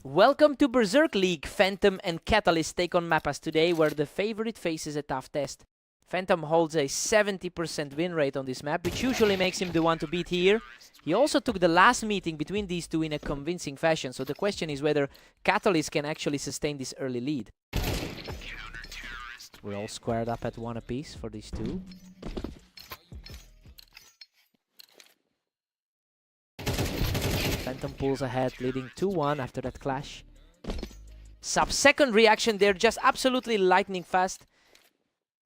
Welcome to Berserk League. Phantom and Catalyst take on Mappas today, where the favorite faces a tough test. Phantom holds a 70% win rate on this map, which usually makes him the one to beat here. He also took the last meeting between these two in a convincing fashion, so the question is whether Catalyst can actually sustain this early lead. We're all squared up at one apiece for these two. Phantom pulls ahead, leading 2-1 after that clash. Sub-second reaction there, just absolutely lightning fast.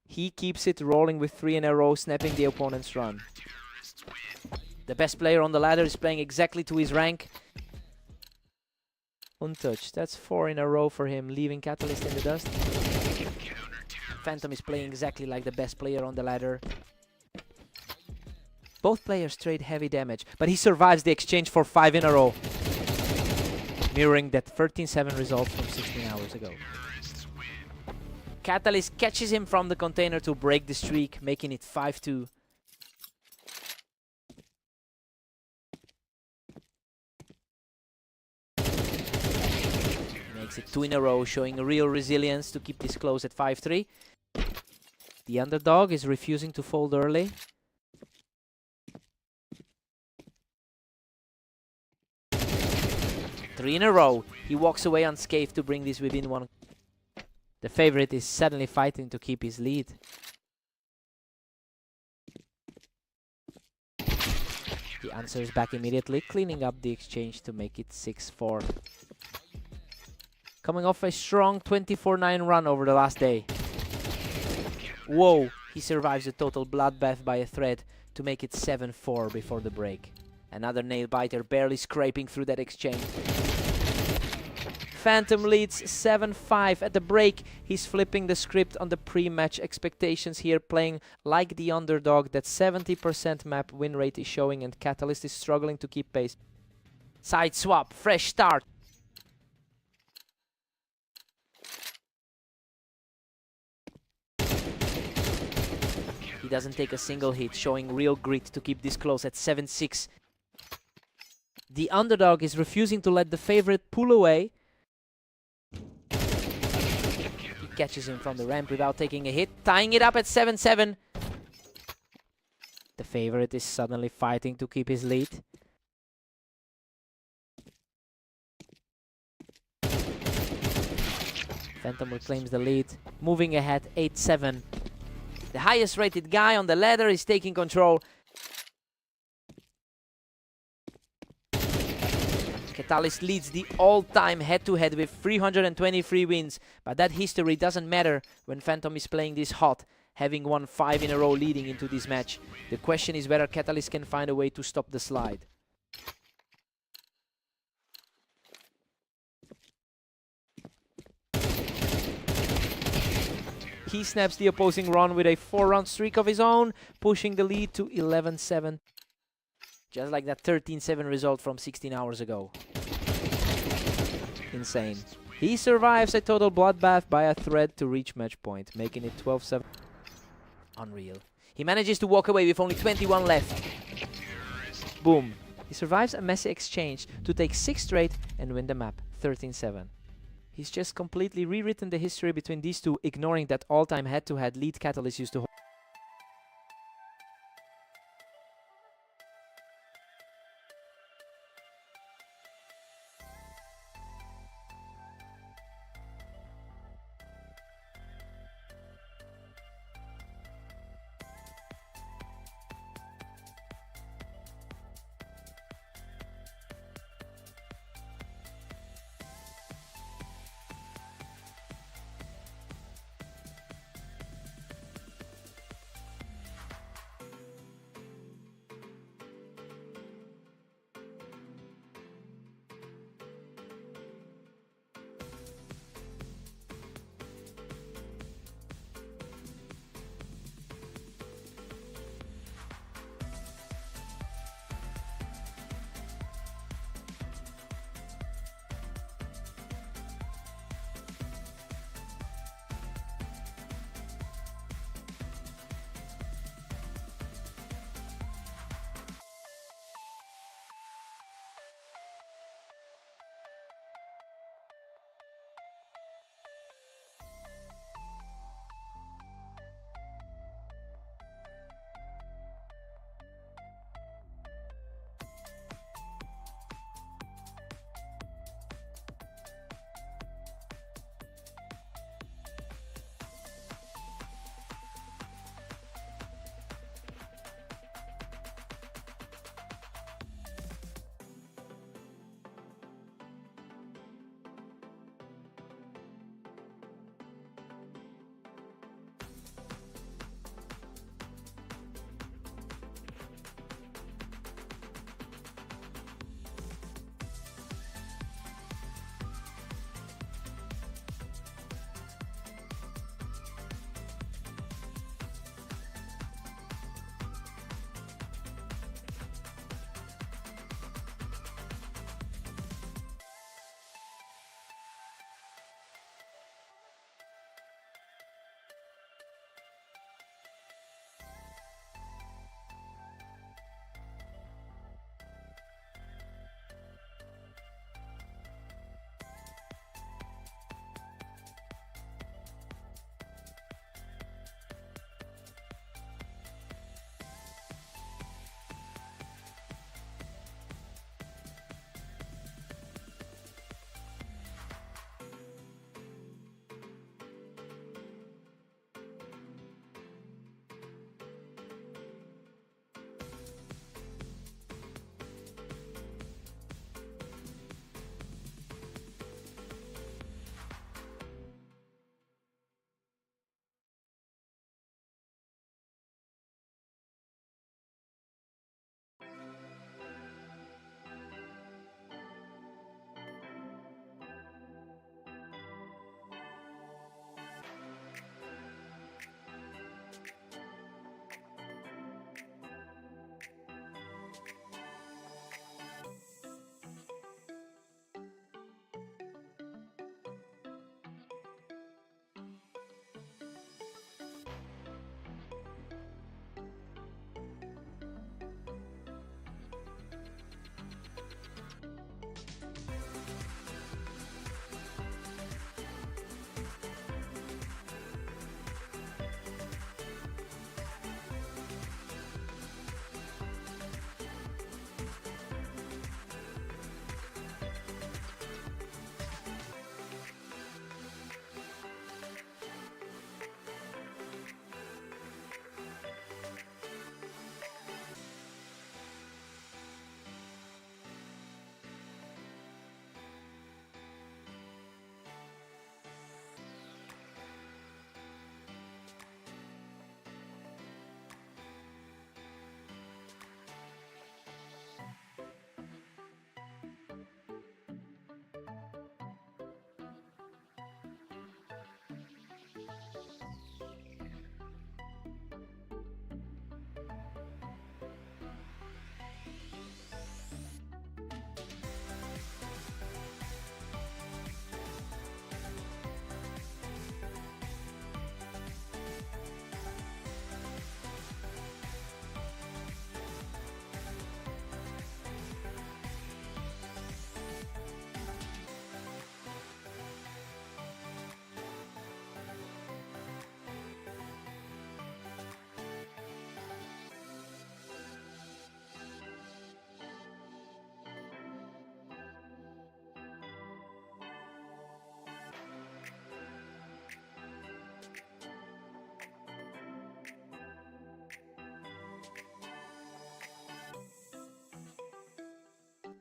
He keeps it rolling with 3 in a row, snapping the opponent's run. The best player on the ladder is playing exactly to his rank. Untouched, that's 4 in a row for him, leaving Catalyst in the dust. Phantom is playing exactly like the best player on the ladder. Both players trade heavy damage, but he survives the exchange for 5 in a row, mirroring that 13-7 result from 16 hours ago. Catalyst catches him from the container to break the streak, making it 5-2. Makes it 2 in a row, showing real resilience to keep this close at 5-3. The underdog is refusing to fold early. Three in a row. He walks away unscathed to bring this within one. The favorite is suddenly fighting to keep his lead. He answers back immediately, cleaning up the exchange to make it 6-4. Coming off a strong 24-9 run over the last day. Whoa! He survives a total bloodbath by a thread to make it 7-4 before the break. Another nail-biter barely scraping through that exchange. Phantom leads 7-5 at the break. He's flipping the script on the pre-match expectations here, playing like the underdog. That 70% map win rate is showing, and Catalyst is struggling to keep pace. Side swap, fresh start. He doesn't take a single hit, showing real grit to keep this close at 7-6. The underdog is refusing to let the favorite pull away. He catches him from the ramp without taking a hit, tying it up at 7-7. The favorite is suddenly fighting to keep his lead. Phantom reclaims the lead, moving ahead 8-7. The highest rated guy on the ladder is taking control. Catalyst leads the all-time head-to-head with 323 wins, but that history doesn't matter when Phantom is playing this hot, having won 5 in a row leading into this match. The question is whether Catalyst can find a way to stop the slide. He snaps the opposing run with a 4-round streak of his own, pushing the lead to 11-7. Just like that 13-7 result from 16 hours ago. Insane. He survives a total bloodbath by a thread to reach match point, making it 12-7. Unreal. He manages to walk away with only 21 left. Boom. He survives a messy exchange to take 6 straight and win the map, 13-7. He's just completely rewritten the history between these two, ignoring that all-time head-to-head lead Catalyst used to hold.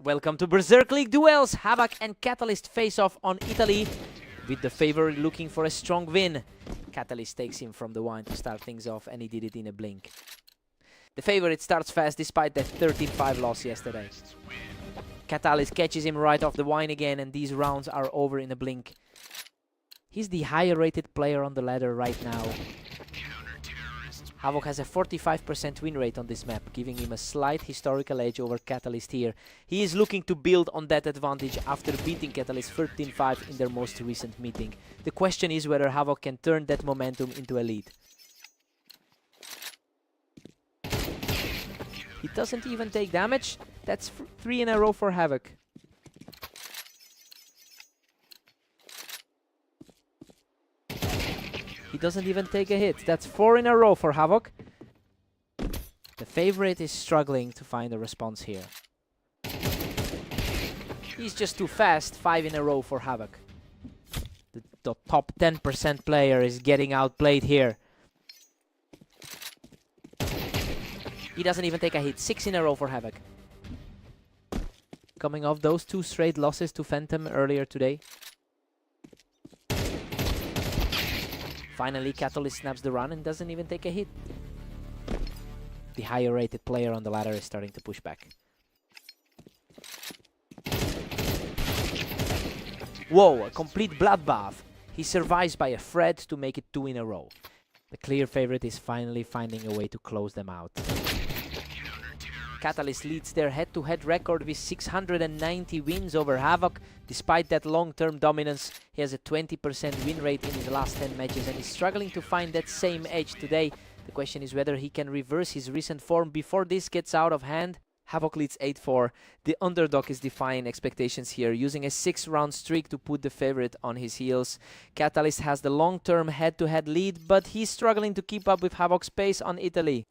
Welcome to Berserk League Duels. Havoc and Catalyst face off on Italy, with the favorite looking for a strong win. Catalyst takes him from the wine to start things off, and he did it in a blink. The favorite starts fast despite that 13-5 loss yesterday. Catalyst catches him right off the wine again, and these rounds are over in a blink. He's the higher rated player on the ladder right now. Havoc has a 45% win rate on this map, giving him a slight historical edge over Catalyst here. He is looking to build on that advantage after beating Catalyst 13-5 in their most recent meeting. The question is whether Havoc can turn that momentum into a lead. He doesn't even take damage. That's 3 in a row for Havoc. He doesn't even take a hit. That's 4 in a row for Havoc. The favorite is struggling to find a response here. He's just too fast. 5 in a row for Havoc. The top 10% player is getting outplayed here. He doesn't even take a hit. 6 in a row for Havoc. Coming off those 2 straight losses to Phantom earlier today. Finally, Catalyst snaps the run and doesn't even take a hit. The higher rated player on the ladder is starting to push back. Whoa, a complete bloodbath. He survives by a thread to make it 2 in a row. The clear favorite is finally finding a way to close them out. Catalyst leads their head-to-head record with 690 wins over Havoc. Despite that long-term dominance, he has a 20% win rate in his last 10 matches and is struggling to find that same edge today. The question is whether he can reverse his recent form before this gets out of hand. Havoc leads 8-4. The underdog is defying expectations here, using a 6-round streak to put the favorite on his heels. Catalyst has the long-term head-to-head lead, but he's struggling to keep up with Havoc's pace on Italy.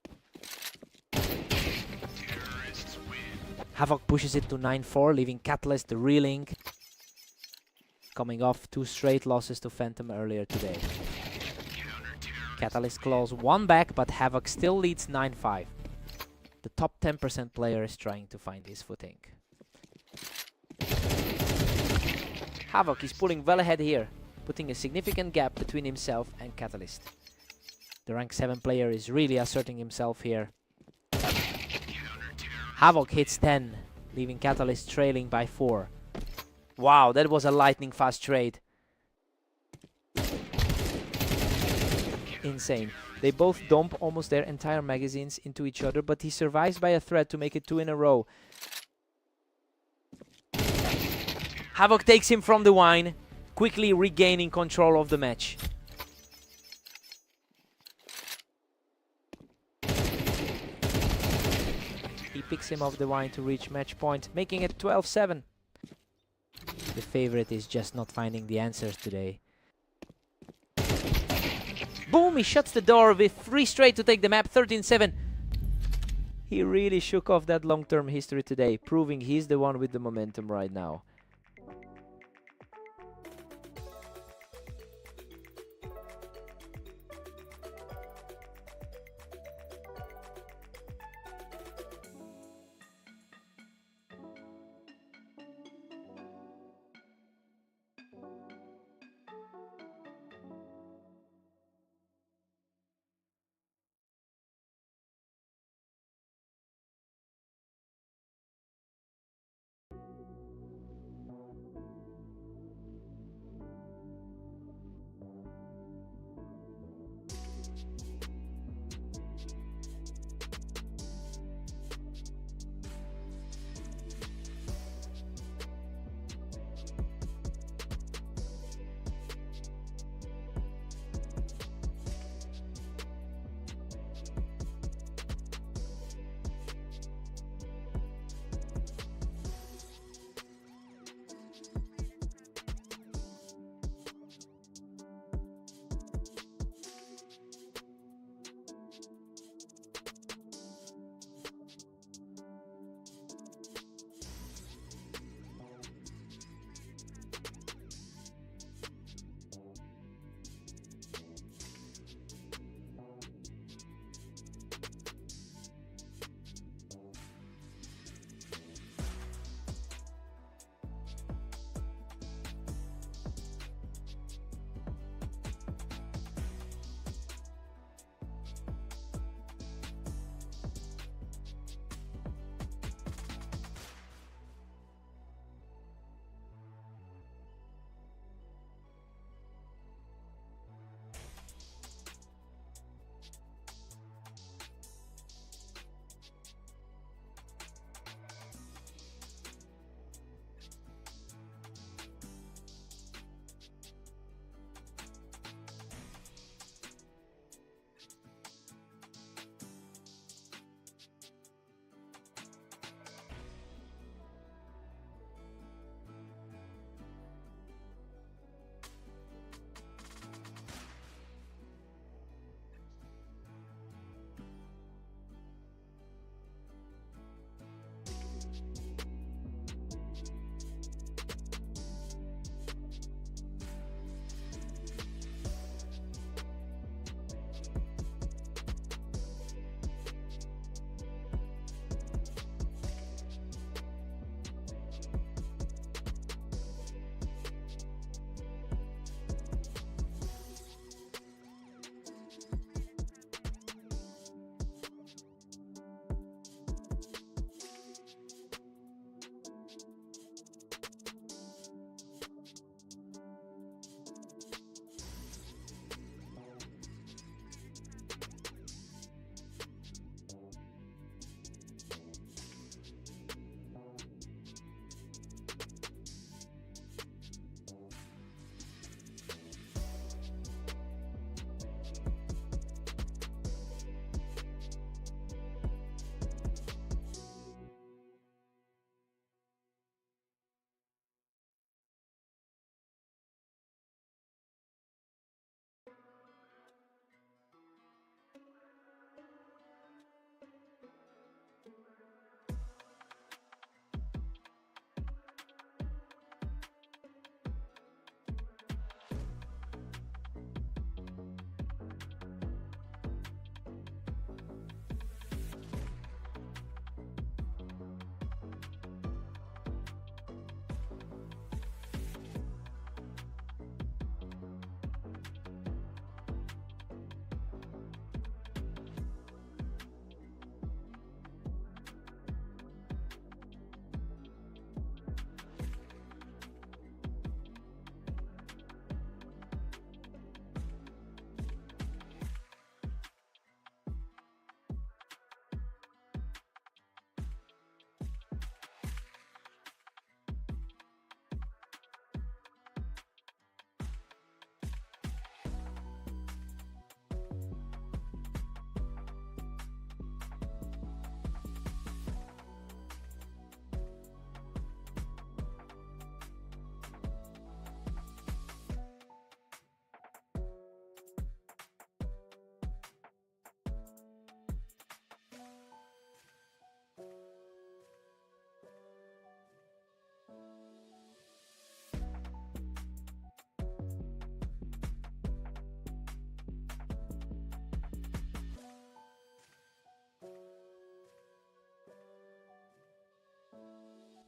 Havoc pushes it to 9-4, leaving Catalyst reeling. Coming off 2 straight losses to Phantom earlier today. Catalyst claws 1 back, but Havoc still leads 9-5. The top 10% player is trying to find his footing. Havoc is pulling well ahead here, putting a significant gap between himself and Catalyst. The rank 7 player is really asserting himself here. Havoc hits 10, leaving Catalyst trailing by 4. Wow, that was a lightning fast trade. Insane. They both dump almost their entire magazines into each other, but he survives by a thread to make it 2 in a row. Havoc takes him from the wine, quickly regaining control of the match. He picks him off the wine to reach match point, making it 12-7. The favorite is just not finding the answers today. Boom! He shuts the door with 3 straight to take the map, 13-7. He really shook off that long-term history today, proving he's the one with the momentum right now.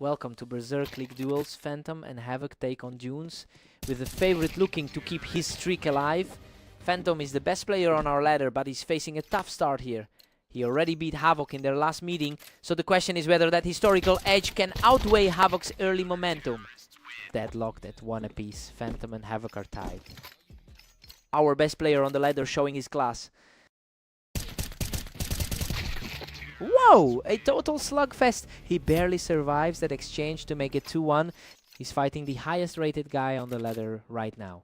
Welcome to Berserk League duels. Phantom and Havoc take on Dunes, with the favorite looking to keep his streak alive. Phantom is the best player on our ladder, but he's facing a tough start here. He already beat Havoc in their last meeting, so the question is whether that historical edge can outweigh Havoc's early momentum. Deadlocked at 1 apiece. Phantom and Havoc are tied. Our best player on the ladder showing his class. Whoa! A total slugfest. He barely survives that exchange to make it 2-1. He's fighting the highest rated guy on the ladder right now.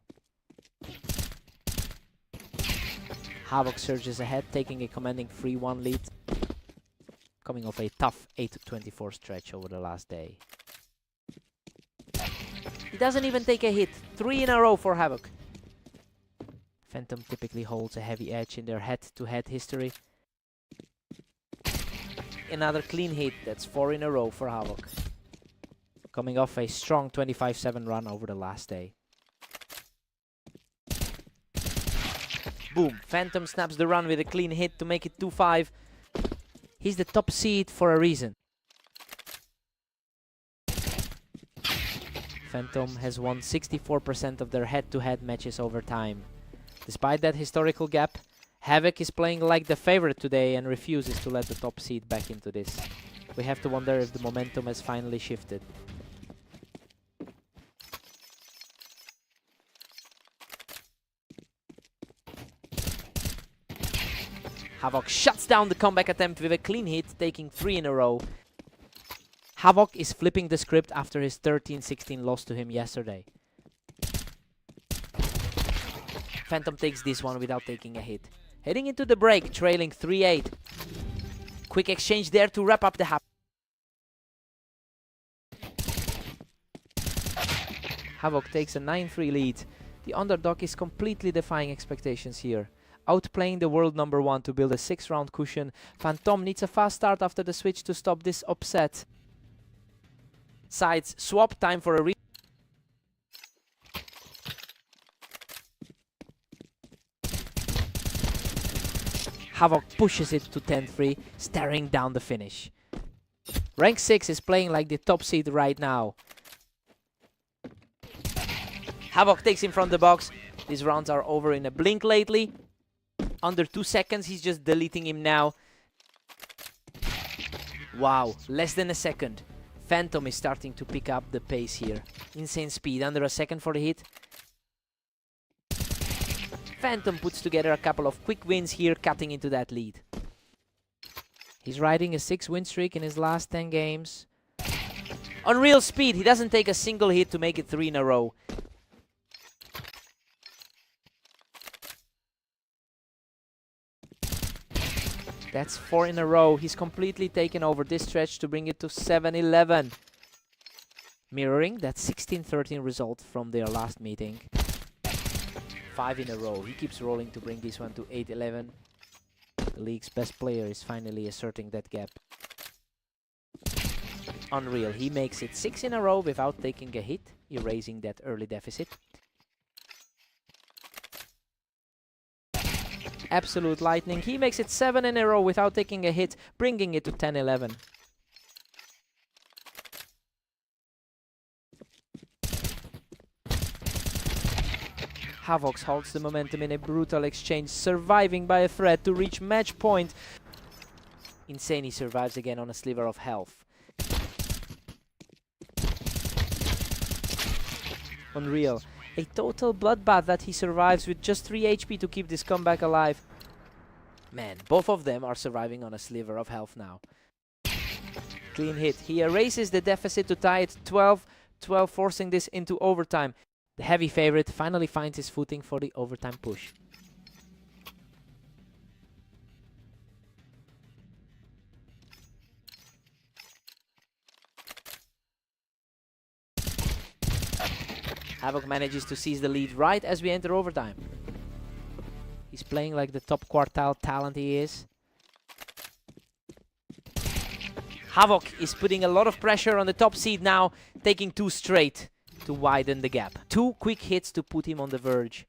Havoc surges ahead, taking a commanding 3-1 lead. Coming off a tough 8-24 stretch over the last day. He doesn't even take a hit. 3 in a row for Havoc. Phantom typically holds a heavy edge in their head-to-head history. Another clean hit. That's 4 in a row for Havoc. Coming off a strong 25-7 run over the last day. Boom. Phantom snaps the run with a clean hit to make it 2-5. He's the top seed for a reason. Phantom has won 64% of their head-to-head matches over time. Despite that historical gap, Havoc is playing like the favorite today and refuses to let the top seed back into this. We have to wonder if the momentum has finally shifted. Havoc shuts down the comeback attempt with a clean hit, taking 3 in a row. Havoc is flipping the script after his 13-16 loss to him yesterday. Phantom takes this one without taking a hit. Heading into the break, trailing 3-8. Quick exchange there to wrap up the half. Havoc takes a 9-3 lead. The underdog is completely defying expectations here. Outplaying the world #1 to build a 6-round cushion, Phantom needs a fast start after the switch to stop this upset. Sides swap, time for a Havoc pushes it to 10-3, staring down the finish. Rank 6 is playing like the top seed right now. Havoc takes him from the box. These rounds are over in a blink lately. Under 2 seconds, he's just deleting him now. Wow, less than a second. Phantom is starting to pick up the pace here. Insane speed, under a second for the hit. Phantom puts together a couple of quick wins here, cutting into that lead. He's riding a 6-win streak in his last 10 games. Unreal speed, he doesn't take a single hit to make it 3 in a row. That's 4 in a row. He's completely taken over this stretch to bring it to 7-11. Mirroring that 16-13 result from their last meeting. 5 in a row. He keeps rolling to bring this one to 8-11. The league's best player is finally asserting that gap. Unreal. He makes it 6 in a row without taking a hit, erasing that early deficit. Absolute lightning. He makes it 7 in a row without taking a hit, bringing it to 10-11. Havoc holds the momentum in a brutal exchange, surviving by a thread to reach match point. Insane, he survives again on a sliver of health. Unreal. A total bloodbath that he survives with just 3 HP to keep this comeback alive. Man, both of them are surviving on a sliver of health now. Clean hit. He erases the deficit to tie it 12-12, forcing this into overtime. The heavy favorite finally finds his footing for the overtime push. Havoc manages to seize the lead right as we enter overtime. He's playing like the top quartile talent he is. Havoc is putting a lot of pressure on the top seed now, taking 2 straight to widen the gap. 2 quick hits to put him on the verge.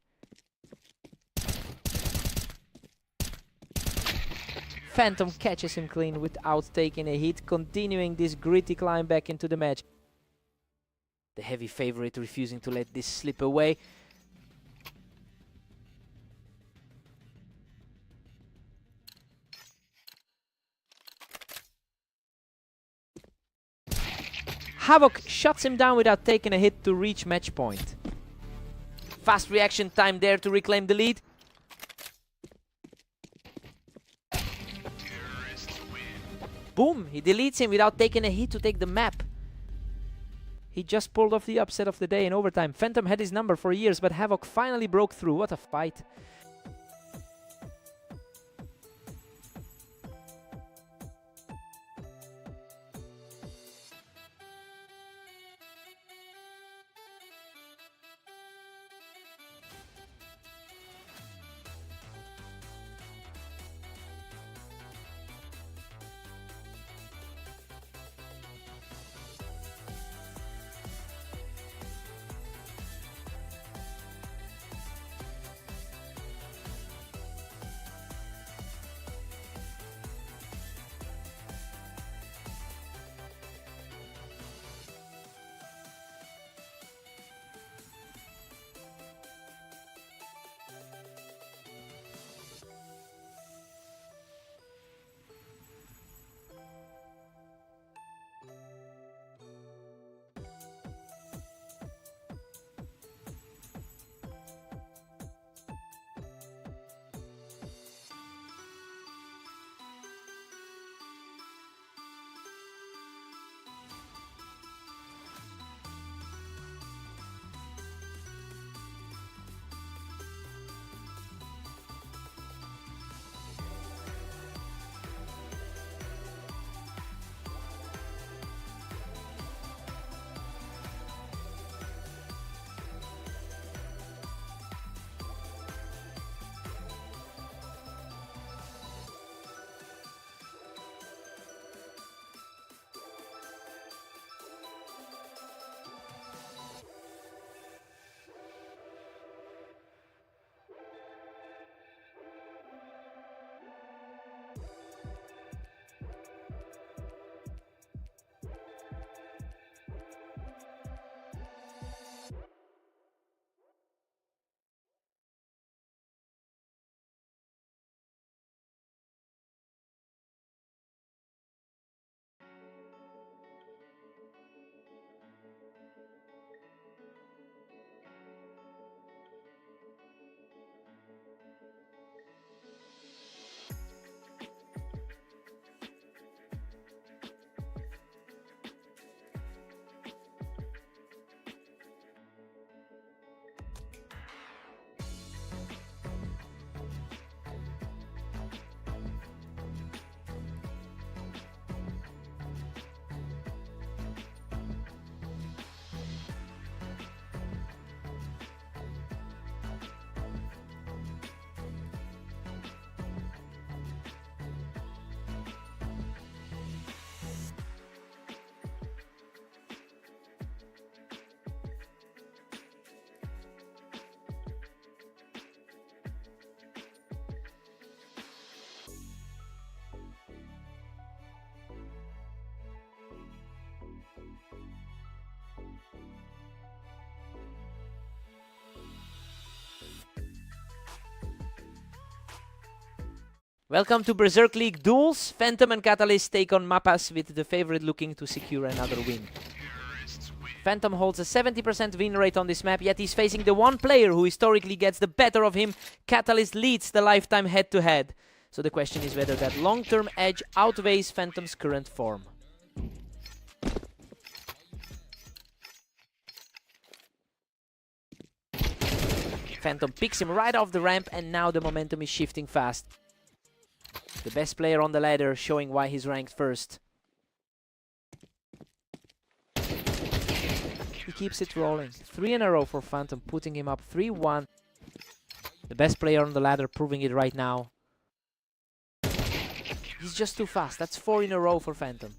Phantom catches him clean without taking a hit, continuing this gritty climb back into the match. The heavy favorite refusing to let this slip away. Havoc shuts him down without taking a hit to reach match point. Fast reaction time there to reclaim the lead. Boom! He deletes him without taking a hit to take the map. He just pulled off the upset of the day in overtime. Phantom had his number for years, but Havoc finally broke through. What a fight. Welcome to Berserk League Duels. Phantom and Catalyst take on Mappas, with the favorite looking to secure another win. Phantom holds a 70% win rate on this map, yet he's facing the one player who historically gets the better of him. Catalyst leads the lifetime head-to-head. So the question is whether that long-term edge outweighs Phantom's current form. Phantom picks him right off the ramp, and now the momentum is shifting fast. The best player on the ladder, showing why he's ranked first. He keeps it rolling. 3 in a row for Phantom, putting him up 3-1. The best player on the ladder proving it right now. He's just too fast. That's 4 in a row for Phantom.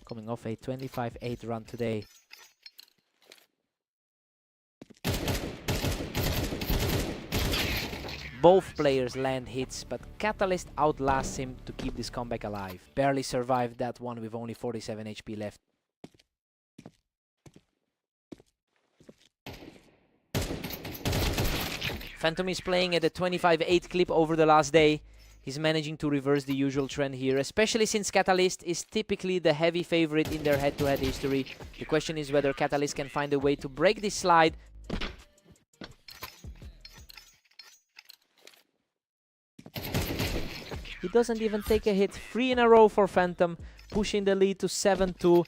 Coming off a 25-8 run today. Both players land hits, but Catalyst outlasts him to keep this comeback alive. Barely survived that one with only 47 HP left. Phantom is playing at a 25-8 clip over the last day. He's managing to reverse the usual trend here, especially since Catalyst is typically the heavy favorite in their head-to-head history. The question is whether Catalyst can find a way to break this slide. He doesn't even take a hit. 3 in a row for Phantom, pushing the lead to 7-2.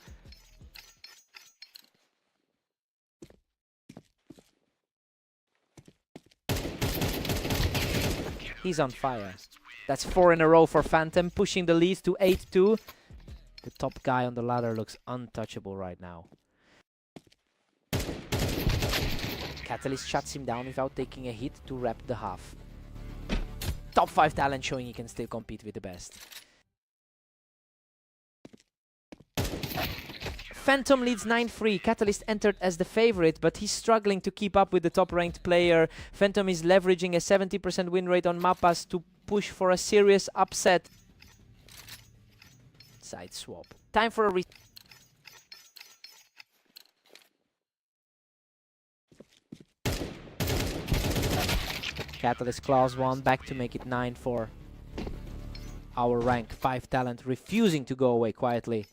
He's on fire. That's 4 in a row for Phantom, pushing the lead to 8-2. The top guy on the ladder looks untouchable right now. Catalyst shuts him down without taking a hit to wrap the half. Top 5 talent showing he can still compete with the best. Phantom leads 9-3. Catalyst entered as the favorite, but he's struggling to keep up with the top-ranked player. Phantom is leveraging a 70% win rate on Mappas to push for a serious upset. Side swap. Time for a Catalyst claws 1 back to make it 9-4. Our rank 5 talent refusing to go away quietly.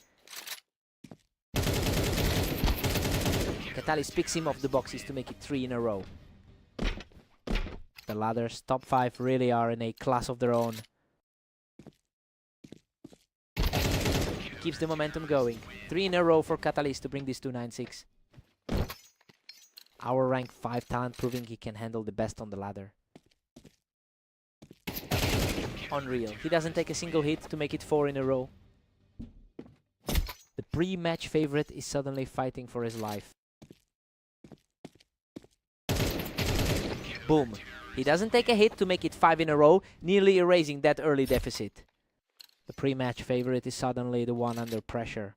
Catalyst picks him off the boxes to make it 3 in a row. The ladders, top 5, really are in a class of their own. Keeps the momentum going. 3 in a row for Catalyst to bring this to 9-6. Our rank 5 talent proving he can handle the best on the ladder. Unreal. He doesn't take a single hit to make it 4 in a row. The pre-match favorite is suddenly fighting for his life. Boom. He doesn't take a hit to make it 5 in a row, nearly erasing that early deficit. The pre-match favorite is suddenly the one under pressure.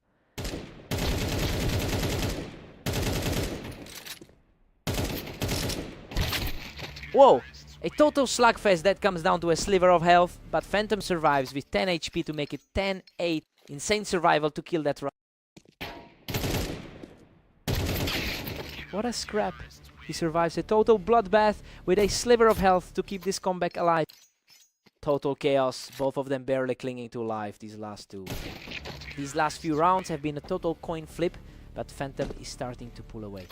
Whoa! A total slugfest that comes down to a sliver of health, but Phantom survives with 10 HP to make it 10-8. Insane survival to kill that run. What a scrap. He survives a total bloodbath with a sliver of health to keep this comeback alive. Total chaos, both of them barely clinging to life, these last two. These last few rounds have been a total coin flip, but Phantom is starting to pull away.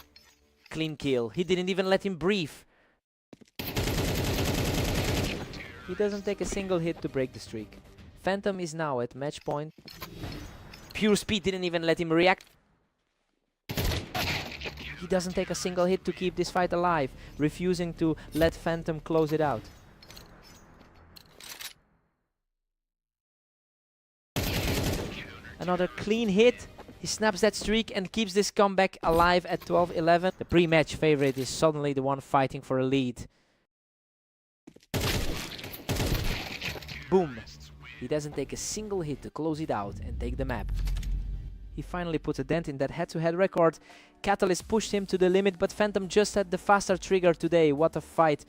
Clean kill. He didn't even let him breathe. He doesn't take a single hit to break the streak. Phantom is now at match point. Pure speed didn't even let him react. He doesn't take a single hit to keep this fight alive, refusing to let Phantom close it out. Another clean hit. He snaps that streak and keeps this comeback alive at 12-11. The pre-match favorite is suddenly the one fighting for a lead. Boom. He doesn't take a single hit to close it out and take the map. He finally put a dent in that head-to-head record. Catalyst pushed him to the limit, but Phantom just had the faster trigger today. What a fight.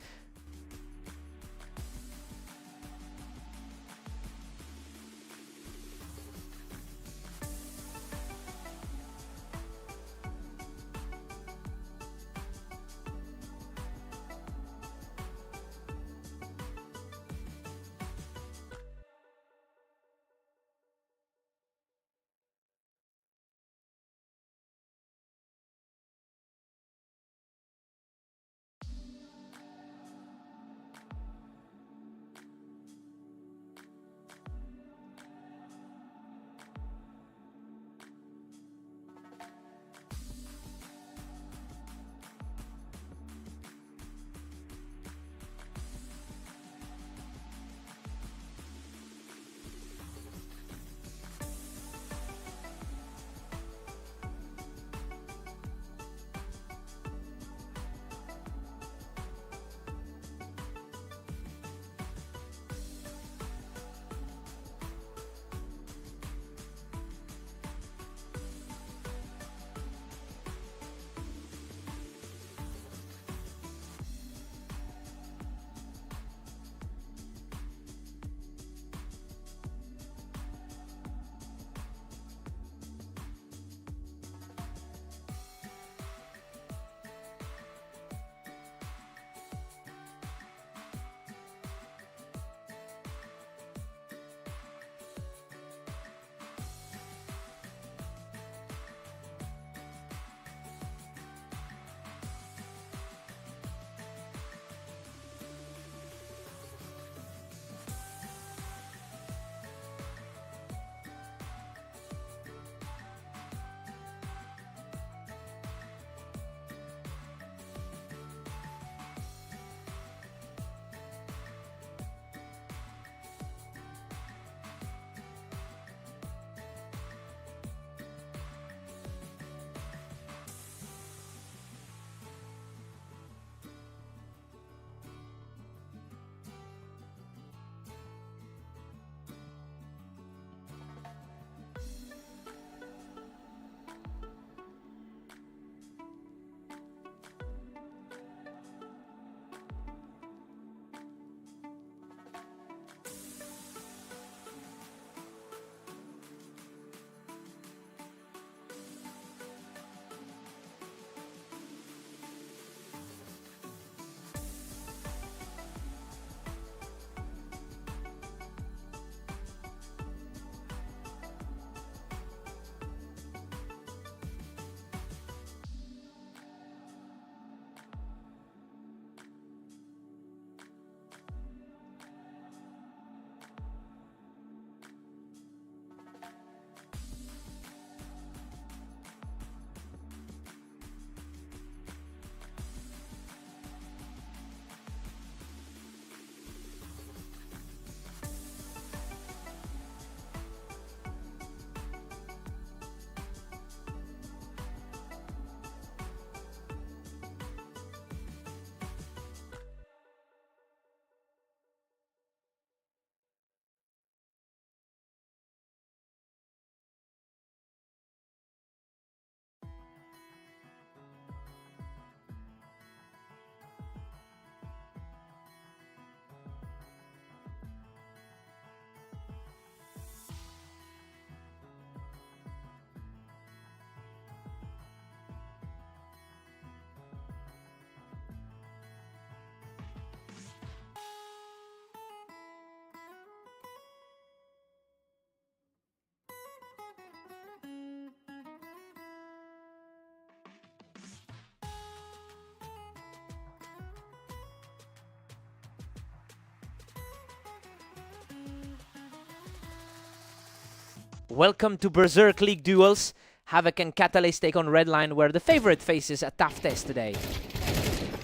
Welcome to Berserk League duels. Havoc and Catalyst take on Redline, where the favorite faces a tough test today.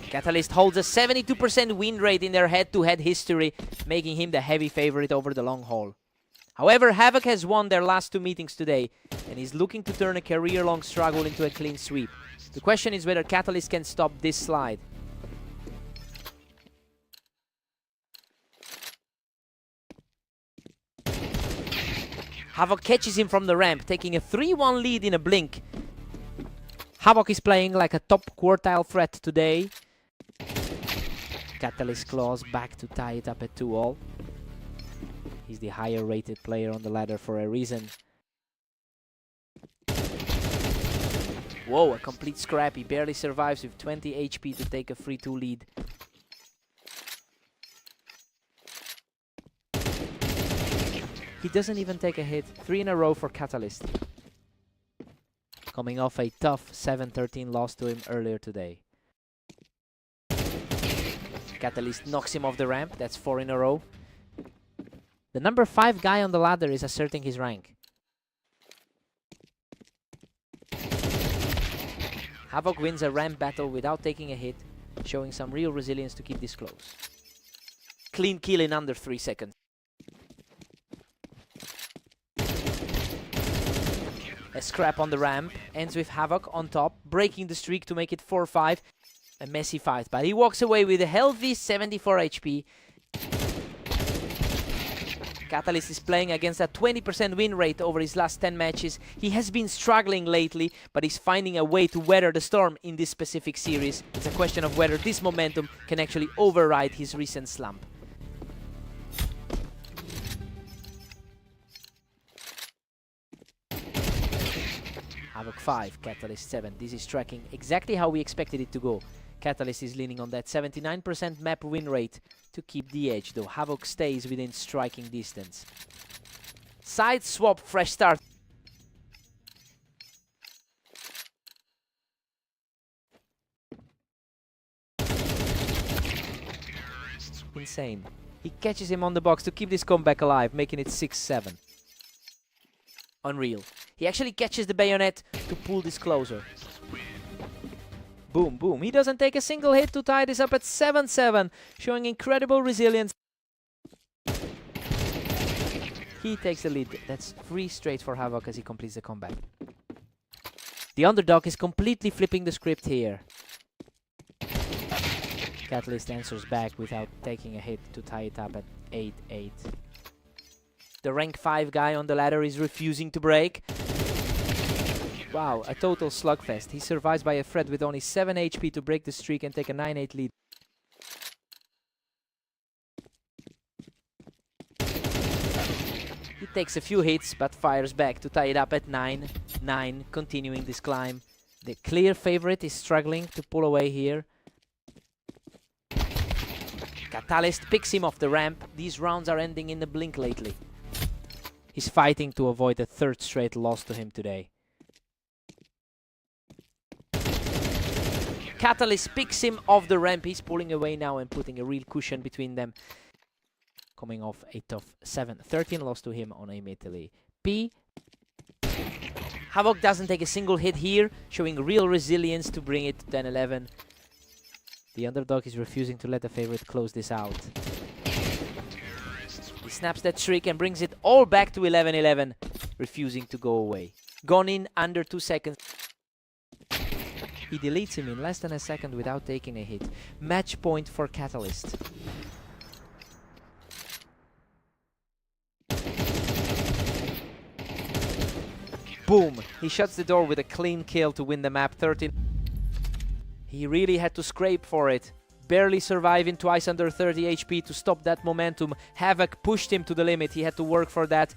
Catalyst holds a 72% win rate in their head-to-head history, making him the heavy favorite over the long haul. However, Havoc has won their last 2 meetings today, and is looking to turn a career-long struggle into a clean sweep. The question is whether Catalyst can stop this slide. Havoc catches him from the ramp, taking a 3-1 lead in a blink. Havoc is playing like a top quartile threat today. Catalyst claws back to tie it up at 2-all. He's the higher rated player on the ladder for a reason. Whoa, a complete scrap. He barely survives with 20 HP to take a 3-2 lead. He doesn't even take a hit. 3 in a row for Catalyst. Coming off a tough 7-13 loss to him earlier today. Catalyst knocks him off the ramp. That's 4 in a row. The number 5 guy on the ladder is asserting his rank. Havoc wins a ramp battle without taking a hit, showing some real resilience to keep this close. Clean kill in under 3 seconds. A scrap on the ramp, ends with Havoc on top, breaking the streak to make it 4-5. A messy fight, but he walks away with a healthy 74 HP. Catalyst is playing against a 20% win rate over his last 10 matches. He has been struggling lately, but he's finding a way to weather the storm in this specific series. It's a question of whether this momentum can actually override his recent slump. Havoc 5, Catalyst 7. This is tracking exactly how we expected it to go. Catalyst is leaning on that 79% map win rate to keep the edge, though Havoc stays within striking distance. Side swap, fresh start. Insane. He catches him on the box to keep this comeback alive, making it 6-7. Unreal. He actually catches the bayonet to pull this closer. Boom, boom. He doesn't take a single hit to tie this up at 7-7, showing incredible resilience. He takes the lead. That's 3 straight for Havoc as he completes the comeback. The underdog is completely flipping the script here. Catalyst answers back without taking a hit to tie it up at 8-8. The rank 5 guy on the ladder is refusing to break. Wow, a total slugfest. He survives by a thread with only 7 HP to break the streak and take a 9-8 lead. He takes a few hits but fires back to tie it up at 9-9, continuing this climb. The clear favorite is struggling to pull away here. Catalyst picks him off the ramp. These rounds are ending in a blink lately. He's fighting to avoid a 3rd straight loss to him today. Catalyst picks him off the ramp. He's pulling away now and putting a real cushion between them. Coming off a tough 7-13 loss to him on Aim Italy. P. Havoc doesn't take a single hit here, showing real resilience to bring it to 10-11. The underdog is refusing to let the favorite close this out. He snaps that streak and brings it all back to 11-11, refusing to go away. Gone in under 2 seconds. He deletes him in less than a second without taking a hit. Match point for Catalyst. Boom! He shuts the door with a clean kill to win the map 13. He really had to scrape for it. Barely surviving twice under 30 HP to stop that momentum. Havoc pushed him to the limit. He had to work for that.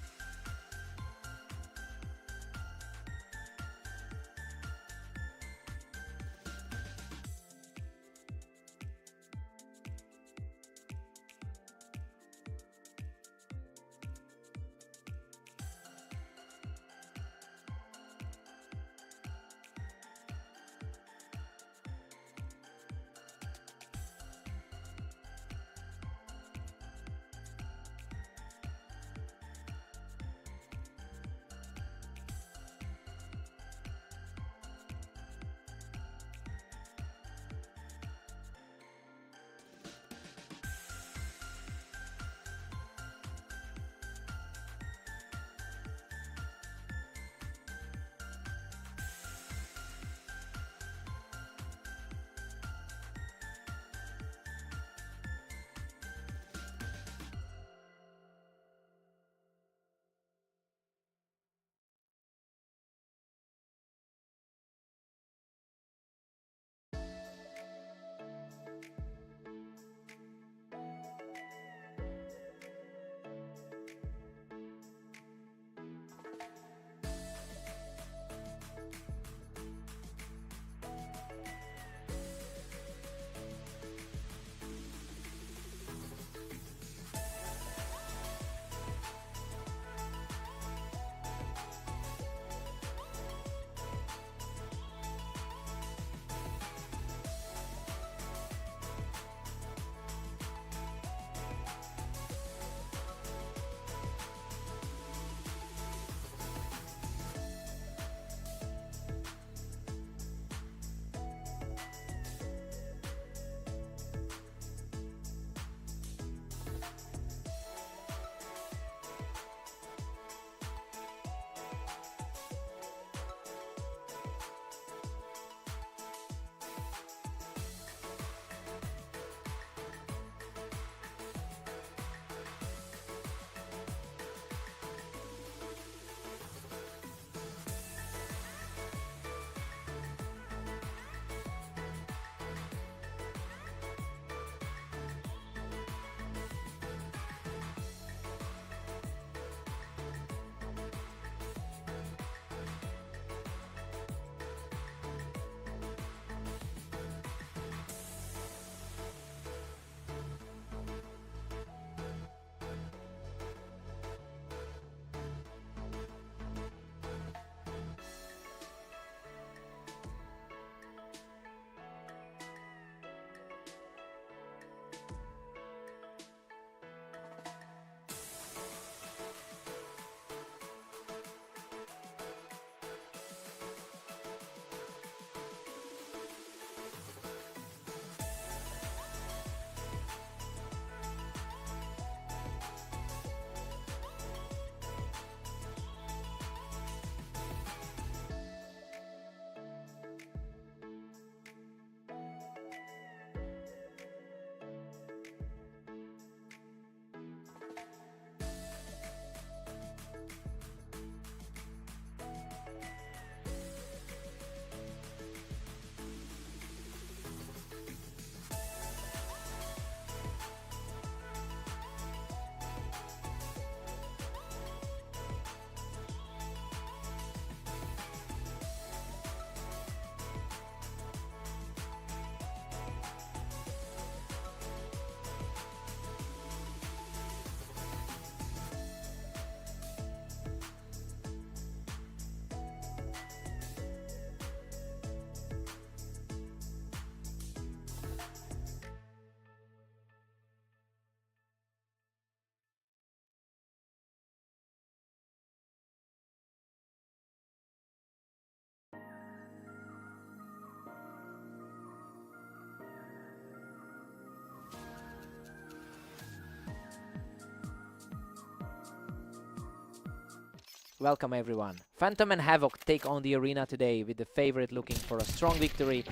Welcome everyone. Phantom and Havoc take on the arena today with the favorite looking for a strong victory.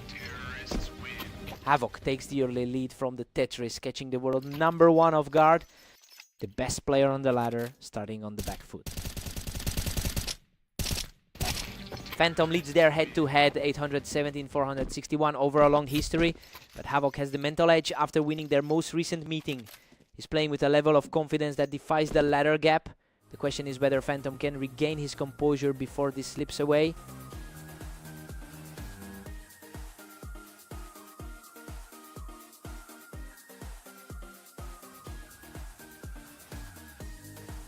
Havoc takes the early lead from the Tetris, catching the world #1 off guard. The best player on the ladder, starting on the back foot. Phantom leads their head-to-head, 817-461 over a long history, but Havoc has the mental edge after winning their most recent meeting. He's playing with a level of confidence that defies the ladder gap. The question is whether Phantom can regain his composure before this slips away.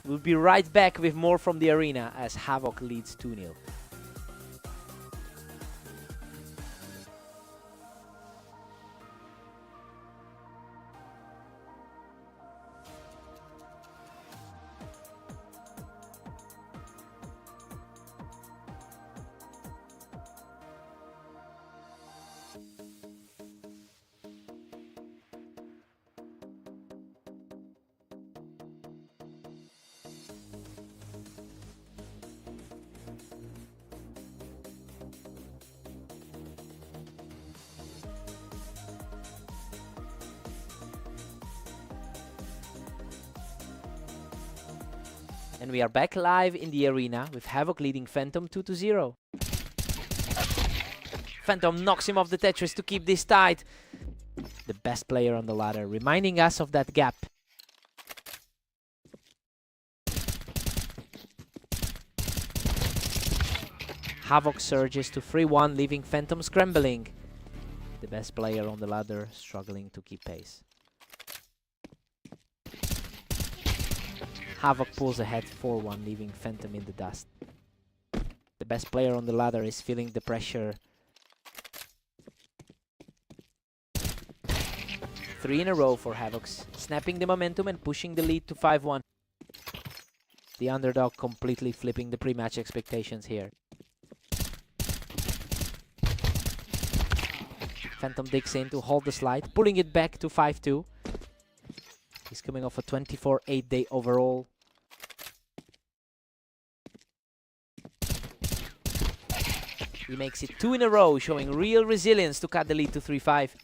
We'll be right back with more from the arena as Havoc leads 2-0. And we are back live in the arena with Havoc leading Phantom 2-0. Phantom knocks him off the Tetris to keep this tight. The best player on the ladder, reminding us of that gap. Havoc surges to 3-1, leaving Phantom scrambling. The best player on the ladder struggling to keep pace. Havoc pulls ahead 4-1, leaving Phantom in the dust. The best player on the ladder is feeling the pressure. 3 in a row for Havocs, snapping the momentum and pushing the lead to 5-1. The underdog completely flipping the pre-match expectations here. Phantom digs in to hold the slide, pulling it back to 5-2. He's coming off a 24-8 day overall. He makes it 2 in a row, showing real resilience to cut the lead to 3-5.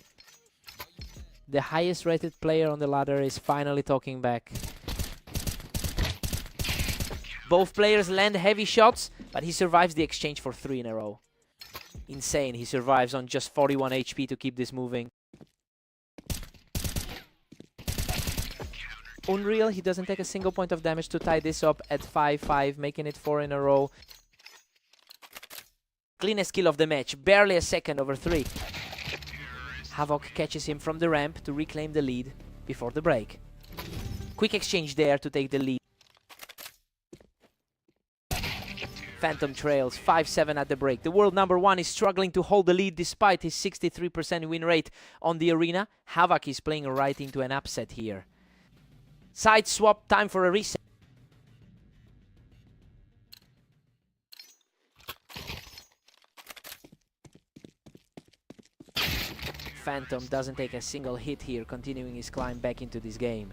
The highest rated player on the ladder is finally talking back. Both players land heavy shots, but he survives the exchange for 3 in a row. Insane, he survives on just 41 HP to keep this moving. Unreal, he doesn't take a single point of damage to tie this up at 5-5, making it 4 in a row. Cleanest kill of the match, barely a second over 3. Havoc catches him from the ramp to reclaim the lead before the break. Quick exchange there to take the lead. Phantom trails 5-7 at the break. The world #1 is struggling to hold the lead despite his 63% win rate on the arena. Havoc is playing right into an upset here. Side swap, time for a reset. Phantom doesn't take a single hit here, continuing his climb back into this game.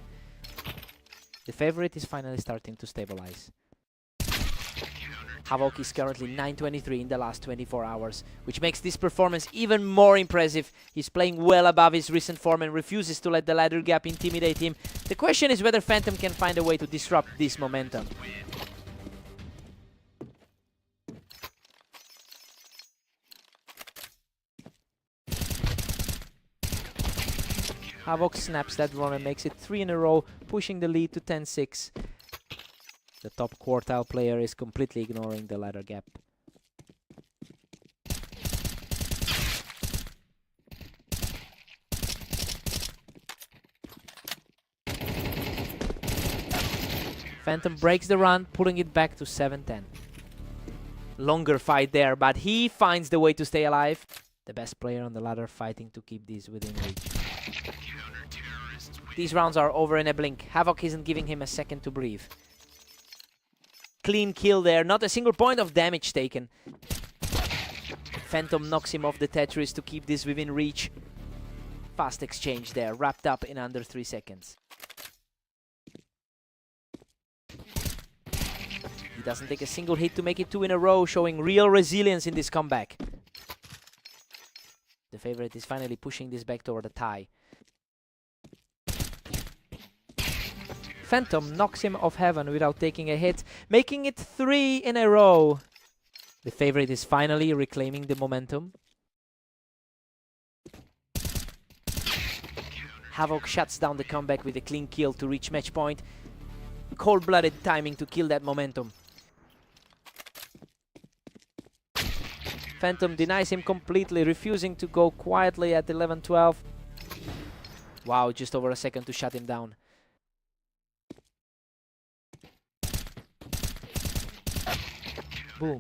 The favorite is finally starting to stabilize. Havoc is currently 923 in the last 24 hours, which makes this performance even more impressive. He's playing well above his recent form and refuses to let the ladder gap intimidate him. The question is whether Phantom can find a way to disrupt this momentum. Havoc snaps that run and makes it 3 in a row, pushing the lead to 10-6. The top quartile player is completely ignoring the ladder gap. Phantom breaks the run, pulling it back to 7-10. Longer fight there, but he finds the way to stay alive. The best player on the ladder fighting to keep these within reach. These rounds are over in a blink. Havoc isn't giving him a second to breathe. Clean kill there, not a single point of damage taken. Phantom knocks him off the Tetris to keep this within reach. Fast exchange there, wrapped up in under 3 seconds. He doesn't take a single hit to make it 2 in a row, showing real resilience in this comeback. The favorite is finally pushing this back toward a tie. Phantom knocks him off heaven without taking a hit, making it 3 in a row. The favorite is finally reclaiming the momentum. Havoc shuts down the comeback with a clean kill to reach match point. Cold-blooded timing to kill that momentum. Phantom denies him completely, refusing to go quietly at 11-12. Wow, just over a second to shut him down. Boom.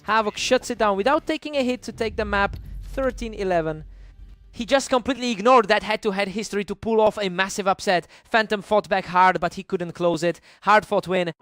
Havoc shuts it down without taking a hit to take the map. 13-11. He just completely ignored that head-to-head history to pull off a massive upset. Phantom fought back hard, but he couldn't close it. Hard-fought win.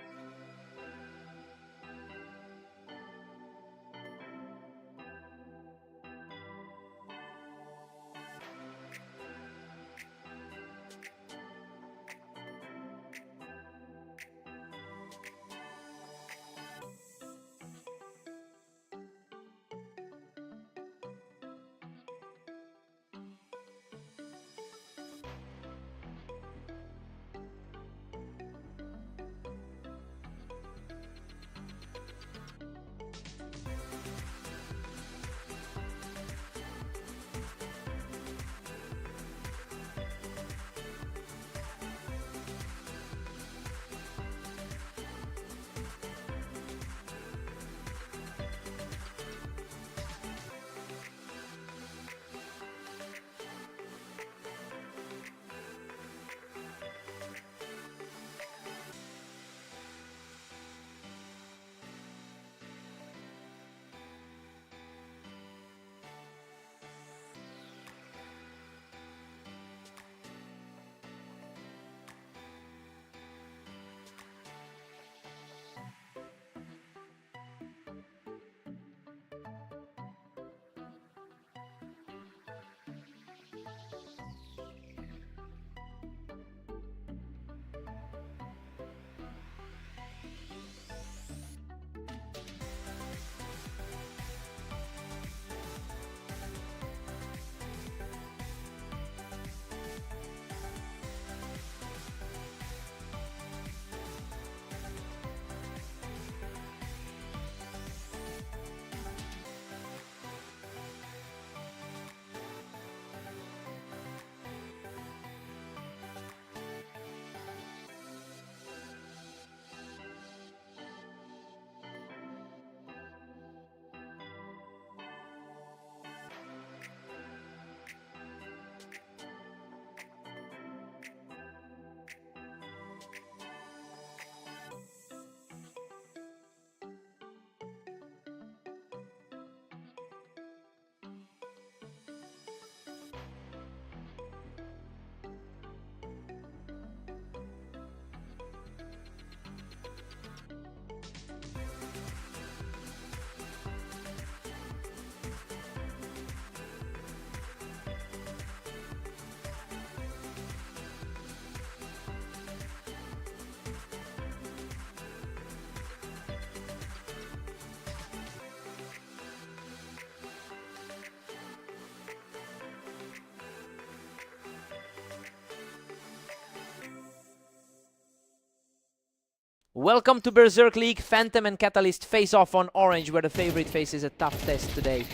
Welcome to Berserk League. Phantom and Catalyst face off on Orange, where the favorite faces a tough test today.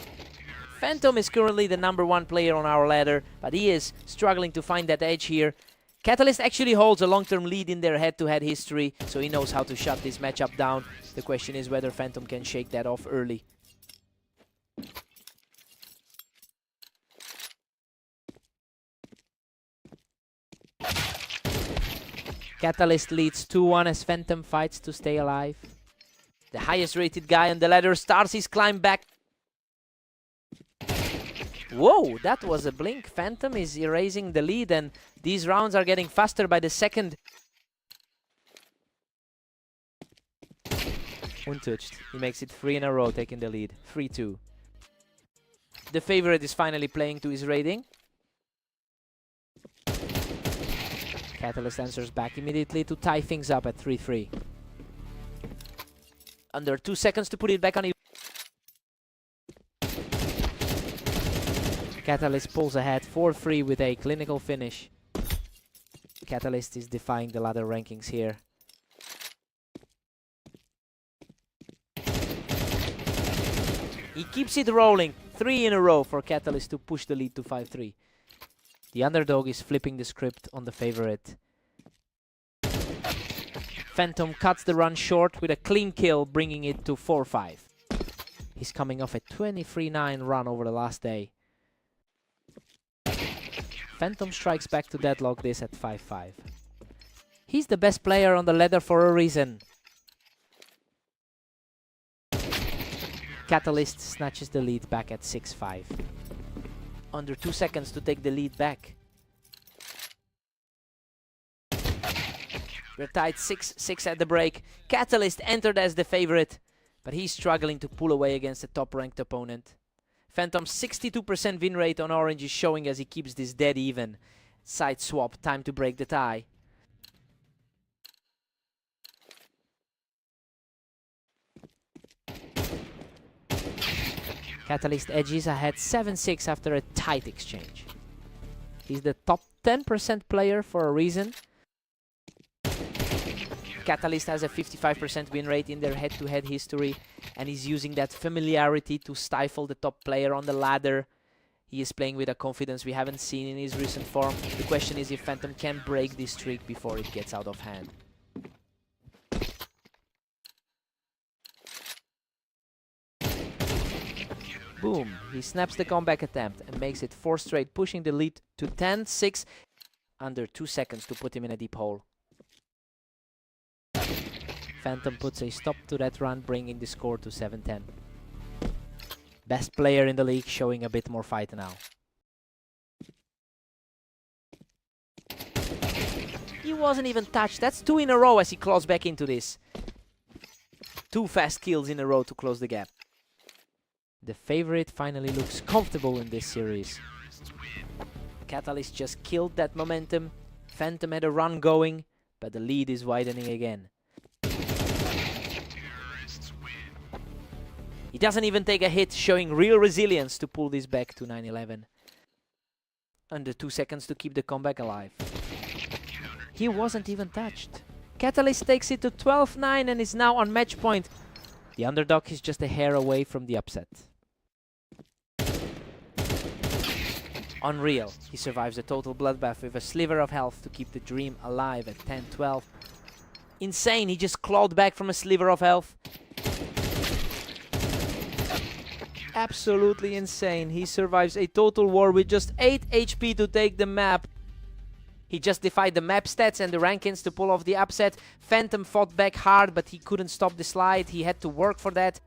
Phantom is currently the #1 player on our ladder, but he is struggling to find that edge here. Catalyst actually holds a long-term lead in their head-to-head history, so he knows how to shut this matchup down. The question is whether Phantom can shake that off early. Catalyst leads 2-1 as Phantom fights to stay alive. The highest rated guy on the ladder starts his climb back. Whoa, that was a blink. Phantom is erasing the lead, and these rounds are getting faster by the second. Untouched. He makes it 3 in a row, taking the lead. 3-2. The favorite is finally playing to his rating. Catalyst answers back immediately to tie things up at 3-3. Under 2 seconds to put it back on. Catalyst pulls ahead 4-3 with a clinical finish. Catalyst is defying the ladder rankings here. He keeps it rolling. 3 in a row for Catalyst to push the lead to 5-3. The underdog is flipping the script on the favorite. Phantom cuts the run short with a clean kill, bringing it to 4-5. He's coming off a 23-9 run over the last day. Phantom strikes back to deadlock this at 5-5. He's the best player on the ladder for a reason. Catalyst snatches the lead back at 6-5. Under 2 seconds to take the lead back. We're tied 6-6 at the break. Catalyst entered as the favorite, but he's struggling to pull away against a top-ranked opponent. Phantom's 62% win rate on orange is showing as he keeps this dead even. Side swap, time to break the tie. Catalyst edges ahead 7-6 after a tight exchange. He's the top 10% player for a reason. Catalyst has a 55% win rate in their head-to-head history, and he's using that familiarity to stifle the top player on the ladder. He is playing with a confidence we haven't seen in his recent form. The question is if Phantom can break this streak before it gets out of hand. Boom, he snaps the comeback attempt and makes it 4 straight, pushing the lead to 10-6. Under 2 seconds to put him in a deep hole. Phantom puts a stop to that run, bringing the score to 7-10. Best player in the league showing a bit more fight now. He wasn't even touched. That's 2 in a row as he claws back into this. 2 fast kills in a row to close the gap. The favorite finally looks comfortable in this series. Catalyst just killed that momentum. Phantom had a run going, but the lead is widening again. He doesn't even take a hit, showing real resilience to pull this back to 9-11. Under 2 seconds to keep the comeback alive. He wasn't even touched. Catalyst takes it to 12-9 and is now on match point. The underdog is just a hair away from the upset. Unreal. He survives a total bloodbath with a sliver of health to keep the dream alive at 10-12. Insane, he just clawed back from a sliver of health. Absolutely insane. He survives a total war with just 8 HP to take the map. He just defied the map stats and the rankings to pull off the upset. Phantom fought back hard, but he couldn't stop the slide. He had to work for that.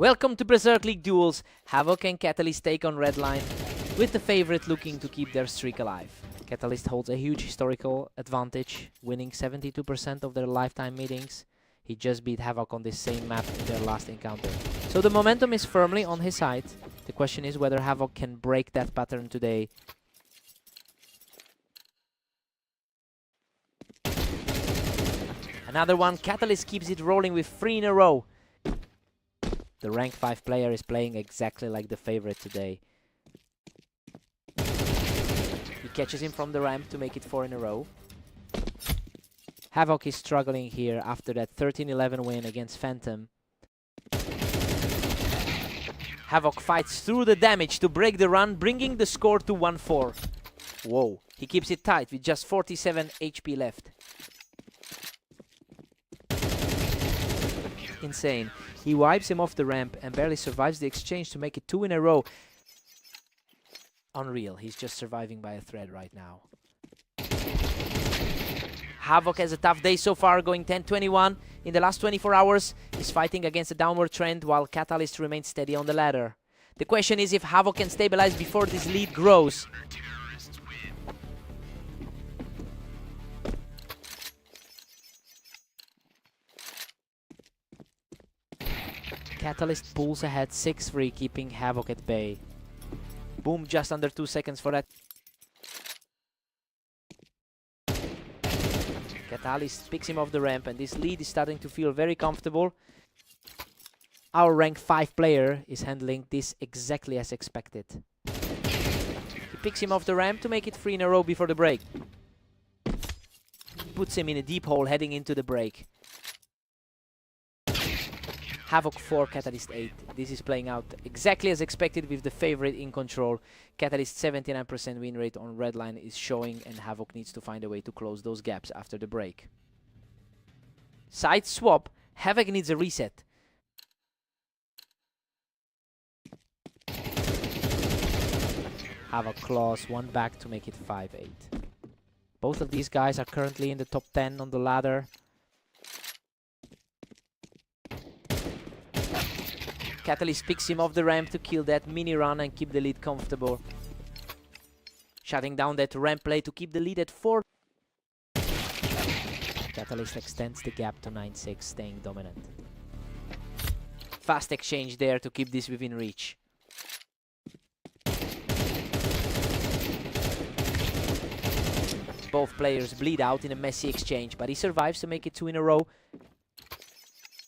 Welcome to Berserk League Duels. Havoc and Catalyst take on Redline, with the favorite looking to keep their streak alive. Catalyst holds a huge historical advantage, winning 72% of their lifetime meetings. He just beat Havoc on this same map in their last encounter. So the momentum is firmly on his side. The question is whether Havoc can break that pattern today. Another one. Catalyst keeps it rolling with 3 in a row. The rank 5 player is playing exactly like the favorite today. He catches him from the ramp to make it 4 in a row. Havoc is struggling here after that 13-11 win against Phantom. Havoc fights through the damage to break the run, bringing the score to 1-4. Whoa, he keeps it tight with just 47 HP left. Insane. He wipes him off the ramp and barely survives the exchange to make it 2 in a row. Unreal. He's just surviving by a thread right now. Havoc has a tough day so far, going 10-21 in the last 24 hours. He's fighting against a downward trend while Catalyst remains steady on the ladder. The question is if Havoc can stabilize before this lead grows. Catalyst pulls ahead 6-3, keeping Havoc at bay. Boom, just under 2 seconds for that. Catalyst picks him off the ramp, and this lead is starting to feel very comfortable. Our rank 5 player is handling this exactly as expected. He picks him off the ramp to make it 3 in a row before the break. Puts him in a deep hole heading into the break. Havoc 4, Catalyst 8. This is playing out exactly as expected with the favorite in control. Catalyst 79% win rate on Redline is showing, and Havoc needs to find a way to close those gaps after the break. Side swap. Havoc needs a reset. Havoc claws one back to make it 5-8. Both of these guys are currently in the top 10 on the ladder. Catalyst picks him off the ramp to kill that mini run and keep the lead comfortable. Shutting down that ramp play to keep the lead at 4. Catalyst extends the gap to 9-6, staying dominant. Fast exchange there to keep this within reach. Both players bleed out in a messy exchange, but he survives to make it 2 in a row.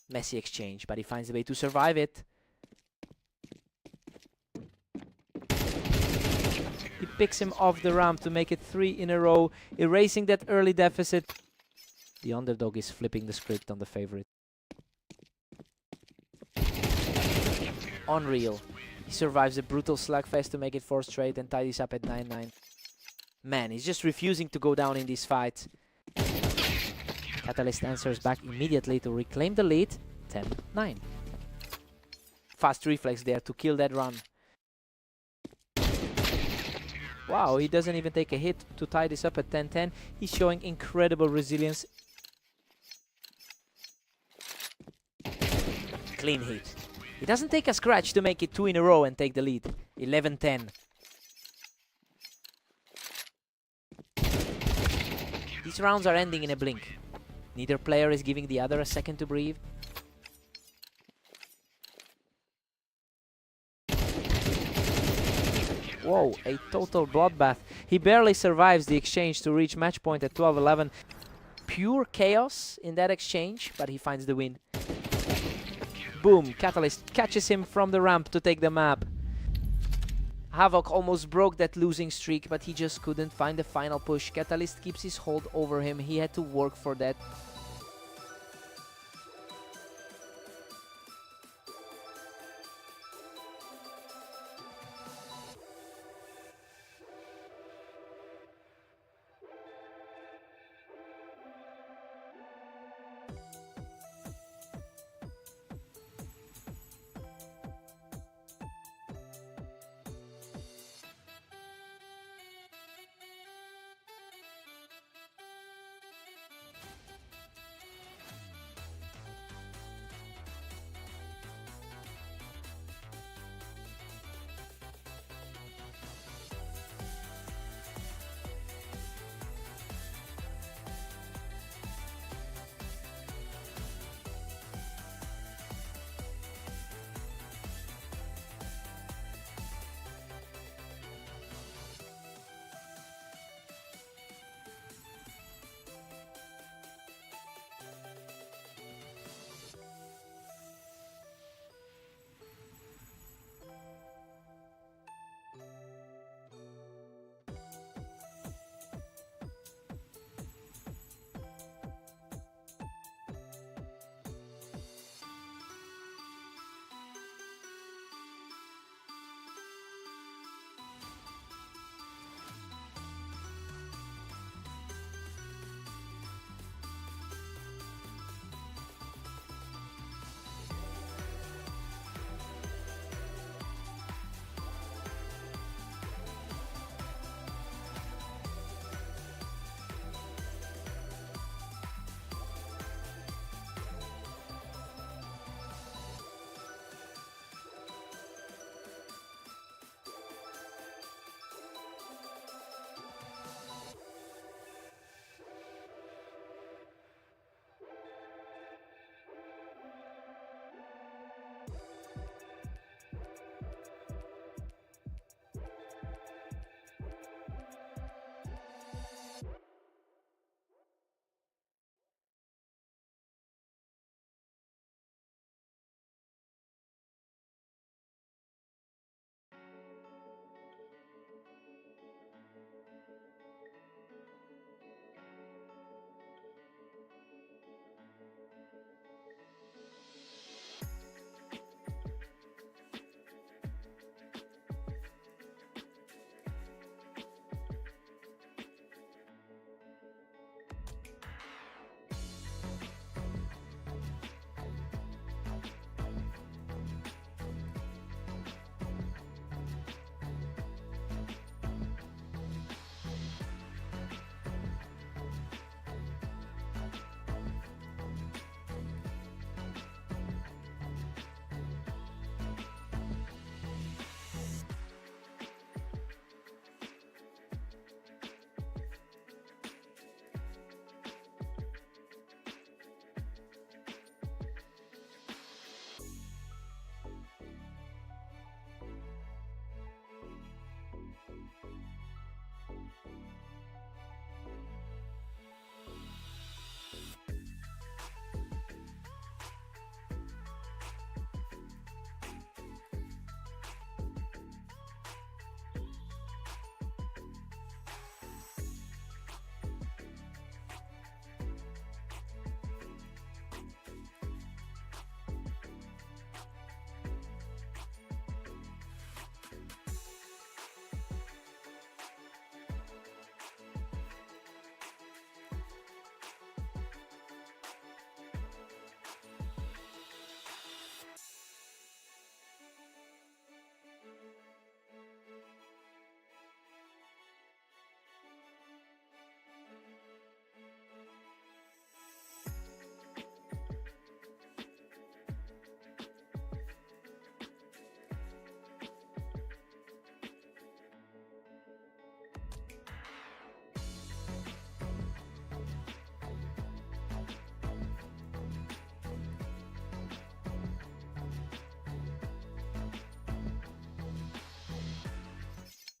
Messy exchange, but he finds a way to survive it. He picks him off the ramp to make it 3 in a row, erasing that early deficit. The underdog is flipping the script on the favorite. Unreal. He survives a brutal slugfest to make it 4 straight and tidies up at 9-9. Man, he's just refusing to go down in this fight. Catalyst answers back immediately to reclaim the lead, 10-9. Fast reflex there to kill that run. Wow, he doesn't even take a hit to tie this up at 10-10. He's showing incredible resilience. Clean hit. He doesn't take a scratch to make it 2 in a row and take the lead, 11-10. These rounds are ending in a blink. Neither player is giving the other a second to breathe. Whoa, a total bloodbath. He barely survives the exchange to reach match point at 12-11. Pure chaos in that exchange, but he finds the win. Boom, Catalyst catches him from the ramp to take the map. Havoc almost broke that losing streak, but he just couldn't find the final push. Catalyst keeps his hold over him. He had to work for that.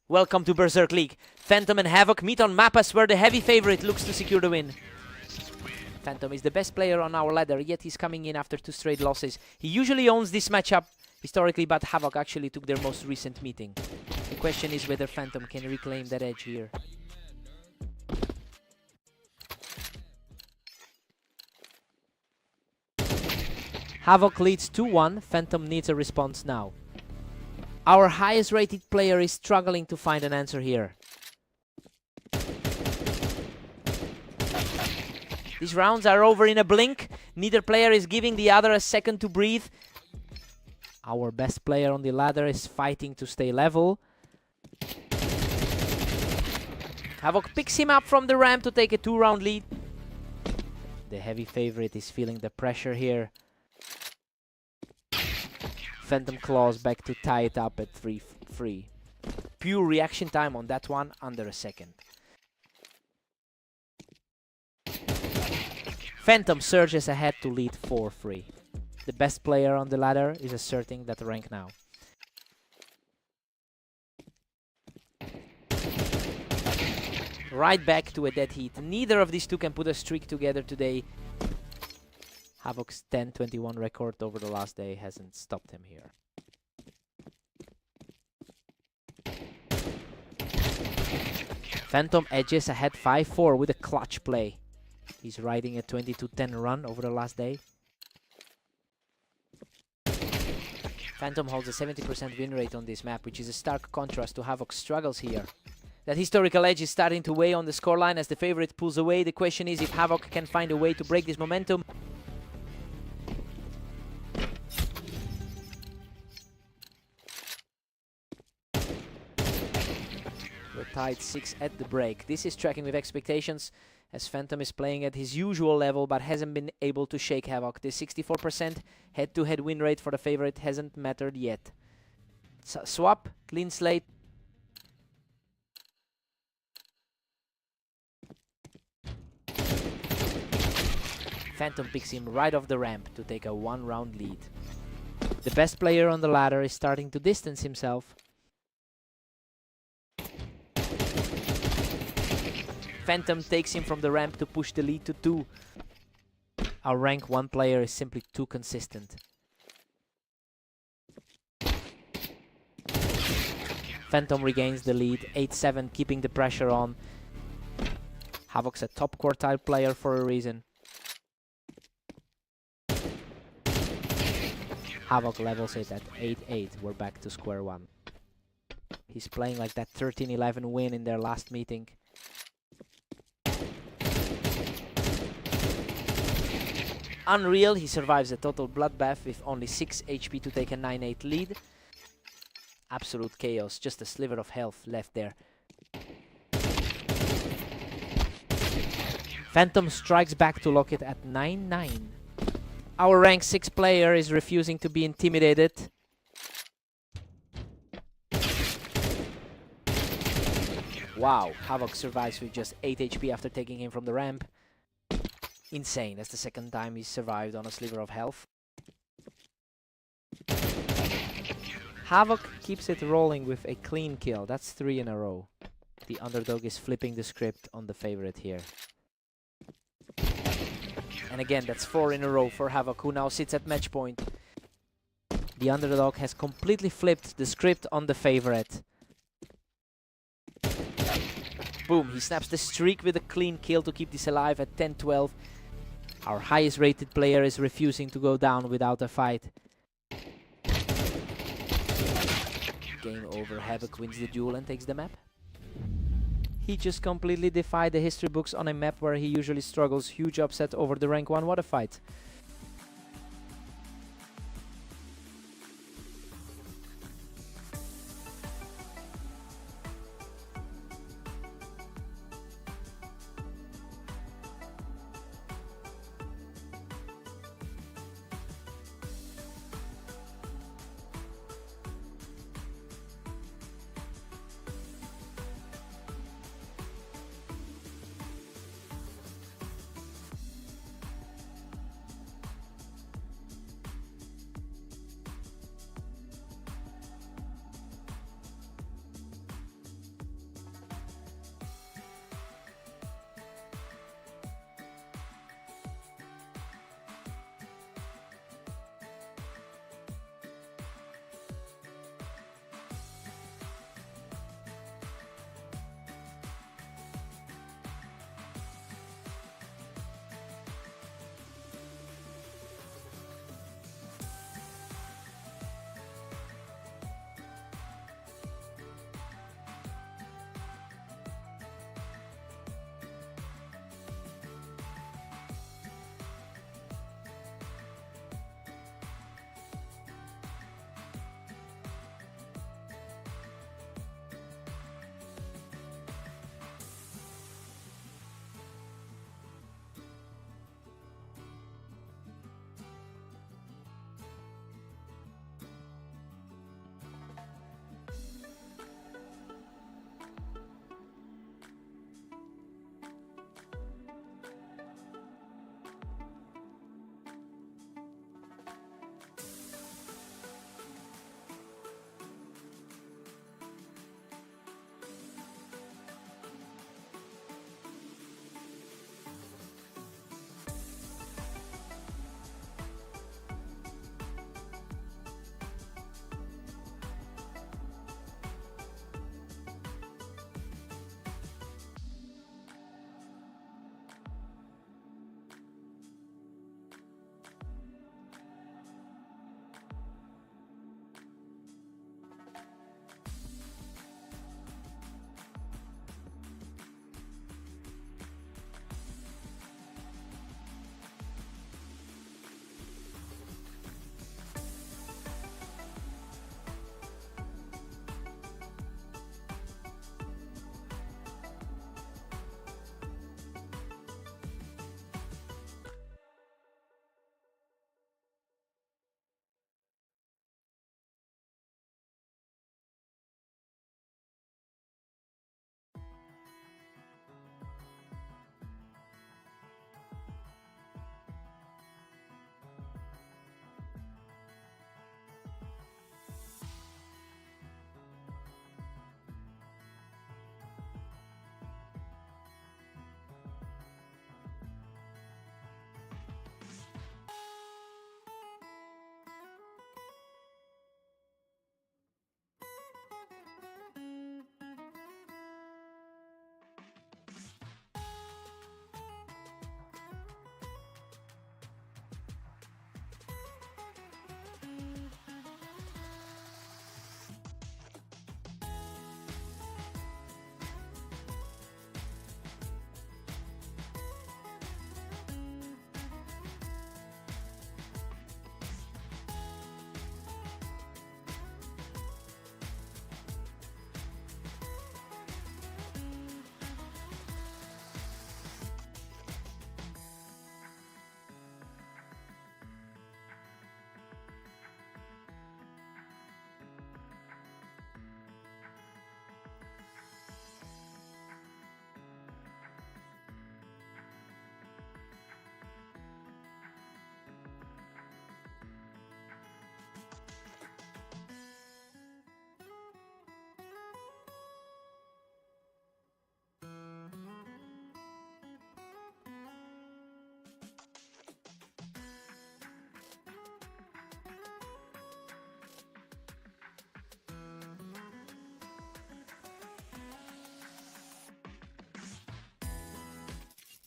Welcome to Berserk League. Phantom and Havoc meet on Mappas, where the heavy favorite looks to secure the win. Phantom is the best player on our ladder, yet he's coming in after 2 straight losses. He usually owns this matchup historically, but Havoc actually took their most recent meeting. The question is whether Phantom can reclaim that edge here. Havoc leads 2-1. Phantom needs a response now. Our highest rated player is struggling to find an answer here. These rounds are over in a blink. Neither player is giving the other a second to breathe. Our best player on the ladder is fighting to stay level. Havoc picks him up from the ramp to take a 2-round lead. The heavy favorite is feeling the pressure here. Phantom claws back to tie it up at 3-3. Pure reaction time on that one, under a second. Phantom surges ahead to lead 4-3. The best player on the ladder is asserting that rank now. Right back to a dead heat. Neither of these two can put a streak together today. Havoc's 10-21 record over the last day hasn't stopped him here. Phantom edges ahead 5-4 with a clutch play. He's riding a 22-10 run over the last day. Phantom holds a 70% win rate on this map, which is a stark contrast to Havoc's struggles here. That historical edge is starting to weigh on the scoreline as the favorite pulls away. The question is if Havoc can find a way to break this momentum. We're tied 6 at the break. This is tracking with expectations as Phantom is playing at his usual level but hasn't been able to shake Havoc. The 64% head-to-head win rate for the favorite hasn't mattered yet. Swap, clean slate. Phantom picks him right off the ramp to take a 1-round lead. The best player on the ladder is starting to distance himself. Phantom takes him from the ramp to push the lead to 2. Our rank 1 player is simply too consistent. Phantom regains the lead, 8-7, keeping the pressure on. Havoc's a top quartile player for a reason. Havoc levels it at 8-8. We're back to square one. He's playing like that 13-11 win in their last meeting. Unreal, he survives a total bloodbath with only 6 HP to take a 9-8 lead. Absolute chaos, just a sliver of health left there. Phantom strikes back to lock it at 9-9. Our rank 6 player is refusing to be intimidated. Wow, Havoc survives with just 8 HP after taking him from the ramp. Insane, that's the second time he's survived on a sliver of health. Havoc keeps it rolling with a clean kill. That's 3 in a row. The underdog is flipping the script on the favorite here. And again, that's 4 in a row for Havoc, who now sits at match point. The underdog has completely flipped the script on the favorite. Boom, he snaps the streak with a clean kill to keep this alive at 10-12. Our highest rated player is refusing to go down without a fight. Game over, Havoc wins the duel and takes the map. He just completely defied the history books on a map where he usually struggles. Huge upset over the rank 1, what a fight.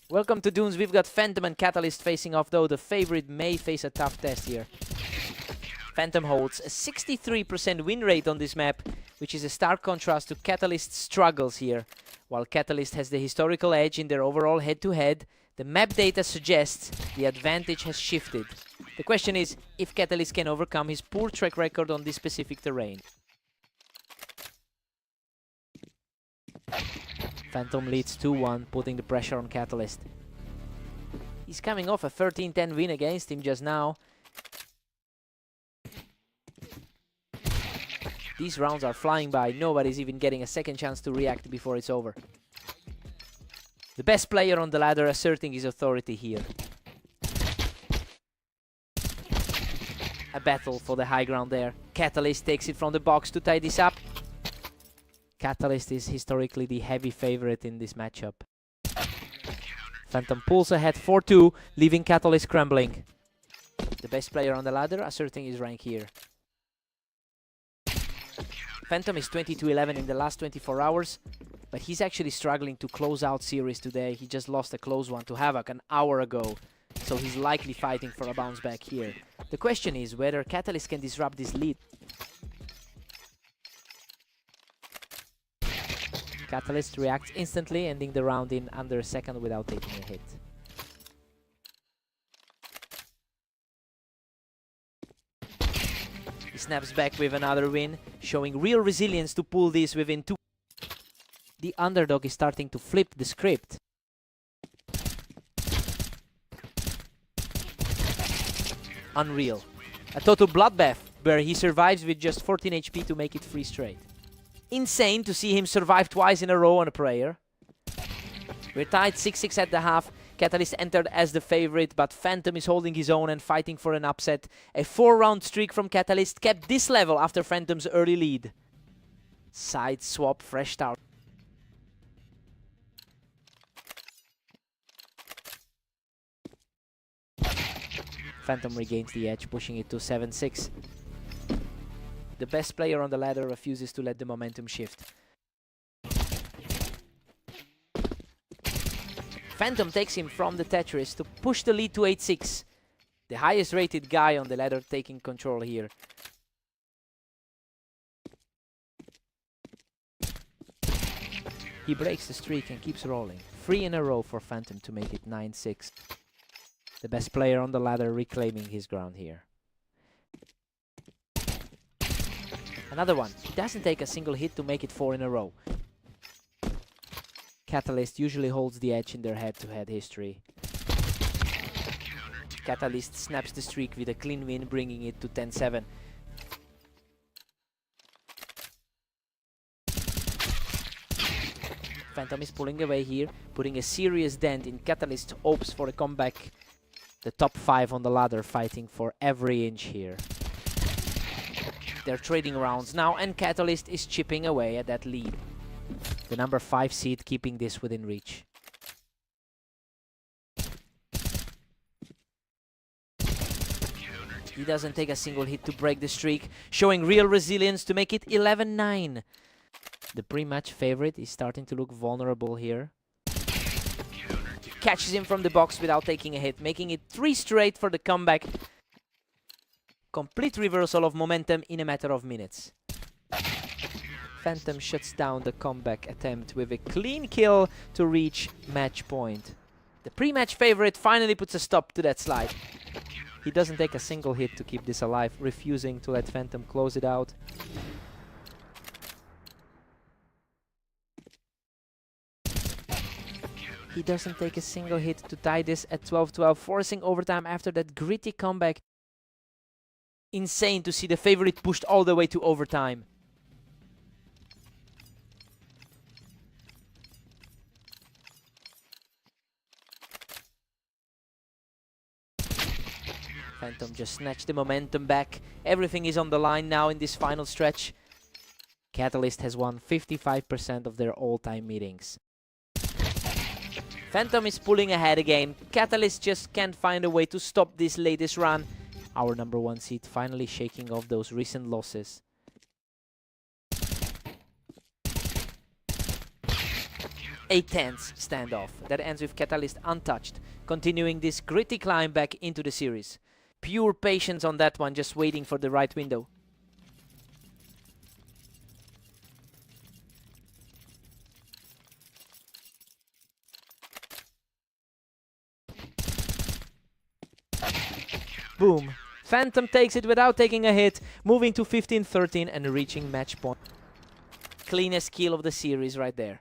Welcome to Dunes. We've got Phantom and Catalyst facing off, though the favorite may face a tough test here. Phantom holds a 63% win rate on this map, which is a stark contrast to Catalyst's struggles here. While Catalyst has the historical edge in their overall head-to-head, the map data suggests the advantage has shifted. The question is if Catalyst can overcome his poor track record on this specific terrain. Phantom leads 2-1, putting the pressure on Catalyst. He's coming off a 13-10 win against him just now. These rounds are flying by. Nobody's even getting a second chance to react before it's over. The best player on the ladder asserting his authority here. A battle for the high ground there. Catalyst takes it from the box to tie this up. Catalyst is historically the heavy favorite in this matchup. Phantom pulls ahead 4-2, leaving Catalyst scrambling. The best player on the ladder asserting his rank here. Phantom is 20-11 in the last 24 hours, but he's actually struggling to close out series today. He just lost a close one to Havoc an hour ago, so he's likely fighting for a bounce back here. The question is whether Catalyst can disrupt this lead. Catalyst reacts instantly, ending the round in under a second without taking a hit. He snaps back with another win, showing real resilience to pull this within 2. The underdog is starting to flip the script. Unreal. A total bloodbath where he survives with just 14 HP to make it 3 straight. Insane to see him survive twice in a row on a prayer. We're tied 6-6 at the half. Catalyst entered as the favorite, but Phantom is holding his own and fighting for an upset. A 4-round streak from Catalyst kept this level after Phantom's early lead. Side swap, fresh start. Phantom regains the edge, pushing it to 7-6. The best player on the ladder refuses to let the momentum shift. Phantom takes him from the Tetris to push the lead to 8-6. The highest rated guy on the ladder taking control here. He breaks the streak and keeps rolling. 3 in a row for Phantom to make it 9-6. The best player on the ladder reclaiming his ground here. Another one. He doesn't take a single hit to make it 4 in a row. Catalyst usually holds the edge in their head-to-head history. Catalyst snaps the streak with a clean win, bringing it to 10-7. Phantom is pulling away here, putting a serious dent in Catalyst's hopes for a comeback. The top 5 on the ladder fighting for every inch here. They're trading rounds now, and Catalyst is chipping away at that lead. The number 5 seed keeping this within reach. He doesn't take a single hit to break the streak, showing real resilience to make it 11-9. The pre-match favorite is starting to look vulnerable here. Catches him from the box without taking a hit, making it 3 straight for the comeback. Complete reversal of momentum in a matter of minutes. Phantom shuts down the comeback attempt with a clean kill to reach match point. The pre-match favorite finally puts a stop to that slide. He doesn't take a single hit to keep this alive, refusing to let Phantom close it out. He doesn't take a single hit to tie this at 12-12, forcing overtime after that gritty comeback. Insane to see the favorite pushed all the way to overtime. Phantom just snatched the momentum back. Everything is on the line now in this final stretch. Catalyst has won 55% of their all-time meetings. Phantom is pulling ahead again. Catalyst just can't find a way to stop this latest run. Our number 1 seed finally shaking off those recent losses. a tense standoff that ends with Catalyst untouched, continuing this gritty climb back into the series. Pure patience on that one, just waiting for the right window. Boom. Phantom takes it without taking a hit, moving to 15-13 and reaching match point. Cleanest kill of the series right there.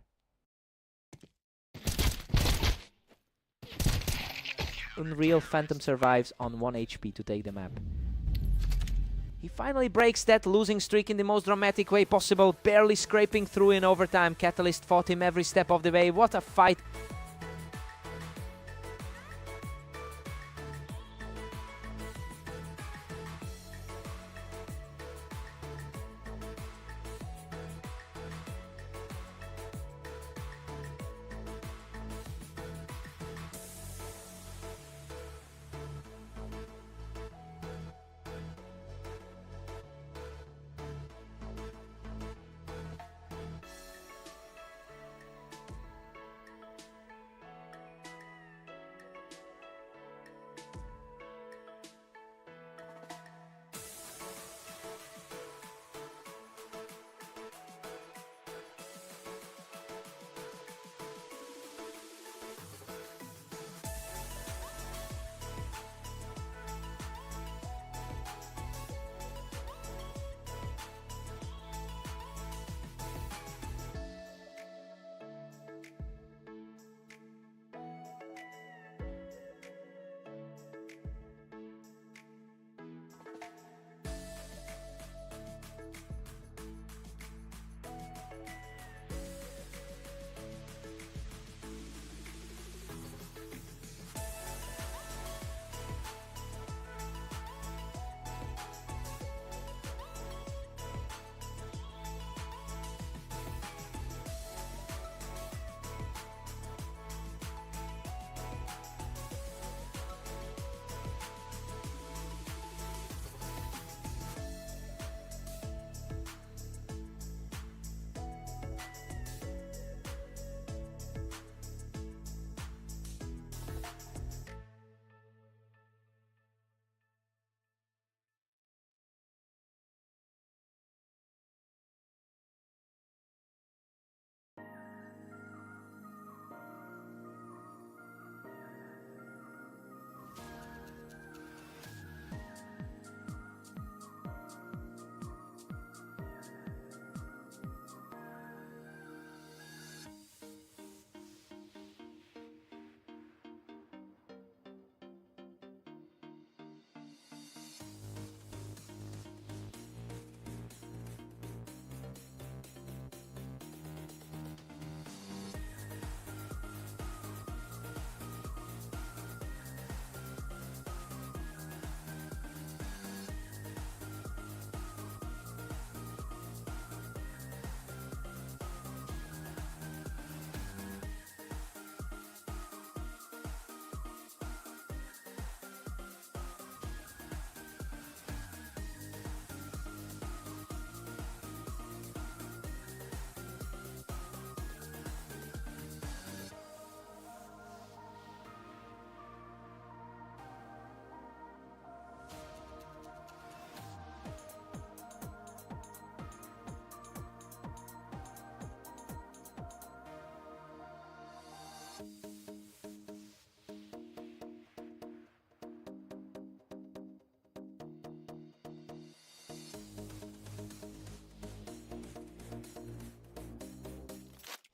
Unreal Phantom survives on 1 HP to take the map. He finally breaks that losing streak in the most dramatic way possible, barely scraping through in overtime. Catalyst fought him every step of the way. What a fight!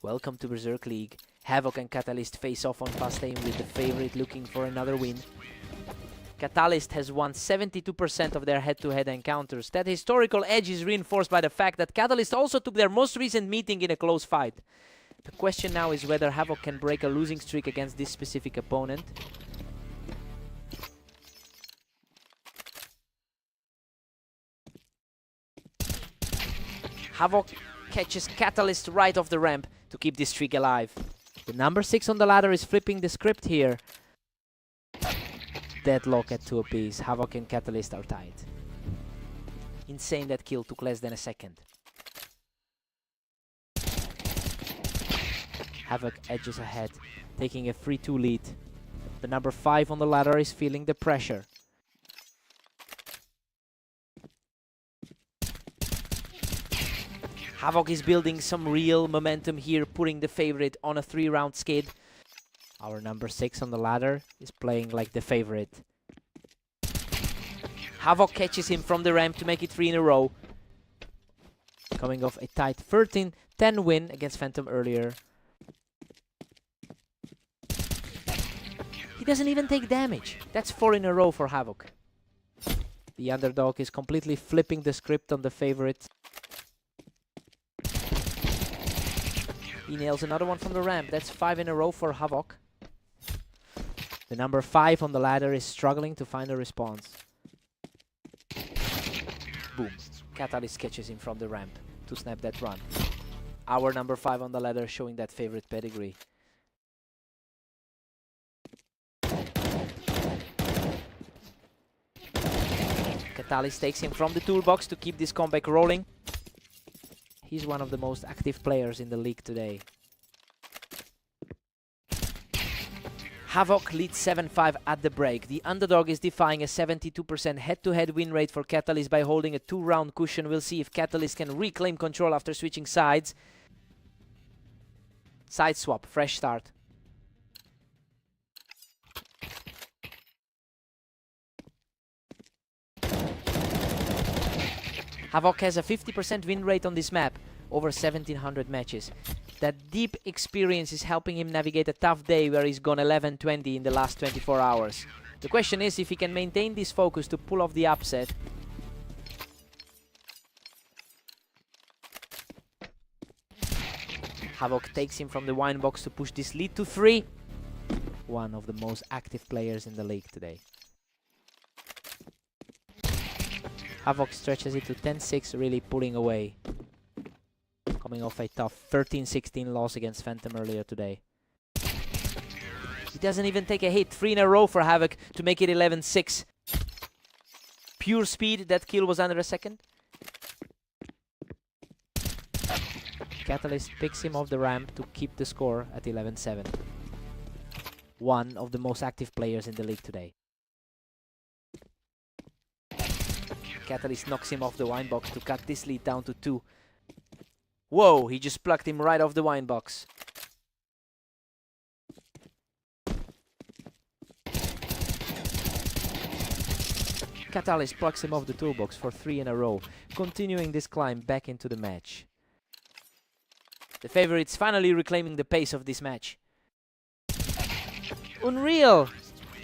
Welcome to Berserk League. Havoc and Catalyst face off on fast aim with the favorite looking for another win. Catalyst has won 72% of their head-to-head encounters. That historical edge is reinforced by the fact that Catalyst also took their most recent meeting in a close fight. The question now is whether Havoc can break a losing streak against this specific opponent. Havoc catches Catalyst right off the ramp to keep this streak alive. The number 6 on the ladder is flipping the script here. Deadlock at 2 apiece. Havoc and Catalyst are tied. Insane that kill took less than a second. Havoc edges ahead, taking a 3-2 lead. The number 5 on the ladder is feeling the pressure. Havoc is building some real momentum here, putting the favorite on a 3-round skid. Our number 6 on the ladder is playing like the favorite. Havoc catches him from the ramp to make it 3 in a row. Coming off a tight 13-10 win against Phantom earlier. He doesn't even take damage. That's 4 in a row for Havoc. The underdog is completely flipping the script on the favorite. He nails another one from the ramp. That's 5 in a row for Havoc. The number 5 on the ladder is struggling to find a response. Boom. Catalyst catches him from the ramp to snap that run. Our number 5 on the ladder showing that favorite pedigree. Catalyst takes him from the toolbox to keep this comeback rolling. He's one of the most active players in the league today. Havoc leads 7-5 at the break. The underdog is defying a 72% head-to-head win rate for Catalyst by holding a 2-round cushion. We'll see if Catalyst can reclaim control after switching sides. Side swap, fresh start. Havoc has a 50% win rate on this map, over 1700 matches. That deep experience is helping him navigate a tough day where he's gone 11-20 in the last 24 hours. The question is if he can maintain this focus to pull off the upset. Havoc takes him from the wine box to push this lead to 3. One of the most active players in the league today. Havoc stretches it to 10-6, really pulling away. Coming off a tough 13-16 loss against Phantom earlier today. He doesn't even take a hit. 3 in a row for Havoc to make it 11-6. Pure speed. That kill was under a second. Catalyst picks him off the ramp to keep the score at 11-7. One of the most active players in the league today. Catalyst knocks him off the wine box to cut this lead down to 2. Whoa, he just plucked him right off the wine box. Catalyst plucks him off the toolbox for 3 in a row, continuing this climb back into the match. The favorites finally reclaiming the pace of this match. Unreal!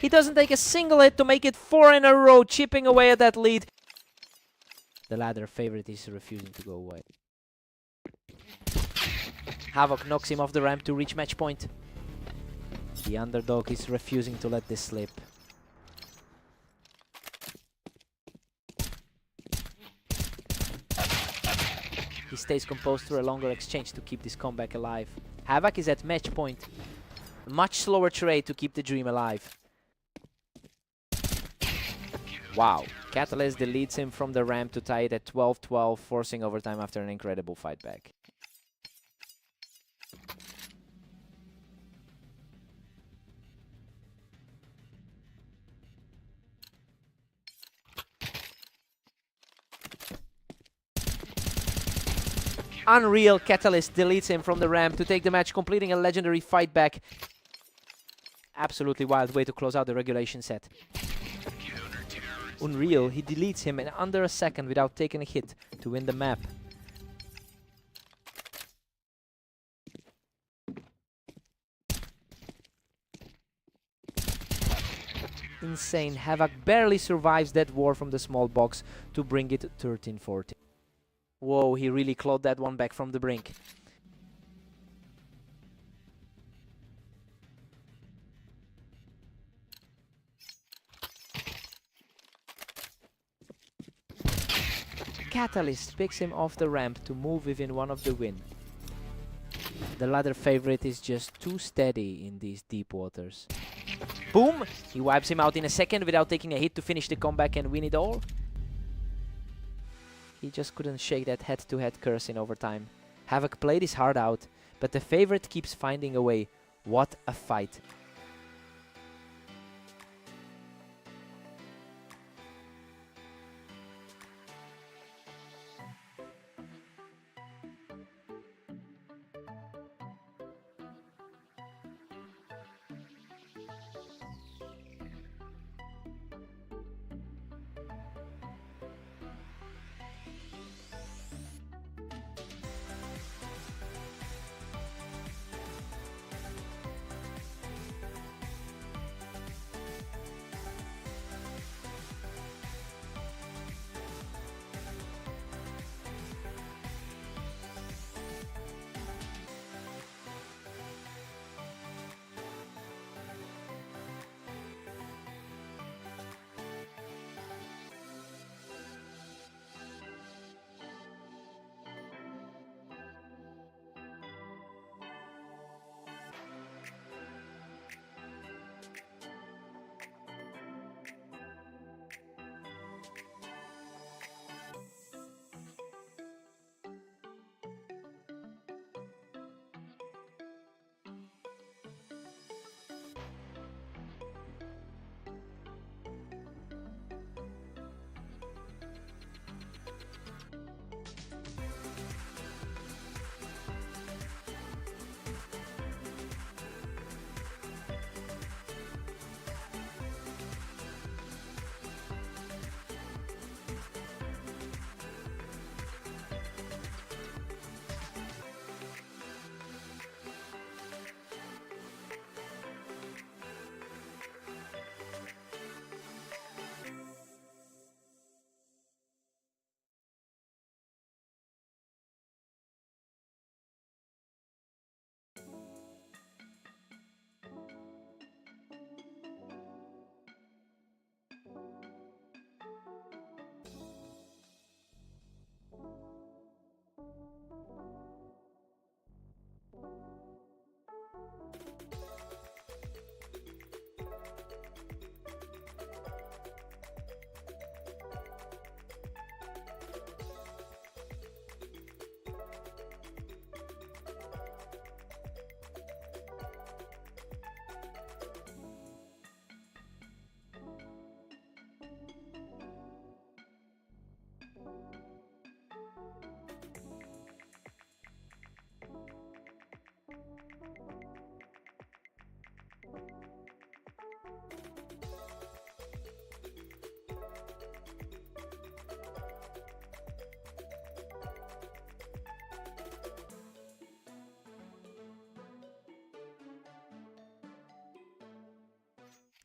He doesn't take a single hit to make it 4 in a row, chipping away at that lead. The ladder favorite is refusing to go away. Havoc knocks him off the ramp to reach match point. The underdog is refusing to let this slip. He stays composed through a longer exchange to keep this comeback alive. Havoc is at match point. A much slower trade to keep the dream alive. Wow. Catalyst deletes him from the ramp to tie it at 12-12, forcing overtime after an incredible fight back. Unreal. Catalyst deletes him from the ramp to take the match, completing a legendary fight back. Absolutely wild way to close out the regulation set. Unreal, he deletes him in under a second without taking a hit to win the map. Insane. Havoc barely survives that war from the small box to bring it 13-14. Whoa, he really clawed that one back from the brink. Catalyst picks him off the ramp to move within one of the win. The ladder favorite is just too steady in these deep waters. Boom! He wipes him out in a second without taking a hit to finish the comeback and win it all. He just couldn't shake that head-to-head curse in overtime. Havoc played his heart out, but the favorite keeps finding a way. What a fight.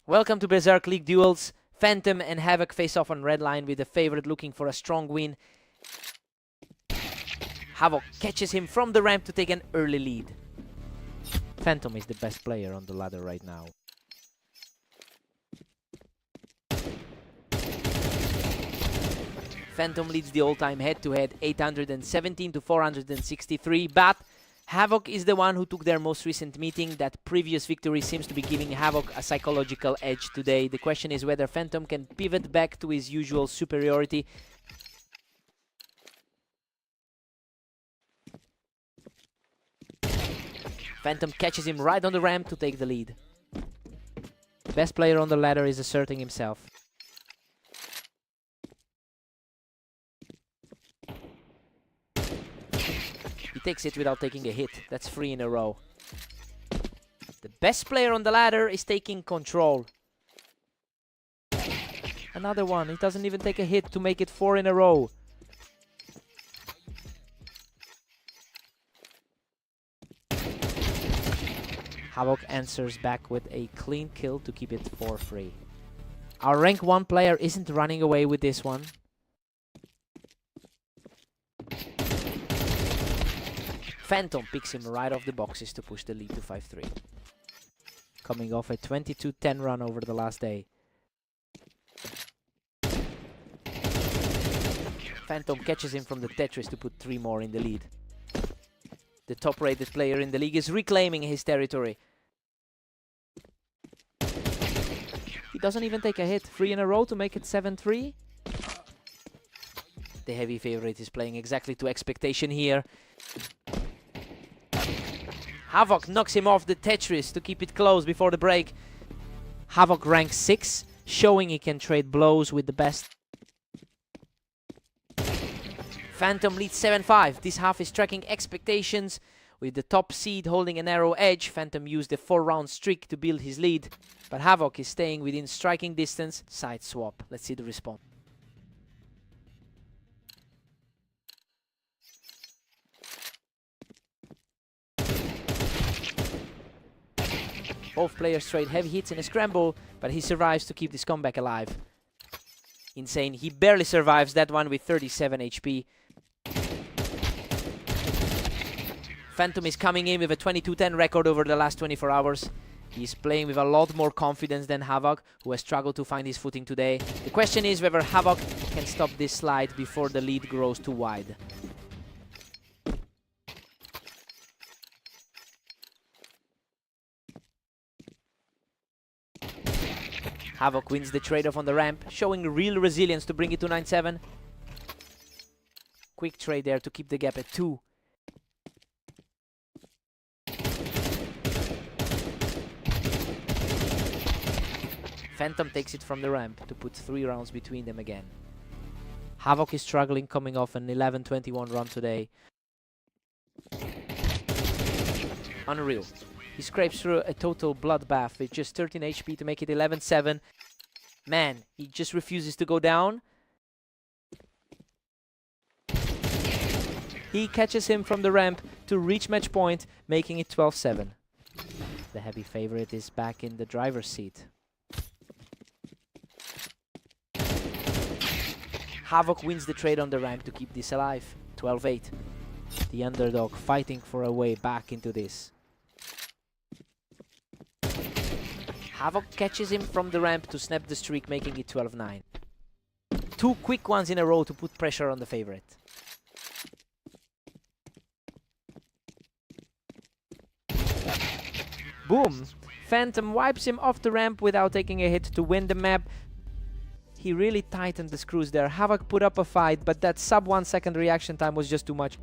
Welcome to Berserk League Duels. Phantom and Havoc face off on red line with the favorite looking for a strong win. Havoc catches him from the ramp to take an early lead. Phantom is the best player on the ladder right now. Phantom leads the all-time head-to-head 817 to 463, but Havoc is the one who took their most recent meeting. That previous victory seems to be giving Havoc a psychological edge today. The question is whether Phantom can pivot back to his usual superiority. Phantom catches him right on the ramp to take the lead. The best player on the ladder is asserting himself. He takes it without taking a hit. That's 3 in a row. The best player on the ladder is taking control. Another one. He doesn't even take a hit to make it 4 in a row. Havoc answers back with a clean kill to keep it 4-3. Our rank 1 player isn't running away with this one. Phantom picks him right off the boxes to push the lead to 5-3. Coming off a 22-10 run over the last day. Phantom catches him from the Tetris to put 3 more in the lead. The top-rated player in the league is reclaiming his territory. He doesn't even take a hit. 3 in a row to make it 7-3. The heavy favorite is playing exactly to expectation here. Havoc knocks him off the Tetris to keep it close before the break. Havoc ranks 6, showing he can trade blows with the best. Phantom leads 7-5. This half is tracking expectations. With the top seed holding a narrow edge, Phantom used a 4-round streak to build his lead. But Havoc is staying within striking distance. Side swap. Let's see the response. Both players trade heavy hits in a scramble, but he survives to keep this comeback alive. Insane. He barely survives that one with 37 HP. Phantom is coming in with a 22-10 record over the last 24 hours. He's playing with a lot more confidence than Havoc, who has struggled to find his footing today. The question is whether Havoc can stop this slide before the lead grows too wide. Havoc wins the trade-off on the ramp, showing real resilience to bring it to 9-7. Quick trade there to keep the gap at 2. Phantom takes it from the ramp to put 3 rounds between them again. Havoc is struggling, coming off an 11-21 run today. Unreal. He scrapes through a total bloodbath with just 13 HP to make it 11-7. Man, he just refuses to go down. He catches him from the ramp to reach match point, making it 12-7. The heavy favorite is back in the driver's seat. Havoc wins the trade on the ramp to keep this alive. 12-8. The underdog fighting for a way back into this. Havoc catches him from the ramp to snap the streak, making it 12-9. 2 quick ones in a row to put pressure on the favorite. Boom! Phantom wipes him off the ramp without taking a hit to win the map. He really tightened the screws there. Havoc put up a fight, but that sub 1 second reaction time was just too much.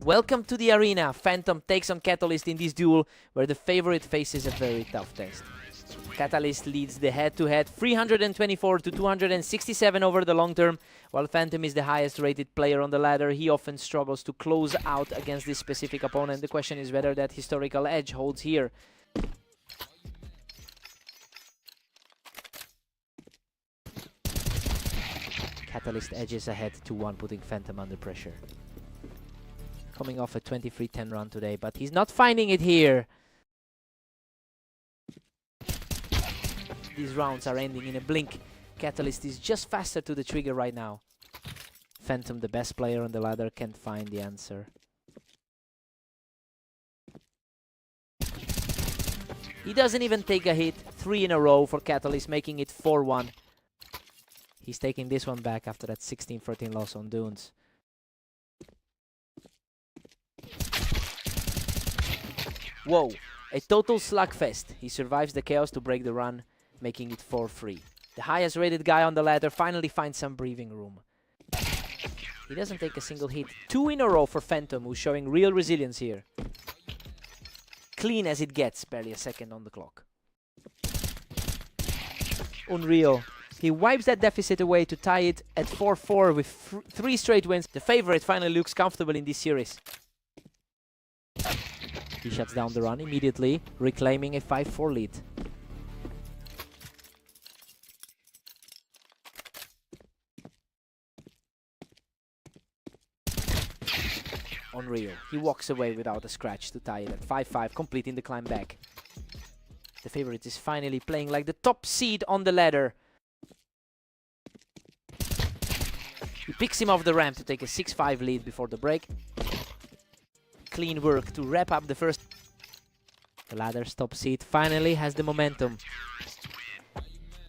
Welcome to the arena. Phantom takes on Catalyst in this duel, where the favorite faces a very tough test. Catalyst leads the head-to-head 324 to 267 over the long term. While Phantom is the highest rated player on the ladder, he often struggles to close out against this specific opponent. The question is whether that historical edge holds here. Catalyst edges ahead 2-1, putting Phantom under pressure. Coming off a 23-10 run today, but he's not finding it here. These rounds are ending in a blink. Catalyst is just faster to the trigger right now. Phantom, the best player on the ladder, can't find the answer. He doesn't even take a hit. 3 in a row for Catalyst, making it 4-1. He's taking this one back after that 16-13 loss on Dunes. Whoa, a total slugfest. He survives the chaos to break the run, making it 4-3. The highest rated guy on the ladder finally finds some breathing room. He doesn't take a single hit. 2 in a row for Phantom, who's showing real resilience here. Clean as it gets, barely a second on the clock. Unreal. He wipes that deficit away to tie it at 4-4 with 3 straight wins. The favorite finally looks comfortable in this series. He shuts down the run immediately, reclaiming a 5-4 lead. Unreal. He walks away without a scratch to tie it at 5-5, completing the climb back. The favorite is finally playing like the top seed on the ladder. He picks him off the ramp to take a 6-5 lead before the break. Clean work to wrap up the first. The ladder's top seed finally has the momentum.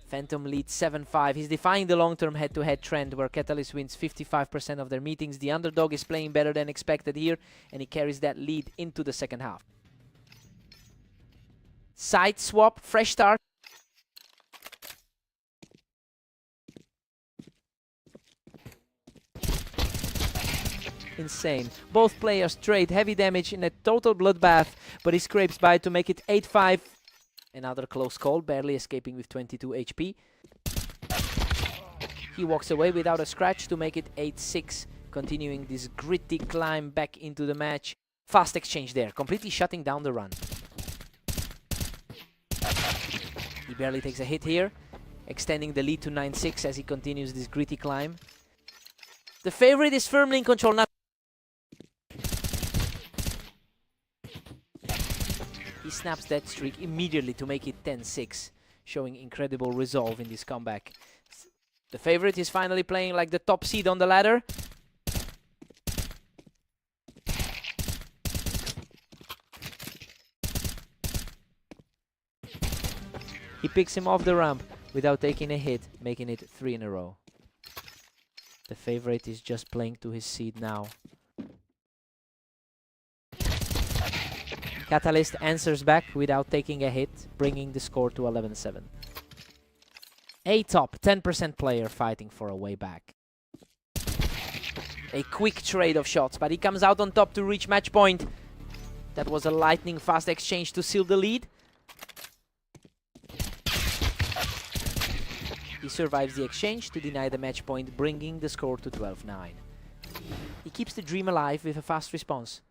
Phantom leads 7-5. He's defying the long-term head-to-head trend where Catalyst wins 55% of their meetings. The underdog is playing better than expected here, and he carries that lead into the second half. Side swap, fresh start. Insane. Both players trade heavy damage in a total bloodbath, but he scrapes by to make it 8-5. Another close call, barely escaping with 22 HP. He walks away without a scratch to make it 8-6, continuing this gritty climb back into the match. Fast exchange there, completely shutting down the run. He barely takes a hit here, extending the lead to 9-6 as he continues this gritty climb. The favorite is firmly in control now. He snaps that streak immediately to make it 10-6, showing incredible resolve in this comeback. The favorite is finally playing like the top seed on the ladder. He picks him off the ramp without taking a hit, making it 3 in a row. The favorite is just playing to his seed now. Catalyst answers back without taking a hit, bringing the score to 11-7. A top 10% player fighting for a way back. A quick trade of shots, but he comes out on top to reach match point. That was a lightning fast exchange to seal the lead. He survives the exchange to deny the match point, bringing the score to 12-9. He keeps the dream alive with a fast response.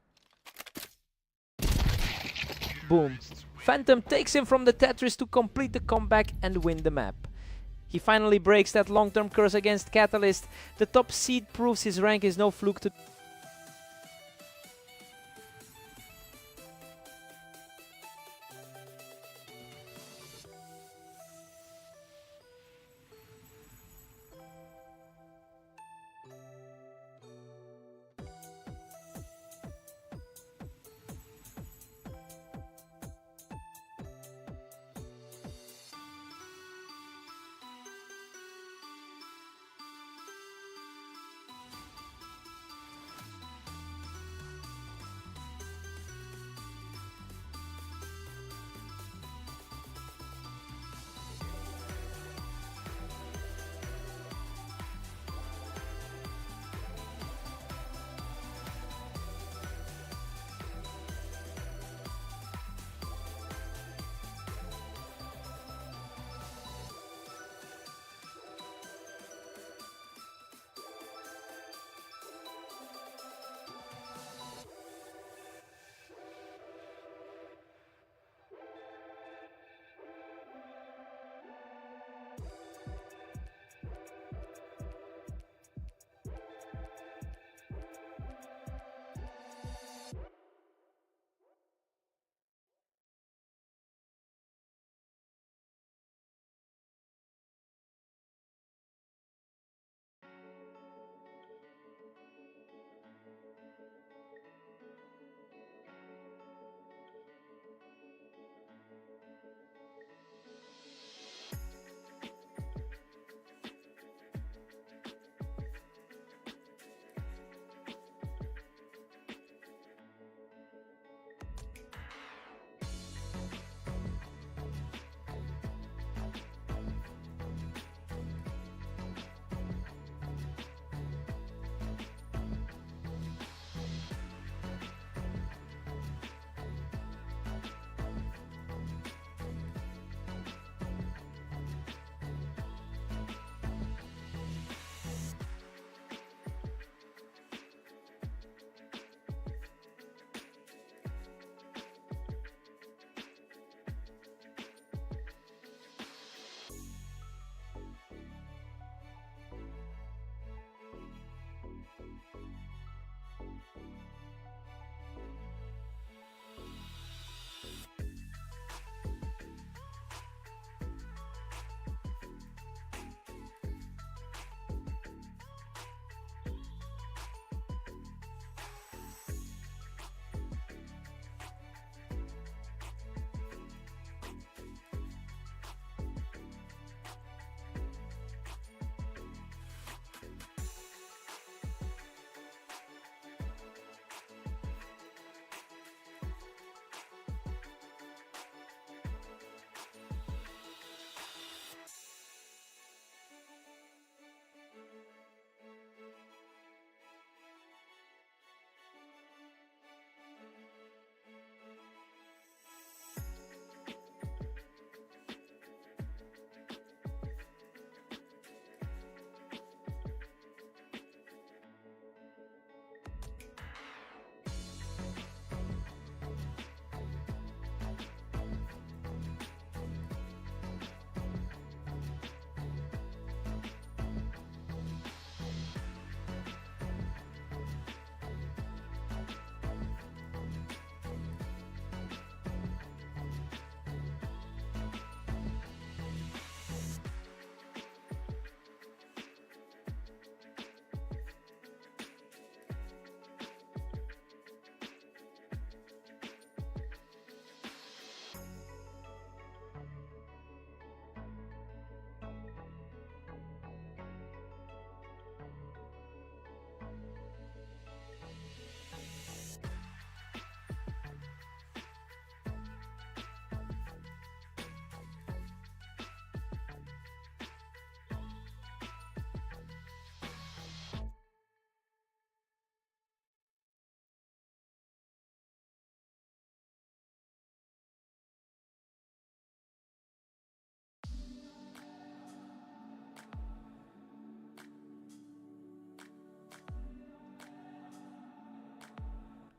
Boom. Phantom takes him from the Tetris to complete the comeback and win the map. He finally breaks that long-term curse against Catalyst. The top seed proves his rank is no fluke to...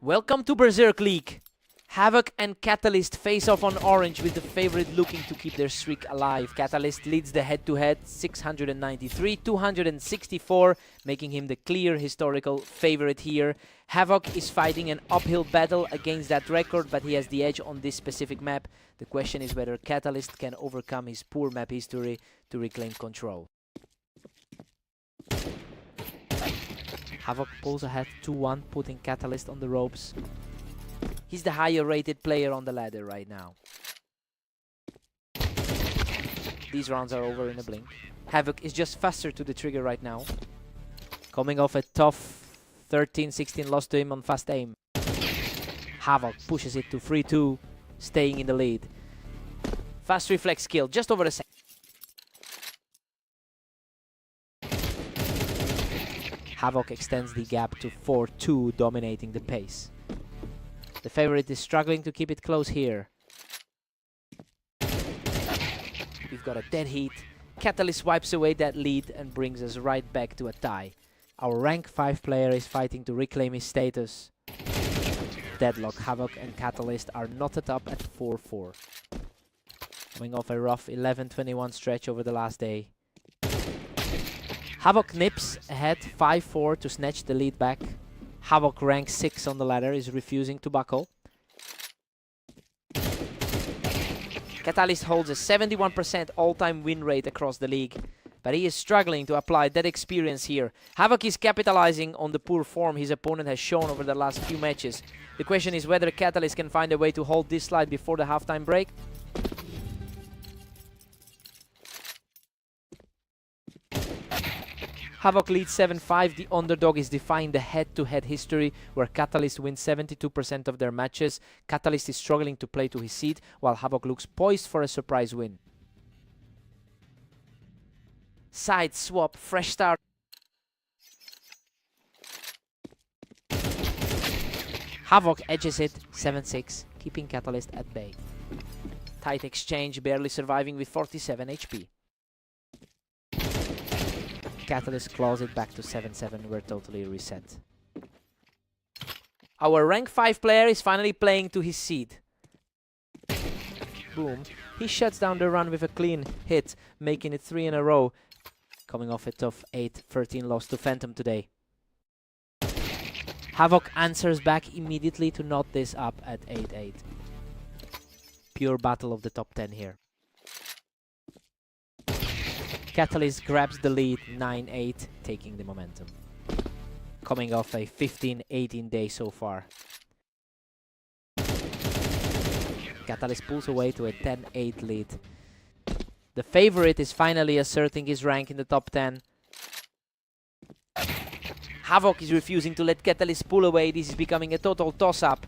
Welcome to Berserk League. Havoc and Catalyst face off on orange with the favorite looking to keep their streak alive. Catalyst leads the head-to-head 693-264, making him the clear historical favorite here. Havoc is fighting an uphill battle against that record, but he has the edge on this specific map. The question is whether Catalyst can overcome his poor map history to reclaim control. Havoc pulls ahead 2-1, putting Catalyst on the ropes. He's the higher rated player on the ladder right now. These rounds are over in a blink. Havoc is just faster to the trigger right now. Coming off a tough 13-16 loss to him on fast aim. Havoc pushes it to 3-2, staying in the lead. Fast reflex skill, just over a second. Havoc extends the gap to 4-2, dominating the pace. The favorite is struggling to keep it close here. We've got a dead heat. Catalyst wipes away that lead and brings us right back to a tie. Our rank 5 player is fighting to reclaim his status. Deadlock, Havoc and Catalyst are knotted up at 4-4. Coming off a rough 11-21 stretch over the last day. Havoc nips ahead 5-4 to snatch the lead back. Havoc, rank 6 on the ladder, is refusing to buckle. Catalyst holds a 71% all-time win rate across the league, but he is struggling to apply that experience here. Havoc is capitalizing on the poor form his opponent has shown over the last few matches. The question is whether Catalyst can find a way to hold this slide before the halftime break. Havoc leads 7-5. The underdog is defying the head-to-head history where Catalyst wins 72% of their matches. Catalyst is struggling to play to his seed, while Havoc looks poised for a surprise win. Side swap, fresh start. Havoc edges it 7-6, keeping Catalyst at bay. Tight exchange, barely surviving with 47 HP. Catalyst claws it back to 7-7. We're totally reset. Our rank 5 player is finally playing to his seed. Boom. He shuts down the run with a clean hit, making it 3 in a row. Coming off a tough 8-13 loss to Phantom today. Havoc answers back immediately to knot this up at 8-8. Pure battle of the top 10 here. Catalyst grabs the lead 9-8, taking the momentum. Coming off a 15-18 day so far. Catalyst pulls away to a 10-8 lead. The favorite is finally asserting his rank in the top 10. Havoc is refusing to let Catalyst pull away. This is becoming a total toss-up.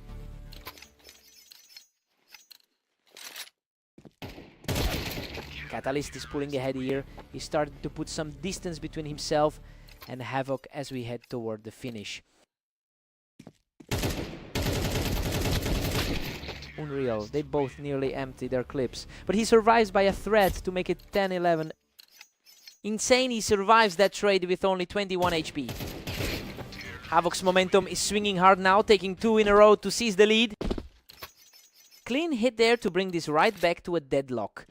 Catalyst is pulling ahead here. He's starting to put some distance between himself and Havoc as we head toward the finish. Unreal. They both nearly empty their clips. But he survives by a thread to make it 10-11. Insane, he survives that trade with only 21 HP. Havoc's momentum is swinging hard now, taking 2 in a row to seize the lead. Clean hit there to bring this right back to a deadlock.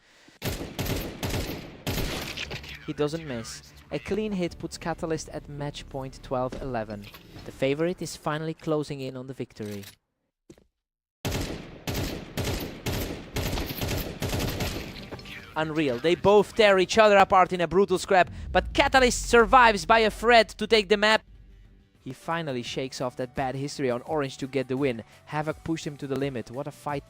He doesn't miss. A clean hit puts Catalyst at match point 12-11. The favorite is finally closing in on the victory. Unreal. They both tear each other apart in a brutal scrap, but Catalyst survives by a thread to take the map. He finally shakes off that bad history on orange to get the win. Havoc pushed him to the limit. What a fight.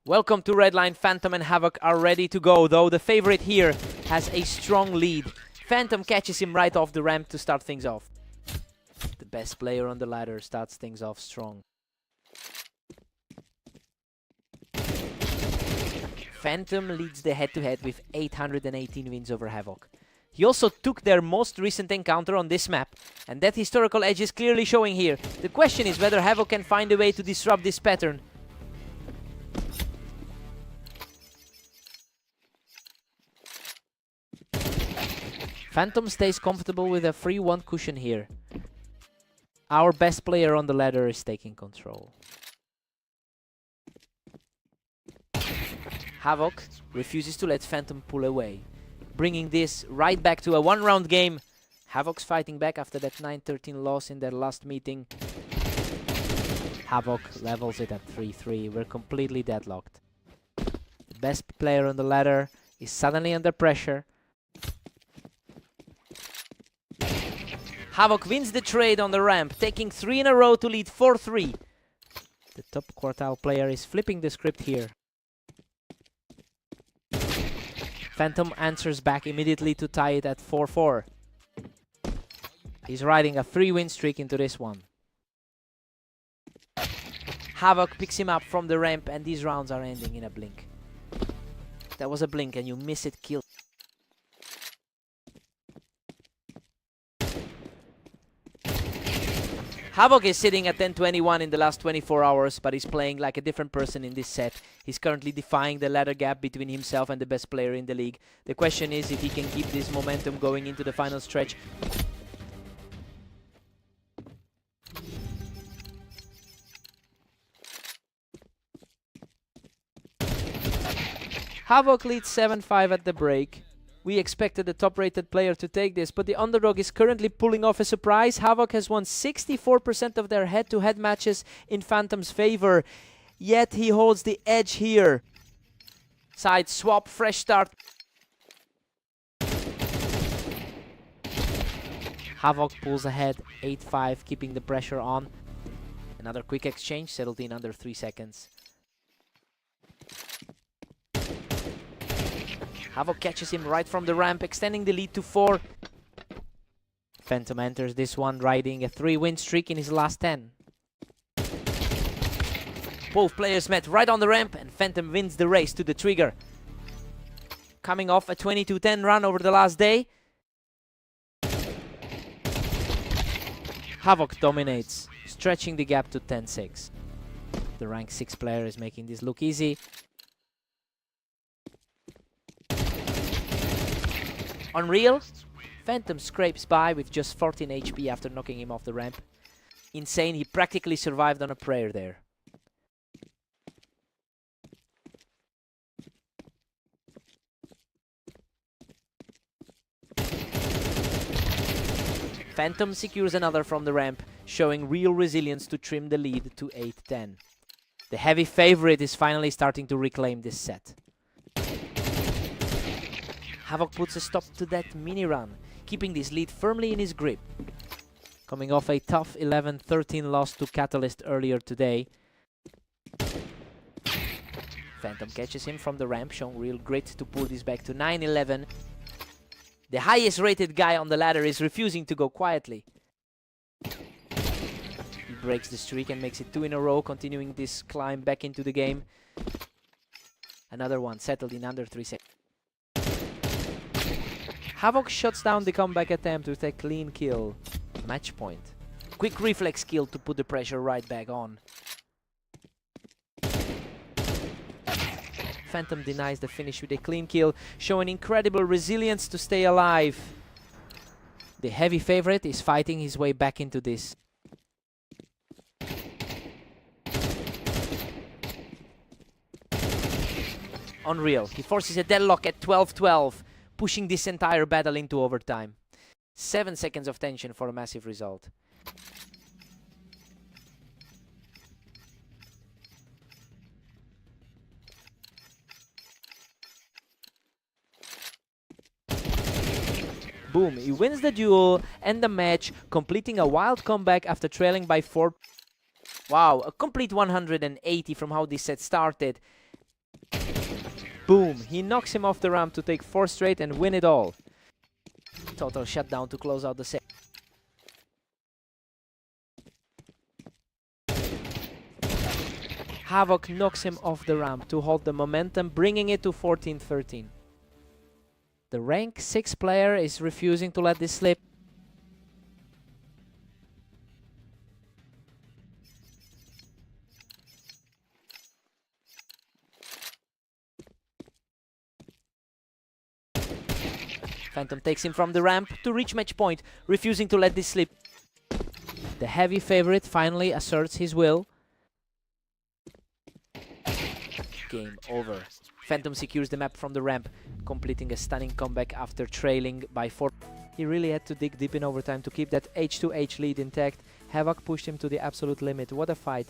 Welcome to Redline. Phantom and Havoc are ready to go, though the favorite here has a strong lead. Phantom catches him right off the ramp to start things off. The best player on the ladder starts things off strong. Phantom leads the head-to-head with 818 wins over Havoc. He also took their most recent encounter on this map, and that historical edge is clearly showing here. The question is whether Havoc can find a way to disrupt this pattern. Phantom stays comfortable with a 3-1 cushion here. Our best player on the ladder is taking control. Havoc refuses to let Phantom pull away, bringing this right back to a one-round game. Havoc's fighting back after that 9-13 loss in their last meeting. Havoc levels it at 3-3. We're completely deadlocked. The best player on the ladder is suddenly under pressure. Havoc wins the trade on the ramp, taking 3 in a row to lead 4-3. The top quartile player is flipping the script here. Phantom answers back immediately to tie it at 4-4. He's riding a 3-win streak into this one. Havoc picks him up from the ramp, and these rounds are ending in a blink. That was a blink and you miss it, kill. Havoc is sitting at 10-21 in the last 24 hours, but he's playing like a different person in this set. He's currently defying the ladder gap between himself and the best player in the league. The question is if he can keep this momentum going into the final stretch. Havoc leads 7-5 at the break. We expected the top-rated player to take this, but the underdog is currently pulling off a surprise. Havoc has won 64% of their head-to-head matches in Phantom's favor, yet he holds the edge here. Side swap, fresh start. Havoc pulls ahead, 8-5, keeping the pressure on. Another quick exchange, settled in under 3 seconds. Havoc catches him right from the ramp, extending the lead to 4. Phantom enters this one, riding a 3-win streak in his last 10. Both players met right on the ramp, and Phantom wins the race to the trigger. Coming off a 22-10 run over the last day, Havoc dominates, stretching the gap to 10-6. The rank 6 player is making this look easy. Unreal, Phantom scrapes by with just 14 HP after knocking him off the ramp. Insane, he practically survived on a prayer there. Phantom secures another from the ramp, showing real resilience to trim the lead to 8-10. The heavy favorite is finally starting to reclaim this set. Havoc puts a stop to that mini-run, keeping this lead firmly in his grip. Coming off a tough 11-13 loss to Catalyst earlier today. Phantom catches him from the ramp, showing real grit to pull this back to 9-11. The highest rated guy on the ladder is refusing to go quietly. He breaks the streak and makes it 2 in a row, continuing this climb back into the game. Another one settled in under 3 seconds. Havoc shuts down the comeback attempt with a clean kill. Match point. Quick reflex kill to put the pressure right back on. Phantom denies the finish with a clean kill, showing incredible resilience to stay alive. The heavy favorite is fighting his way back into this. Unreal. He forces a deadlock at 12-12. Pushing this entire battle into overtime. 7 seconds of tension for a massive result. Boom, he wins the duel and the match, completing a wild comeback after trailing by 4. Wow, a complete 180 from how this set started. Boom! He knocks him off the ramp to take 4 straight and win it all. Total shutdown to close out the set. Havoc knocks him off the ramp to hold the momentum, bringing it to 14-13. The rank 6 player is refusing to let this slip. Phantom takes him from the ramp to reach match point, refusing to let this slip. The heavy favorite finally asserts his will. Game over. Phantom secures the map from the ramp, completing a stunning comeback after trailing by 4. He really had to dig deep in overtime to keep that H2H lead intact. Havoc pushed him to the absolute limit. What a fight.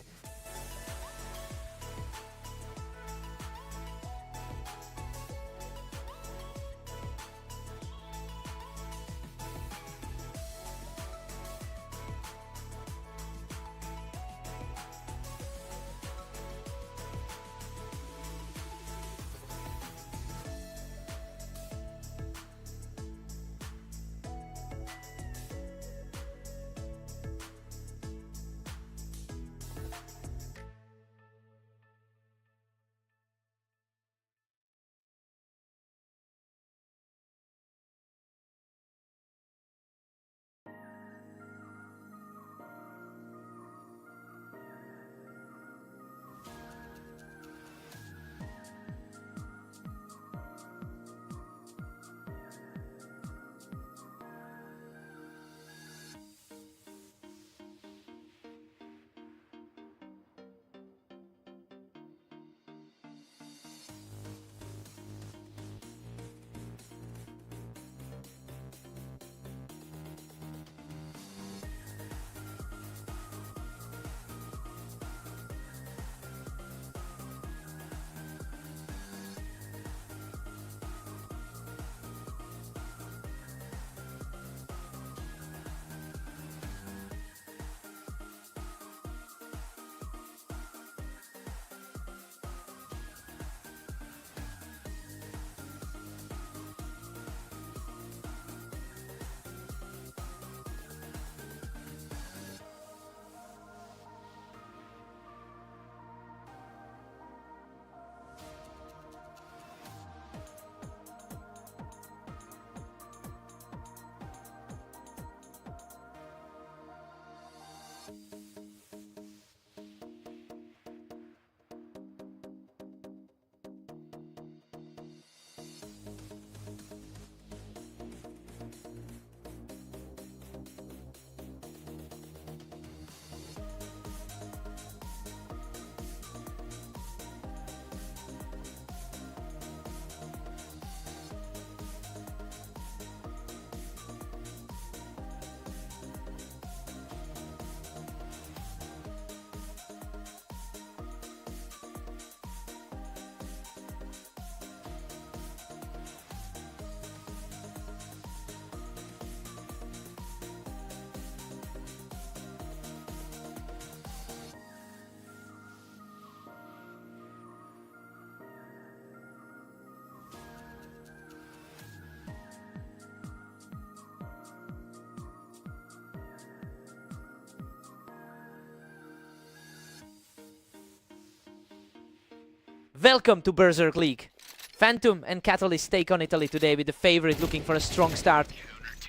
Welcome to Berserk League. Phantom and Catalyst take on Italy today with the favorite looking for a strong start.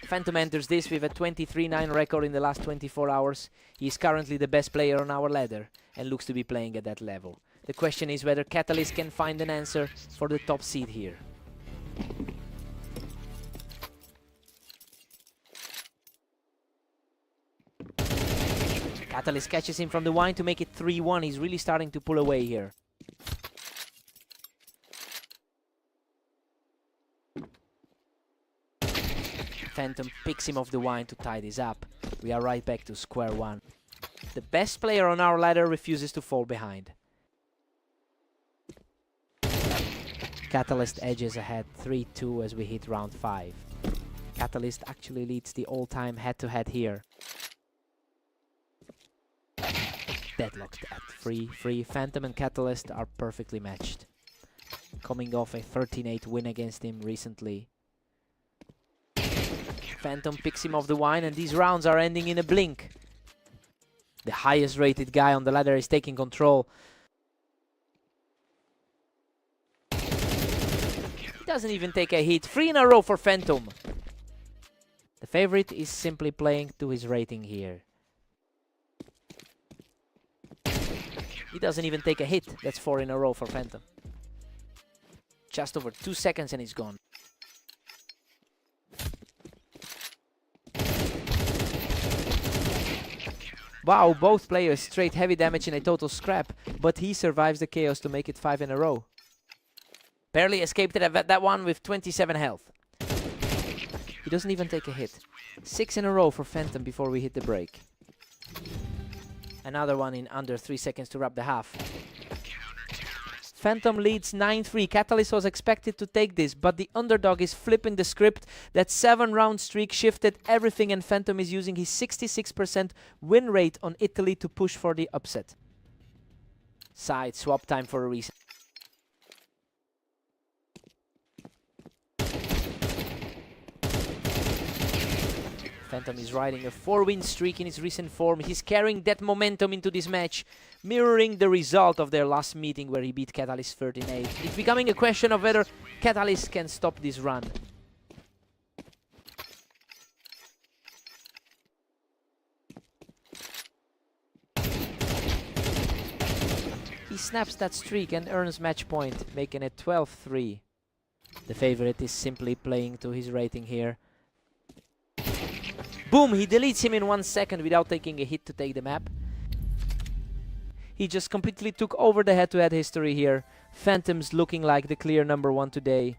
Phantom enters this with a 23-9 record in the last 24 hours. He is currently the best player on our ladder and looks to be playing at that level. The question is whether Catalyst can find an answer for the top seed here. Catalyst catches him from the wine to make it 3-1. He's really starting to pull away here. Phantom picks him off the wine to tie this up. We are right back to square one. The best player on our ladder refuses to fall behind. Catalyst edges ahead 3-2 as we hit round 5. Catalyst actually leads the all-time head-to-head here. Deadlocked at 3-3. Phantom and Catalyst are perfectly matched. coming off a 13-8 win against him recently. Phantom picks him off the wine, and these rounds are ending in a blink. The highest rated guy on the ladder is taking control. He doesn't even take a hit. 3 in a row for Phantom. The favorite is simply playing to his rating here. He doesn't even take a hit. That's 4 in a row for Phantom. Just over 2 seconds and he's gone. Wow, both players straight heavy damage in a total scrap, but he survives the chaos to make it 5 in a row. Barely escaped that one with 27 health. He doesn't even take a hit. 6 in a row for Phantom before we hit the break. Another one in under 3 seconds to wrap the half. Phantom leads 9-3. Catalyst was expected to take this, but the underdog is flipping the script. That 7-round streak shifted everything, and Phantom is using his 66% win rate on Italy to push for the upset. Side swap time for a reset. Phantom is riding a 4-win streak in his recent form. He's carrying that momentum into this match, mirroring the result of their last meeting where he beat Catalyst 13-8. It's becoming a question of whether Catalyst can stop this run. He snaps that streak and earns match point, making it 12-3. The favorite is simply playing to his rating here. Boom! He deletes him in 1 second without taking a hit to take the map. He just completely took over the head-to-head history here. Phantom's looking like the clear #1 today.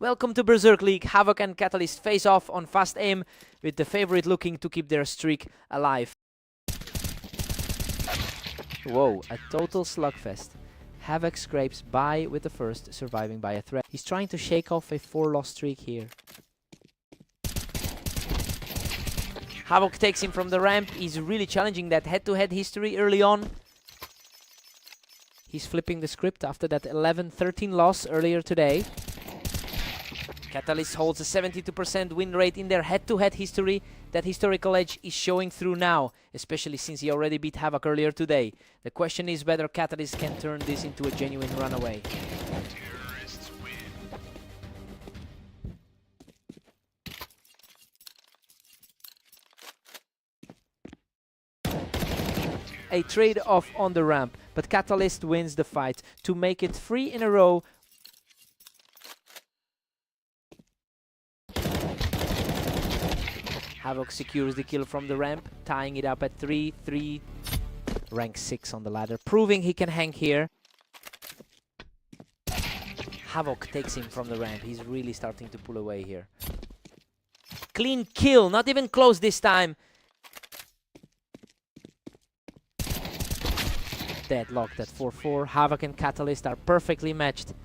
Welcome to Berserk League. Havoc and Catalyst face off on fast aim, with the favorite looking to keep their streak alive. Whoa, a total slugfest. Havoc scrapes by with the first, surviving by a threat. He's trying to shake off a 4-loss streak here. Havoc takes him from the ramp. He's really challenging that head-to-head history early on. He's flipping the script after that 11-13 loss earlier today. Catalyst holds a 72% win rate in their head-to-head history. That historical edge is showing through now, especially since he already beat Havoc earlier today. The question is whether Catalyst can turn this into a genuine runaway. A trade-off on the ramp, but Catalyst wins the fight to make it 3 in a row. Havoc secures the kill from the ramp, tying it up at 3-3. Rank 6 on the ladder, proving he can hang here. Havoc takes him from the ramp. He's really starting to pull away here. Clean kill, not even close this time. Deadlocked at 4-4. Havoc and Catalyst are perfectly matched.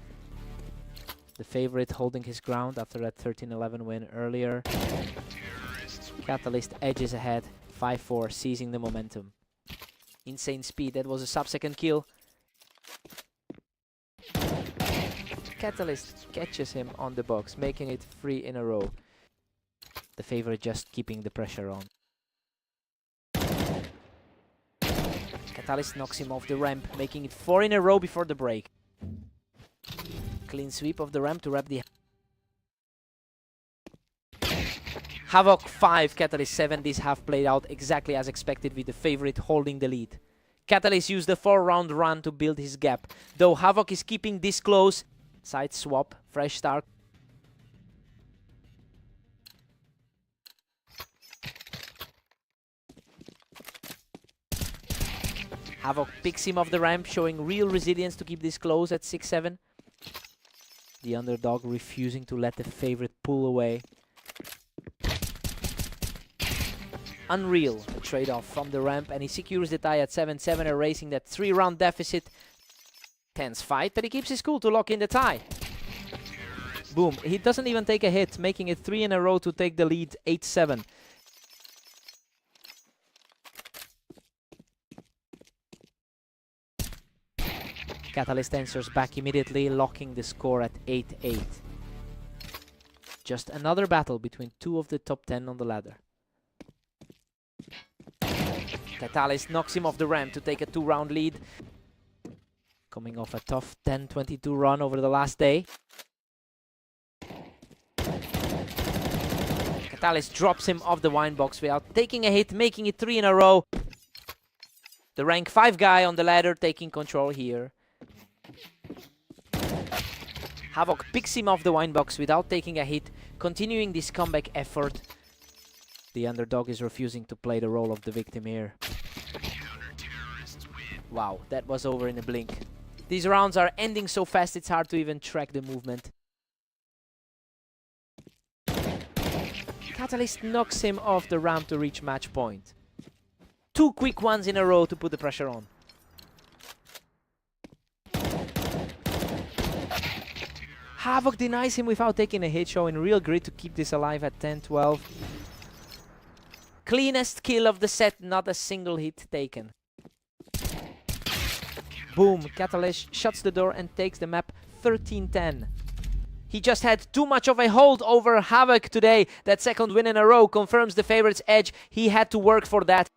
The favorite holding his ground after that 13-11 win earlier. Catalyst edges ahead, 5-4, seizing the momentum. Insane speed, that was a sub-second kill. Catalyst catches him on the box, making it 3 in a row. The favorite just keeping the pressure on. Catalyst knocks him off the ramp, making it 4 in a row before the break. Clean sweep of the ramp to wrap the... Havoc 5, Catalyst 7. This half played out exactly as expected, with the favorite holding the lead. Catalyst used the 4-round run to build his gap. Though Havoc is keeping this close. Side swap, fresh start. Havoc picks him off the ramp, showing real resilience to keep this close at 6-7. The underdog refusing to let the favorite pull away. Unreal, a trade-off from the ramp, and he secures the tie at 7-7, erasing that 3-round deficit. Tense fight, but he keeps his cool to lock in the tie. Boom, he doesn't even take a hit, making it 3 in a row to take the lead, 8-7. Catalyst answers back immediately, locking the score at 8-8. Just another battle between two of the top 10 on the ladder. Catalyst knocks him off the ramp to take a 2-round lead. Coming off a tough 10-22 run over the last day. Catalyst drops him off the wine box without taking a hit, making it 3 in a row. The rank 5 guy on the ladder taking control here. Havoc picks him off the wine box without taking a hit, continuing this comeback effort. The underdog is refusing to play the role of the victim here. Wow, that was over in a blink. These rounds are ending so fast it's hard to even track the movement. Catalyst knocks him off the ramp to reach match point. 2 quick ones in a row to put the pressure on. Havoc denies him without taking a hit, showing real grit to keep this alive at 10-12. Cleanest kill of the set, not a single hit taken. Boom, Catalyst shuts the door and takes the map 13-10. He just had too much of a hold over Havoc today. That second win in a row confirms the favorite's edge. He had to work for that.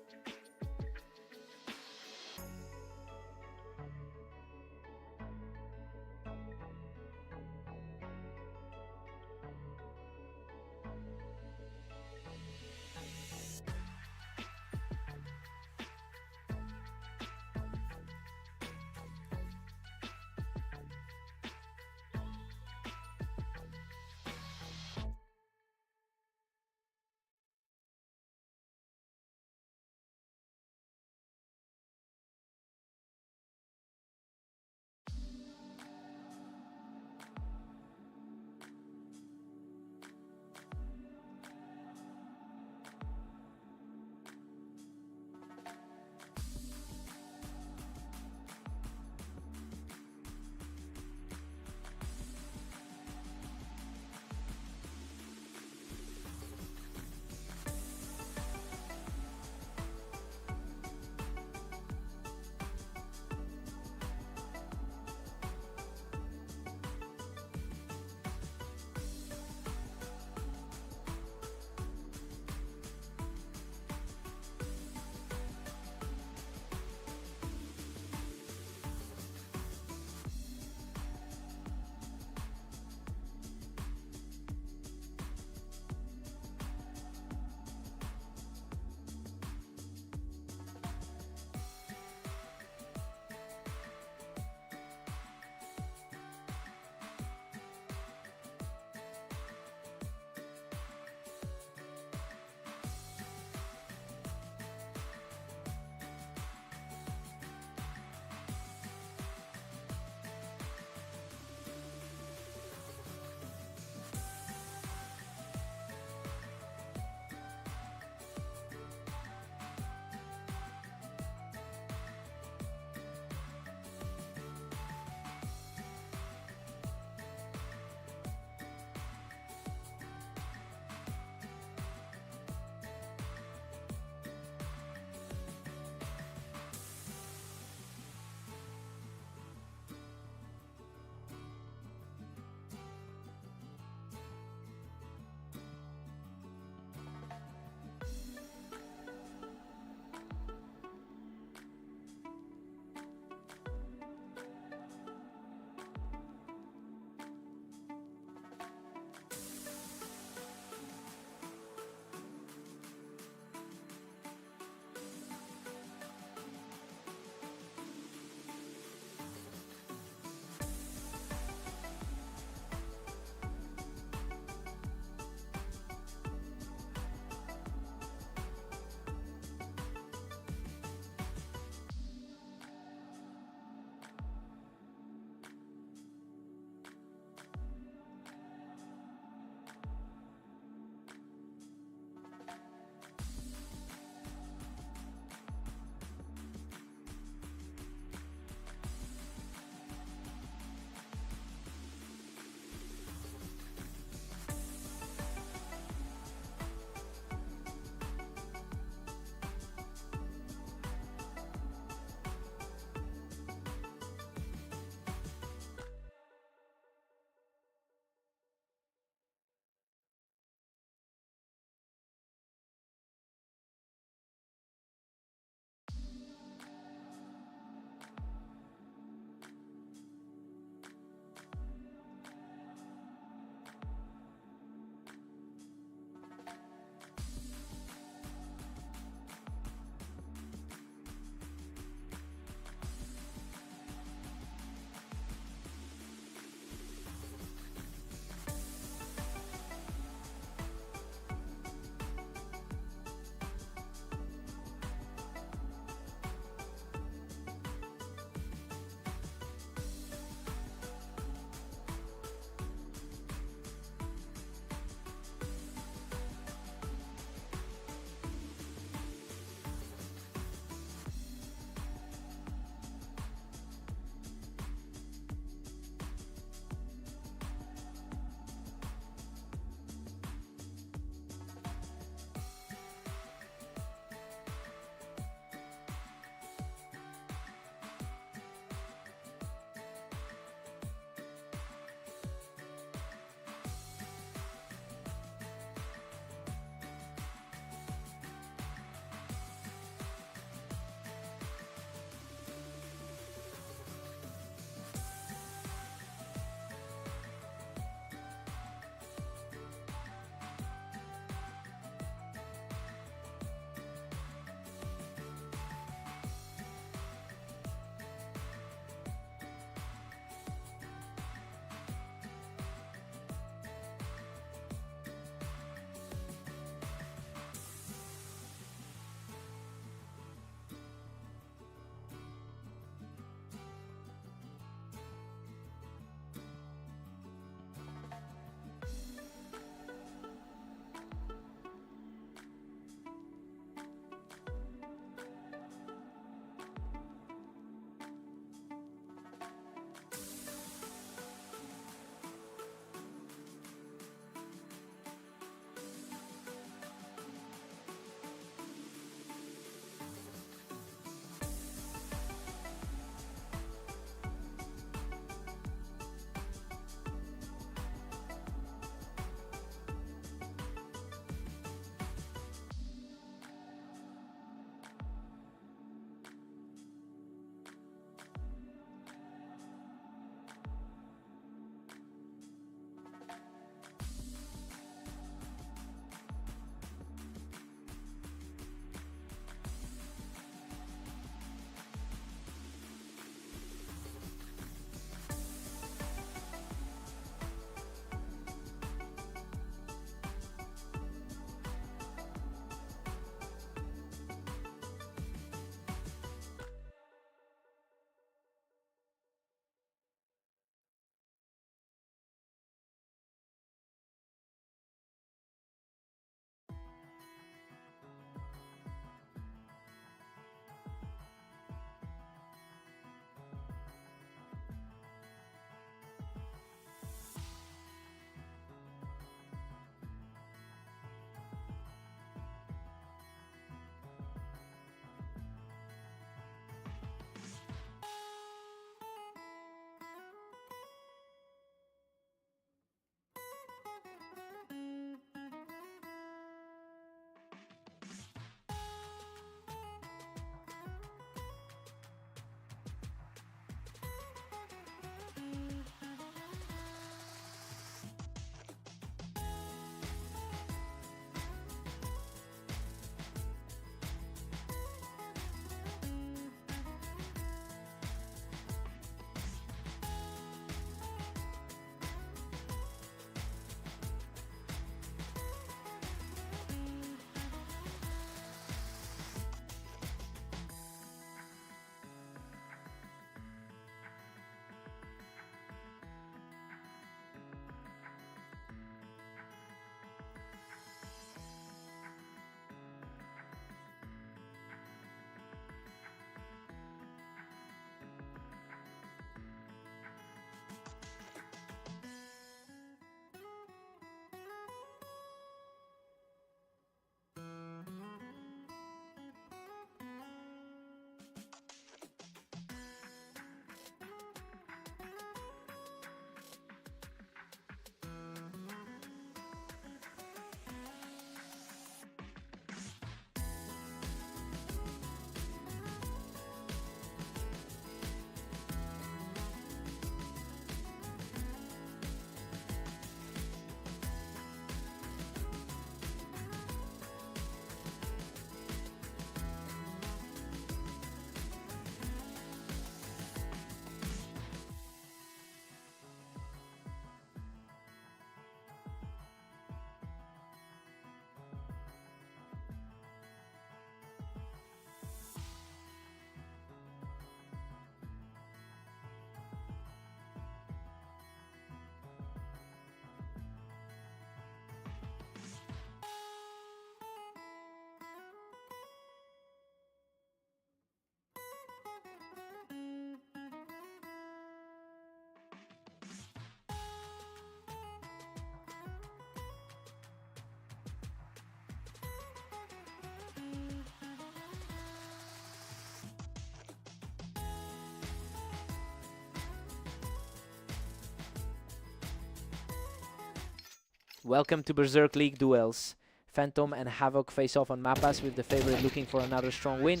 Welcome to Berserk League duels. Phantom and Havoc face off on Mappas, with the favorite looking for another strong win.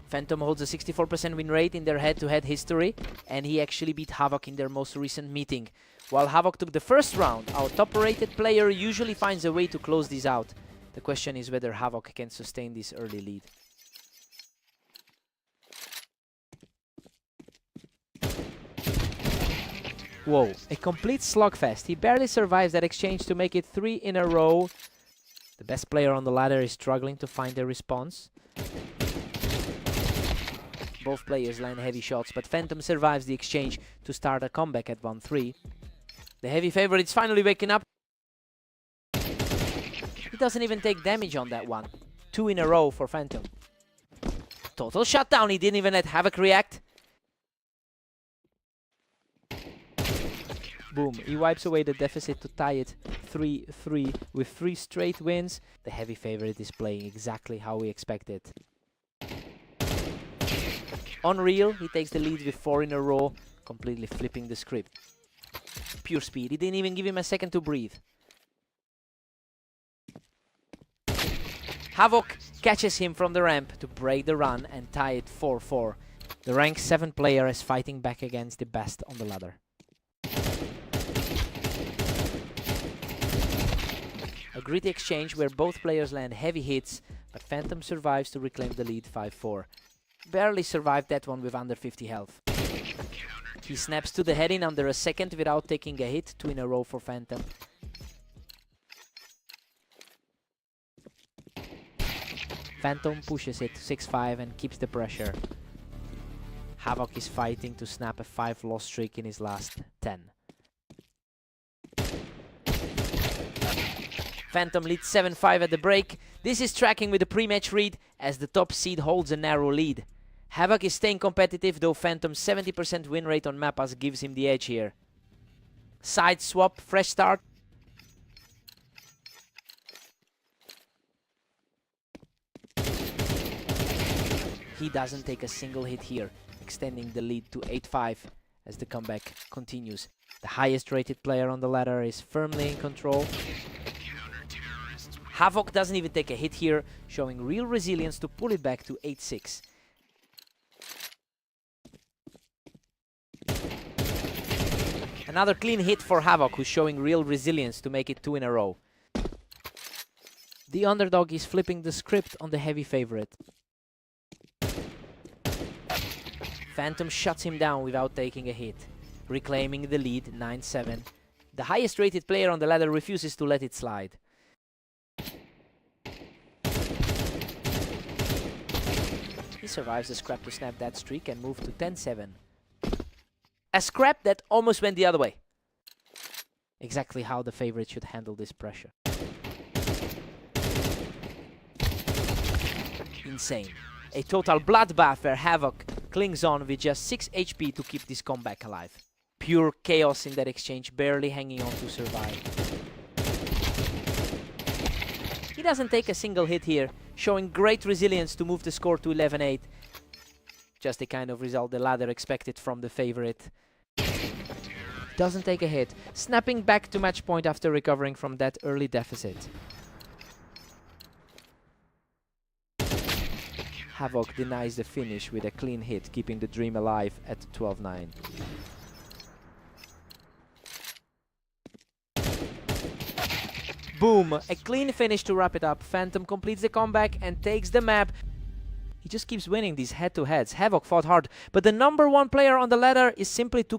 Phantom holds a 64% win rate in their head-to-head history, and he actually beat Havoc in their most recent meeting. While Havoc took the first round, our top-rated player usually finds a way to close this out. The question is whether Havoc can sustain this early lead. Whoa, a complete slugfest. He barely survives that exchange to make it 3 in a row. The best player on the ladder is struggling to find a response. Both players land heavy shots, but Phantom survives the exchange to start a comeback at 1-3. The heavy favorite is finally waking up. He doesn't even take damage on that one. 2 in a row for Phantom. Total shutdown. He didn't even let Havoc react. Boom. He wipes away the deficit to tie it 3-3 with 3 straight wins. The heavy favorite is playing exactly how we expected. Unreal, he takes the lead with 4 in a row, completely flipping the script. Pure speed. He didn't even give him a second to breathe. Havoc catches him from the ramp to break the run and tie it 4-4. The rank 7 player is fighting back against the best on the ladder. A gritty exchange where both players land heavy hits, but Phantom survives to reclaim the lead 5-4. Barely survived that one with under 50 health. He snaps to the head in under a second without taking a hit, 2 in a row for Phantom. Phantom pushes it to 6-5 and keeps the pressure. Havoc is fighting to snap a 5-loss streak in his last 10. Phantom leads 7-5 at the break. This is tracking with the pre-match read as the top seed holds a narrow lead. Havoc is staying competitive, though Phantom's 70% win rate on Mappas gives him the edge here. Side swap, fresh start. He doesn't take a single hit here, extending the lead to 8-5 as the comeback continues. The highest rated player on the ladder is firmly in control. Havoc doesn't even take a hit here, showing real resilience to pull it back to 8-6. Another clean hit for Havoc, who's showing real resilience to make it 2 in a row. The underdog is flipping the script on the heavy favorite. Phantom shuts him down without taking a hit, reclaiming the lead 9-7. The highest rated player on the ladder refuses to let it slide. He survives the scrap to snap that streak and move to 10-7. A scrap that almost went the other way. Exactly how the favorite should handle this pressure. Insane. A total bloodbath where Havoc clings on with just 6 HP to keep this comeback alive. Pure chaos in that exchange, barely hanging on to survive. He doesn't take a single hit here, showing great resilience to move the score to 11-8. Just the kind of result the ladder expected from the favorite. Doesn't take a hit, snapping back to match point after recovering from that early deficit. Havoc denies the finish with a clean hit, keeping the dream alive at 12-9. Boom! A clean finish to wrap it up. Phantom completes the comeback and takes the map. He just keeps winning these head-to-heads. Havoc fought hard, but the #1 player on the ladder is simply too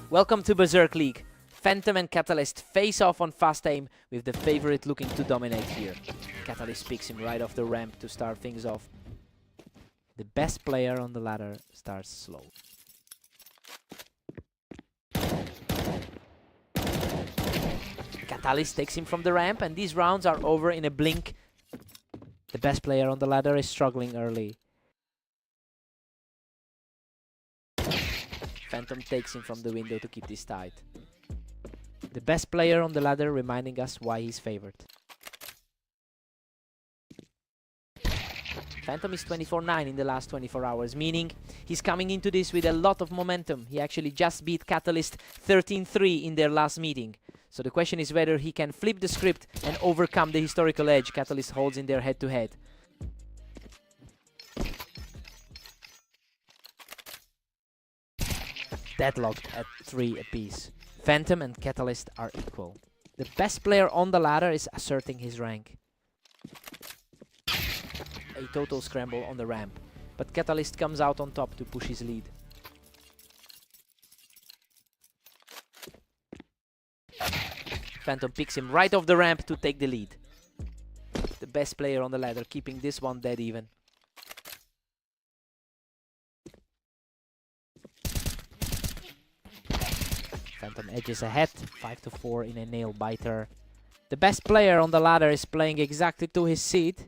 Welcome to Berserk League. Phantom and Catalyst face off on fast aim, with the favorite looking to dominate here. Catalyst picks him right off the ramp to start things off. The best player on the ladder starts slow. Catalyst takes him from the ramp, and these rounds are over in a blink. The best player on the ladder is struggling early. Phantom takes him from the window to keep this tight. The best player on the ladder reminding us why he's favored. Phantom is 24-9 in the last 24 hours, meaning he's coming into this with a lot of momentum. He actually just beat Catalyst 13-3 in their last meeting. So the question is whether he can flip the script and overcome the historical edge Catalyst holds in their head-to-head. Deadlocked at 3 apiece. Phantom and Catalyst are equal. The best player on the ladder is asserting his rank. A total scramble on the ramp, but Catalyst comes out on top to push his lead. Phantom picks him right off the ramp to take the lead. The best player on the ladder keeping this one dead even. Phantom edges ahead, 5-4 in a nail biter. The best player on the ladder is playing exactly to his seat.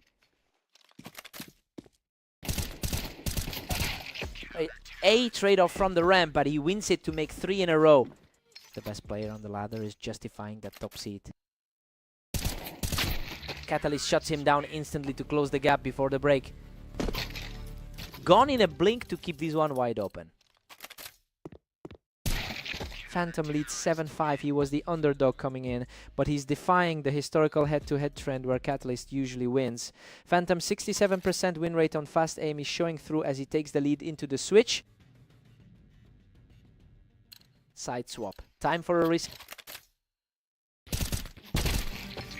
A trade-off from the ramp, but he wins it to make 3 in a row. The best player on the ladder is justifying that top seat. Catalyst shuts him down instantly to close the gap before the break. Gone in a blink to keep this one wide open. Phantom leads 7-5. He was the underdog coming in, but he's defying the historical head-to-head trend where Catalyst usually wins. Phantom's 67% win rate on fast aim is showing through as he takes the lead into the switch. Side swap. Time for a risk.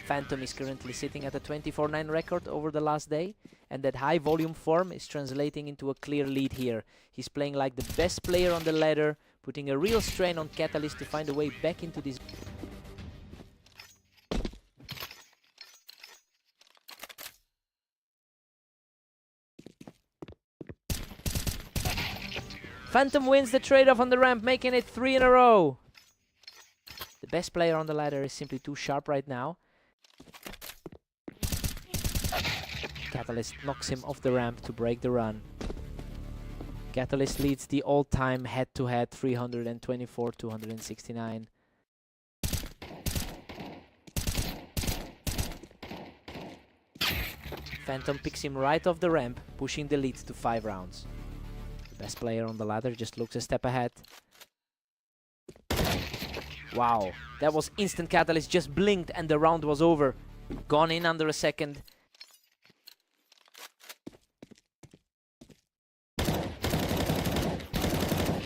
Phantom is currently sitting at a 24-9 record over the last day, and that high volume form is translating into a clear lead here. He's playing like the best player on the ladder, putting a real strain on Catalyst to find a way back into this. Phantom wins the trade-off on the ramp, making it 3 in a row. The best player on the ladder is simply too sharp right now. Catalyst knocks him off the ramp to break the run. Catalyst leads the all-time head-to-head 324-269. Phantom picks him right off the ramp, pushing the lead to 5 rounds. The best player on the ladder just looks a step ahead. Wow, that was instant. Catalyst just blinked and the round was over. Gone in under a second.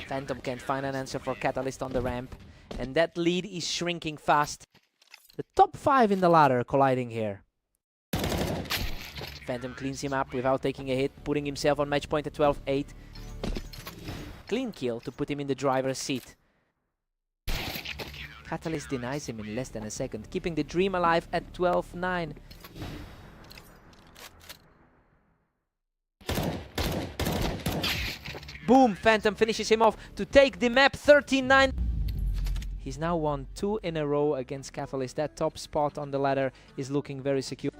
Phantom can't find an answer for Catalyst on the ramp, and that lead is shrinking fast. The top 5 in the ladder colliding here. Phantom cleans him up without taking a hit, putting himself on match point at 12-8. Clean kill to put him in the driver's seat. Catalyst denies him in less than a second, keeping the dream alive at 12-9. Boom! Phantom finishes him off to take the map 13-9. He's now won 2 in a row against Catalyst. That top spot on the ladder is looking very secure.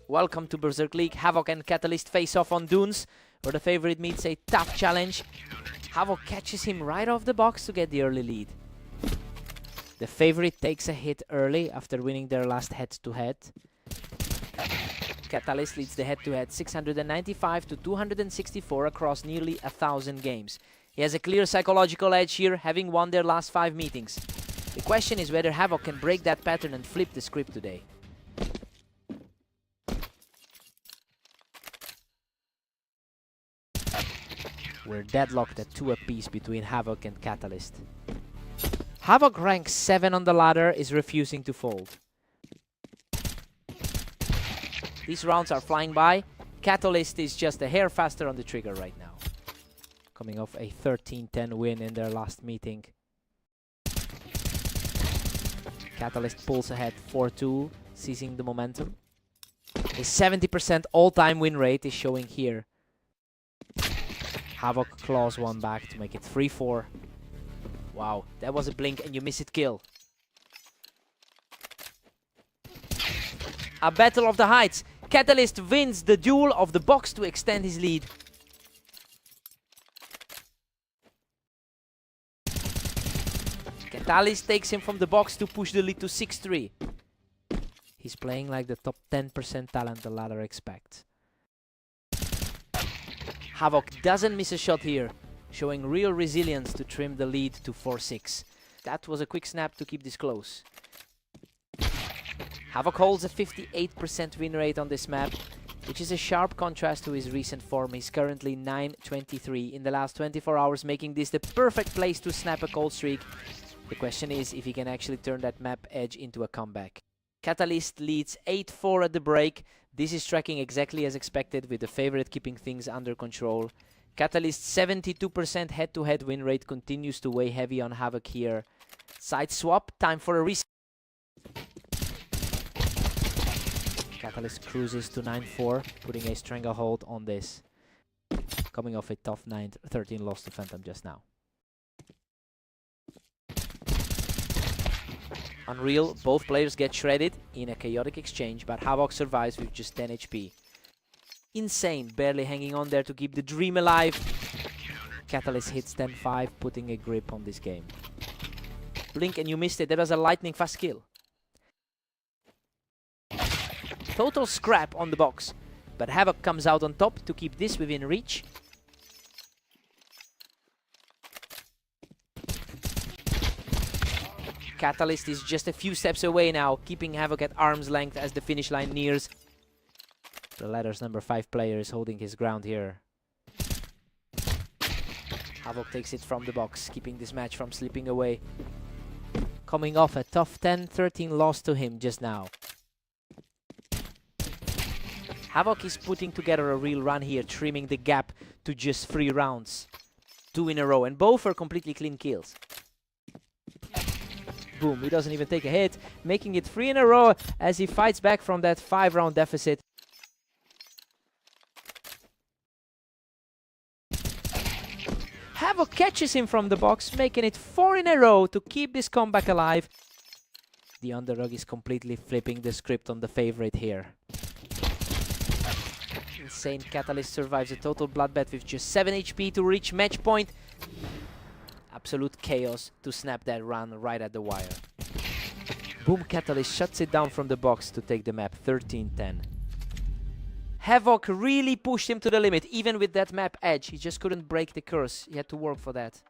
Welcome to Berserk League. Havoc and Catalyst face off on Dunes, where the favorite meets a tough challenge. Havoc catches him right off the box to get the early lead. The favorite takes a hit early after winning their last head-to-head. Catalyst leads the head-to-head 695 to 264 across nearly 1,000 games. He has a clear psychological edge here, having won their last 5 meetings. The question is whether Havoc can break that pattern and flip the script today. We're deadlocked at 2 apiece between Havoc and Catalyst. Havoc, rank 7 on the ladder, is refusing to fold. These rounds are flying by. Catalyst is just a hair faster on the trigger right now. Coming off a 13-10 win in their last meeting. Catalyst pulls ahead 4-2, seizing the momentum. A 70% all-time win rate is showing here. Havoc claws one back to make it 3-4. Wow, that was a blink and you miss it kill. A battle of the heights. Catalyst wins the duel of the box to extend his lead. Catalyst takes him from the box to push the lead to 6-3. He's playing like the top 10% talent the ladder expects. Havoc doesn't miss a shot here, showing real resilience to trim the lead to 4-6. That was a quick snap to keep this close. Havoc holds a 58% win rate on this map, which is a sharp contrast to his recent form. He's currently 9-23 in the last 24 hours, making this the perfect place to snap a cold streak. The question is if he can actually turn that map edge into a comeback. Catalyst leads 8-4 at the break. This is tracking exactly as expected, with the favorite keeping things under control. Catalyst's 72% head-to-head win rate continues to weigh heavy on Havoc here. Side swap, time for a reset. Catalyst cruises to 9-4, putting a stranglehold on this. Coming off a tough 9-13 loss to Phantom just now. Unreal, both players get shredded in a chaotic exchange, but Havoc survives with just 10 HP. Insane, barely hanging on there to keep the dream alive. Catalyst hits 10-5, putting a grip on this game. Blink and you missed it, that was a lightning fast kill. Total scrap on the box, but Havoc comes out on top to keep this within reach. Catalyst is just a few steps away now, keeping Havoc at arm's length as the finish line nears. The ladder's number 5 player is holding his ground here. Havoc takes it from the box, keeping this match from slipping away. Coming off a tough 10-13 loss to him just now. Havoc is putting together a real run here, trimming the gap to just 3 rounds. 2 in a row, and both are completely clean kills. Boom, he doesn't even take a hit, making it 3 in a row as he fights back from that 5-round deficit. Havoc catches him from the box, making it 4 in a row to keep this comeback alive. The underdog is completely flipping the script on the favorite here. Insane Catalyst survives a total bloodbath with just 7 HP to reach match point. Absolute chaos to snap that run right at the wire. Boom, Catalyst shuts it down from the box to take the map 13-10. Havoc really pushed him to the limit, even with that map edge. He just couldn't break the curse. He had to work for that.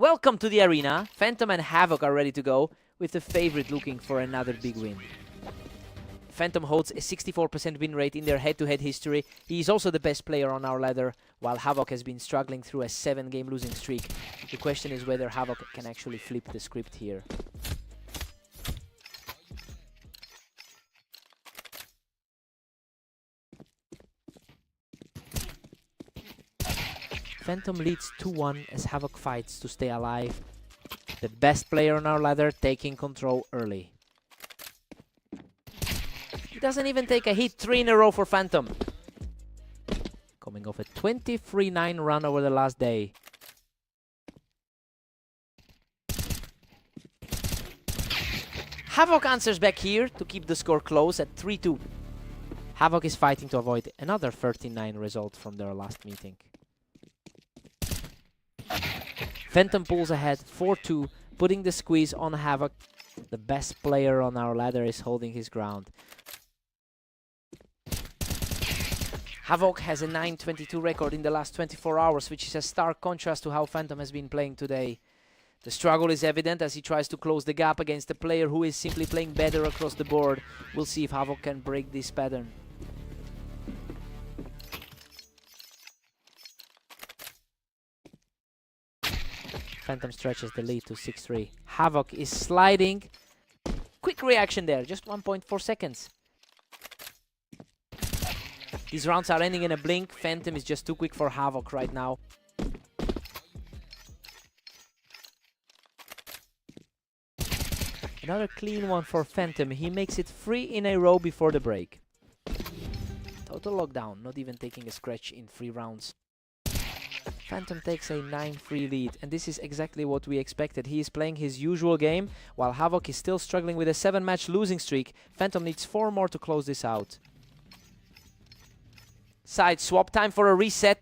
welcome to the arena. Phantom and Havoc are ready to go, with the favorite looking for another big win. Phantom holds a 64% win rate in their head-to-head history. He is also the best player on our ladder, while Havoc has been struggling through a 7-game losing streak. The question is whether Havoc can actually flip the script here. Phantom leads 2-1 as Havoc fights to stay alive. The best player on our ladder taking control early. He doesn't even take a hit, 3 in a row for Phantom. Coming off a 23-9 run over the last day. Havoc answers back here to keep the score close at 3-2. Havoc is fighting to avoid another 13-9 result from their last meeting. Phantom pulls ahead 4-2, putting the squeeze on Havoc. The best player on our ladder is holding his ground. Havoc has a 9-22 record in the last 24 hours, which is a stark contrast to how Phantom has been playing today. The struggle is evident as he tries to close the gap against a player who is simply playing better across the board. We'll see if Havoc can break this pattern. Phantom stretches the lead to 6-3. Havoc is sliding. Quick reaction there, just 1.4 seconds. These rounds are ending in a blink. Phantom is just too quick for Havoc right now. Another clean one for Phantom. He makes it 3 in a row before the break. Total lockdown, not even taking a scratch in 3 rounds. Phantom takes a 9-3 lead, and this is exactly what we expected. He is playing his usual game, while Havoc is still struggling with a 7-match losing streak. Phantom needs 4 more to close this out. Side swap, time for a reset.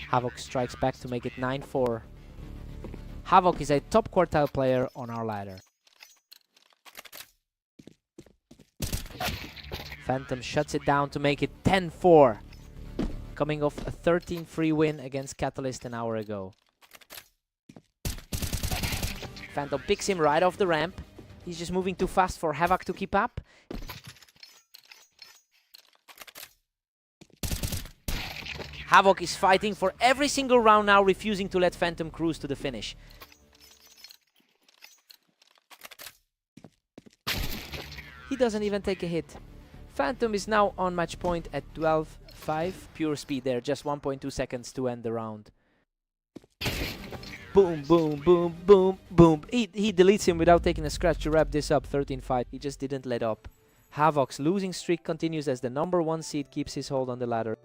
Havoc strikes back to make it 9-4. Havoc is a top quartile player on our ladder. Phantom shuts it down to make it 10-4. Coming off a 13-3 win against Catalyst an hour ago. Phantom picks him right off the ramp. He's just moving too fast for Havoc to keep up. Havoc is fighting for every single round now, refusing to let Phantom cruise to the finish. He doesn't even take a hit. Phantom is now on match point at 12-5. Pure speed there, just 1.2 seconds to end the round. Boom, boom, boom, boom, boom. He deletes him without taking a scratch to wrap this up. 13-5. He just didn't let up. Havoc's losing streak continues as the #1 seed keeps his hold on the ladder.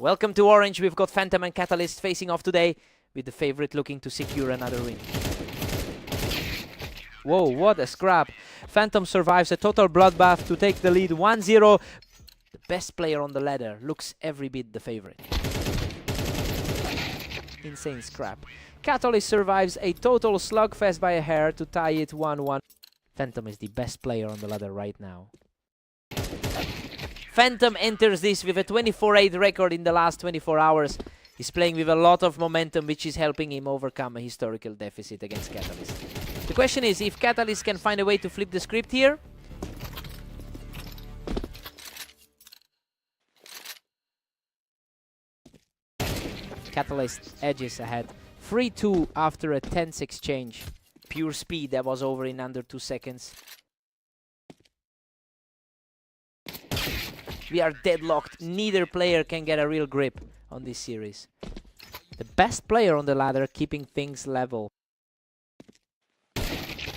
Welcome to Orange. We've got Phantom and Catalyst facing off today, with the favorite looking to secure another win. Whoa, what a scrap. Phantom survives a total bloodbath to take the lead 1-0. The best player on the ladder looks every bit the favorite. Insane scrap. Catalyst survives a total slugfest by a hair to tie it 1-1. Phantom is the best player on the ladder right now. Phantom enters this with a 24-8 record in the last 24 hours. He's playing with a lot of momentum, which is helping him overcome a historical deficit against Catalyst. The question is if Catalyst can find a way to flip the script here. Catalyst edges ahead. 3-2 after a tense exchange. Pure speed that was over in under 2 seconds. We are deadlocked. Neither player can get a real grip on this series. The best player on the ladder keeping things level.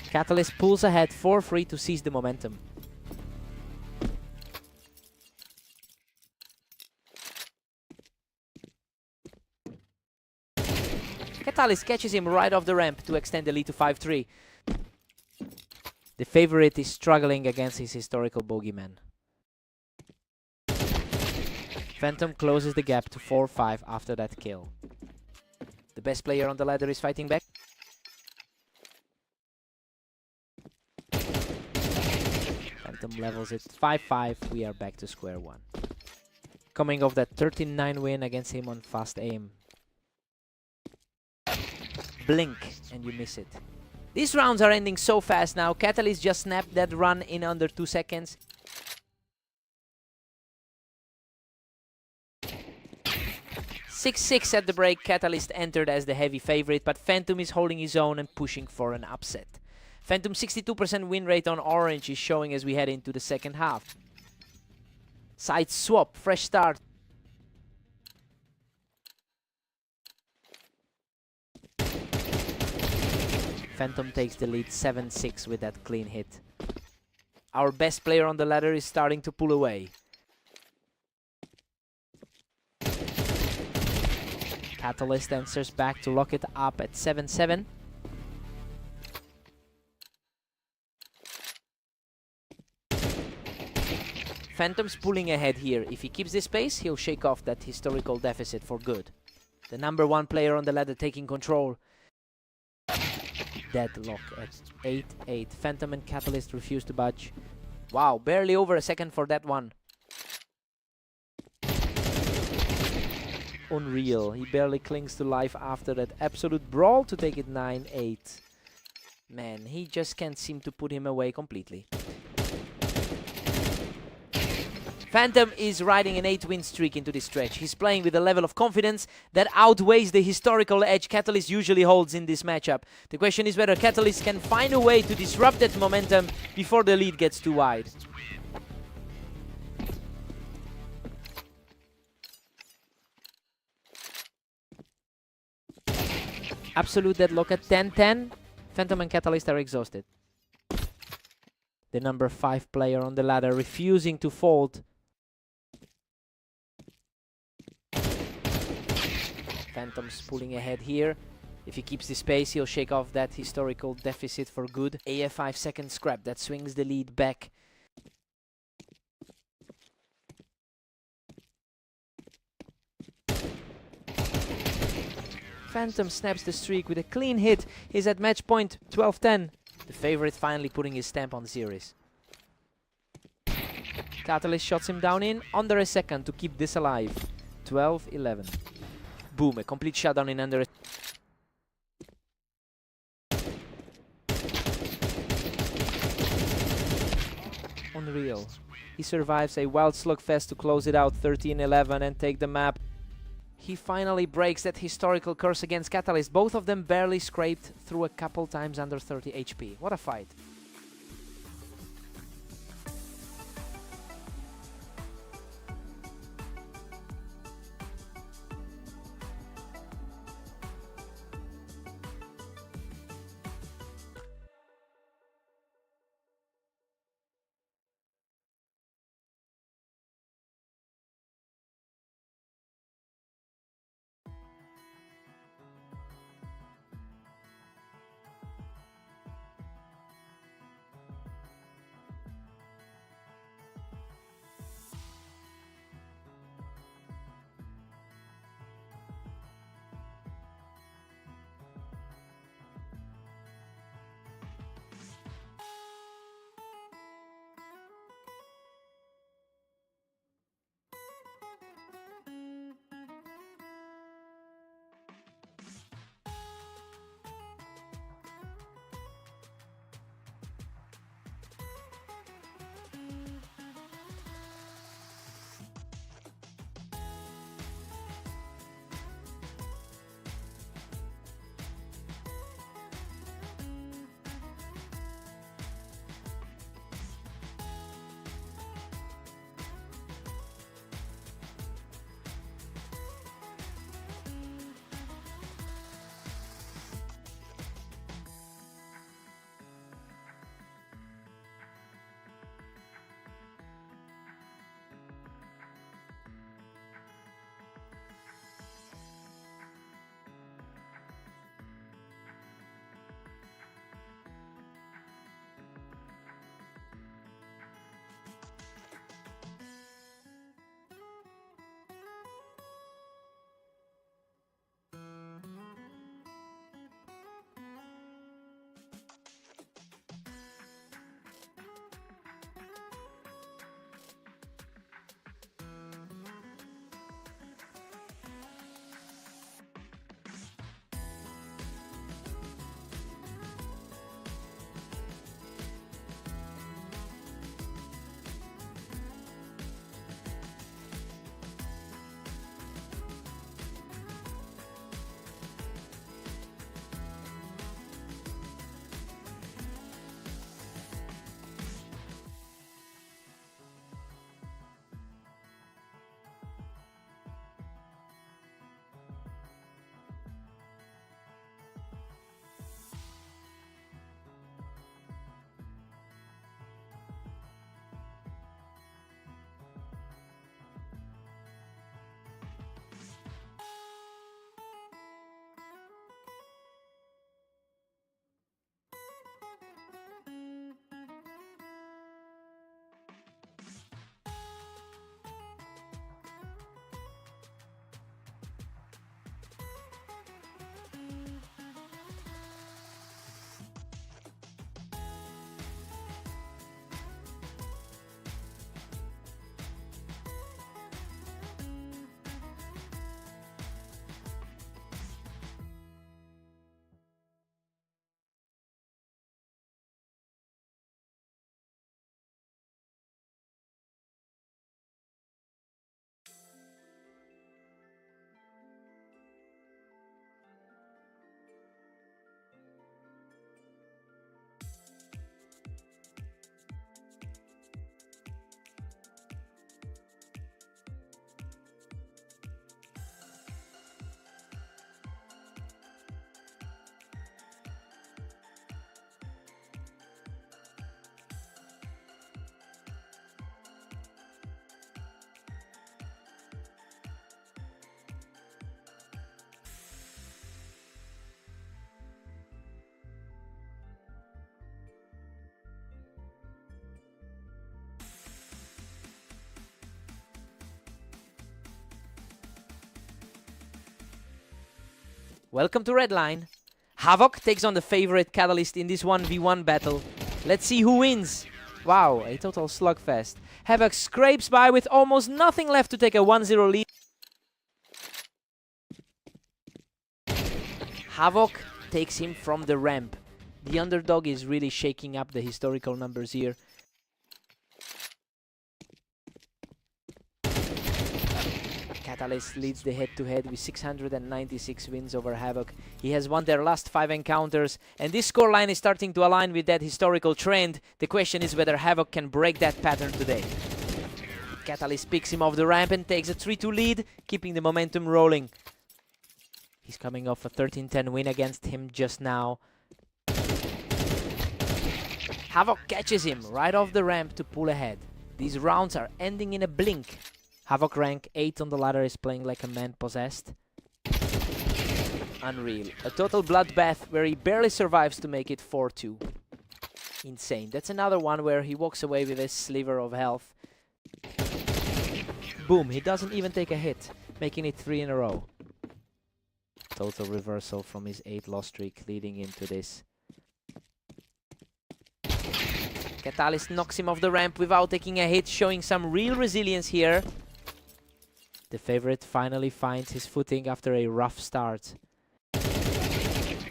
Catalyst pulls ahead 4-3 to seize the momentum. Catalyst catches him right off the ramp to extend the lead to 5-3. The favorite is struggling against his historical bogeyman. Phantom closes the gap to 4-5 after that kill. The best player on the ladder is fighting back. Phantom levels it 5-5. We are back to square one. Coming off that 13-9 win against him on fast aim. Blink and you miss it. These rounds are ending so fast now. Catalyst just snapped that run in under 2 seconds. (6-6) at the break. Catalyst entered as the heavy favorite, but Phantom is holding his own and pushing for an upset. Phantom's 62% win rate on Orange is showing as we head into the second half. Side swap, fresh start. Phantom takes the lead 7-6 with that clean hit. Our best player on the ladder is starting to pull away. Catalyst answers back to lock it up at 7-7. Phantom's pulling ahead here. If he keeps this pace, he'll shake off that historical deficit for good. The #1 player on the ladder taking control. Deadlock at 8-8. Phantom and Catalyst refuse to budge. Wow, barely over a second for that one. Unreal. He barely clings to life after that absolute brawl to take it 9-8. Man, he just can't seem to put him away completely. Phantom is riding an 8-win streak into this stretch. He's playing with a level of confidence that outweighs the historical edge Catalyst usually holds in this matchup. The question is whether Catalyst can find a way to disrupt that momentum before the lead gets too wide. Absolute deadlock at 10-10. Phantom and Catalyst are exhausted. The #5 player on the ladder refusing to fold. Phantom's pulling ahead here. If he keeps this pace, he'll shake off that historical deficit for good. A 5-second scrap that swings the lead back. Phantom snaps the streak with a clean hit. He's at match point 12-10. The favorite finally putting his stamp on the series. Catalyst shots him down in under a second to keep this alive. 12-11. Boom, a complete shutdown in under a... Unreal. He survives a wild slugfest to close it out 13-11 and take the map. He finally breaks that historical curse against Catalyst. Both of them barely scraped through a couple times under 30 HP. What a fight. Welcome to red line. Havoc takes on the favorite Catalyst in this 1v1 battle. Let's see who wins. Wow, a total slugfest. Havoc scrapes by with almost nothing left to take a 1-0 lead. Havoc takes him from the ramp. The underdog is really shaking up the historical numbers here. Catalyst leads the head-to-head with 696 wins over Havoc. He has won their last 5 encounters, and this scoreline is starting to align with that historical trend. The question is whether Havoc can break that pattern today. Catalyst picks him off the ramp and takes a 3-2 lead, keeping the momentum rolling. He's coming off a 13-10 win against him just now. Havoc catches him right off the ramp to pull ahead. These rounds are ending in a blink. Havoc rank 8 on the ladder is playing like a man possessed. Unreal. A total bloodbath where he barely survives to make it 4-2. Insane. That's another one where he walks away with a sliver of health. Boom, he doesn't even take a hit, making it 3 in a row. Total reversal from his 8-loss streak leading into this. Catalyst knocks him off the ramp without taking a hit, showing some real resilience here. The favorite finally finds his footing after a rough start.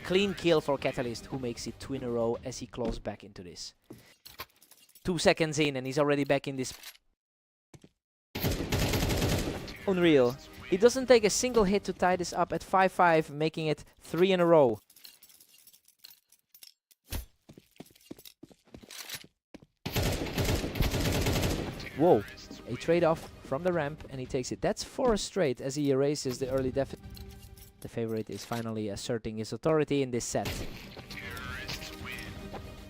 Clean kill for Catalyst, who makes it 2 in a row as he claws back into this. 2 seconds in and he's already back in this. Unreal. He doesn't take a single hit to tie this up at 5-5, making it 3 in a row. Whoa, a trade-off from the ramp, and he takes it. That's 4 straight as he erases the early deficit. The favorite is finally asserting his authority in this set.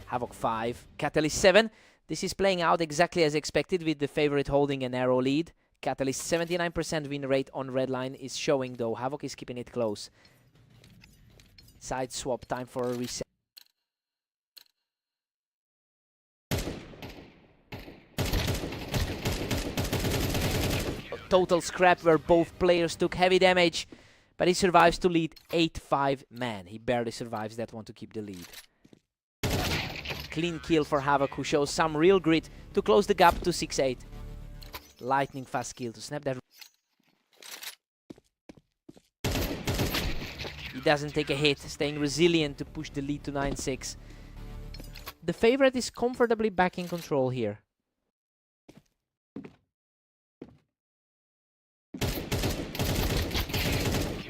Havoc 5, Catalyst 7. This is playing out exactly as expected, with the favorite holding a narrow lead. Catalyst 79% win rate on red line is showing, though Havoc is keeping it close. Side swap, time for a reset. Total scrap where both players took heavy damage, but he survives to lead 8-5. Man, he barely survives that one to keep the lead. Clean kill for Havoc, who shows some real grit to close the gap to 6-8. Lightning fast kill to snap that. He doesn't take a hit, staying resilient to push the lead to 9-6. The favorite is comfortably back in control here.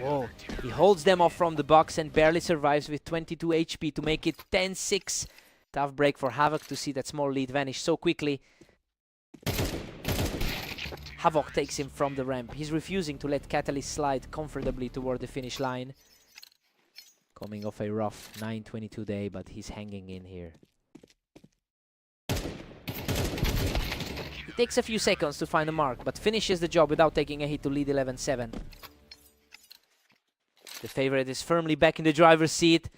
Whoa, he holds them off from the box and barely survives with 22 HP to make it 10-6. Tough break for Havoc to see that small lead vanish so quickly. Havoc takes him from the ramp. He's refusing to let Catalyst slide comfortably toward the finish line. Coming off a rough 9-22 day, but he's hanging in here. It takes a few seconds to find the mark, but finishes the job without taking a hit to lead 11-7. The favorite is firmly back in the driver's seat.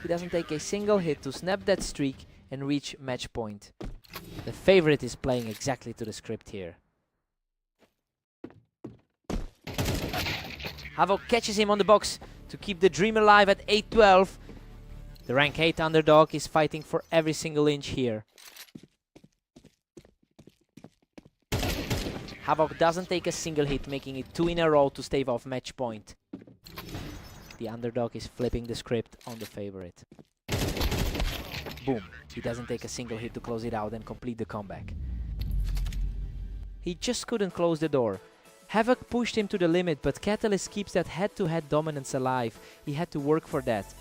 He doesn't take a single hit to snap that streak and reach match point. The favorite is playing exactly to the script here. Havoc catches him on the box to keep the dream alive at 8-12. The rank 8 underdog is fighting for every single inch here. Havoc doesn't take a single hit, making it 2 in a row to stave off match point. The underdog is flipping the script on the favorite. Boom. He doesn't take a single hit to close it out and complete the comeback. He just couldn't close the door. Havoc pushed him to the limit, but Catalyst keeps that head-to-head dominance alive. He had to work for that.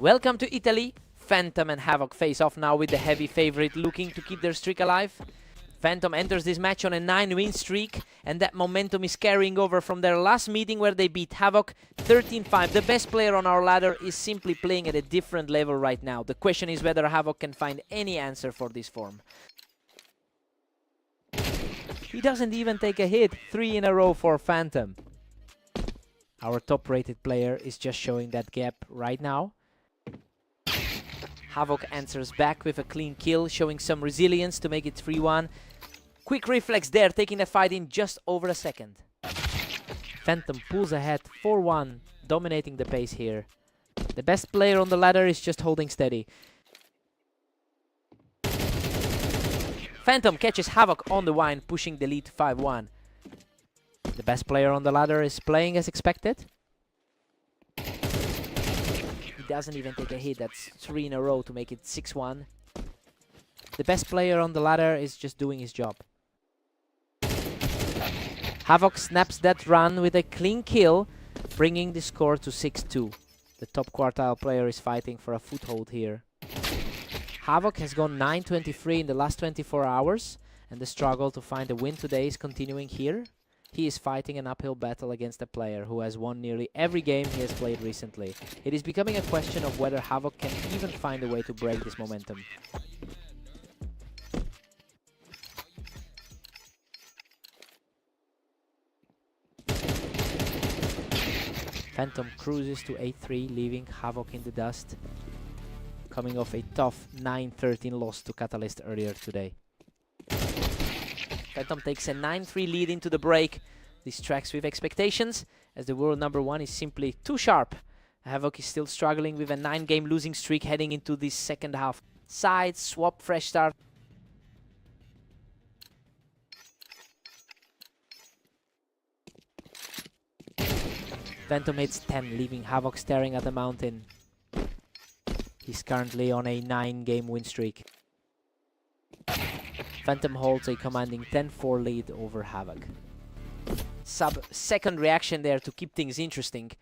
Welcome to Italy. Phantom and Havoc face off now with the heavy favorite looking to keep their streak alive. Phantom enters this match on a 9-win streak, and that momentum is carrying over from their last meeting where they beat Havoc 13-5. The best player on our ladder is simply playing at a different level right now. The question is whether Havoc can find any answer for this form. He doesn't even take a hit. 3 in a row for Phantom. Our top-rated player is just showing that gap right now. Havoc answers back with a clean kill, showing some resilience to make it 3-1. Quick reflex there, taking the fight in just over a second. Phantom pulls ahead 4-1, dominating the pace here. The best player on the ladder is just holding steady. Phantom catches Havoc on the wine, pushing the lead 5-1. The best player on the ladder is playing as expected. He doesn't even take a hit. That's 3 in a row to make it 6-1. The best player on the ladder is just doing his job. Havoc snaps that run with a clean kill, bringing the score to 6-2. The top quartile player is fighting for a foothold here. Havoc has gone 9-23 in the last 24 hours, and the struggle to find a win today is continuing here. He is fighting an uphill battle against a player who has won nearly every game he has played recently. It is becoming a question of whether Havoc can even find a way to break this momentum. Phantom cruises to 8-3, leaving Havoc in the dust, coming off a tough 9-13 loss to Catalyst earlier today. Phantom takes a 9-3 lead into the break. This tracks with expectations, as the world number 1 is simply too sharp. Havoc is still struggling with a 9-game losing streak heading into this second half. Side, swap, fresh start. Phantom hits 10, leaving Havoc staring at the mountain. He's currently on a 9-game win streak. Phantom holds a commanding 10-4 lead over Havoc. Second reaction there to keep things interesting.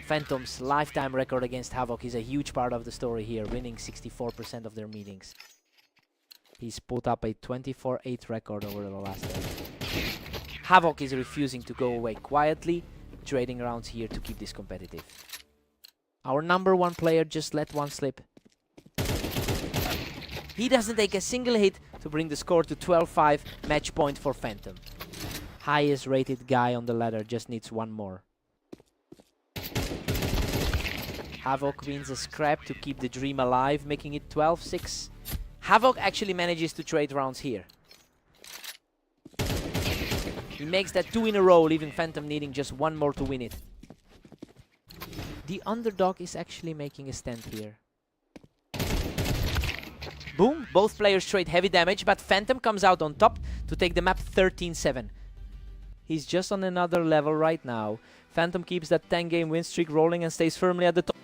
Phantom's lifetime record against Havoc is a huge part of the story here, winning 64% of their meetings. He's put up a 24-8 record over the last day. Havoc is refusing to go away quietly, trading rounds here to keep this competitive. Our number 1 player just let one slip. He doesn't take a single hit to bring the score to 12-5, match point for Phantom. Highest rated guy on the ladder just needs one more. Havoc wins a scrap to keep the dream alive, making it 12-6. Havoc actually manages to trade rounds here. He makes that 2 in a row, leaving Phantom needing just one more to win it. The underdog is actually making a stand here. Boom! Both players trade heavy damage, but Phantom comes out on top to take the map 13-7. He's just on another level right now. Phantom keeps that 10-game win streak rolling and stays firmly at the top.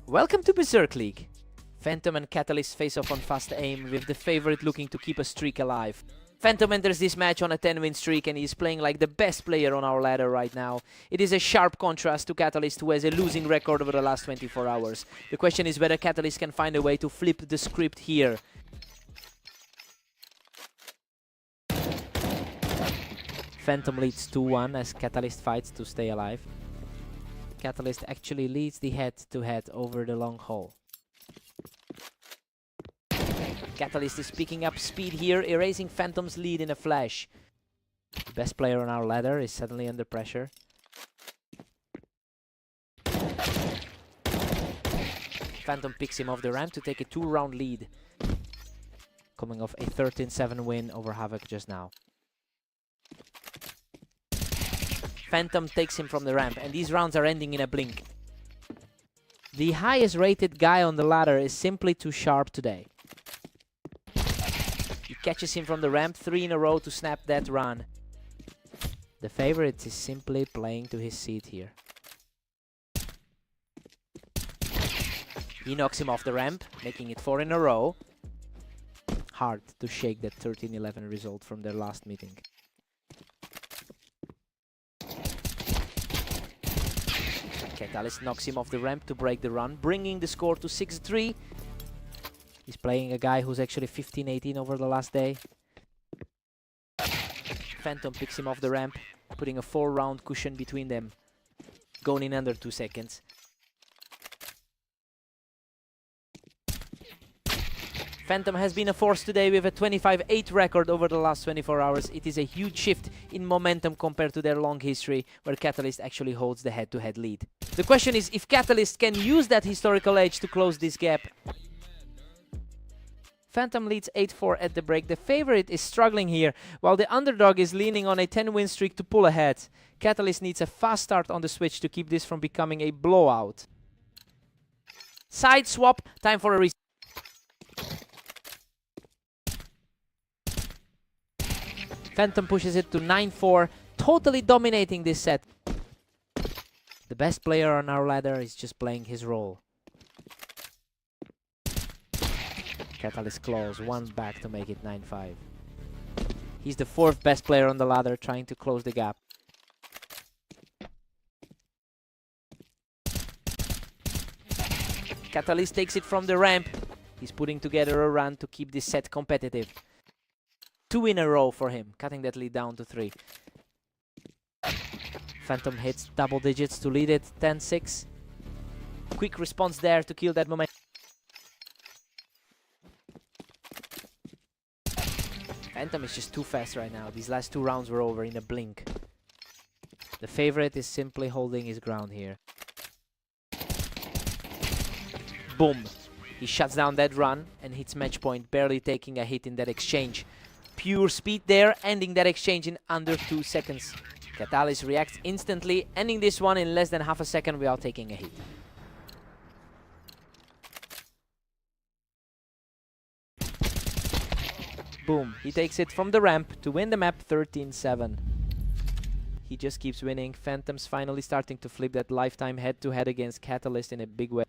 Welcome to Berserk League. Phantom and Catalyst face off on fast aim, with the favorite looking to keep a streak alive. Phantom enters this match on a 10-win streak and he's playing like the best player on our ladder right now. It is a sharp contrast to Catalyst, who has a losing record over the last 24 hours. The question is whether Catalyst can find a way to flip the script here. Phantom leads 2-1 as Catalyst fights to stay alive. Catalyst actually leads the head-to-head over the long haul. Catalyst is picking up speed here, erasing Phantom's lead in a flash. The best player on our ladder is suddenly under pressure. Phantom picks him off the ramp to take a 2-round lead, coming off a 13-7 win over Havoc just now. Phantom takes him from the ramp, and these rounds are ending in a blink. The highest rated guy on the ladder is simply too sharp today. He catches him from the ramp, 3 in a row to snap that run. The favorite is simply playing to his seat here. He knocks him off the ramp, making it 4 in a row. Hard to shake that 13-11 result from their last meeting. Catalyst knocks him off the ramp to break the run, bringing the score to 6-3. He's playing a guy who's actually 15-18 over the last day. Phantom picks him off the ramp, putting a 4-round cushion between them, going in under 2 seconds. Phantom has been a force today with a 25-8 record over the last 24 hours. It is a huge shift in momentum compared to their long history, where Catalyst actually holds the head-to-head lead. The question is if Catalyst can use that historical edge to close this gap. Phantom leads 8-4 at the break. The favorite is struggling here, while the underdog is leaning on a 10-win streak to pull ahead. Catalyst needs a fast start on the switch to keep this from becoming a blowout. Side swap, time for a reset. Phantom pushes it to 9-4, totally dominating this set. The best player on our ladder is just playing his role. Catalyst claws 1 back to make it 9-5. He's the 4th best player on the ladder, trying to close the gap. Catalyst takes it from the ramp. He's putting together a run to keep this set competitive. 2 in a row for him, cutting that lead down to 3. Phantom hits double digits to lead it, 10-6. Quick response there to kill that momentum. Phantom is just too fast right now. These last 2 rounds were over in a blink. The favorite is simply holding his ground here. Boom! He shuts down that run and hits match point, barely taking a hit in that exchange. Pure speed there, ending that exchange in under 2 seconds. Catalyst reacts instantly, ending this one in less than half a second without taking a hit. Boom, he takes it from the ramp to win the map 13-7. He just keeps winning. Phantom's finally starting to flip that lifetime head-to-head against Catalyst in a big way.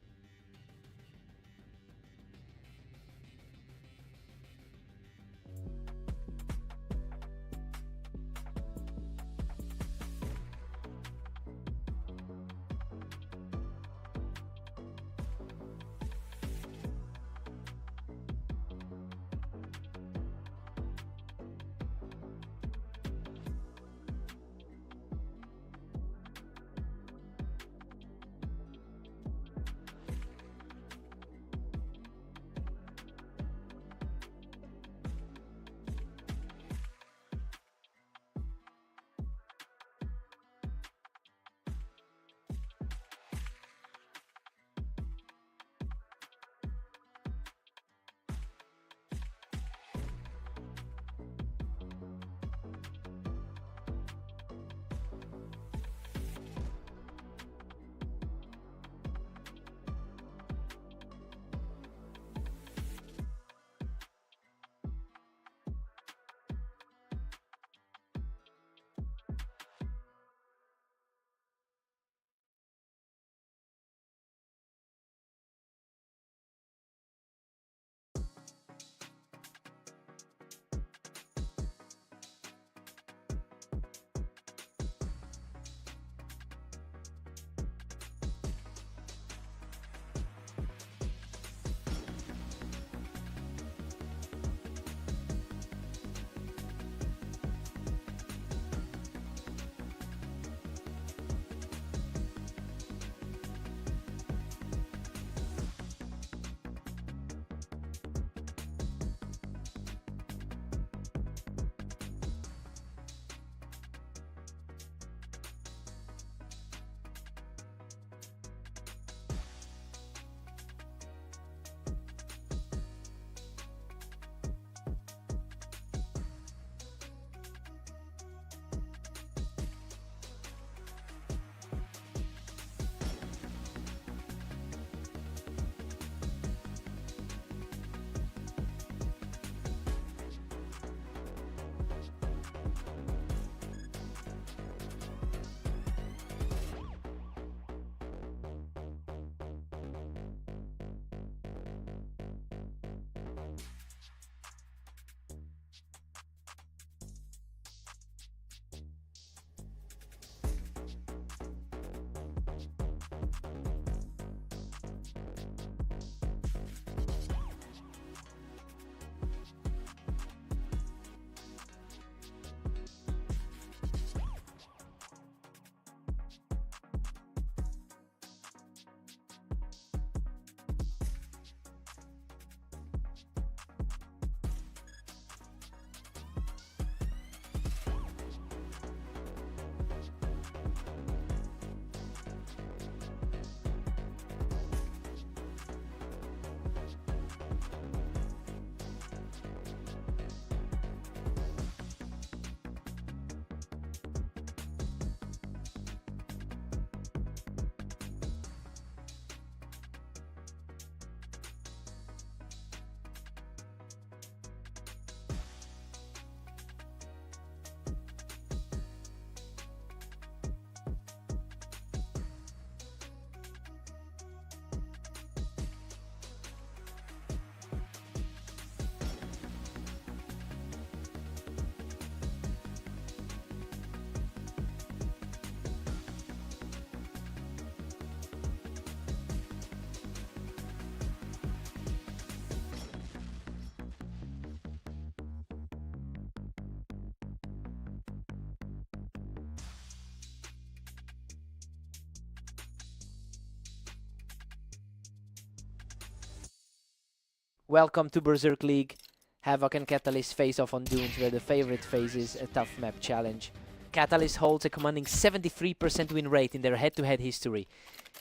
Welcome to Berserk League. Havoc and Catalyst face off on Dunes, where the favorite faces a tough map challenge. Catalyst holds a commanding 73% win rate in their head-to-head history.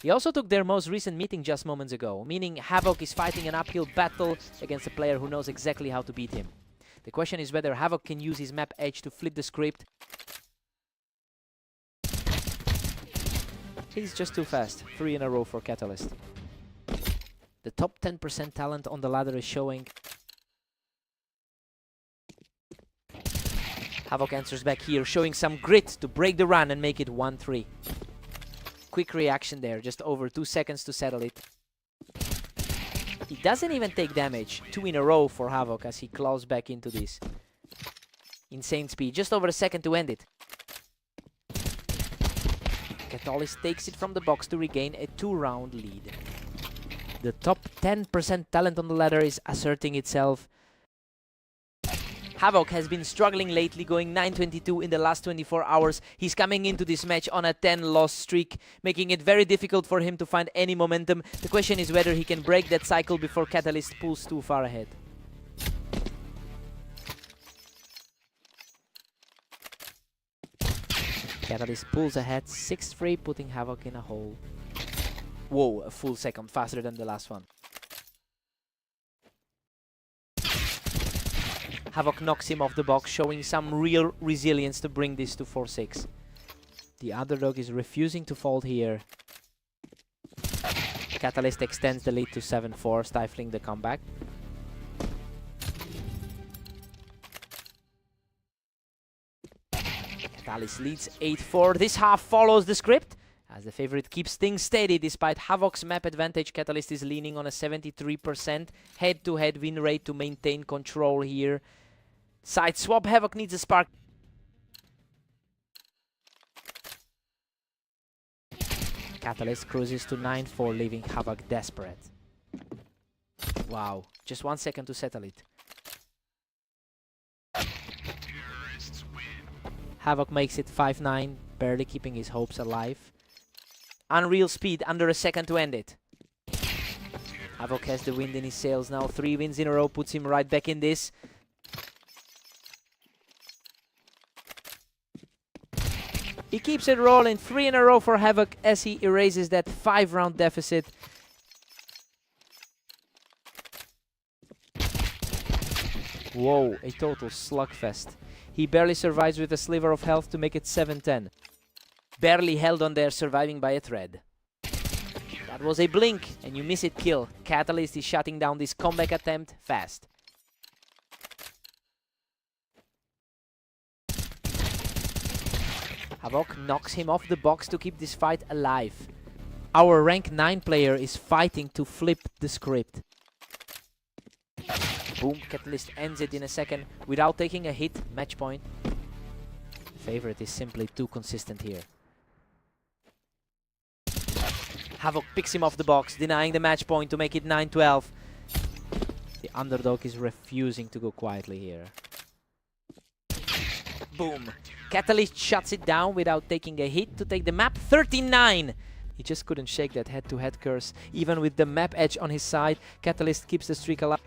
He also took their most recent meeting just moments ago, meaning Havoc is fighting an uphill battle against a player who knows exactly how to beat him. The question is whether Havoc can use his map edge to flip the script. He's just too fast. 3 in a row for Catalyst. The top 10% talent on the ladder is showing. Havoc answers back here, showing some grit to break the run and make it 1-3. Quick reaction there, just over 2 seconds to settle it. He doesn't even take damage. 2 in a row for Havoc as he claws back into this. Insane speed, just over a second to end it. Catalyst takes it from the box to regain a 2-round lead. The top 10% talent on the ladder is asserting itself. Havoc has been struggling lately, going 9-22 in the last 24 hours. He's coming into this match on a 10-loss streak, making it very difficult for him to find any momentum. The question is whether he can break that cycle before Catalyst pulls too far ahead. Catalyst pulls ahead 6-3, putting Havoc in a hole. Whoa, a full second faster than the last one. Havoc knocks him off the box, showing some real resilience to bring this to 4-6. The underdog is refusing to fold here. Catalyst extends the lead to 7-4, stifling the comeback. Catalyst leads 8-4. This half follows the script, as the favorite keeps things steady. Despite Havoc's map advantage, Catalyst is leaning on a 73% head-to-head win rate to maintain control here. Side swap, Havoc needs a spark. Catalyst cruises to 9-4, leaving Havoc desperate. Wow, just 1 second to settle it. Havoc makes it 5-9, barely keeping his hopes alive. Unreal speed, under a second to end it. Havoc has the wind in his sails now. 3 wins in a row puts him right back in this. He keeps it rolling. 3 in a row for Havoc as he erases that 5-round deficit. Whoa, a total slugfest. He barely survives with a sliver of health to make it 7-10. Barely held on there, surviving by a thread. That was a blink, and you miss it kill. Catalyst is shutting down this comeback attempt fast. Havoc knocks him off the box to keep this fight alive. Our rank 9 player is fighting to flip the script. Boom, Catalyst ends it in a second without taking a hit. Match point. The favorite is simply too consistent here. Havoc picks him off the box, denying the match point to make it 9-12. The underdog is refusing to go quietly here. Boom. Catalyst shuts it down without taking a hit to take the map 13-9. He just couldn't shake that head-to-head curse. Even with the map edge on his side, Catalyst keeps the streak alive.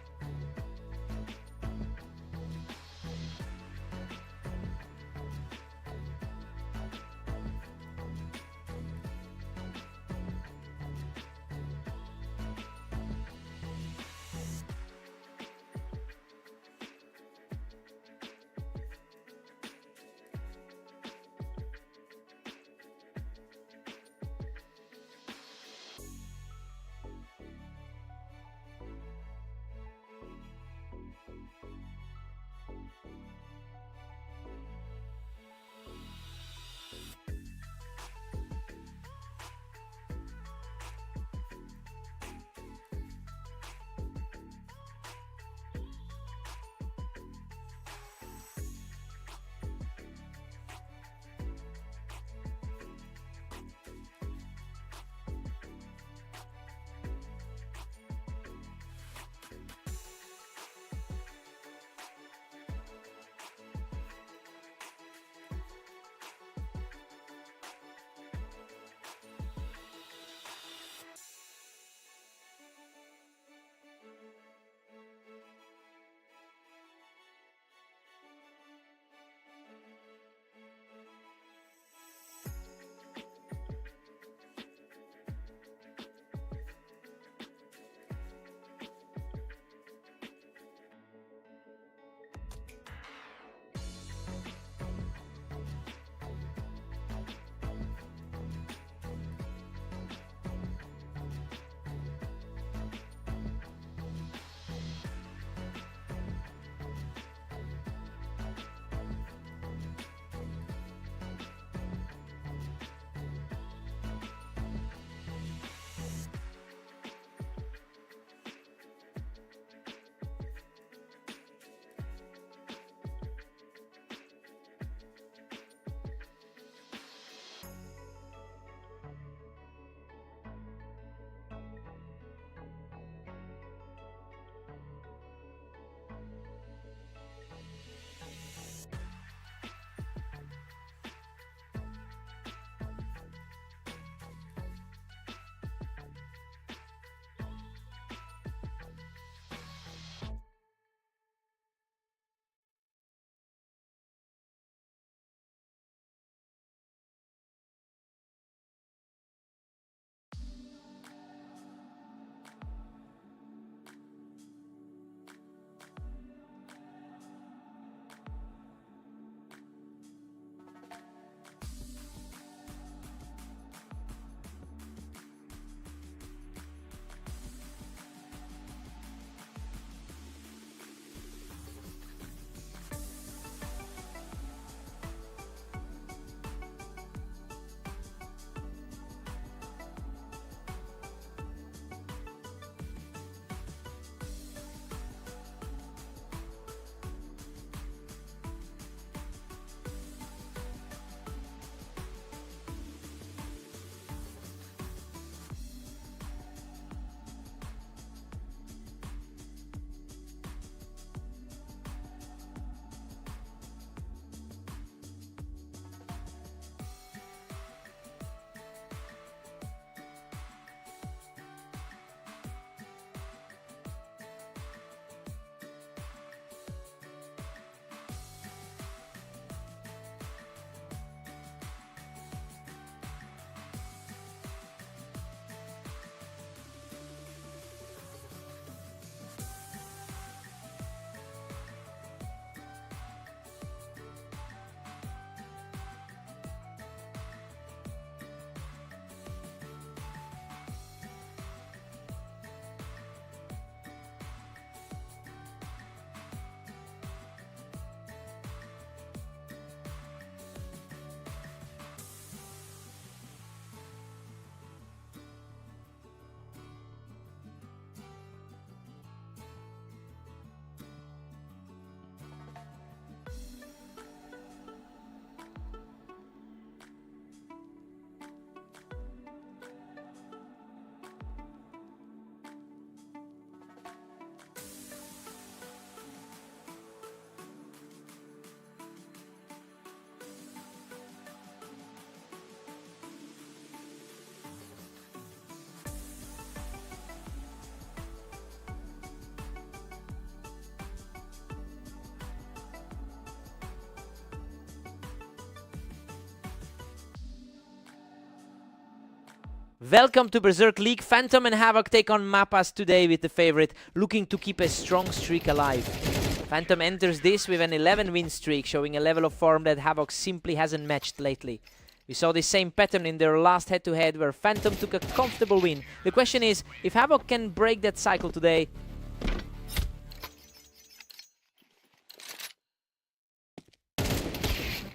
Welcome to Berserk League. Phantom and Havoc take on Mappas today with the favorite, looking to keep a strong streak alive. Phantom enters this with an 11-win streak, showing a level of form that Havoc simply hasn't matched lately. We saw the same pattern in their last head-to-head where Phantom took a comfortable win. The question is, if Havoc can break that cycle today.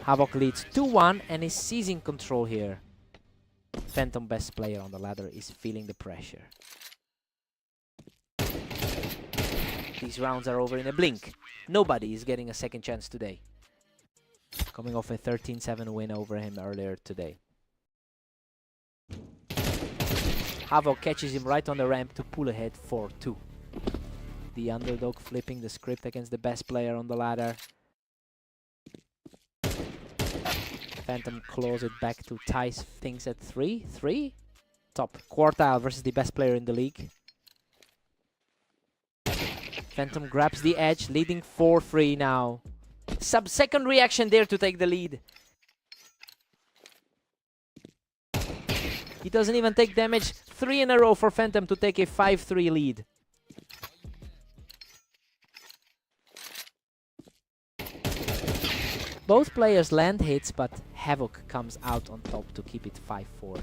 Havoc leads 2-1 and is seizing control here. Phantom, best player on the ladder, is feeling the pressure. These rounds are over in a blink. Nobody is getting a second chance today. Coming off a 13-7 win over him earlier today. Havoc catches him right on the ramp to pull ahead 4-2. The underdog flipping the script against the best player on the ladder. Phantom claws it back to tie things at 3-3. Top quartile versus the best player in the league. Phantom grabs the edge, leading 4-3 now. Sub-second reaction there to take the lead. He doesn't even take damage. 3 in a row for Phantom to take a 5-3 lead. Both players land hits, but Havoc comes out on top to keep it 5-4.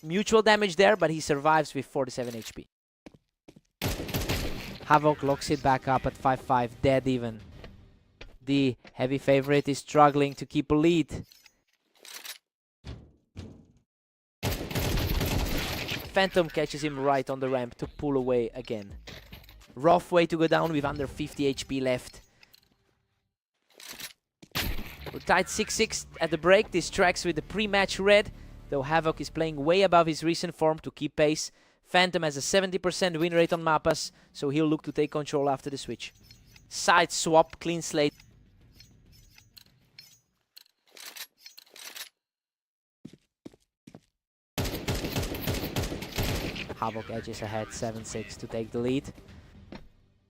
Mutual damage there, but he survives with 47 HP. Havoc locks it back up at 5-5, dead even. The heavy favorite is struggling to keep a lead. Phantom catches him right on the ramp to pull away again. Rough way to go down with under 50 HP left. We're tied 6-6 at the break. This tracks with the pre-match red, though Havoc is playing way above his recent form to keep pace. Phantom has a 70% win rate on Mappas, so he'll look to take control after the switch. Side swap, clean slate. Havoc edges ahead 7-6 to take the lead.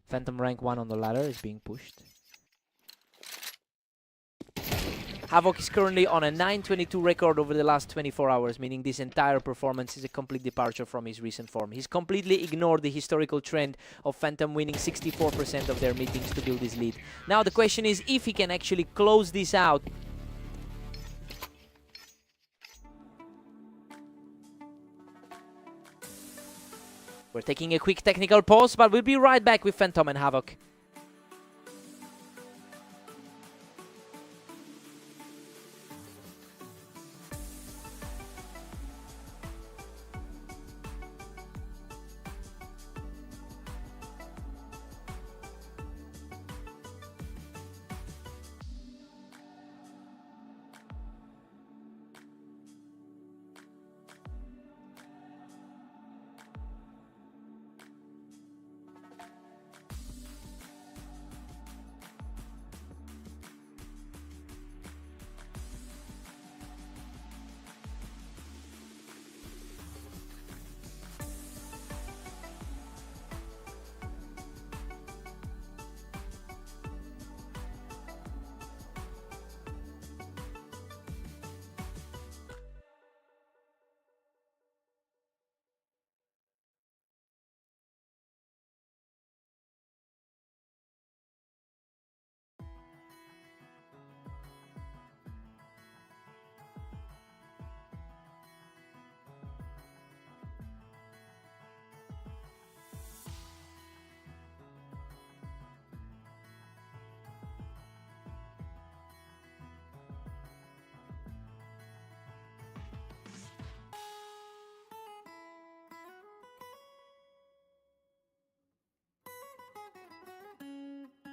Phantom rank 1 on the ladder is being pushed. Havoc is currently on a 9-22 record over the last 24 hours, meaning this entire performance is a complete departure from his recent form. He's completely ignored the historical trend of Phantom winning 64% of their meetings to build his lead. Now the question is if he can actually close this out. We're taking a quick technical pause, but we'll be right back with Phantom and Havoc.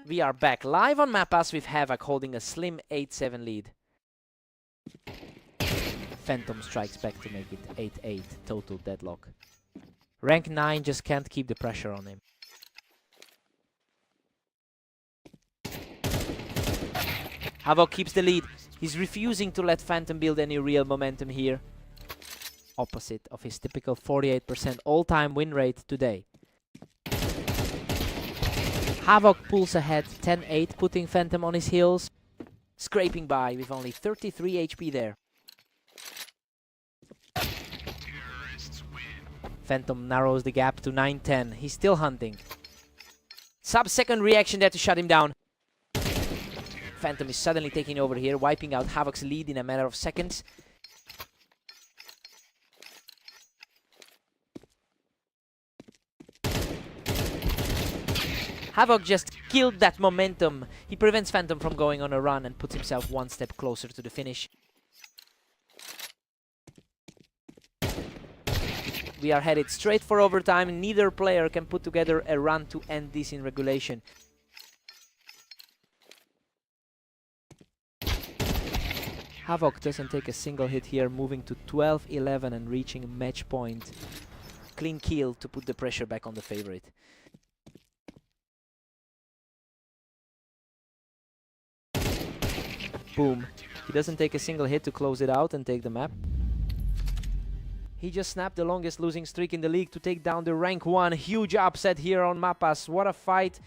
We are back live on Mappas with Havoc holding a slim 8-7 lead. Phantom strikes back to make it 8-8, total deadlock. Rank 9 just can't keep the pressure on him. Havoc keeps the lead. He's refusing to let Phantom build any real momentum here. Opposite of his typical 48% all-time win rate today. Havoc pulls ahead 10-8, putting Phantom on his heels. Scraping by with only 33 HP there. Phantom narrows the gap to 9-10. He's still hunting. Sub-second reaction there to shut him down. Phantom is suddenly taking over here, wiping out Havok's lead in a matter of seconds. Havok just killed that momentum. He prevents Phantom from going on a run and puts himself one step closer to the finish. We are headed straight for overtime. Neither player can put together a run to end this in regulation. Havok doesn't take a single hit here, moving to 12-11 and reaching match point. Clean kill to put the pressure back on the favorite. Boom. He doesn't take a single hit to close it out and take the map. He just snapped the longest losing streak in the league to take down the rank 1. Huge upset here on Mapas. What a fight.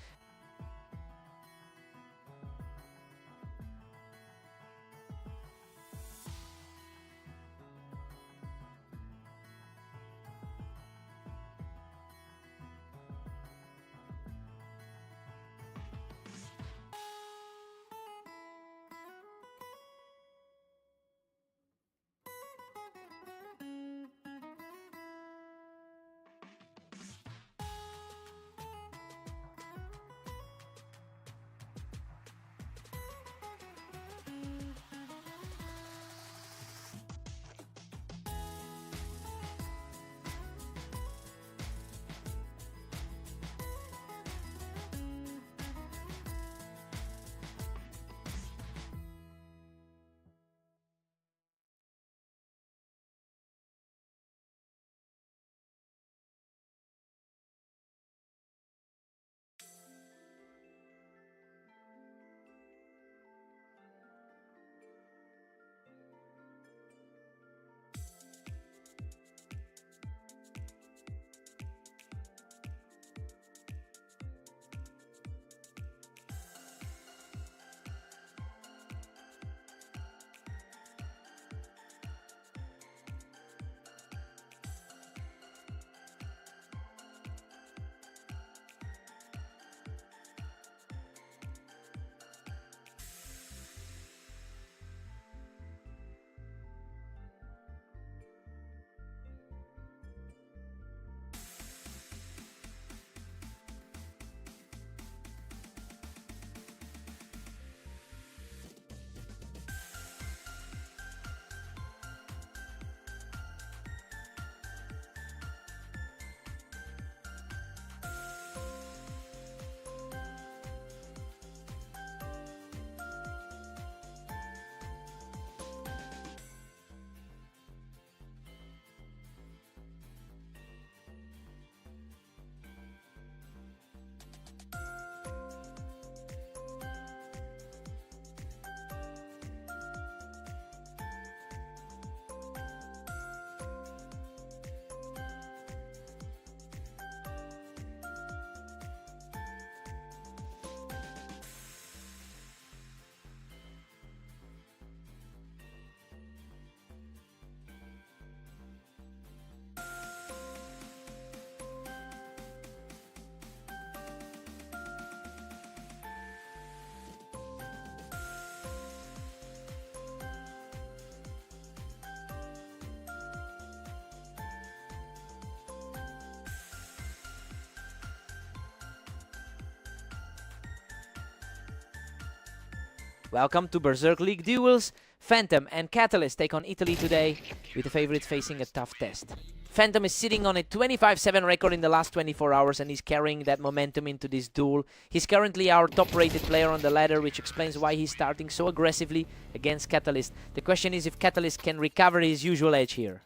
Welcome to Berserk League Duels. Phantom and Catalyst take on Italy today, with the favorite facing a tough test. Phantom is sitting on a 25-7 record in the last 24 hours and is carrying that momentum into this duel. He's currently our top-rated player on the ladder, which explains why he's starting so aggressively against Catalyst. The question is if Catalyst can recover his usual edge here.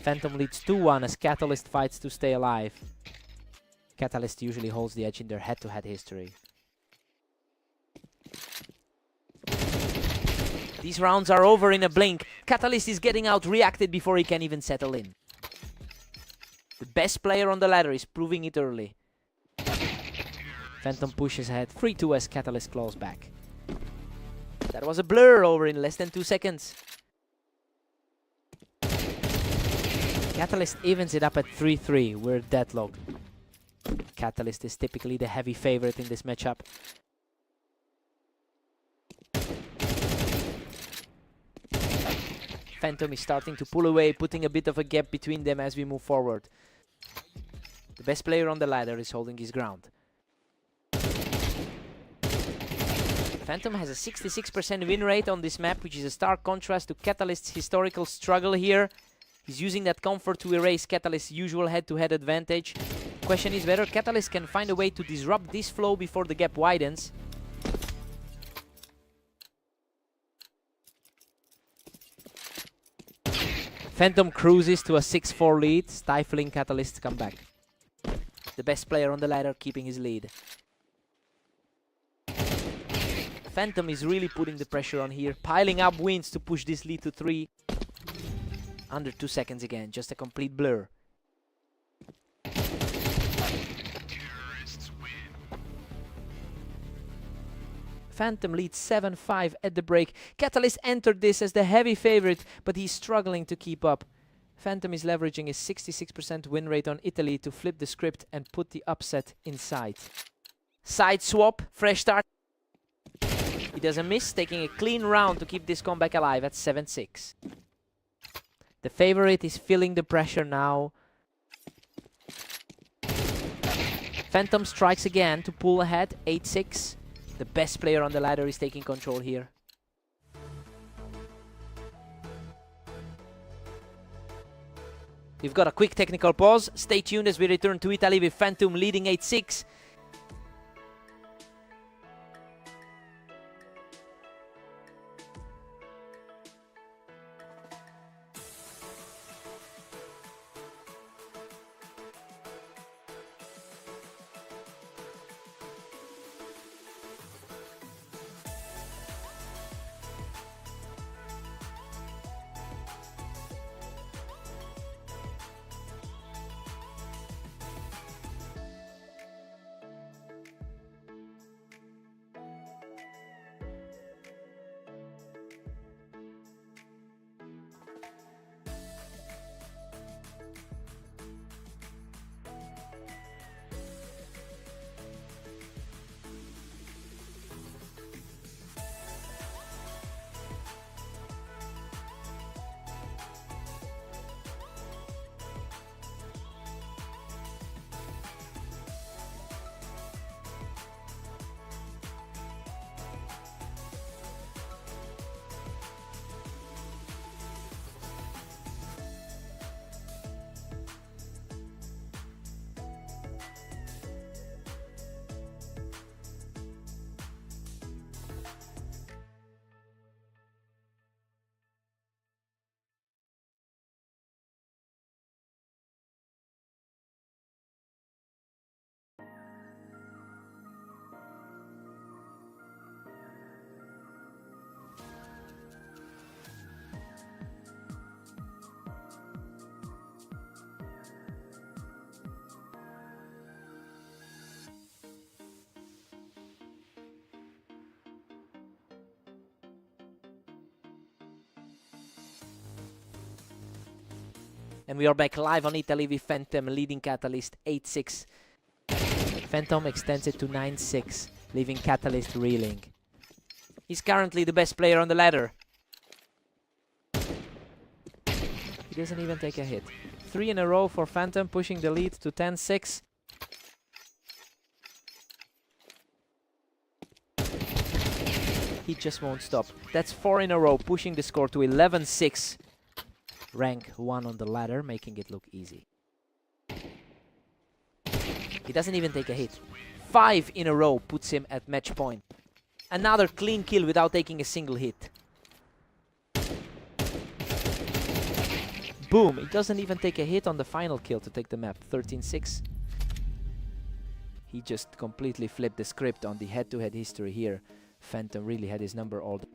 Phantom leads 2-1 as Catalyst fights to stay alive. Catalyst usually holds the edge in their head-to-head history. These rounds are over in a blink. Catalyst is getting out-reacted before he can even settle in. The best player on the ladder is proving it early. Phantom pushes ahead 3-2 as Catalyst claws back. That was a blur over in less than 2 seconds. Catalyst evens it up at 3-3. We're deadlocked. Catalyst is typically the heavy favorite in this matchup. Phantom is starting to pull away, putting a bit of a gap between them as we move forward. The best player on the ladder is holding his ground. Phantom has a 66% win rate on this map, which is a stark contrast to Catalyst's historical struggle here. He's using that comfort to erase Catalyst's usual head-to-head advantage. Question is whether Catalyst can find a way to disrupt this flow before the gap widens. Phantom cruises to a 6-4 lead, stifling Catalyst's comeback. The best player on the ladder keeping his lead. Phantom is really putting the pressure on here, piling up wins to push this lead to 3. Under 2 seconds again, just a complete blur. Phantom leads 7-5 at the break. Catalyst entered this as the heavy favorite, but he's struggling to keep up. Phantom is leveraging his 66% win rate on Italy to flip the script and put the upset inside. Side swap, fresh start. He doesn't miss, taking a clean round to keep this comeback alive at 7-6. The favorite is feeling the pressure now. Phantom strikes again to pull ahead, 8-6. The best player on the ladder is taking control here. We've got a quick technical pause. Stay tuned as we return to Italy with Phantom leading 8-6. And we are back live on Italy with Phantom leading Catalyst 8-6. Phantom extends it to 9-6, leaving Catalyst reeling. He's currently the best player on the ladder. He doesn't even take a hit. 3 in a row for Phantom, pushing the lead to 10-6. He just won't stop. That's 4 in a row, pushing the score to 11-6. Rank 1 on the ladder, making it look easy. He doesn't even take a hit. 5 in a row puts him at match point. Another clean kill without taking a single hit. Boom! He doesn't even take a hit on the final kill to take the map. 13-6. He just completely flipped the script on the head-to-head history here. Phantom really had his number all the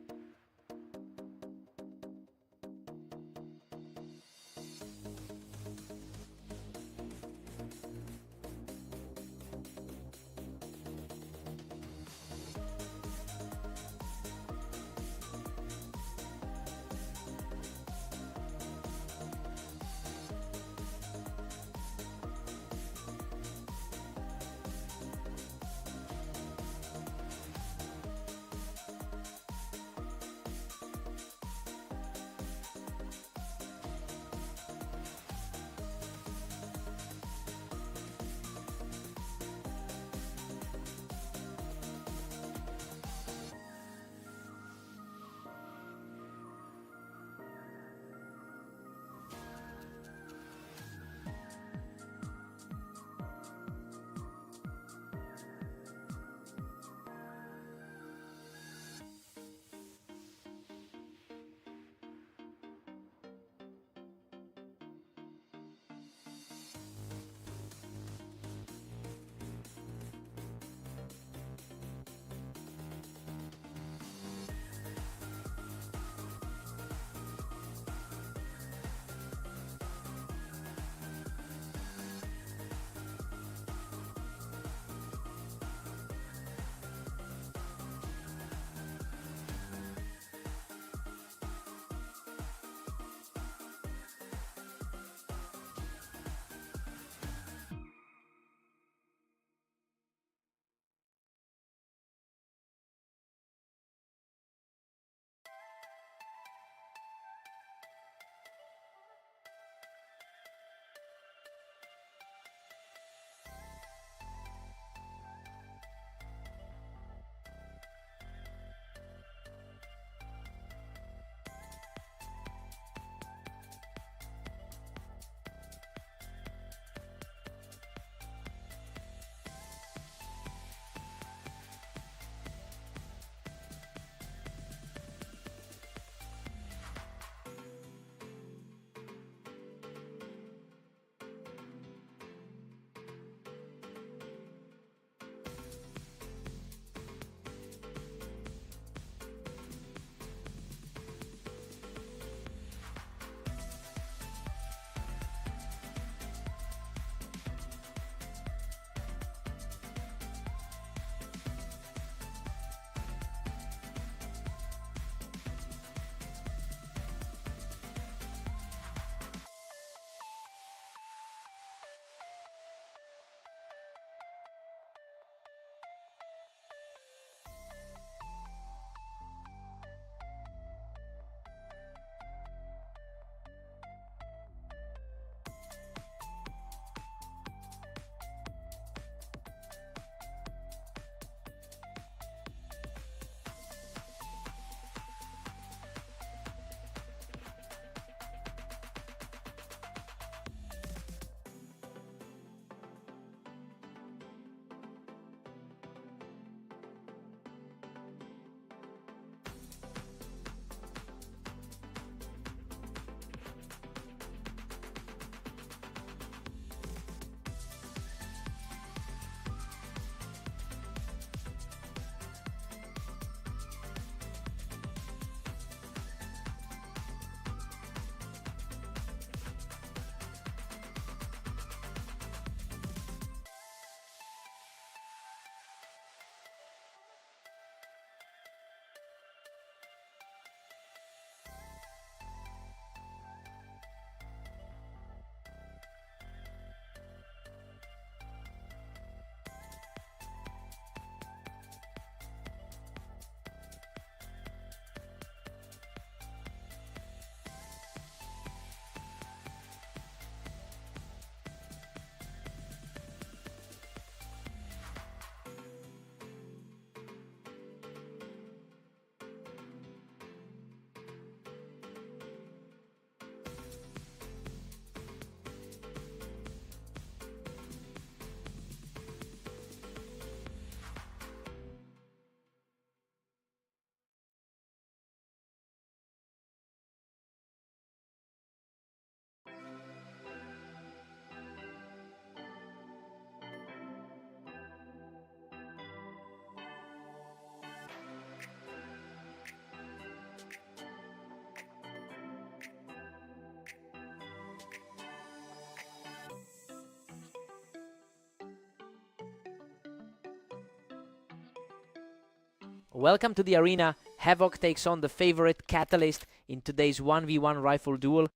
Welcome to the arena. Havoc takes on the favorite Catalyst in today's 1v1 rifle duel.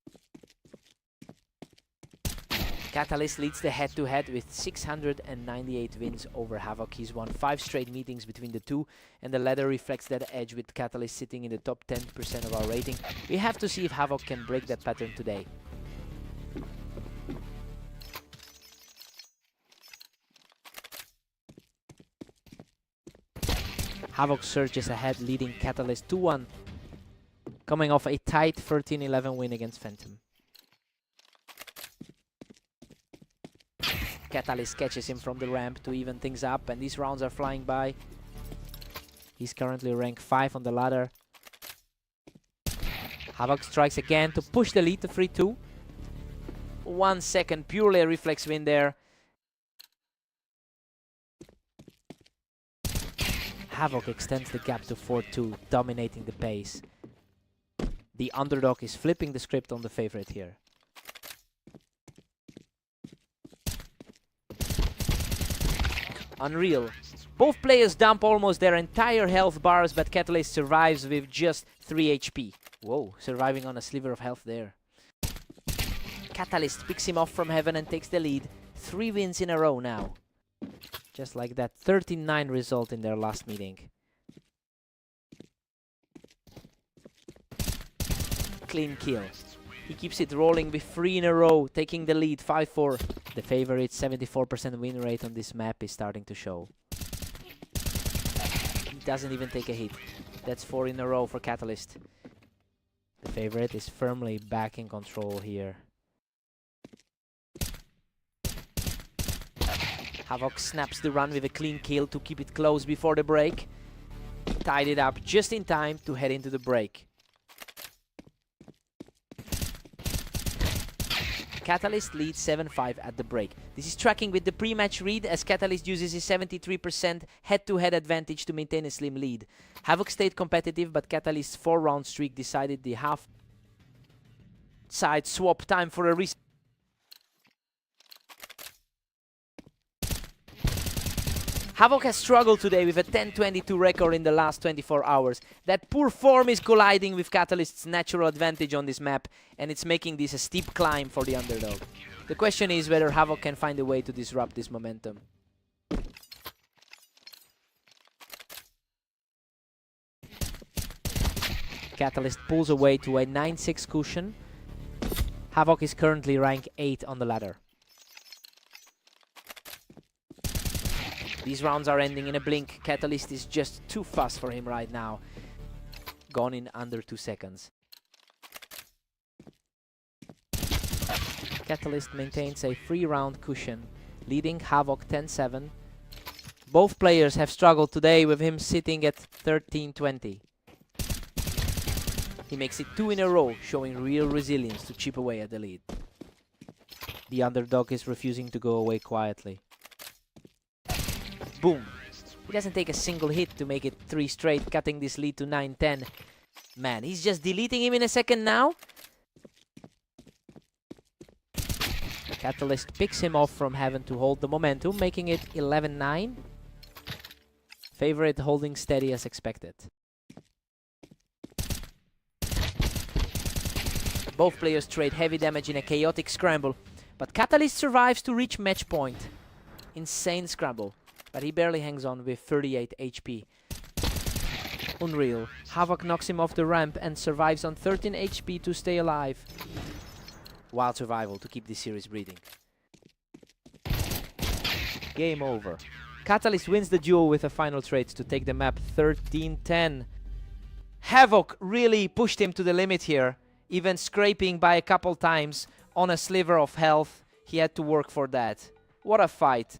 Catalyst leads the head-to-head with 698 wins over Havoc. He's won 5 straight meetings between the two, and the ladder reflects that edge with Catalyst sitting in the top 10% of our rating. We have to see if Havoc can break that pattern today. Havoc surges ahead, leading Catalyst 2-1, coming off a tight 13-11 win against Phantom. Catalyst catches him from the ramp to even things up, and these rounds are flying by. He's currently ranked 5 on the ladder. Havoc strikes again to push the lead to 3-2. 1 second, purely a reflex win there. Havoc extends the gap to 4-2, dominating the pace. The underdog is flipping the script on the favorite here. Unreal. Both players dump almost their entire health bars, but Catalyst survives with just 3 HP. Whoa, surviving on a sliver of health there. Catalyst picks him off from heaven and takes the lead. 3 wins in a row now. Just like that, 13-9 result in their last meeting. Clean kill. He keeps it rolling with 3 in a row, taking the lead, 5-4. The favorite 74% win rate on this map is starting to show. He doesn't even take a hit. That's 4 in a row for Catalyst. The favorite is firmly back in control here. Havoc snaps the run with a clean kill to keep it close before the break. Tied it up just in time to head into the break. Catalyst leads 7-5 at the break. This is tracking with the pre-match read as Catalyst uses his 73% head-to-head advantage to maintain a slim lead. Havoc stayed competitive, but Catalyst's 4-round streak decided the half-side swap. Time for a reset. Havoc has struggled today with a 10-22 record in the last 24 hours. That poor form is colliding with Catalyst's natural advantage on this map, and it's making this a steep climb for the underdog. The question is whether Havoc can find a way to disrupt this momentum. Catalyst pulls away to a 9-6 cushion. Havoc is currently ranked 8 on the ladder. These rounds are ending in a blink. Catalyst is just too fast for him right now. Gone in under 2 seconds. Catalyst maintains a 3-round cushion, leading Havoc 10-7. Both players have struggled today, with him sitting at 13-20. He makes it 2 in a row, showing real resilience to chip away at the lead. The underdog is refusing to go away quietly. Boom. He doesn't take a single hit to make it 3 straight, cutting this lead to 9-10. Man, he's just deleting him in a second now. Catalyst picks him off from heaven to hold the momentum, making it 11-9. Favorite holding steady as expected. Both players trade heavy damage in a chaotic scramble, but Catalyst survives to reach match point. Insane scramble. But he barely hangs on with 38 HP. Unreal. Havoc knocks him off the ramp and survives on 13 HP to stay alive. Wild survival to keep this series breathing. Game over. Catalyst wins the duel with a final trade to take the map 13-10. Havoc really pushed him to the limit here, even scraping by a couple times on a sliver of health. He had to work for that. What a fight.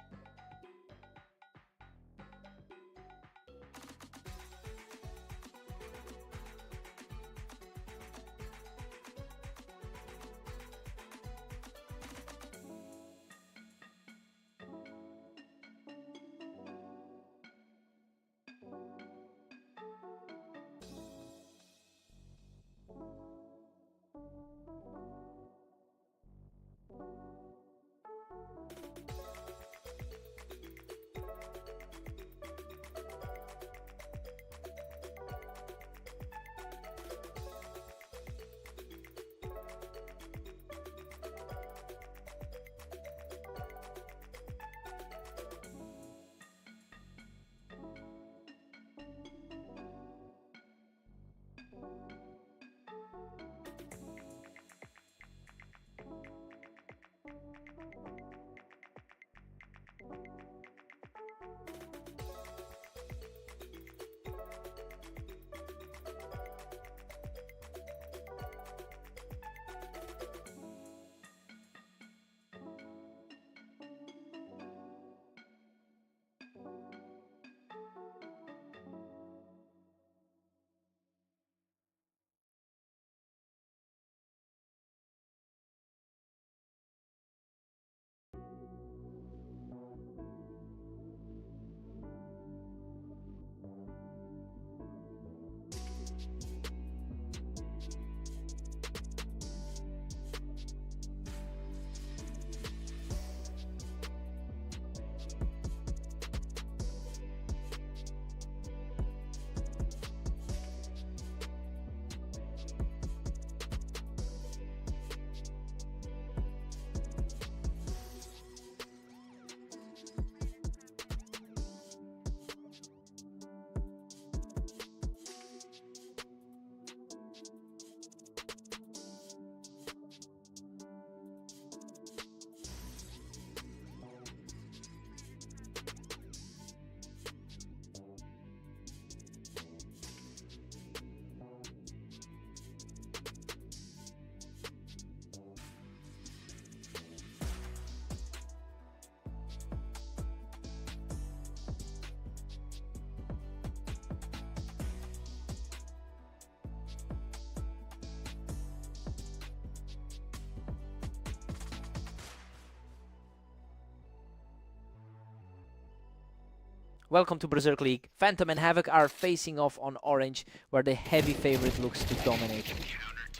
Welcome to Berserk League. Phantom and Havoc are facing off on orange, where the heavy favorite looks to dominate.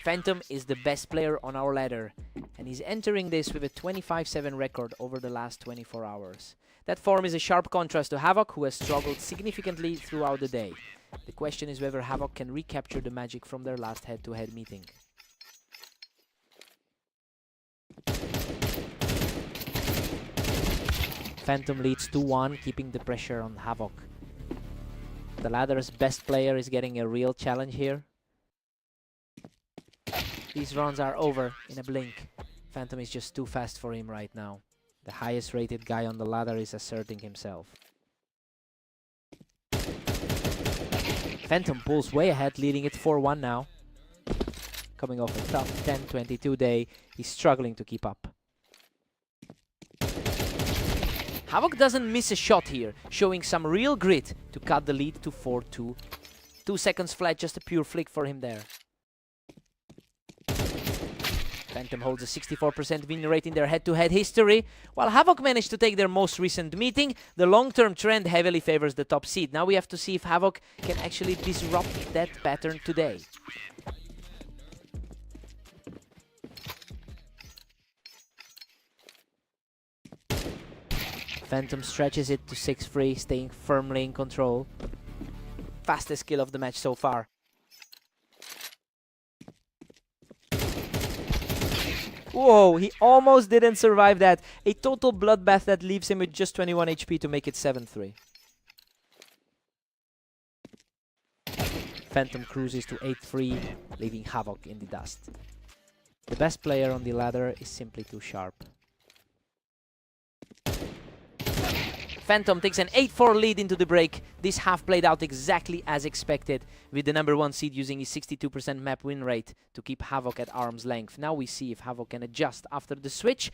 Phantom is the best player on our ladder, and he's entering this with a 25-7 record over the last 24 hours. That form is a sharp contrast to Havoc, who has struggled significantly throughout the day. The question is whether Havoc can recapture the magic from their last head-to-head meeting. Phantom leads 2-1, keeping the pressure on Havoc. The ladder's best player is getting a real challenge here. These rounds are over in a blink. Phantom is just too fast for him right now. The highest rated guy on the ladder is asserting himself. Phantom pulls way ahead, leading it 4-1 now. Coming off a tough 10-22 day, he's struggling to keep up. Havoc doesn't miss a shot here, showing some real grit to cut the lead to 4-2. 2 seconds flat, just a pure flick for him there. Phantom holds a 64% win rate in their head-to-head history. While Havoc managed to take their most recent meeting, the long-term trend heavily favors the top seed. Now we have to see if Havoc can actually disrupt that pattern today. Phantom stretches it to 6-3, staying firmly in control. Fastest kill of the match so far. Whoa, he almost didn't survive that. A total bloodbath that leaves him with just 21 HP to make it 7-3. Phantom cruises to 8-3, leaving Havoc in the dust. The best player on the ladder is simply too sharp. Phantom takes an 8-4 lead into the break. This half played out exactly as expected, with the #1 seed using his 62% map win rate to keep Havoc at arm's length. Now we see if Havoc can adjust after the switch.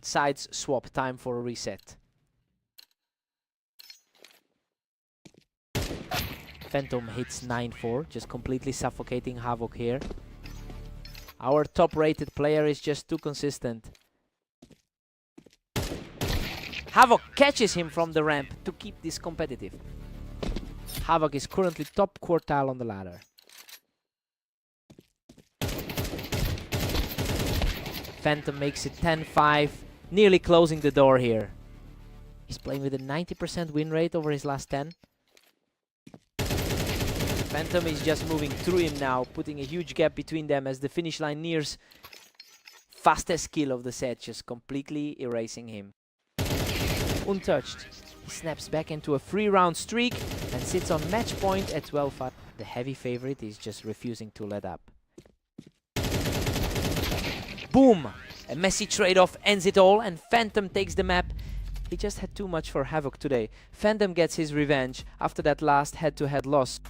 Sides swap, time for a reset. Phantom hits 9-4, just completely suffocating Havoc here. Our top-rated player is just too consistent. Havoc catches him from the ramp to keep this competitive. Havoc is currently top quartile on the ladder. Phantom makes it 10-5, nearly closing the door here. He's playing with a 90% win rate over his last 10. Phantom is just moving through him now, putting a huge gap between them as the finish line nears. Fastest kill of the set, just completely erasing him. Untouched, he snaps back into a 3-round streak and sits on match point at 12-5. The heavy favorite is just refusing to let up. Boom! A messy trade-off ends it all, and Phantom takes the map. He just had too much for Havoc today. Phantom gets his revenge after that last head-to-head loss.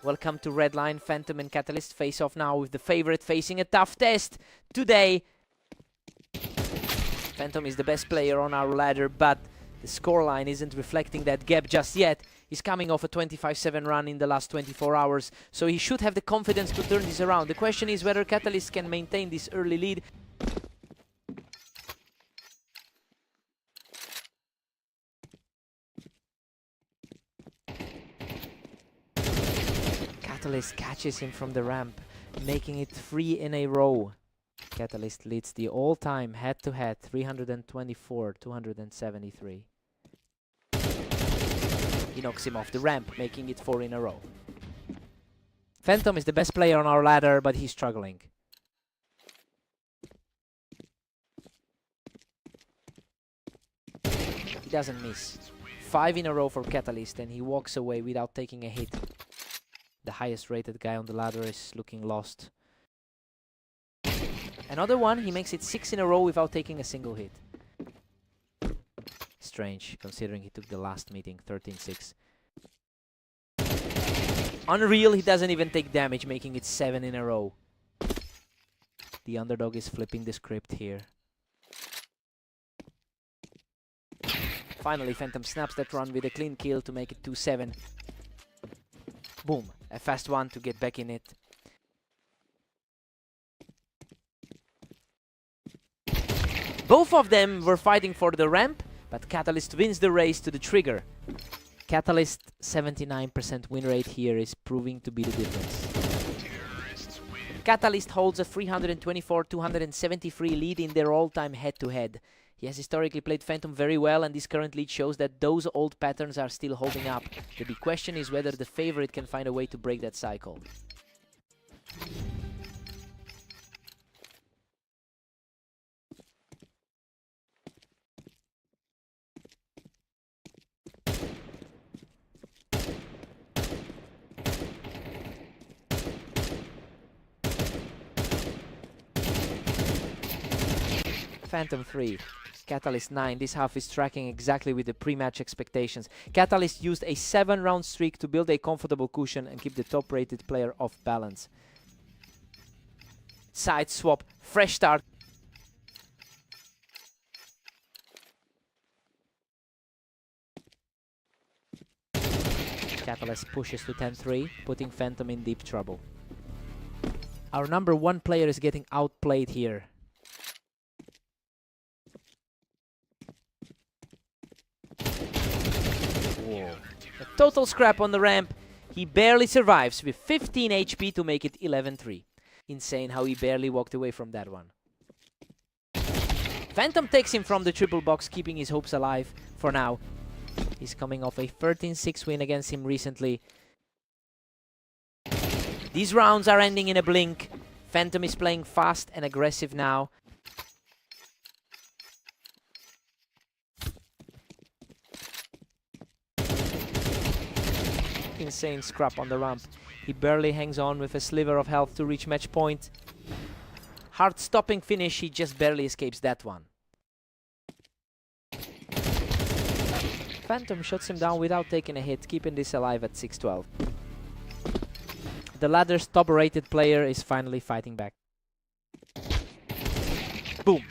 Welcome to Redline. Phantom and Catalyst face off now with the favorite facing a tough test today. Phantom is the best player on our ladder, but the scoreline isn't reflecting that gap just yet. He's coming off a 25-7 run in the last 24 hours, so he should have the confidence to turn this around. The question is whether Catalyst can maintain this early lead. Catalyst catches him from the ramp, making it 3 in a row. Catalyst leads the all-time head-to-head 324-273. He knocks him off the ramp, making it 4 in a row. Phantom is the best player on our ladder, but he's struggling. He doesn't miss. 5 in a row for Catalyst, and he walks away without taking a hit. The highest rated guy on the ladder is looking lost. Another one, he makes it 6 in a row without taking a single hit. Strange, considering he took the last meeting, 13-6. Unreal, he doesn't even take damage, making it 7 in a row. The underdog is flipping the script here. Finally, Phantom snaps that run with a clean kill to make it 2-7. Boom, a fast one to get back in it. Both of them were fighting for the ramp, but Catalyst wins the race to the trigger. Catalyst 79% win rate here is proving to be the difference. Catalyst holds a 324-273 lead in their all-time head-to-head. He has historically played Phantom very well, and this current lead shows that those old patterns are still holding up. The big question is whether the favorite can find a way to break that cycle. Phantom 3. Catalyst 9. This half is tracking exactly with the pre-match expectations. Catalyst used a 7-round streak to build a comfortable cushion and keep the top-rated player off balance. Side swap, fresh start. Catalyst pushes to 10-3, putting Phantom in deep trouble. Our number 1 player is getting outplayed here. Whoa. A total scrap on the ramp. He barely survives with 15 HP to make it 11-3. Insane how he barely walked away from that one. Phantom takes him from the triple box, keeping his hopes alive for now. He's coming off a 13-6 win against him recently. These rounds are ending in a blink. Phantom is playing fast and aggressive now. Insane scrap on the ramp. He barely hangs on with a sliver of health to reach match point. Hard stopping finish, he just barely escapes that one. Phantom shuts him down without taking a hit, keeping this alive at 6-12. The ladder's top-rated player is finally fighting back. Boom!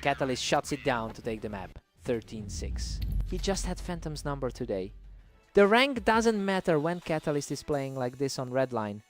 Catalyst shuts it down to take the map, 13-6. He just had Phantom's number today. The rank doesn't matter when Catalyst is playing like this on Redline.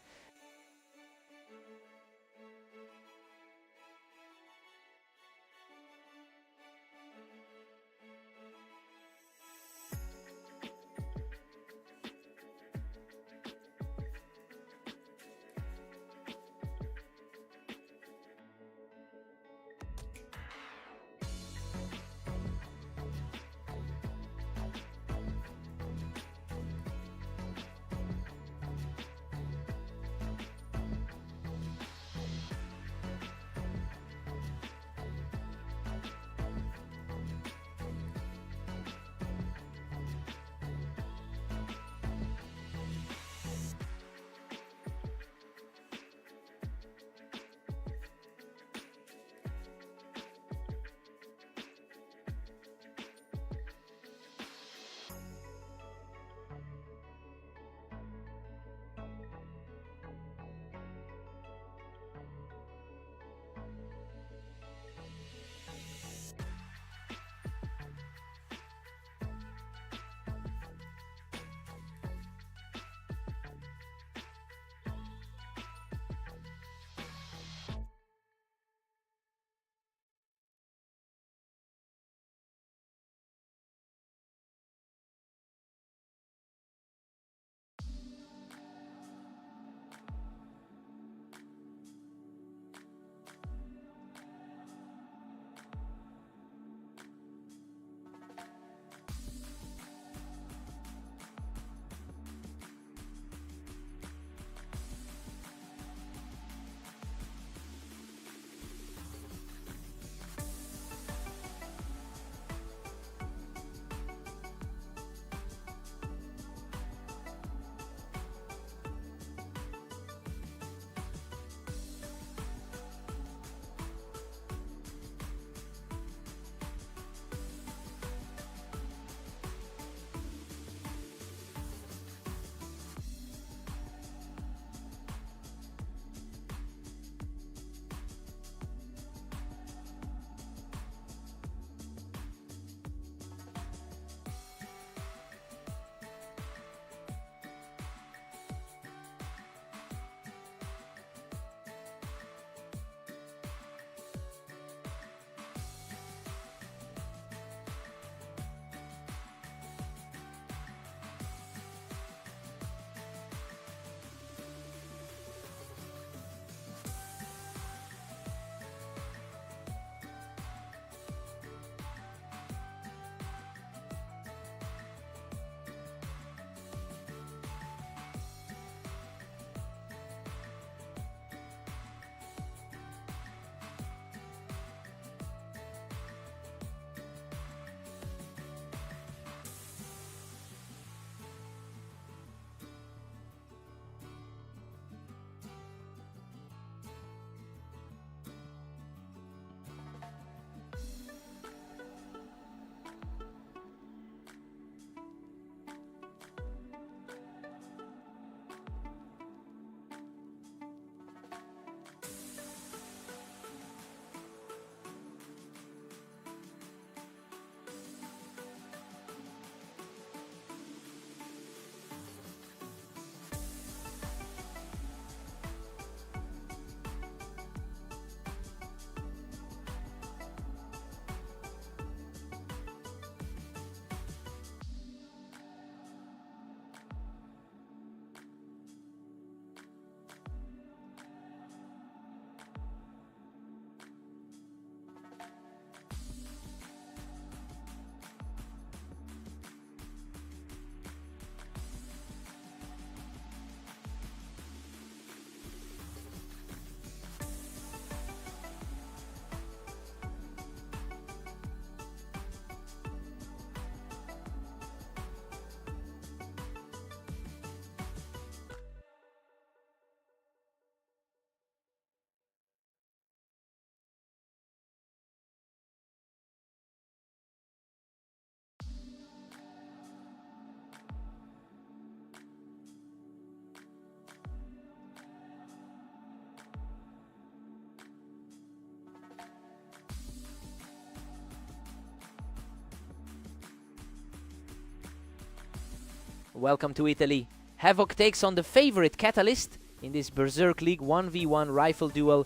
Welcome to Italy. Havoc takes on the favorite Catalyst in this Berserk League 1v1 rifle duel.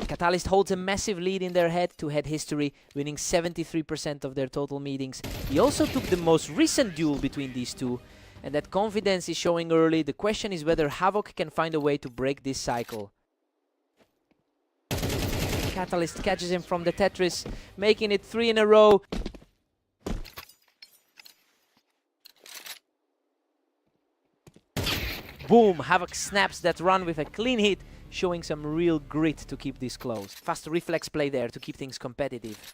Catalyst holds a massive lead in their head-to-head history, winning 73% of their total meetings. He also took the most recent duel between these two, and that confidence is showing early. The question is whether Havoc can find a way to break this cycle. Catalyst catches him from the Tetris, making it 3 in a row. Boom! Havoc snaps that run with a clean hit, showing some real grit to keep this close. Fast reflex play there to keep things competitive.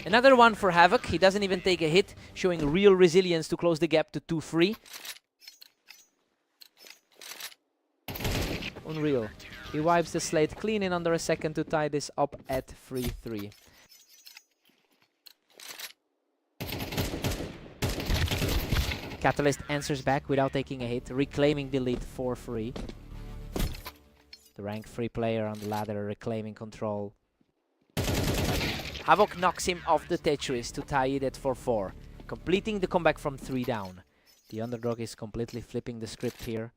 Another one for Havoc. He doesn't even take a hit, showing real resilience to close the gap to 2-3. Unreal. He wipes the slate clean in under a second to tie this up at 3-3. Catalyst answers back without taking a hit, reclaiming the lead 4-3. The rank 3 player on the ladder reclaiming control. Havoc knocks him off the Tetris to tie it at 4-4, completing the comeback from 3 down. The underdog is completely flipping the script here.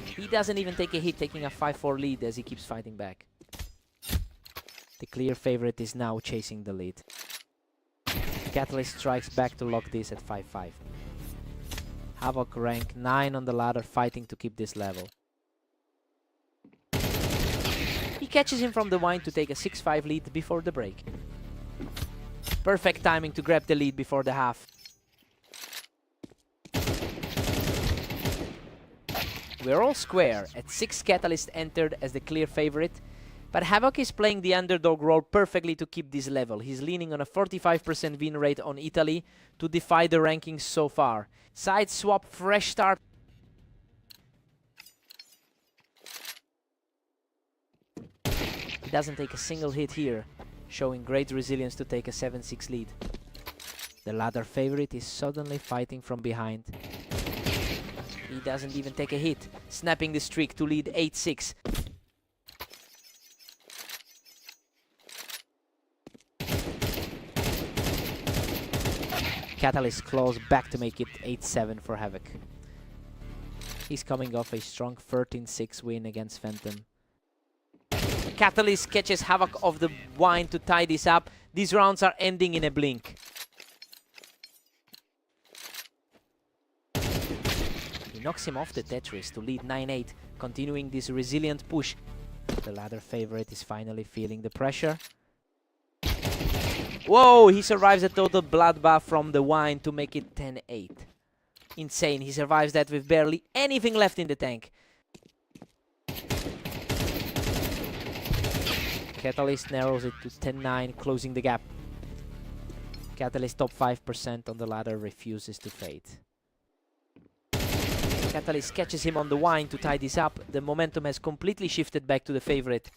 He doesn't even take a hit, taking a 5-4 lead as he keeps fighting back. The clear favorite is now chasing the lead. Catalyst strikes back to lock this at 5-5. Havoc rank 9 on the ladder, fighting to keep this level. He catches him from the wine to take a 6-5 lead before the break. Perfect timing to grab the lead before the half. We're all square. At 6, Catalyst entered as the clear favorite, but Havoc is playing the underdog role perfectly to keep this level. He's leaning on a 45% win rate on Italy to defy the rankings so far. Side swap, fresh start. He doesn't take a single hit here, showing great resilience to take a 7-6 lead. The ladder favorite is suddenly fighting from behind. He doesn't even take a hit, snapping the streak to lead 8-6. Catalyst claws back to make it 8-7 for Havoc. He's coming off a strong 13-6 win against Phantom. Catalyst catches Havoc off the wine to tie this up. These rounds are ending in a blink. He knocks him off the Tetris to lead 9-8, continuing this resilient push. The ladder favorite is finally feeling the pressure. Whoa, he survives a total bloodbath from the wine to make it 10-8. Insane, he survives that with barely anything left in the tank. Catalyst narrows it to 10-9, closing the gap. Catalyst top 5% on the ladder refuses to fade. Catalyst catches him on the wine to tie this up. The momentum has completely shifted back to the favorite.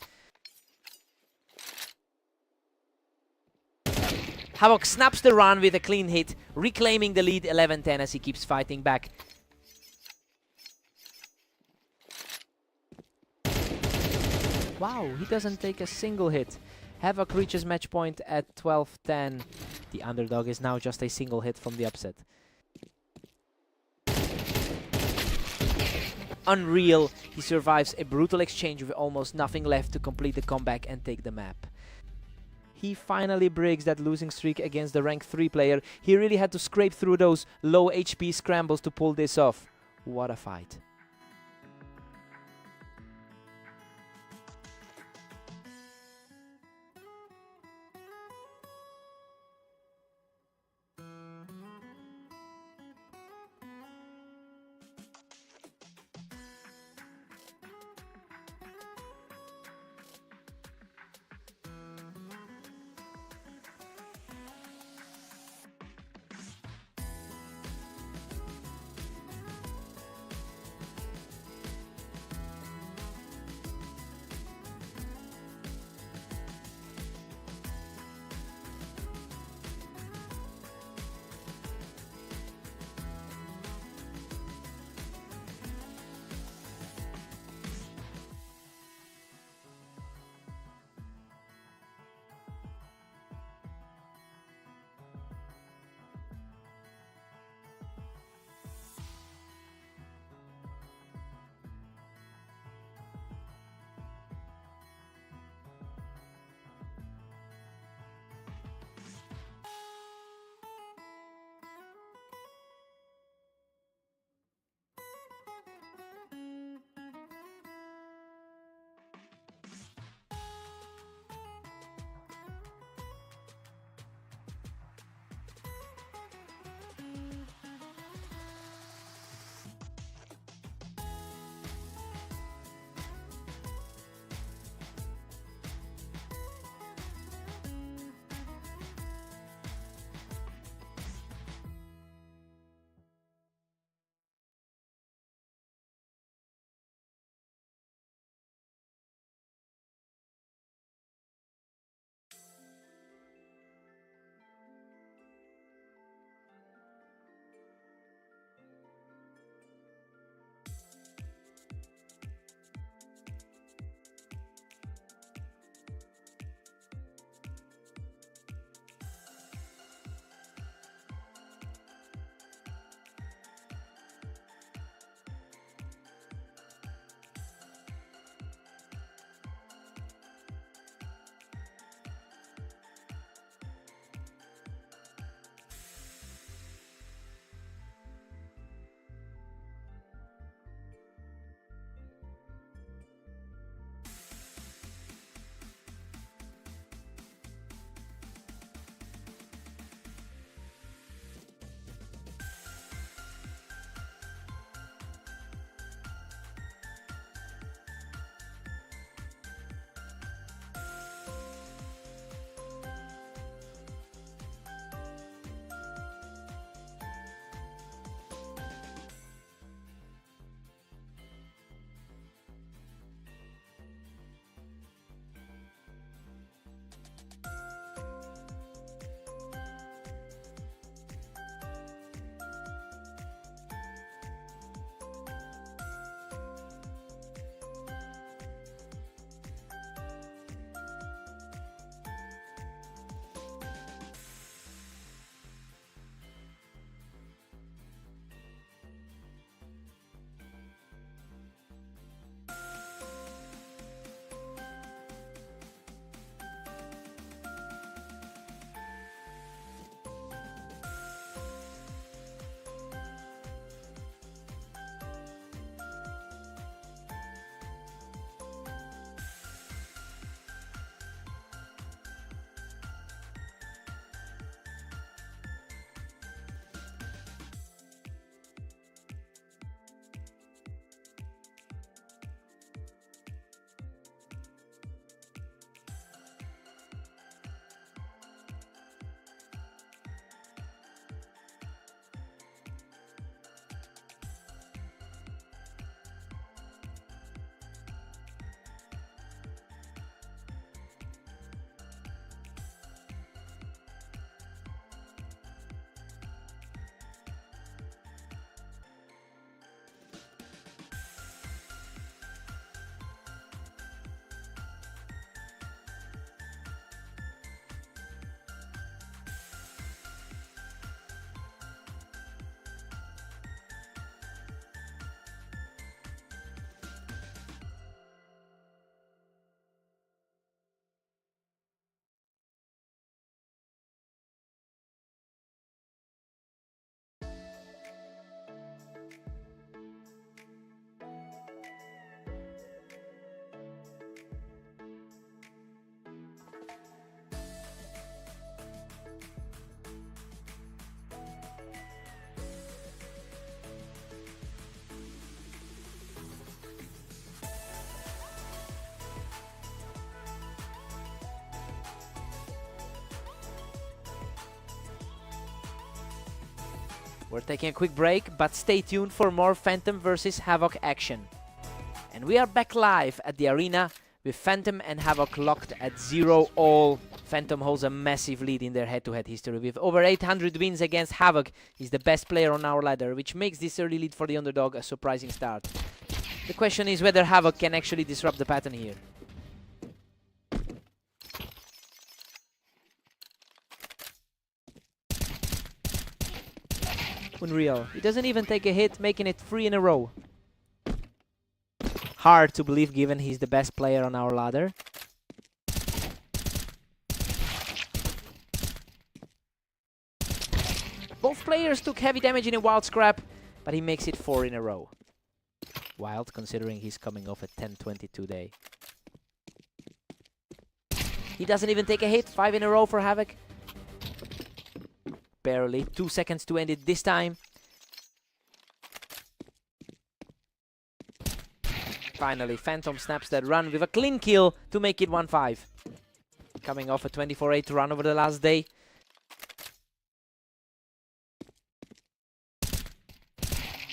Havoc snaps the run with a clean hit, reclaiming the lead 11-10 as he keeps fighting back. Wow, he doesn't take a single hit. Havoc reaches match point at 12-10. The underdog is now just a single hit from the upset. Unreal, he survives a brutal exchange with almost nothing left to complete the comeback and take the map. He finally breaks that losing streak against the rank 3 player. He really had to scrape through those low HP scrambles to pull this off. What a fight. We're taking a quick break, but stay tuned for more Phantom versus Havoc action. And we are back live at the arena with Phantom and Havoc locked at 0-all. Phantom holds a massive lead in their head-to-head history. With over 800 wins against Havoc, he's the best player on our ladder, which makes this early lead for the underdog a surprising start. The question is whether Havoc can actually disrupt the pattern here. Unreal. He doesn't even take a hit, making it 3 in a row. Hard to believe given he's the best player on our ladder. Both players took heavy damage in a wild scrap, but he makes it 4 in a row. Wild considering he's coming off a 10-22 day. He doesn't even take a hit, 5 in a row for Havoc. Barely, 2 seconds to end it this time. Finally, Phantom snaps that run with a clean kill to make it 1-5. Coming off a 24-8 run over the last day.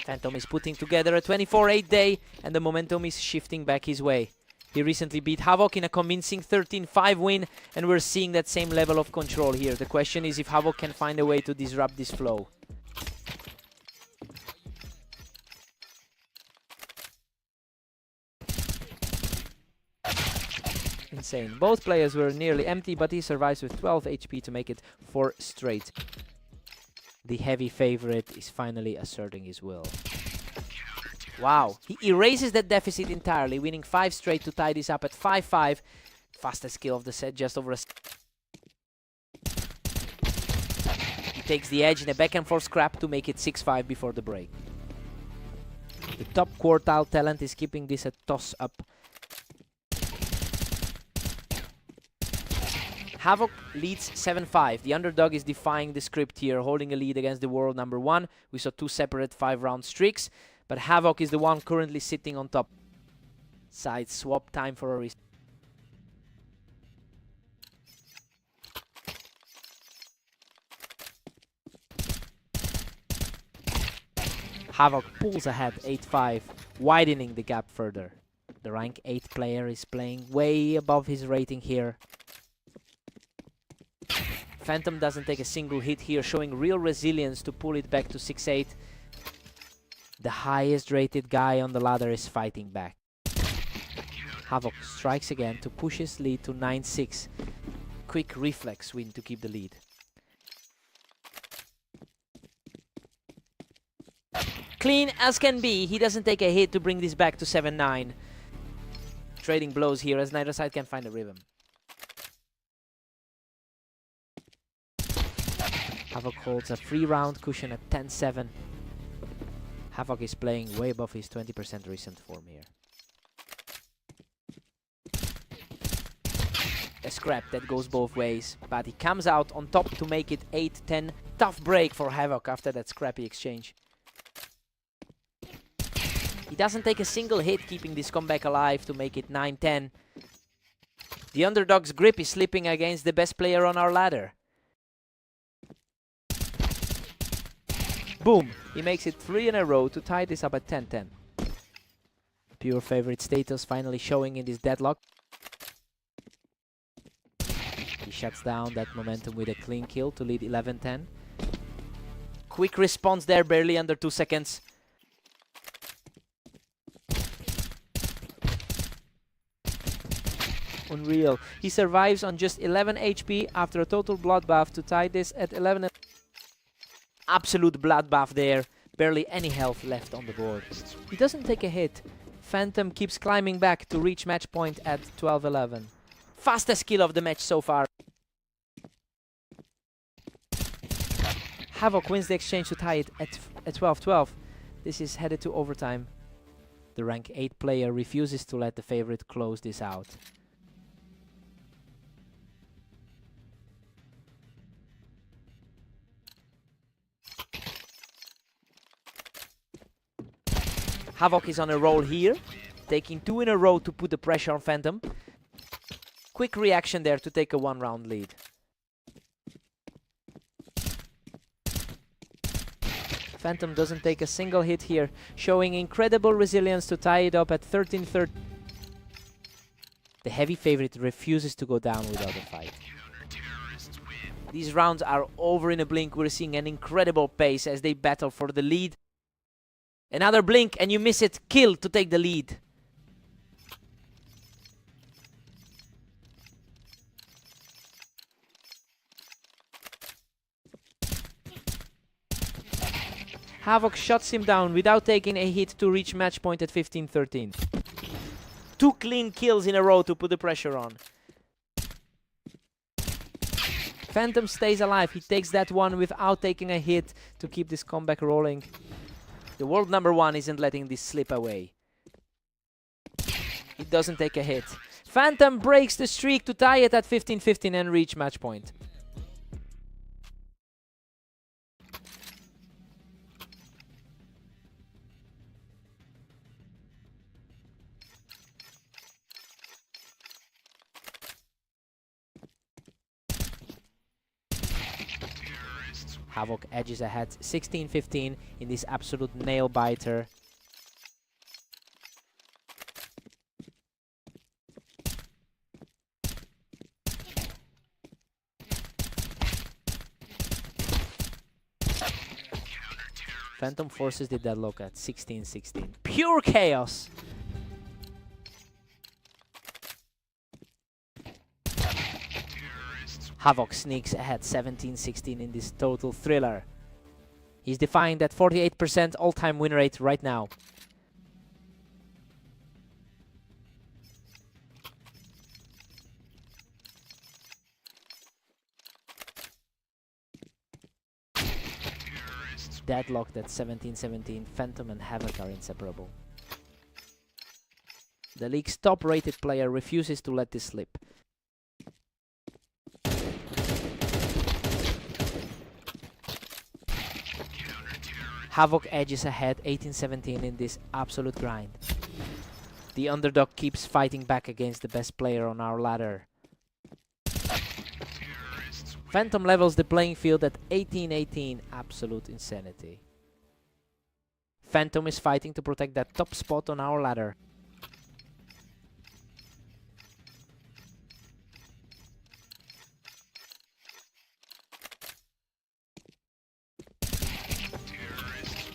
Phantom is putting together a 24-8 day, and the momentum is shifting back his way. He recently beat Havoc in a convincing 13-5 win, and we're seeing that same level of control here. The question is if Havoc can find a way to disrupt this flow. Insane. Both players were nearly empty, but he survives with 12 HP to make it 4 straight. The heavy favorite is finally asserting his will. Wow, he erases that deficit entirely, winning 5 straight to tie this up at 5-5. Fastest kill of the set, just over a... He takes the edge in a back and forth scrap to make it 6-5 before the break. The top quartile talent is keeping this a toss-up. Havoc leads 7-5. The underdog is defying the script here, holding a lead against the world number 1. We saw 2 separate 5-round streaks, but Havoc is the one currently sitting on top. Side swap time for a reset. Havoc pulls ahead 8-5, widening the gap further. The rank 8 player is playing way above his rating here. Phantom doesn't take a single hit here, showing real resilience to pull it back to 6-8. The highest rated guy on the ladder is fighting back. Havoc strikes again to push his lead to 9-6. Quick reflex win to keep the lead. Clean as can be, he doesn't take a hit to bring this back to 7-9. Trading blows here as neither side can find a rhythm. Havoc holds a 3-round cushion at 10-7. Havoc is playing way above his 20% recent form here. A scrap that goes both ways, but he comes out on top to make it 8-10. Tough break for Havoc after that scrappy exchange. He doesn't take a single hit, keeping this comeback alive to make it 9-10. The underdog's grip is slipping against the best player on our ladder. Boom! He makes it 3 in a row to tie this up at 10-10. Pure favorite status finally showing in this deadlock. He shuts down that momentum with a clean kill to lead 11-10. Quick response there, barely under 2 seconds. Unreal. He survives on just 11 HP after a total bloodbath to tie this at 11. Absolute bloodbath there. Barely any health left on the board. He doesn't take a hit. Phantom keeps climbing back to reach match point at 12-11. Fastest kill of the match so far. Havoc wins the exchange to tie it at 12-12. This is headed to overtime. The rank 8 player refuses to let the favorite close this out. Havoc is on a roll here, taking 2 in a row to put the pressure on Phantom. Quick reaction there to take a 1-round lead. Phantom doesn't take a single hit here, showing incredible resilience to tie it up at 13-13. The heavy favorite refuses to go down without a fight. These rounds are over in a blink. We're seeing an incredible pace as they battle for the lead. Another blink and you miss it. Kill to take the lead. Havoc shuts him down without taking a hit to reach match point at 15-13. 2 clean kills in a row to put the pressure on. Phantom stays alive. He takes that one without taking a hit to keep this comeback rolling. The world #1 isn't letting this slip away. He doesn't take a hit. Phantom breaks the streak to tie it at 15-15 and reach match point. Havoc edges ahead 16-15 in this absolute nail biter. Phantom forces the deadlock at 16-16. Pure chaos! Havoc sneaks ahead 17-16 in this total thriller. He's defying that 48% all-time win rate right now. Deadlocked at 17-17, Phantom and Havoc are inseparable. The league's top-rated player refuses to let this slip. Havoc edges ahead 18-17 in this absolute grind. The underdog keeps fighting back against the best player on our ladder. Phantom levels the playing field at 18-18, absolute insanity. Phantom is fighting to protect that top spot on our ladder.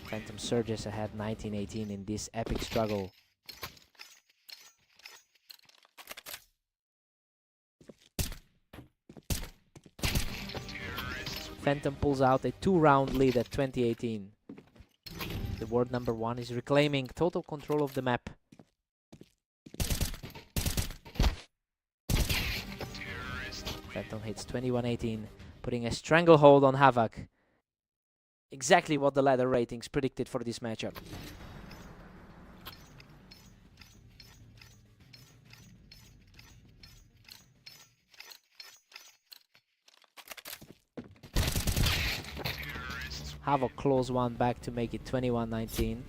Phantom surges ahead 19-18 in this epic struggle. Phantom pulls out a 2-round lead at 20-18. The world #1 is reclaiming total control of the map. Phantom hits 21-18, putting a stranglehold on Havoc. Exactly what the ladder ratings predicted for this matchup. Havoc claws one back to make it 21-19.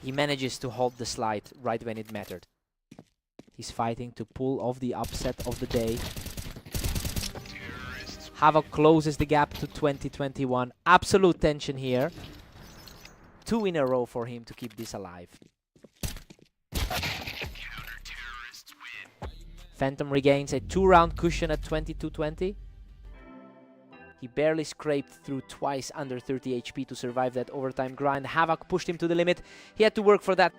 He manages to hold the slide right when it mattered. He's fighting to pull off the upset of the day. Havoc closes the gap to 20-21. Absolute tension here. 2 in a row for him to keep this alive. Phantom regains a 2-round cushion at 22-20. He barely scraped through twice under 30 HP to survive that overtime grind. Havoc pushed him to the limit. He had to work for that.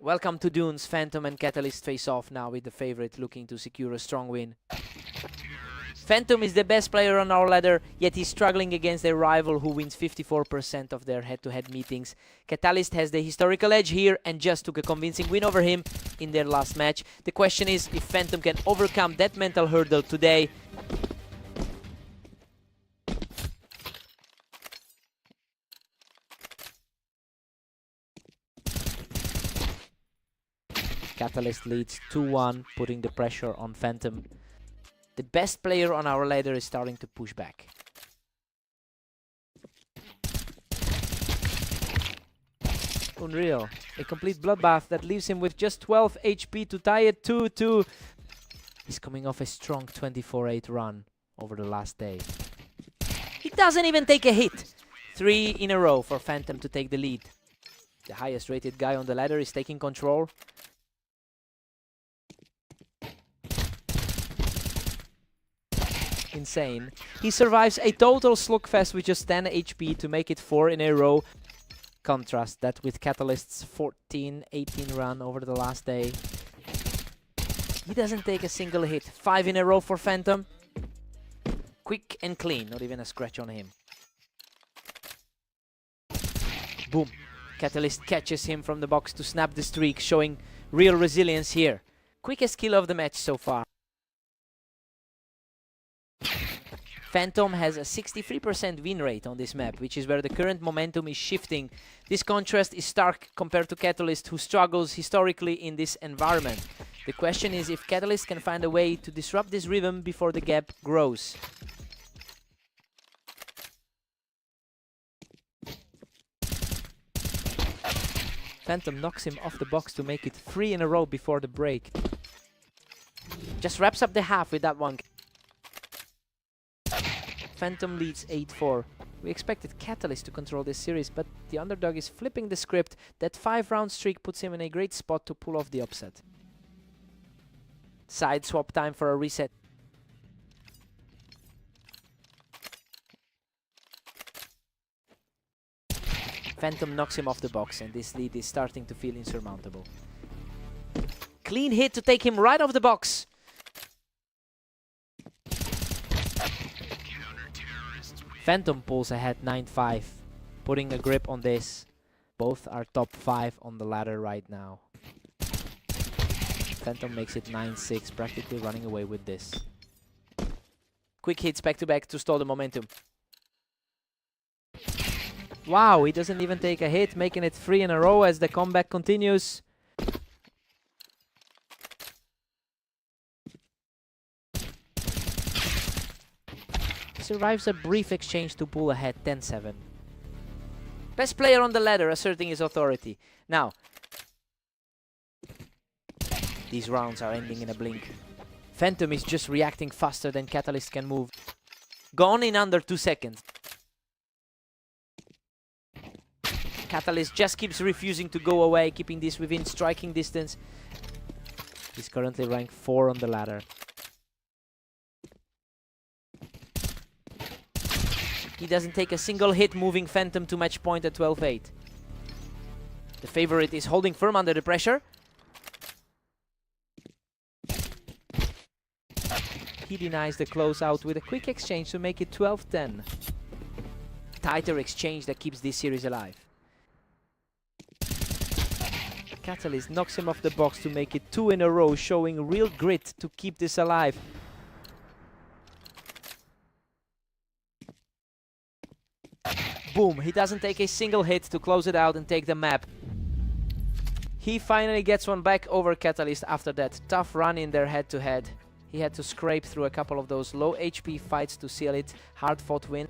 Welcome to Dunes. Phantom and Catalyst face off now with the favorite looking to secure a strong win. Phantom is the best player on our ladder, yet he's struggling against a rival who wins 54% of their head-to-head meetings. Catalyst has the historical edge here and just took a convincing win over him in their last match. The question is if Phantom can overcome that mental hurdle today. Catalyst leads 2-1, putting the pressure on Phantom. The best player on our ladder is starting to push back. Unreal. A complete bloodbath that leaves him with just 12 HP to tie it 2-2. He's coming off a strong 24-8 run over the last day. He doesn't even take a hit. 3 in a row for Phantom to take the lead. The highest rated guy on the ladder is taking control. Insane. He survives a total slugfest with just 10 HP to make it 4 in a row. Contrast that with Catalyst's 14-18 run over the last day. He doesn't take a single hit. 5 in a row for Phantom. Quick and clean, not even a scratch on him. Boom. Catalyst catches him from the box to snap the streak, showing real resilience here. Quickest kill of the match so far. Phantom has a 63% win rate on this map, which is where the current momentum is shifting. This contrast is stark compared to Catalyst, who struggles historically in this environment. The question is if Catalyst can find a way to disrupt this rhythm before the gap grows. Phantom knocks him off the box to make it 3 in a row before the break. Just wraps up the half with that one. Phantom leads 8-4. We expected Catalyst to control this series, but the underdog is flipping the script. That 5-round streak puts him in a great spot to pull off the upset. Side swap time for a reset. Phantom knocks him off the box, and this lead is starting to feel insurmountable. Clean hit to take him right off the box. Phantom pulls ahead 9-5, putting a grip on this. Both are top 5 on the ladder right now. Phantom makes it 9-6, practically running away with this. Quick hits back-to-back to stall the momentum. Wow, he doesn't even take a hit, making it 3 in a row as the comeback continues. Survives a brief exchange to pull ahead 10-7. Best player on the ladder asserting his authority. Now, these rounds are ending in a blink. Phantom is just reacting faster than Catalyst can move. Gone in under 2 seconds. Catalyst just keeps refusing to go away, keeping this within striking distance. He's currently ranked 4 on the ladder. He doesn't take a single hit, moving Phantom to match point at 12-8. The favorite is holding firm under the pressure. He denies the closeout with a quick exchange to make it 12-10. Tighter exchange that keeps this series alive. Catalyst knocks him off the box to make it 2 in a row, showing real grit to keep this alive. Boom, he doesn't take a single hit to close it out and take the map. He finally gets one back over Catalyst after that tough run in their head-to-head. He had to scrape through a couple of those low HP fights to seal it. Hard-fought win.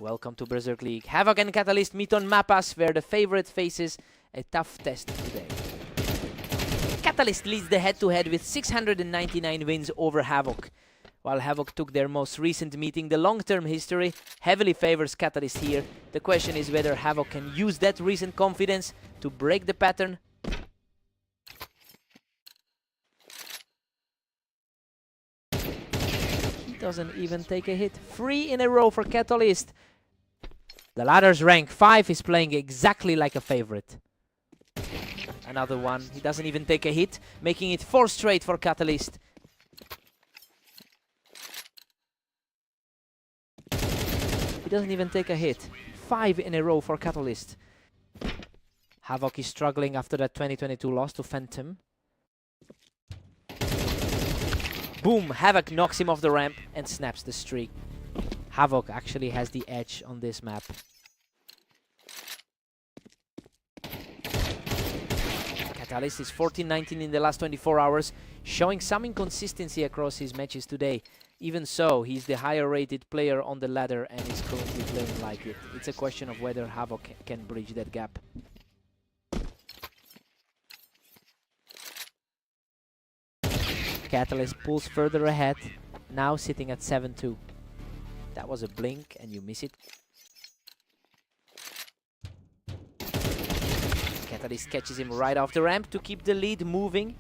Welcome to Berserk League. Havoc and Catalyst meet on Mappas, where the favorite faces a tough test today. Catalyst leads the head-to-head with 699 wins over Havoc. While Havoc took their most recent meeting, the long-term history heavily favors Catalyst here. The question is whether Havoc can use that recent confidence to break the pattern. He doesn't even take a hit. 3 in a row for Catalyst. The ladder's rank 5 is playing exactly like a favorite. Another one. He doesn't even take a hit, making it 4 straight for Catalyst. He doesn't even take a hit. 5 in a row for Catalyst. Havoc is struggling after that 2022 loss to Phantom. Boom! Havoc knocks him off the ramp and snaps the streak. Havoc actually has the edge on this map. Catalyst is 14-19 in the last 24 hours, showing some inconsistency across his matches today. Even so, he's the higher rated player on the ladder and is currently playing like it. It's a question of whether Havoc can bridge that gap. Catalyst pulls further ahead, now sitting at 7-2. That was a blink and you miss it. Catalyst catches him right off the ramp to keep the lead moving.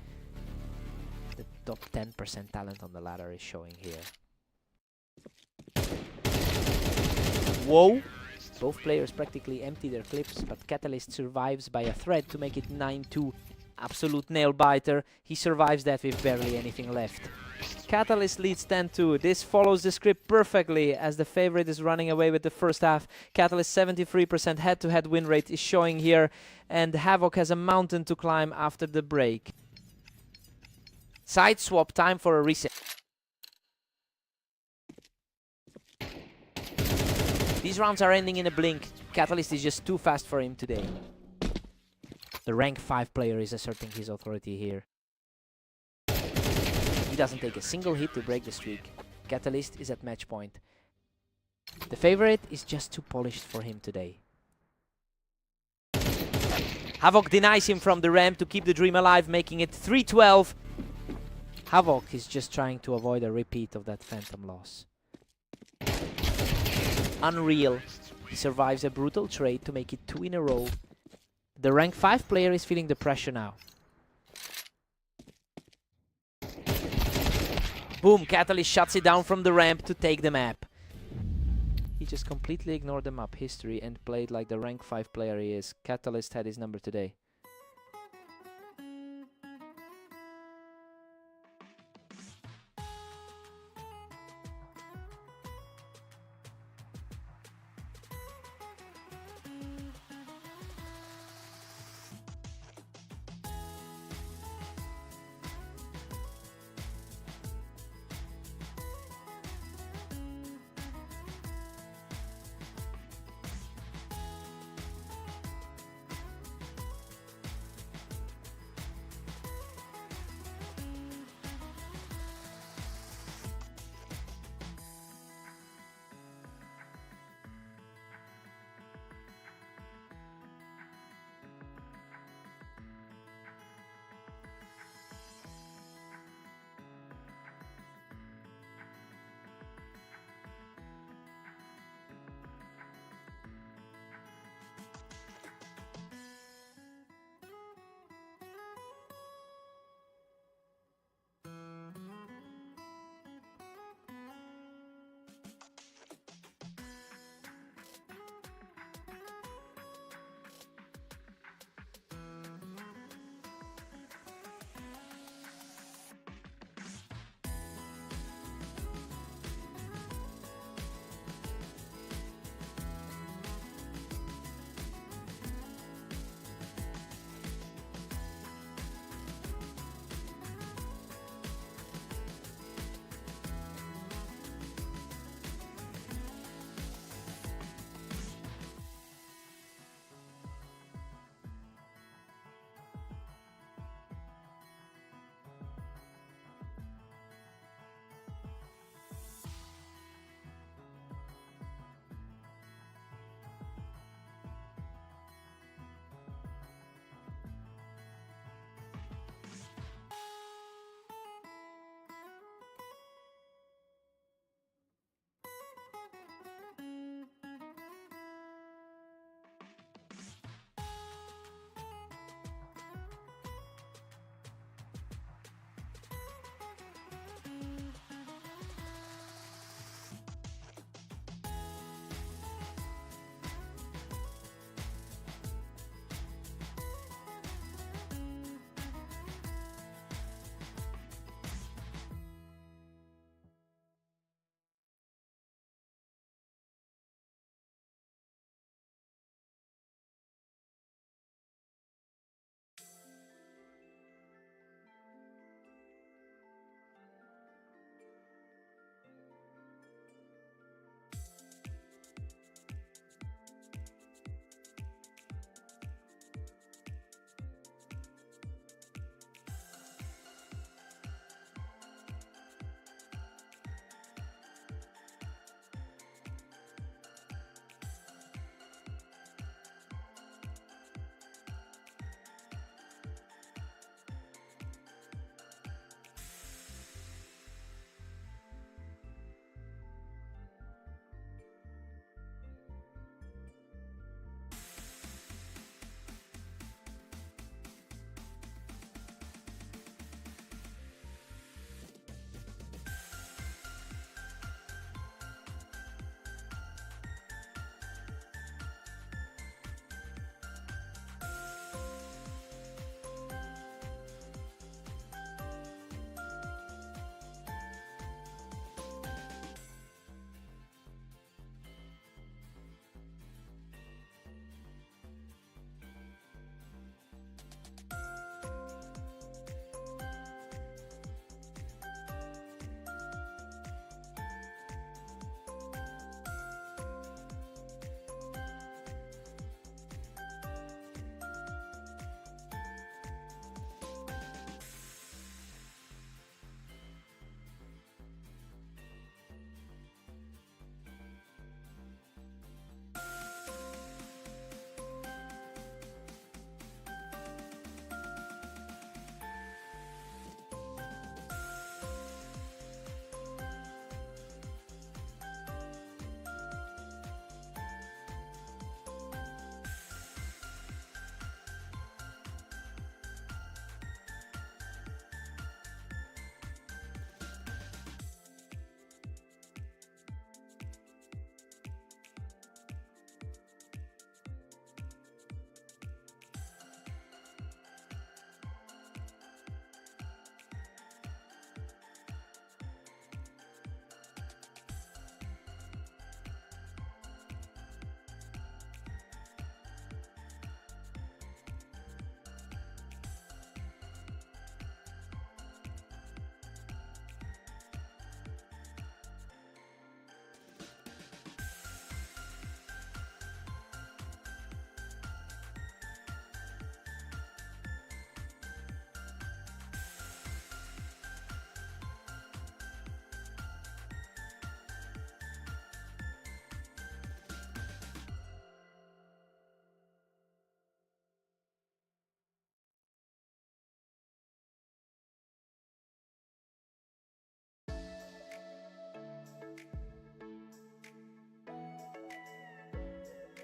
The top 10% talent on the ladder is showing here. Whoa! Both players practically empty their clips, but Catalyst survives by a thread to make it 9-2. Absolute nail-biter. He survives that with barely anything left. Catalyst leads 10-2. This follows the script perfectly as the favorite is running away with the first half. Catalyst 73% head-to-head win rate is showing here, and Havoc has a mountain to climb after the break. Side swap time for a reset. These rounds are ending in a blink. Catalyst is just too fast for him today. The rank 5 player is asserting his authority here. He doesn't take a single hit to break the streak. Catalyst is at match point. The favorite is just too polished for him today. Havoc denies him from the ramp to keep the dream alive, making it 3-12. Havoc is just trying to avoid a repeat of that Phantom loss. Unreal. He survives a brutal trade to make it 2 in a row. The rank 5 player is feeling the pressure now. Boom, Catalyst shuts it down from the ramp to take the map. He just completely ignored the map history and played like the rank 5 player he is. Catalyst had his number today.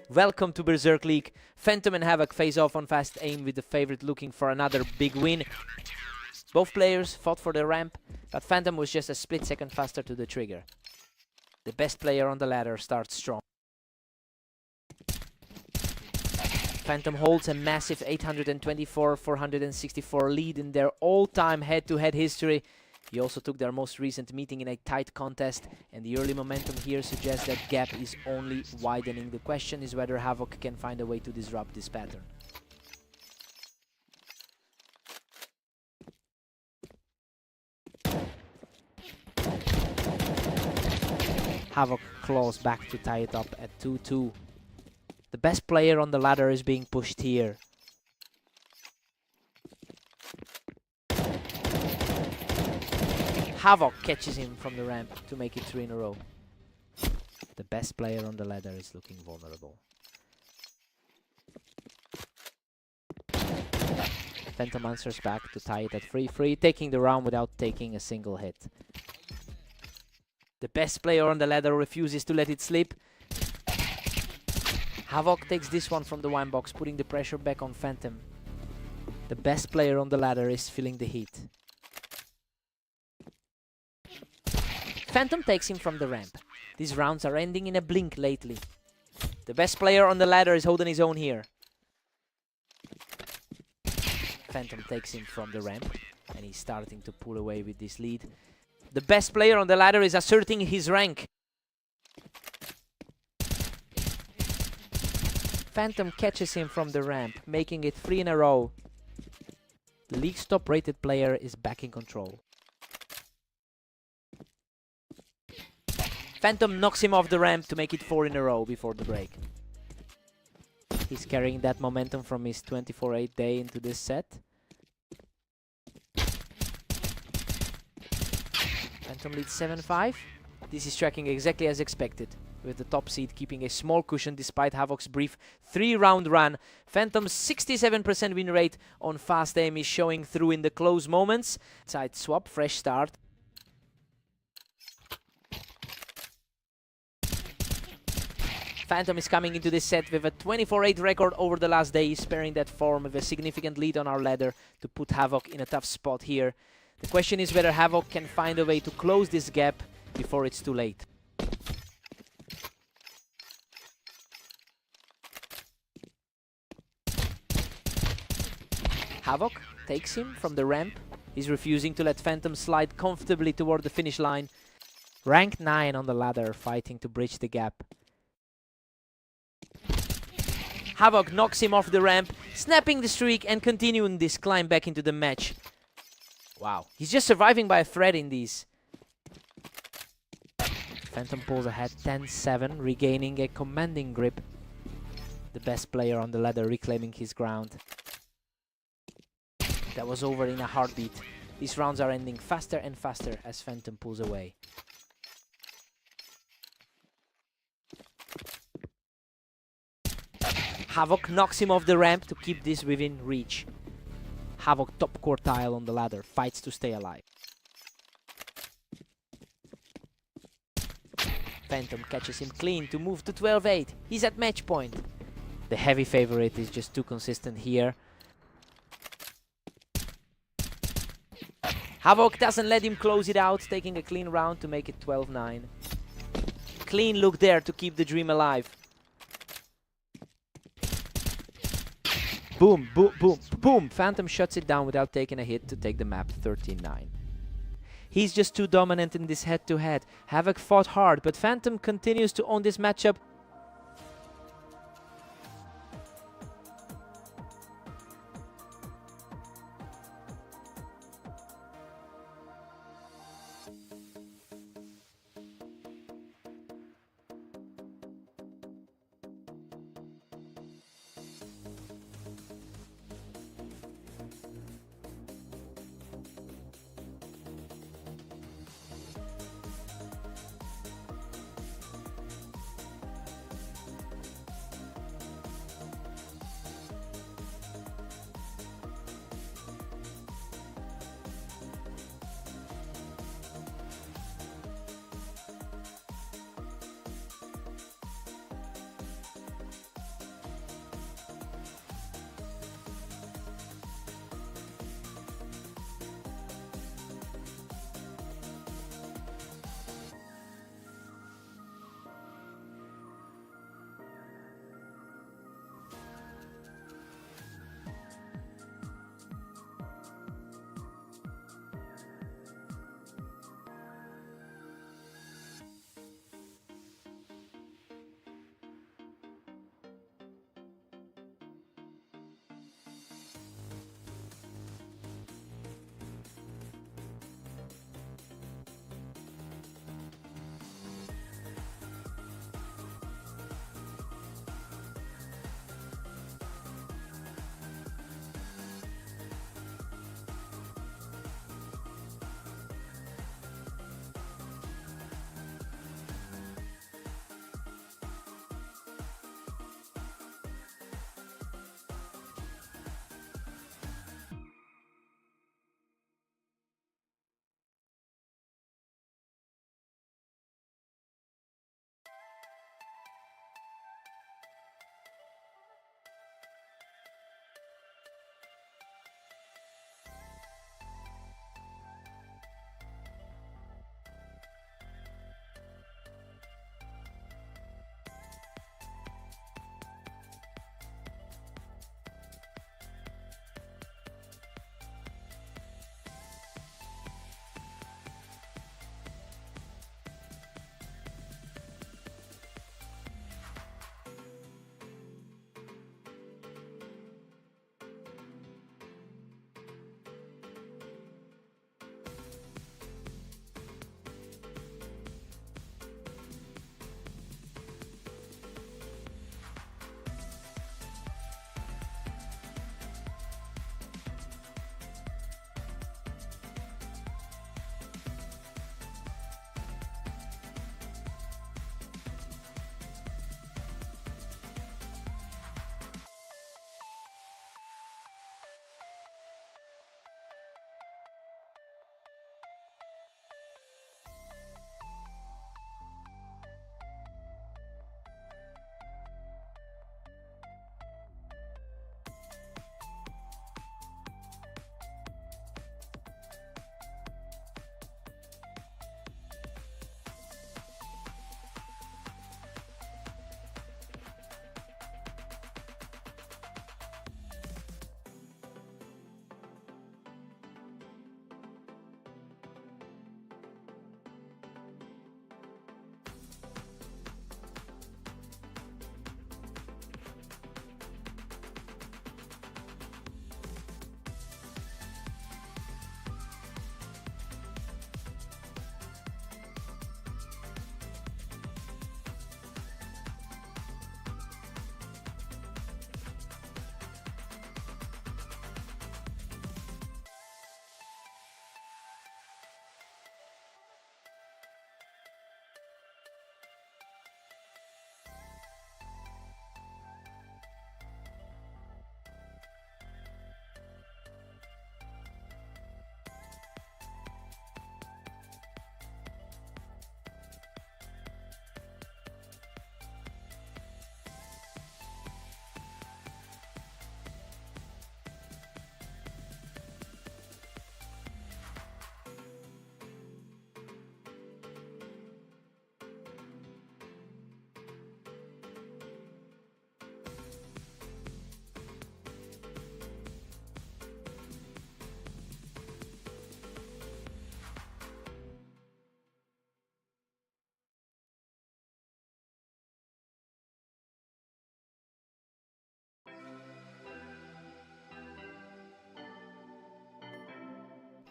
Welcome to Berserk League. Phantom and Havoc face off on fast aim with the favorite looking for another big win. Both players fought for the ramp, but Phantom was just a split second faster to the trigger. The best player on the ladder starts strong. Phantom holds a massive 824-464 lead in their all-time head-to-head history. He also took their most recent meeting in a tight contest, and the early momentum here suggests that gap is only widening. The question is whether Havoc can find a way to disrupt this pattern. Havoc claws back to tie it up at 2-2. The best player on the ladder is being pushed here. Havoc catches him from the ramp to make it 3 in a row. The best player on the ladder is looking vulnerable. Phantom answers back to tie it at 3-3, taking the round without taking a single hit. The best player on the ladder refuses to let it slip. Havoc takes this one from the wine box, putting the pressure back on Phantom. The best player on the ladder is feeling the heat. Phantom takes him from the ramp. These rounds are ending in a blink lately. The best player on the ladder is holding his own here. Phantom takes him from the ramp, and he's starting to pull away with this lead. The best player on the ladder is asserting his rank. Phantom catches him from the ramp, making it 3 in a row. The league's top rated player is back in control. Phantom knocks him off the ramp to make it 4 in a row before the break. He's carrying that momentum from his 24-8 day into this set. Phantom leads 7-5. This is tracking exactly as expected, with the top seed keeping a small cushion despite Havoc's brief 3-round run. Phantom's 67% win rate on fast aim is showing through in the close moments. Side swap, fresh start. Phantom is coming into this set with a 24-8 record over the last day, sparing that form with a significant lead on our ladder to put Havoc in a tough spot here. The question is whether Havoc can find a way to close this gap before it's too late. Havoc takes him from the ramp. He's refusing to let Phantom slide comfortably toward the finish line. Rank 9 on the ladder, fighting to bridge the gap. Havoc knocks him off the ramp, snapping the streak and continuing this climb back into the match. Wow, he's just surviving by a thread in these. Phantom pulls ahead 10-7, regaining a commanding grip. The best player on the ladder reclaiming his ground. That was over in a heartbeat. These rounds are ending faster and faster as Phantom pulls away. Havoc knocks him off the ramp to keep this within reach. Havoc top quartile on the ladder, fights to stay alive. Phantom catches him clean to move to 12-8. He's at match point. The heavy favorite is just too consistent here. Havoc doesn't let him close it out, taking a clean round to make it 12-9. Clean look there to keep the dream alive. Boom, boom, boom, boom. Phantom shuts it down without taking a hit to take the map 13-9. He's just too dominant in this head-to-head. Havoc fought hard, but Phantom continues to own this matchup.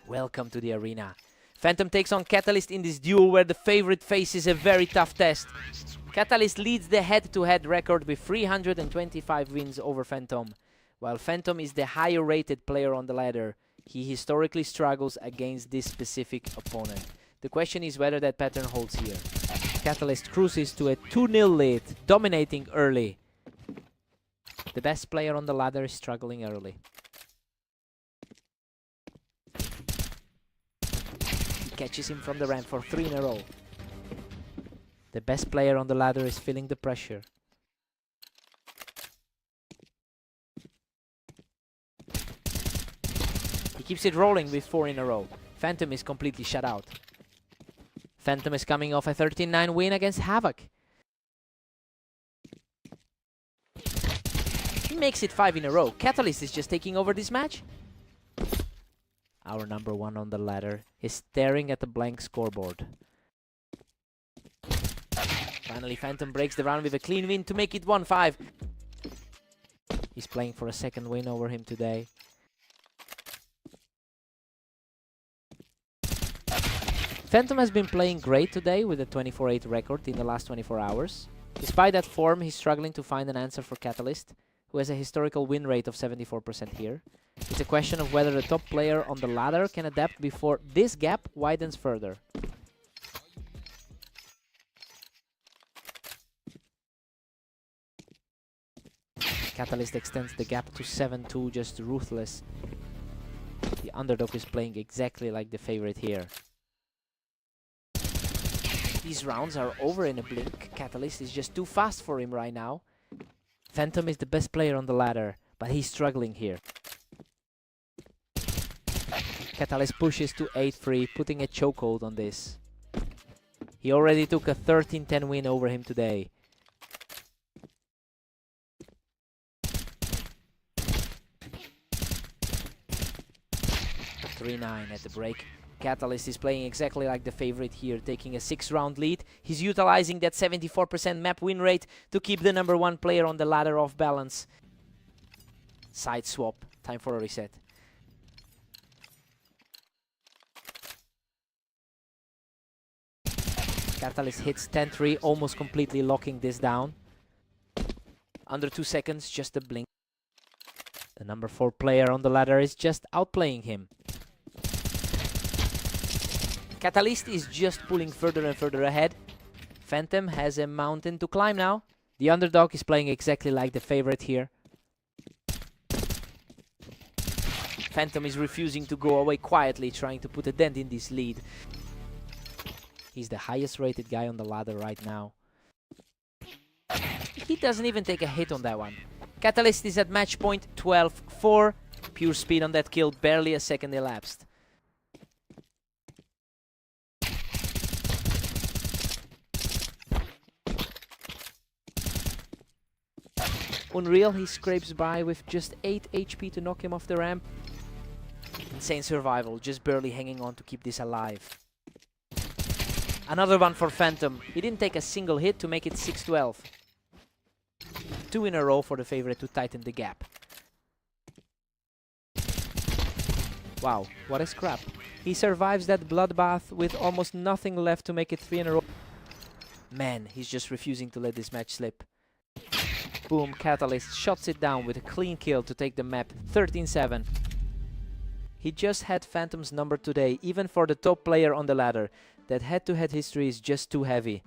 Welcome to the arena. Phantom takes on Catalyst in this duel where the favorite faces a very tough test. Catalyst leads the head-to-head record with 325 wins over Phantom. While Phantom is the higher rated player on the ladder, he historically struggles against this specific opponent. The question is whether that pattern holds here. Catalyst cruises to a 2-0 lead, dominating early. The best player on the ladder is struggling early. He catches him from the ramp for 3 in a row. The best player on the ladder is feeling the pressure. He keeps it rolling with 4 in a row. Phantom is completely shut out. Phantom is coming off a 13-9 win against Havoc. He makes it 5 in a row. Catalyst is just taking over this match. Our number 1 on the ladder is staring at the blank scoreboard. Finally, Phantom breaks the round with a clean win to make it 1-5. He's playing for a second win over him today. Phantom has been playing great today with a 24-8 record in the last 24 hours. Despite that form, he's struggling to find an answer for Catalyst, who has a historical win rate of 74% here. It's a question of whether the top player on the ladder can adapt before this gap widens further. Catalyst extends the gap to 7-2, just ruthless. The underdog is playing exactly like the favorite here. These rounds are over in a blink. Catalyst is just too fast for him right now. Phantom is the best player on the ladder, but he's struggling here. Catalyst pushes to 8-3, putting a chokehold on this. He already took a 13-10 win over him today. (3-9) at the break. Catalyst is playing exactly like the favorite here, taking a 6-round lead. He's utilizing that 74% map win rate to keep the number 1 player on the ladder off balance. Side swap. Time for a reset. Catalyst hits 10-3, almost completely locking this down. Under 2 seconds, just a blink. The number 4 player on the ladder is just outplaying him. Catalyst is just pulling further and further ahead. Phantom has a mountain to climb now. The underdog is playing exactly like the favorite here. Phantom is refusing to go away quietly, trying to put a dent in this lead. He's the highest rated guy on the ladder right now. He doesn't even take a hit on that one. Catalyst is at match point 12-4. Pure speed on that kill, barely a second elapsed. Unreal, he scrapes by with just 8 HP to knock him off the ramp. Insane survival, just barely hanging on to keep this alive. Another one for Phantom. He didn't take a single hit to make it 6-12. 2 in a row for the favorite to tighten the gap. Wow, what a scrap. He survives that bloodbath with almost nothing left to make it 3 in a row. Man, he's just refusing to let this match slip. Boom, Catalyst shuts it down with a clean kill to take the map 13-7. He just had Phantom's number today, even for the top player on the ladder. That head-to-head history is just too heavy.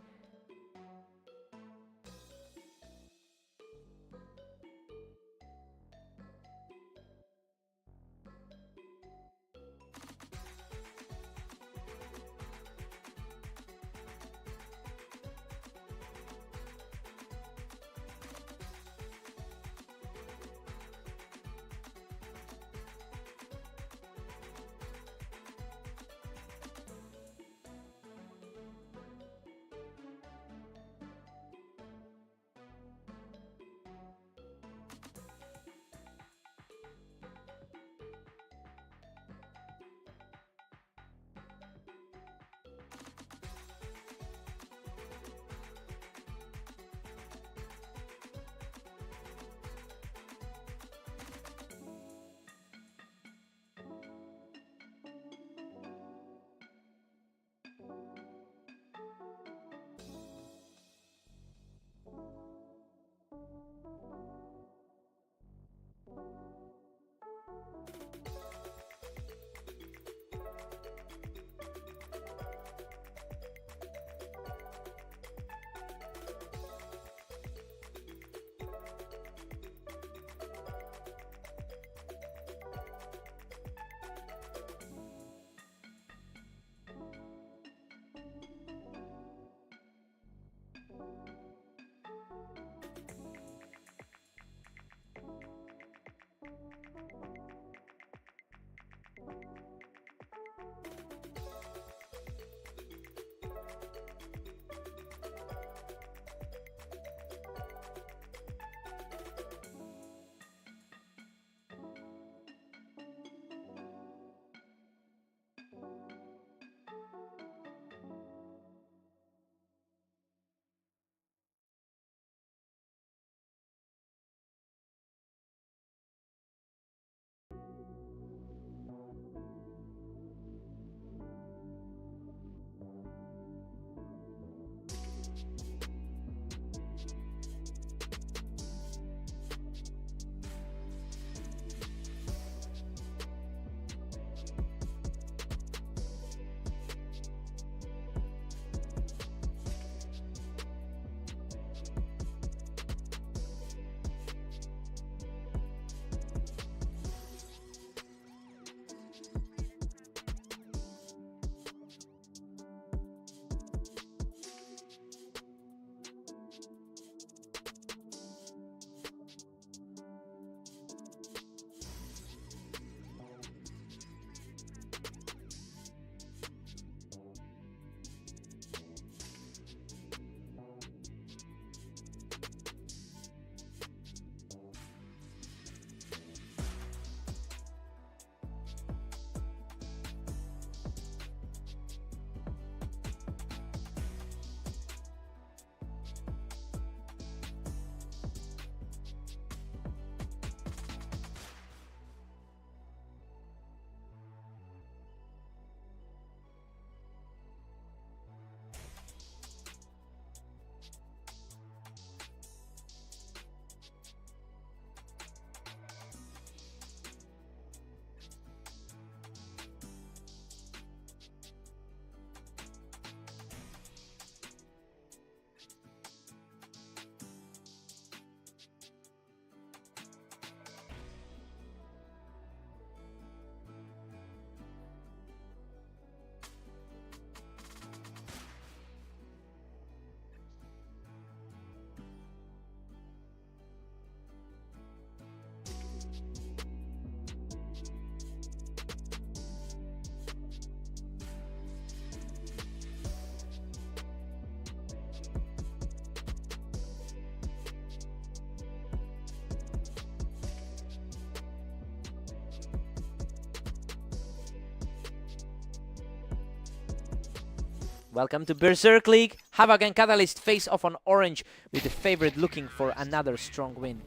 Welcome to Berserk League. Havoc and Catalyst face off on orange, with the favorite looking for another strong win.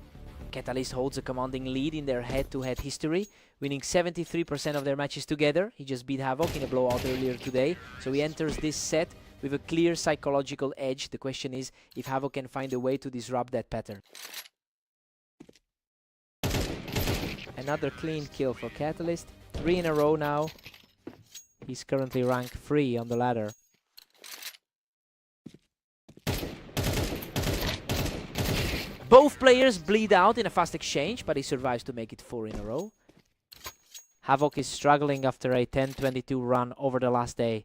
Catalyst holds a commanding lead in their head-to-head history, winning 73% of their matches together. He just beat Havoc in a blowout earlier today, so he enters this set with a clear psychological edge. The question is if Havoc can find a way to disrupt that pattern. Another clean kill for Catalyst. 3 in a row now. He's currently rank 3 on the ladder. Both players bleed out in a fast exchange, but he survives to make it 4 in a row. Havoc is struggling after a 10-22 run over the last day.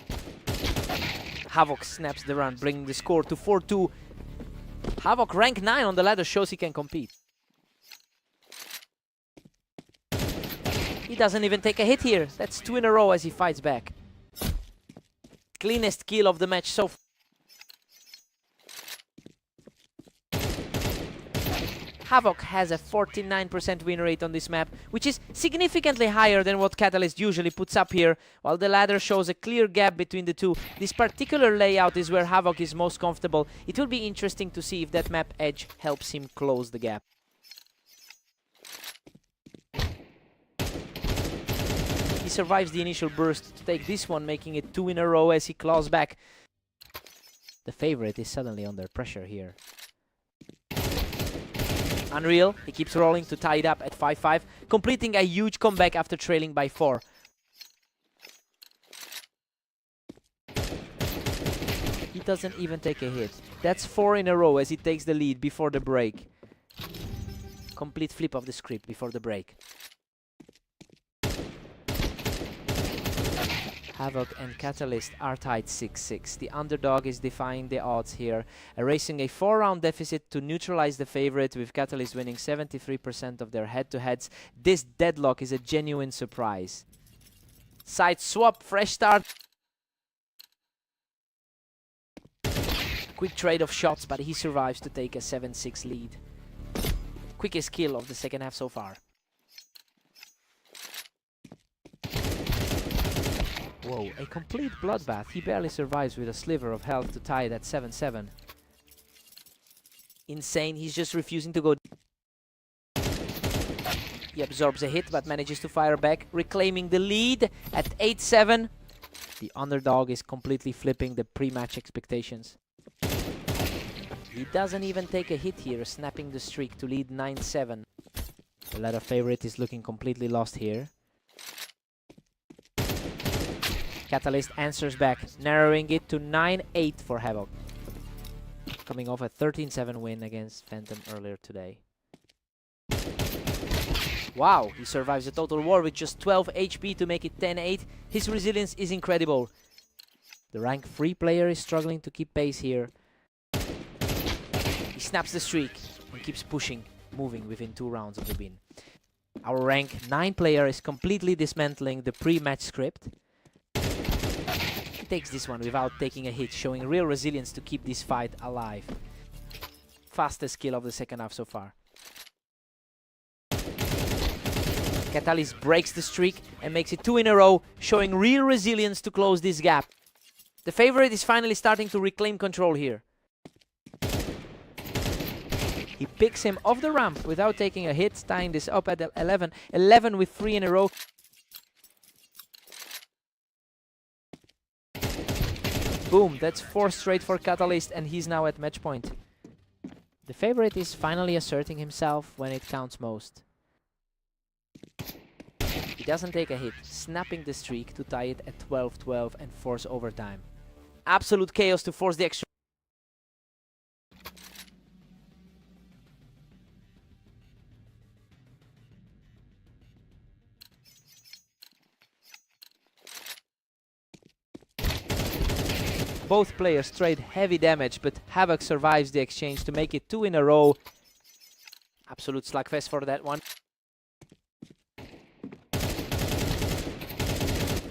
Havoc snaps the run, bringing the score to 4-2. Havoc, rank 9 on the ladder, shows he can compete. He doesn't even take a hit here. That's 2 in a row as he fights back. Cleanest kill of the match so far. Havoc has a 49% win rate on this map, which is significantly higher than what Catalyst usually puts up here, while the ladder shows a clear gap between the two. This particular layout is where Havoc is most comfortable. It will be interesting to see if that map edge helps him close the gap. He survives the initial burst to take this one, making it 2 in a row as he claws back. The favorite is suddenly under pressure here. Unreal, he keeps rolling to tie it up at 5-5, completing a huge comeback after trailing by 4. He doesn't even take a hit. That's 4 in a row as he takes the lead before the break. Complete flip of the script before the break. Havoc and Catalyst are tied 6-6. The underdog is defying the odds here, erasing a 4-round deficit to neutralize the favorite, with Catalyst winning 73% of their head-to-heads. This deadlock is a genuine surprise. Side swap, fresh start. Quick trade of shots, but he survives to take a 7-6 lead. Quickest kill of the second half so far. Whoa, a complete bloodbath. He barely survives with a sliver of health to tie it at 7-7. Insane, he's just refusing to go. He absorbs a hit but manages to fire back, reclaiming the lead at 8-7. The underdog is completely flipping the pre-match expectations. He doesn't even take a hit here, snapping the streak to lead 9-7. The ladder favorite is looking completely lost here. Catalyst answers back, narrowing it to 9-8 for Havoc. Coming off a 13-7 win against Phantom earlier today. Wow, he survives a total war with just 12 HP to make it 10-8. His resilience is incredible. The rank 3 player is struggling to keep pace here. He snaps the streak and keeps pushing, moving within 2 rounds of the win. Our rank 9 player is completely dismantling the pre-match script. Takes this one without taking a hit, showing real resilience to keep this fight alive. Fastest kill of the second half so far. Catalyst breaks the streak and makes it 2 in a row, showing real resilience to close this gap. The favorite is finally starting to reclaim control here. He picks him off the ramp without taking a hit, tying this up at 11. 11 with 3 in a row. Boom, that's 4 straight for Catalyst, and he's now at match point. The favorite is finally asserting himself when it counts most. He doesn't take a hit, snapping the streak to tie it at 12-12 and force overtime. Absolute chaos to force the extra. Both players trade heavy damage, but Havoc survives the exchange to make it 2 in a row. Absolute slugfest for that one.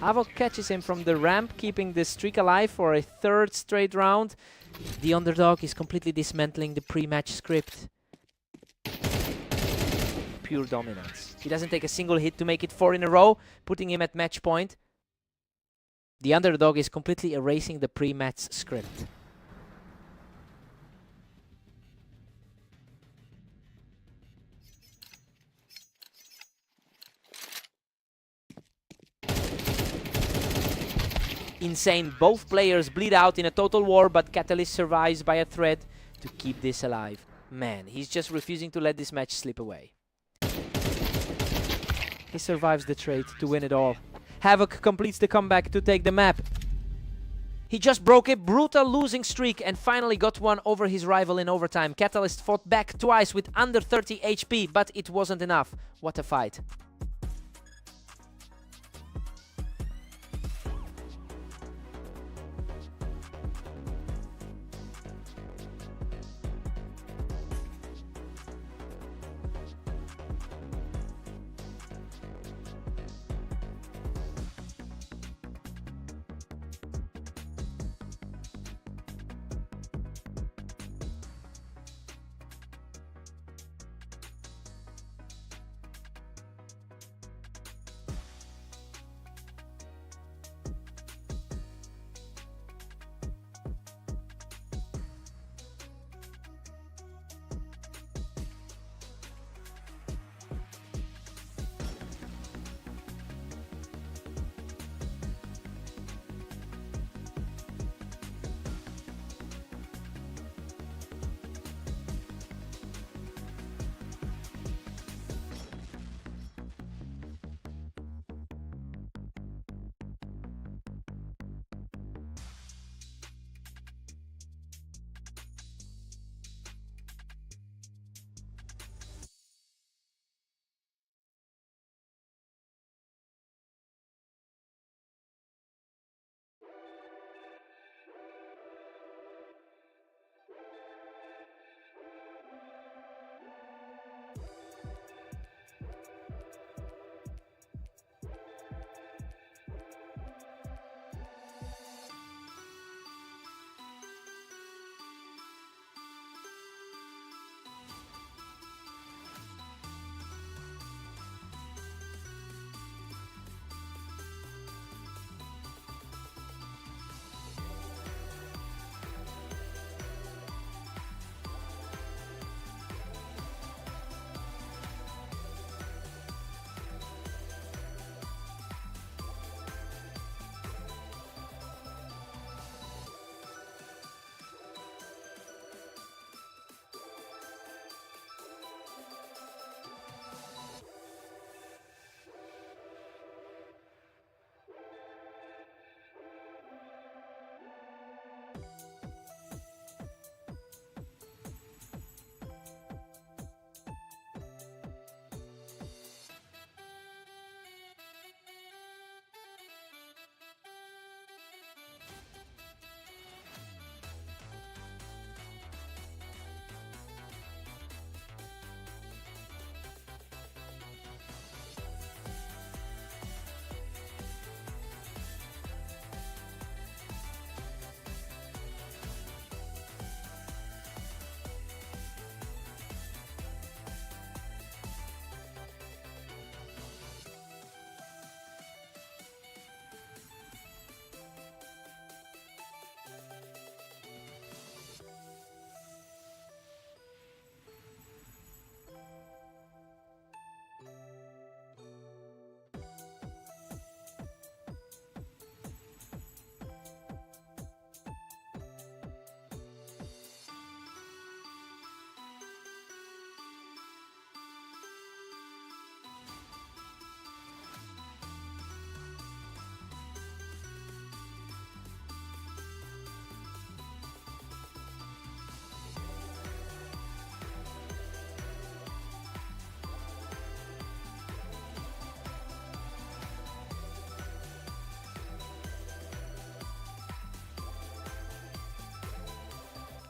Havoc catches him from the ramp, keeping the streak alive for a 3rd straight round. The underdog is completely dismantling the pre-match script. Pure dominance. He doesn't take a single hit to make it 4 in a row, putting him at match point. The underdog is completely erasing the pre-match script. Insane. Both players bleed out in a total war, but Catalyst survives by a thread to keep this alive. Man, he's just refusing to let this match slip away. He survives the trade to win it all. Havoc completes the comeback to take the map. He just broke a brutal losing streak and finally got one over his rival in overtime. Catalyst fought back twice with under 30 HP, but it wasn't enough. What a fight.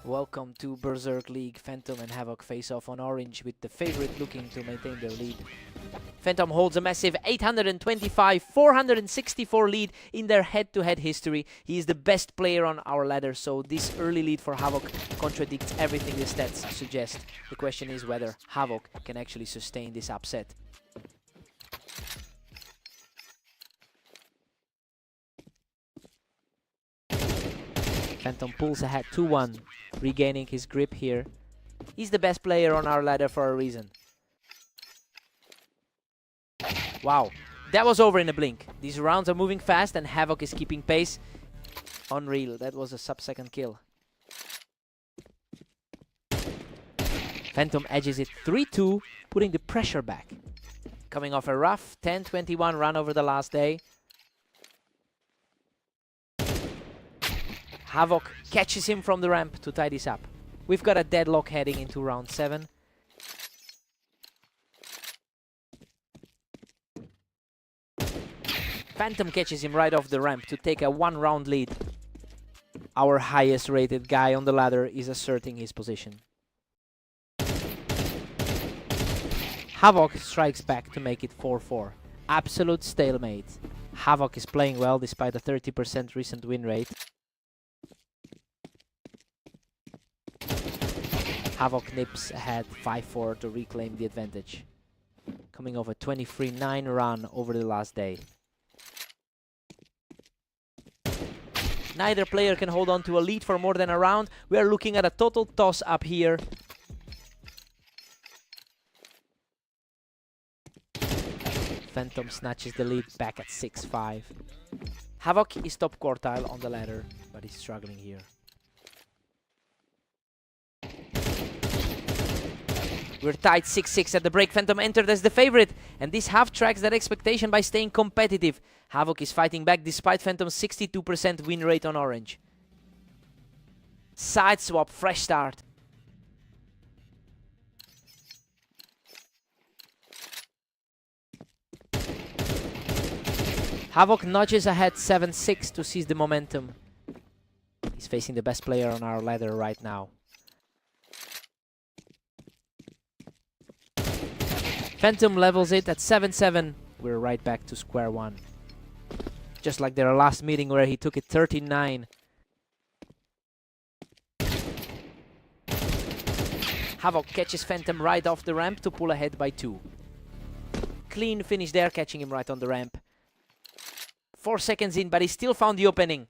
Welcome to Berserk League. Phantom and Havoc face off on orange with the favorite looking to maintain their lead. Phantom holds a massive 825-464 lead in their head-to-head history. He is the best player on our ladder, so this early lead for Havoc contradicts everything the stats suggest. The question is whether Havoc can actually sustain this upset. Phantom pulls ahead 2-1, regaining his grip here. He's the best player on our ladder for a reason. Wow, that was over in a blink. These rounds are moving fast and Havoc is keeping pace. Unreal, that was a sub-second kill. Phantom edges it 3-2, putting the pressure back. Coming off a rough 10-21 run over the last day. Havoc catches him from the ramp to tie this up. We've got a deadlock heading into round 7. Phantom catches him right off the ramp to take a 1-round lead. Our highest rated guy on the ladder is asserting his position. Havoc strikes back to make it 4-4. Absolute stalemate. Havoc is playing well despite a 30% recent win rate. Havoc nips ahead 5-4 to reclaim the advantage. Coming off a 23-9 run over the last day. Neither player can hold on to a lead for more than a round. We are looking at a total toss up here. Phantom snatches the lead back at 6-5. Havoc is top quartile on the ladder, but he's struggling here. We're tied 6-6 at the break. Phantom entered as the favorite, and this half tracks that expectation by staying competitive. Havoc is fighting back despite Phantom's 62% win rate on orange. Side swap, fresh start. Havoc nudges ahead 7-6 to seize the momentum. He's facing the best player on our ladder right now. Phantom levels it at 7-7. We're right back to square one. Just like their last meeting where he took it 39. Havoc catches Phantom right off the ramp to pull ahead by 2. Clean finish there, catching him right on the ramp. 4 seconds in, but he still found the opening.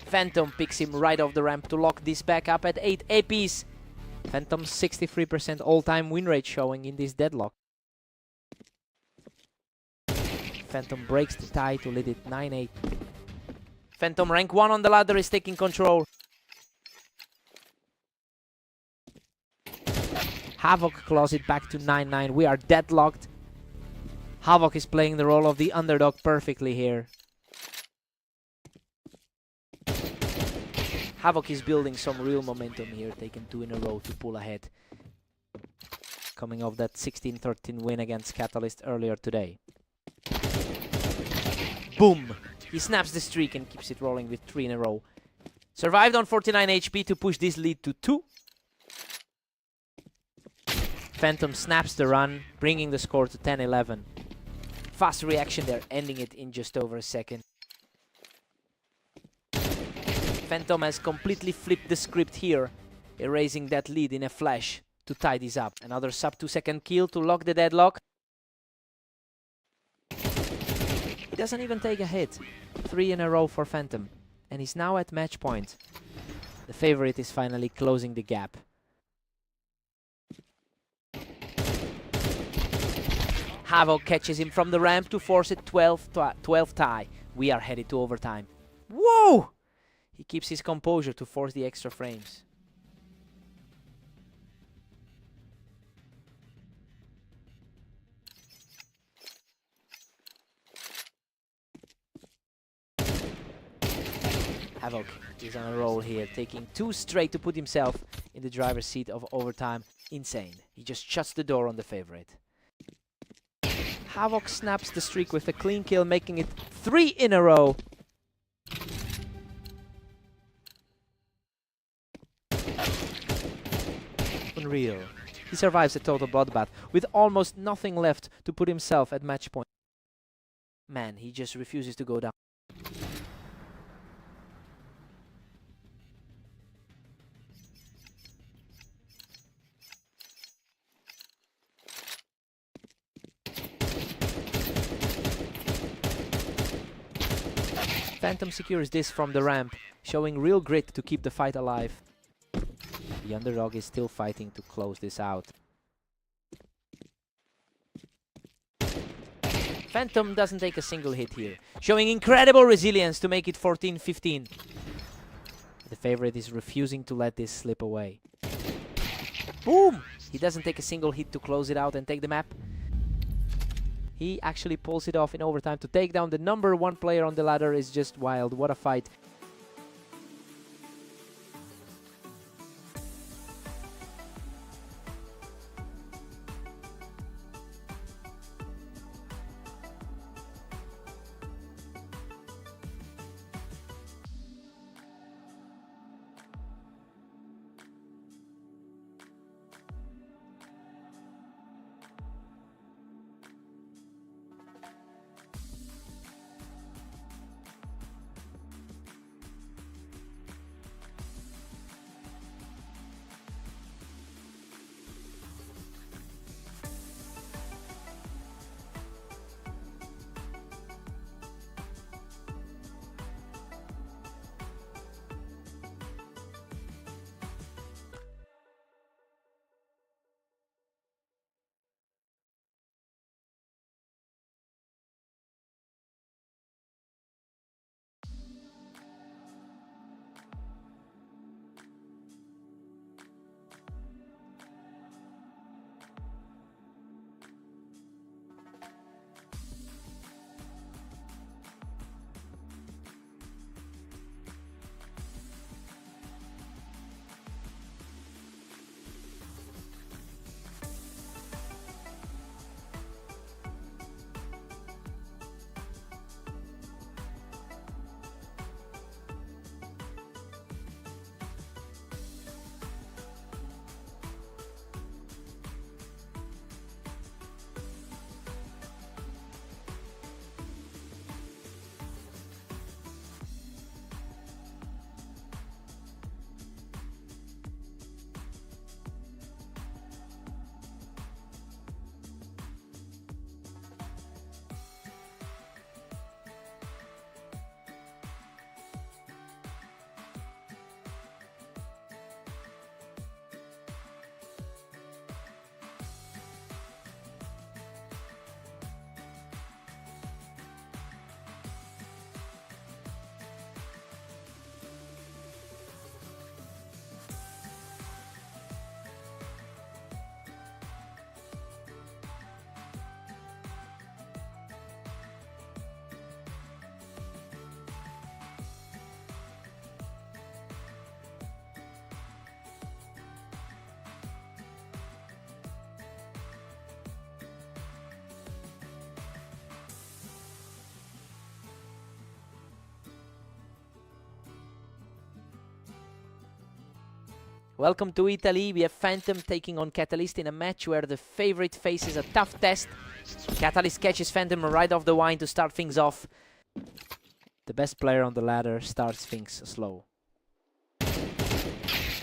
Phantom picks him right off the ramp to lock this back up at 8 apiece. Phantom's 63% all-time win rate showing in this deadlock. Phantom breaks the tie to lead it 9-8. Phantom rank 1 on the ladder is taking control. Havoc claws it back to 9-9. We are deadlocked. Havoc is playing the role of the underdog perfectly here. Havoc is building some real momentum here, taking 2 in a row to pull ahead. Coming off that 16-13 win against Catalyst earlier today. Boom! He snaps the streak and keeps it rolling with 3 in a row. Survived on 49 HP to push this lead to 2. Phantom snaps the run, bringing the score to 10-11. Fast reaction there, ending it in just over a second. Phantom has completely flipped the script here, erasing that lead in a flash to tie this up. Another sub 2-second kill to lock the deadlock. He doesn't even take a hit. 3 in a row for Phantom, and he's now at match point. The favorite is finally closing the gap. Havoc catches him from the ramp to force it 12 tie. We are headed to overtime. Whoa! He keeps his composure to force the extra frames. Havoc is on a roll here, taking 2 straight to put himself in the driver's seat of overtime. Insane. He just shuts the door on the favorite. Havoc snaps the streak with a clean kill, making it 3 in a row. Unreal. He survives a total bloodbath with almost nothing left to put himself at match point. Man, he just refuses to go down. Phantom secures this from the ramp, showing real grit to keep the fight alive. The underdog is still fighting to close this out. Phantom doesn't take a single hit here, showing incredible resilience to make it 14-15. The favorite is refusing to let this slip away. Boom! He doesn't take a single hit to close it out and take the map. He actually pulls it off in overtime to take down the #1 player on the ladder. Is just wild. What a fight. Welcome to Italy. We have Phantom taking on Catalyst in a match where the favorite faces a tough test. Catalyst catches Phantom right off the wine to start things off. The best player on the ladder starts things slow.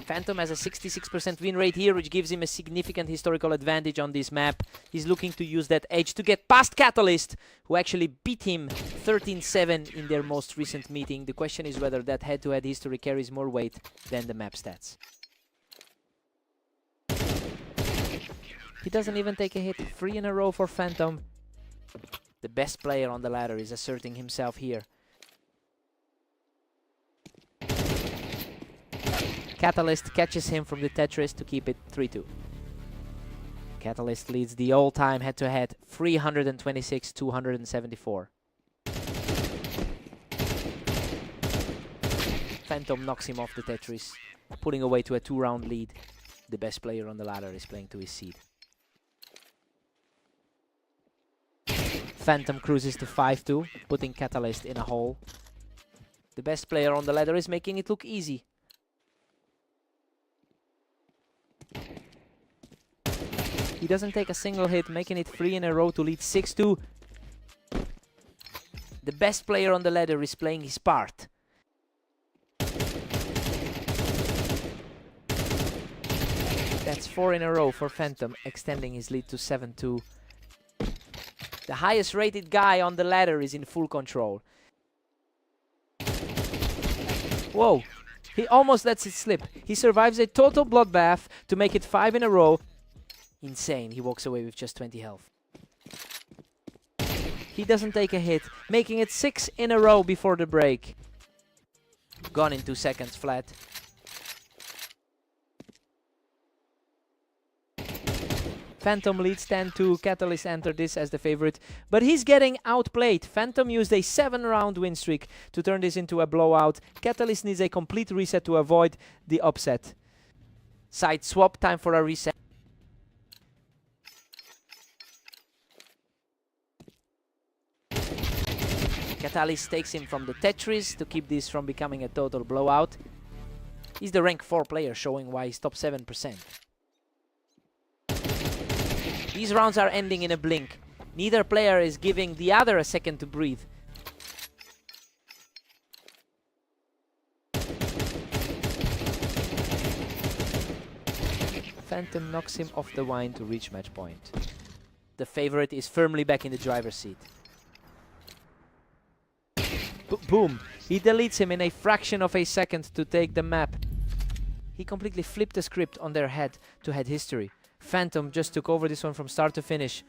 Phantom has a 66% win rate here, which gives him a significant historical advantage on this map. He's looking to use that edge to get past Catalyst, who actually beat him 13-7 in their most recent meeting. The question is whether that head-to-head history carries more weight than the map stats. He doesn't even take a hit. 3 in a row for Phantom. The best player on the ladder is asserting himself here. Catalyst catches him from the Tetris to keep it 3-2. Catalyst leads the all-time head-to-head 326-274. Phantom knocks him off the Tetris, pulling away to a 2-round lead. The best player on the ladder is playing to his seed. Phantom cruises to 5-2, putting Catalyst in a hole. The best player on the ladder is making it look easy. He doesn't take a single hit, making it 3 in a row to lead 6-2. The best player on the ladder is playing his part. That's 4 in a row for Phantom, extending his lead to 7-2. The highest rated guy on the ladder is in full control. Whoa. He almost lets it slip. He survives a total bloodbath to make it 5 in a row. Insane. He walks away with just 20 health. He doesn't take a hit, making it 6 in a row before the break. Gone in 2 seconds flat. Phantom leads 10-2. Catalyst entered this as the favorite, but he's getting outplayed. Phantom used a 7-round win streak to turn this into a blowout. Catalyst needs a complete reset to avoid the upset. Side swap, time for a reset. Catalyst takes him from the Tetris to keep this from becoming a total blowout. He's the rank 4 player, showing why he's top 7%. These rounds are ending in a blink. Neither player is giving the other a second to breathe. Phantom knocks him off the vine to reach match point. The favorite is firmly back in the driver's seat. Boom! He deletes him in a fraction of a second to take the map. He completely flipped the script on their head to head history. Phantom just took over this one from start to finish.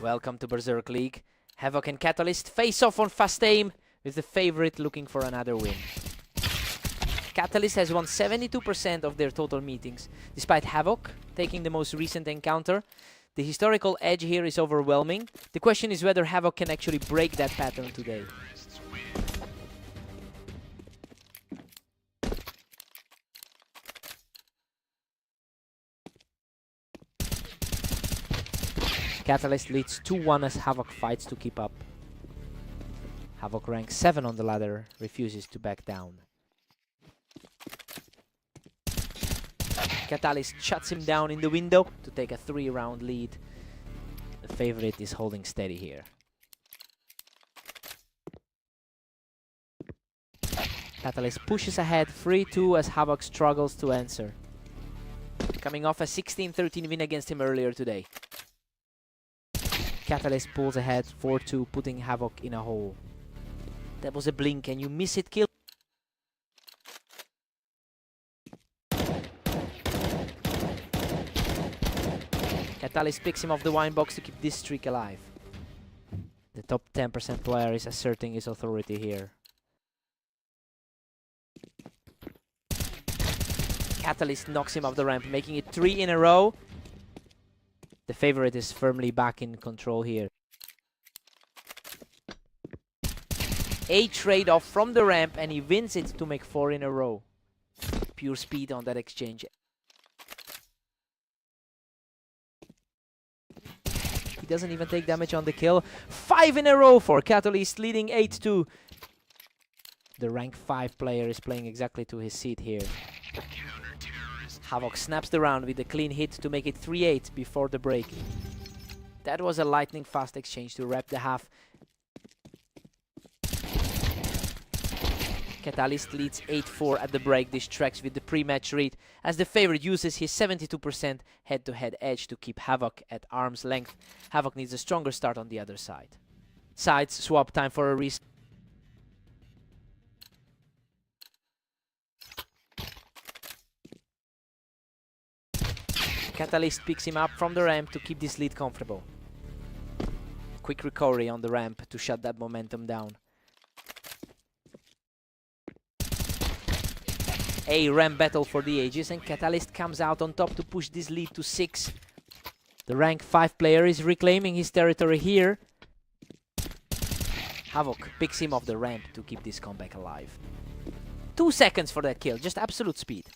Welcome to Berserk League. Havoc and Catalyst face off on fast aim, with the favorite looking for another win. Catalyst has won 72% of their total meetings, despite Havoc taking the most recent encounter. The historical edge here is overwhelming. The question is whether Havoc can actually break that pattern today. Catalyst leads 2-1 as Havoc fights to keep up. Havoc ranks 7 on the ladder, refuses to back down. Catalyst shuts him down in the window to take a 3-round lead. The favorite is holding steady here. Catalyst pushes ahead 3-2 as Havoc struggles to answer. Coming off a 16-13 win against him earlier today. Catalyst pulls ahead 4-2, putting Havoc in a hole. That was a blink and you miss it, kill. Catalyst picks him off the wine box to keep this streak alive. The top 10% player is asserting his authority here. Catalyst knocks him off the ramp, making it 3 in a row. The favorite is firmly back in control here. A trade-off from the ramp and he wins it to make 4 in a row. Pure speed on that exchange. He doesn't even take damage on the kill. 5 in a row for Catalyst, leading 8-2. The rank 5 player is playing exactly to his seat here. Havoc snaps the round with a clean hit to make it 3-8 before the break. That was a lightning fast exchange to wrap the half. Catalyst leads 8-4 at the break. This tracks with the pre-match read as the favorite uses his 72% head-to-head edge to keep Havoc at arm's length. Havoc needs a stronger start on the other side. Sides swap, time for a reset. Catalyst picks him up from the ramp to keep this lead comfortable. Quick recovery on the ramp to shut that momentum down. A ramp battle for the ages and Catalyst comes out on top to push this lead to 6. The rank 5 player is reclaiming his territory here. Havoc picks him off the ramp to keep this comeback alive. 2 seconds for that kill, just absolute speed.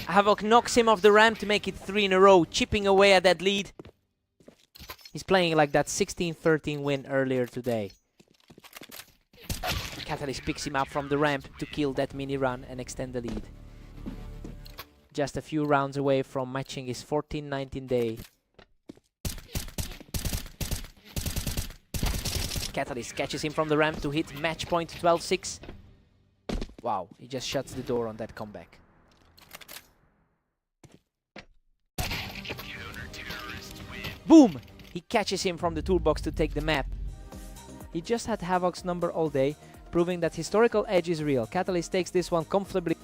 Havoc knocks him off the ramp to make it 3 in a row, chipping away at that lead. He's playing like that 16-13 win earlier today. Catalyst picks him up from the ramp to kill that mini run and extend the lead. Just a few rounds away from matching his 14-19 day. Catalyst catches him from the ramp to hit match point 12-6. Wow, he just shuts the door on that comeback. Boom! He catches him from the toolbox to take the map. He just had Havoc's number all day, proving that historical edge is real. Catalyst takes this one comfortably.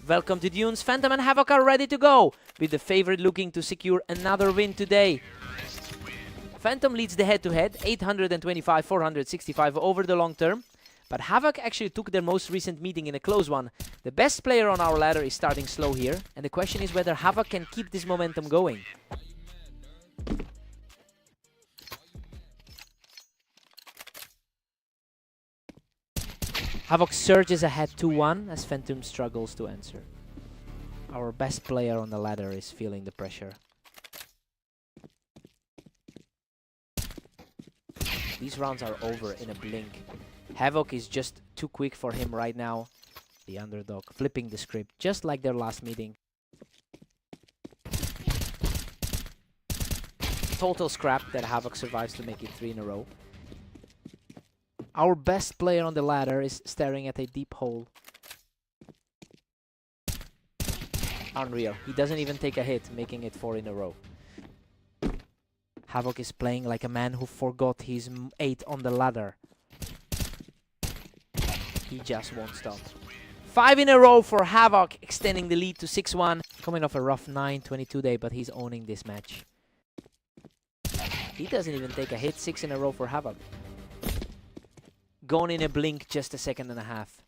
Welcome to Dunes. Phantom and Havoc are ready to go, with the favorite looking to secure another win today. Phantom leads the head-to-head, 825, 465 over the long term. But Havoc actually took their most recent meeting in a close one. The best player on our ladder is starting slow here, and the question is whether Havoc can keep this momentum going. Havoc surges ahead 2-1 as Phantom struggles to answer. Our best player on the ladder is feeling the pressure. These rounds are over in a blink. Havoc is just too quick for him right now. The underdog flipping the script just like their last meeting. Total scrap that Havoc survives to make it 3 in a row. Our best player on the ladder is staring at a deep hole. Unreal. He doesn't even take a hit, making it 4 in a row. Havoc is playing like a man who forgot his 8 on the ladder. He just won't stop. 5 in a row for Havoc, extending the lead to 6-1. Coming off a rough 9-22 day, but he's owning this match. He doesn't even take a hit. 6 in a row for Havoc. Gone in a blink, just a second and a half.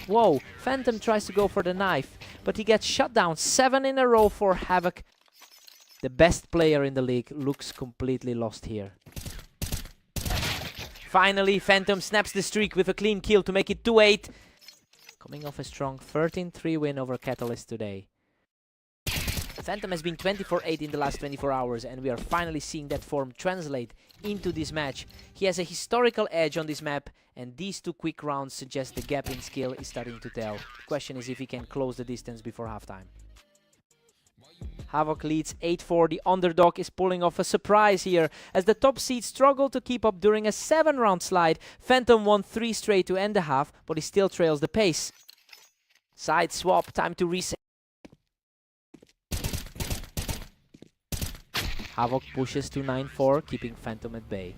Whoa, Phantom tries to go for the knife, but he gets shut down. 7 in a row for Havoc. The best player in the league looks completely lost here. Finally, Phantom snaps the streak with a clean kill to make it 2-8. Coming off a strong 13-3 win over Catalyst today. Phantom has been 24-8 in the last 24 hours, and we are finally seeing that form translate into this match. He has a historical edge on this map, and these 2 quick rounds suggest the gap in skill is starting to tell. The question is if he can close the distance before halftime. Havoc leads 8-4. The underdog is pulling off a surprise here, as the top seed struggled to keep up during a 7-round slide. Phantom won 3 straight to end the half, but he still trails the pace. Side swap, time to reset. Havoc pushes to 9-4, keeping Phantom at bay.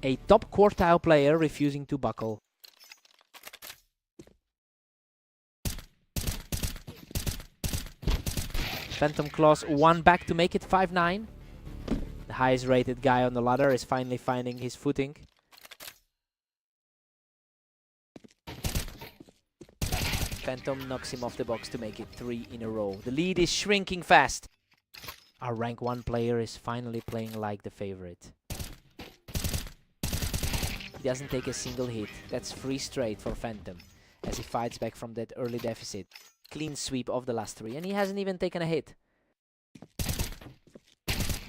A top quartile player refusing to buckle. Phantom claws 1 back to make it 5-9. The highest rated guy on the ladder is finally finding his footing. Phantom knocks him off the box to make it 3 in a row. The lead is shrinking fast. Our rank 1 player is finally playing like the favorite. He doesn't take a single hit. That's 3 straight for Phantom, as he fights back from that early deficit. Clean sweep of the last 3, and he hasn't even taken a hit.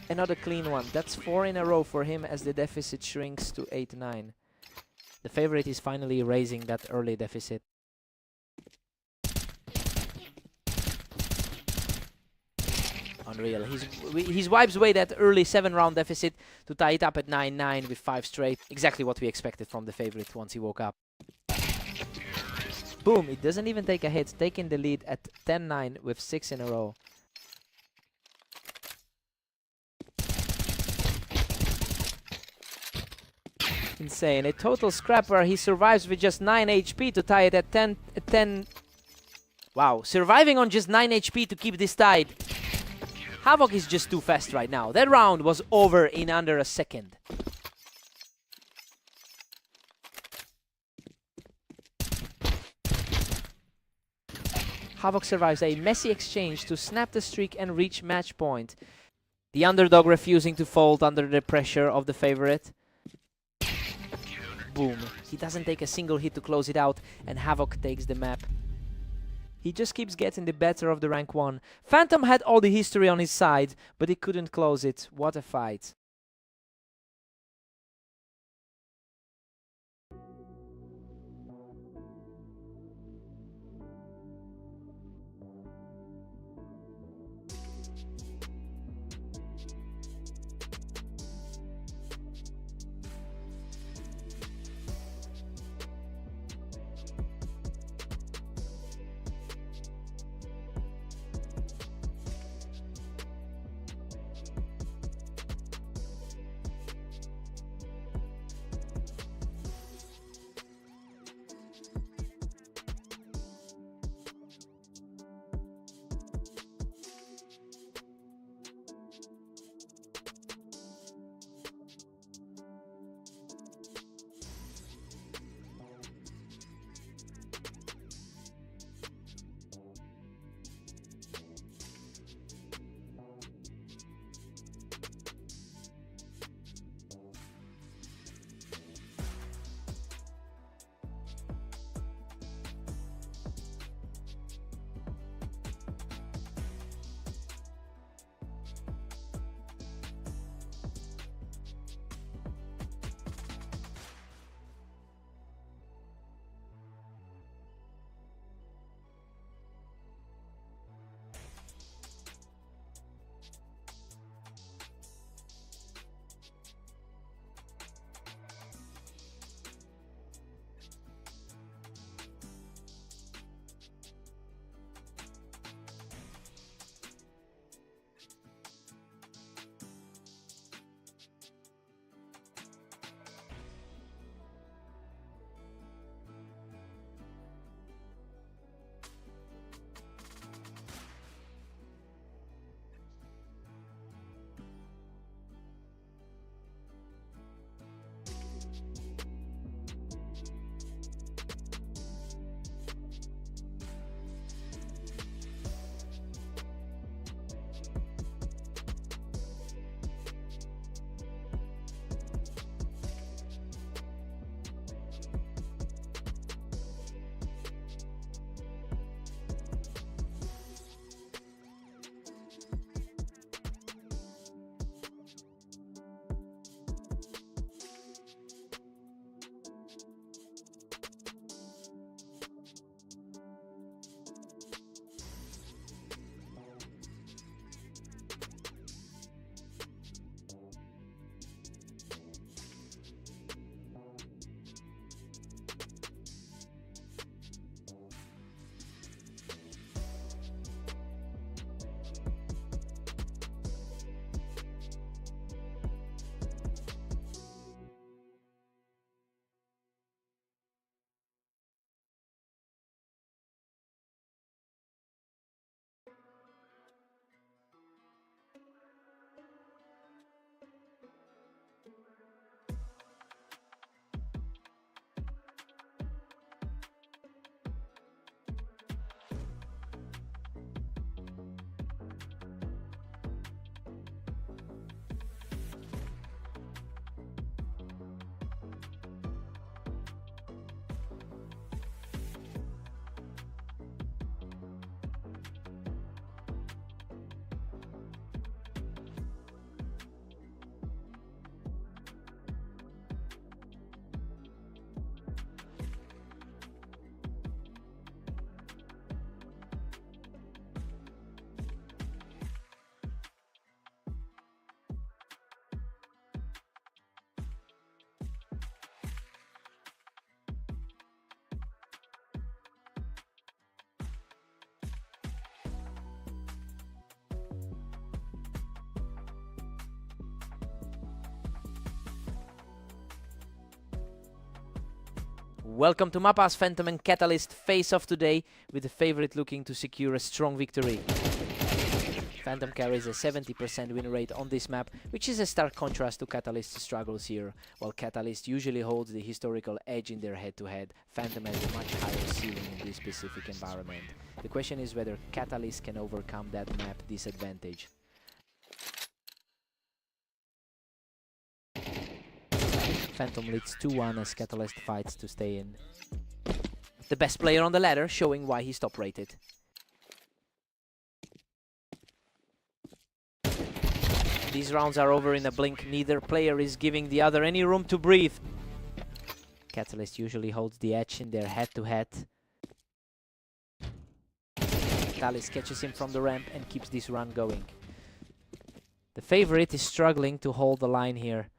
Another clean one. That's 4 in a row for him as the deficit shrinks to 8-9. The favorite is finally raising that early deficit. Unreal. He wipes away that early 7-round deficit to tie it up at 9-9 with 5 straight. Exactly what we expected from the favorite once he woke up. Boom, it doesn't even take a hit, taking the lead at 10-9 with 6 in a row. Insane. A total scrap where he survives with just 9 HP to tie it at 10. Wow, surviving on just 9 HP to keep this tied. Havoc is just too fast right now. That round was over in under a second. Havoc survives a messy exchange to snap the streak and reach match point. The underdog refusing to fold under the pressure of the favorite. Boom. He doesn't take a single hit to close it out, and Havoc takes the map. He just keeps getting the better of the rank 1. Phantom had all the history on his side, but he couldn't close it. What a fight. Welcome to Mapas. Phantom and Catalyst face off today, with the favorite looking to secure a strong victory. Phantom carries a 70% win rate on this map, which is a stark contrast to Catalyst's struggles here. While Catalyst usually holds the historical edge in their head-to-head, Phantom has a much higher ceiling in this specific environment. The question is whether Catalyst can overcome that map disadvantage. Phantom leads 2-1 as Catalyst fights to stay in. The best player on the ladder, showing why he's top rated. These rounds are over in a blink. Neither player is giving the other any room to breathe. Catalyst usually holds the edge in their head-to-head. Catalyst catches him from the ramp and keeps this run going. The favorite is struggling to hold the line here.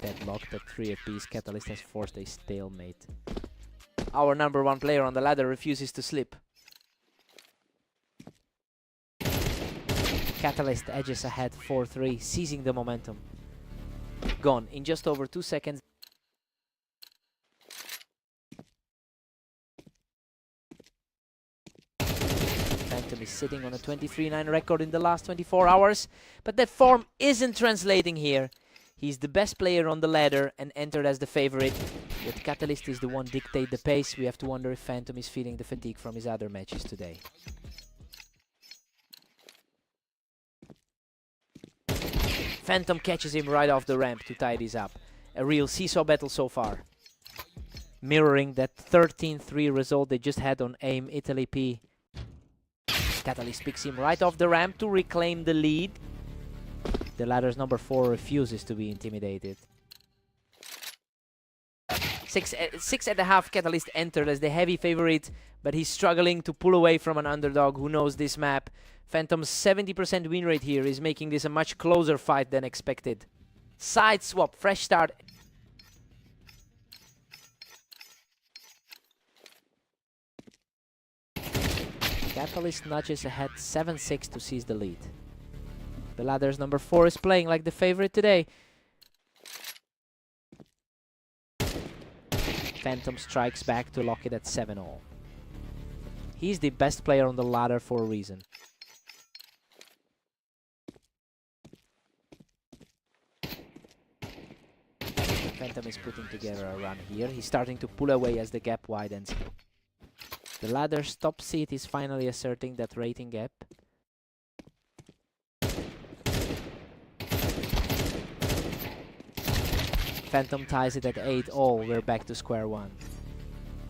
Deadlocked at 3 apiece, Catalyst has forced a stalemate. Our number 1 player on the ladder refuses to slip. Catalyst edges ahead 4-3, seizing the momentum. Gone in just over 2 seconds. Phantom is sitting on a 23-9 record in the last 24 hours, but that form isn't translating here. He's the best player on the ladder and entered as the favorite. But Catalyst is the one dictate the pace. We have to wonder if Phantom is feeling the fatigue from his other matches today. Phantom catches him right off the ramp to tie this up. A real seesaw battle so far. Mirroring that 13-3 result they just had on AIM Italy P. Catalyst picks him right off the ramp to reclaim the lead. The ladder's number 4 refuses to be intimidated. 6.5 Catalyst entered as the heavy favorite, but he's struggling to pull away from an underdog who knows this map. Phantom's 70% win rate here is making this a much closer fight than expected. Side swap, fresh start. Catalyst nudges ahead 7-6 to seize the lead. The ladder's number 4 is playing like the favorite today. Phantom strikes back to lock it at 7-all. He's the best player on the ladder for a reason. Phantom is putting together a run here. He's starting to pull away as the gap widens. The ladder's top seed is finally asserting that rating gap. Phantom ties it at 8-all. We're back to square one.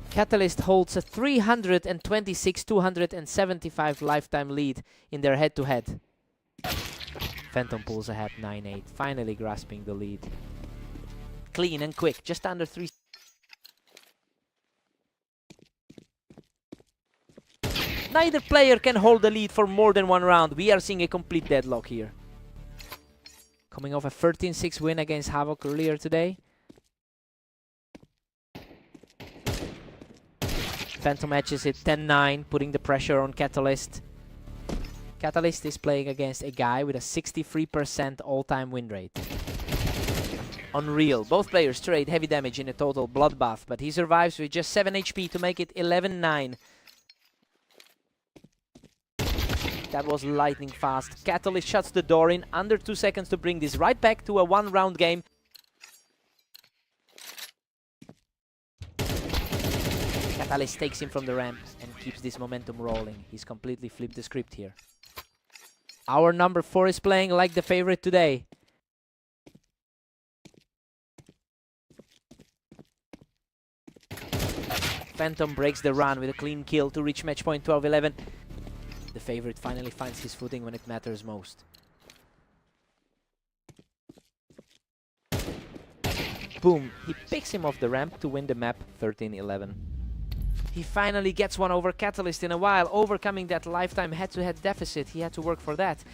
Catalyst holds a 326-275 lifetime lead in their head-to-head. Phantom pulls ahead 9-8, finally grasping the lead. Clean and quick, just under 3. Neither player can hold the lead for more than 1 round. We are seeing a complete deadlock here. Coming off a 13-6 win against Havoc earlier today. Phantom edges it 10-9, putting the pressure on Catalyst. Catalyst is playing against a guy with a 63% all-time win rate. Unreal. Both players trade heavy damage in a total bloodbath, but he survives with just 7 HP to make it 11-9. That was lightning fast. Catalyst shuts the door in under 2 seconds to bring this right back to a 1-round game. Catalyst takes him from the ramp and keeps this momentum rolling. He's completely flipped the script here. Our number 4 is playing like the favorite today. Phantom breaks the run with a clean kill to reach match point 12-11. The favorite finally finds his footing when it matters most. Boom! He picks him off the ramp to win the map 13-11. He finally gets one over Catalyst in a while, overcoming that lifetime head-to-head deficit. He had to work for that.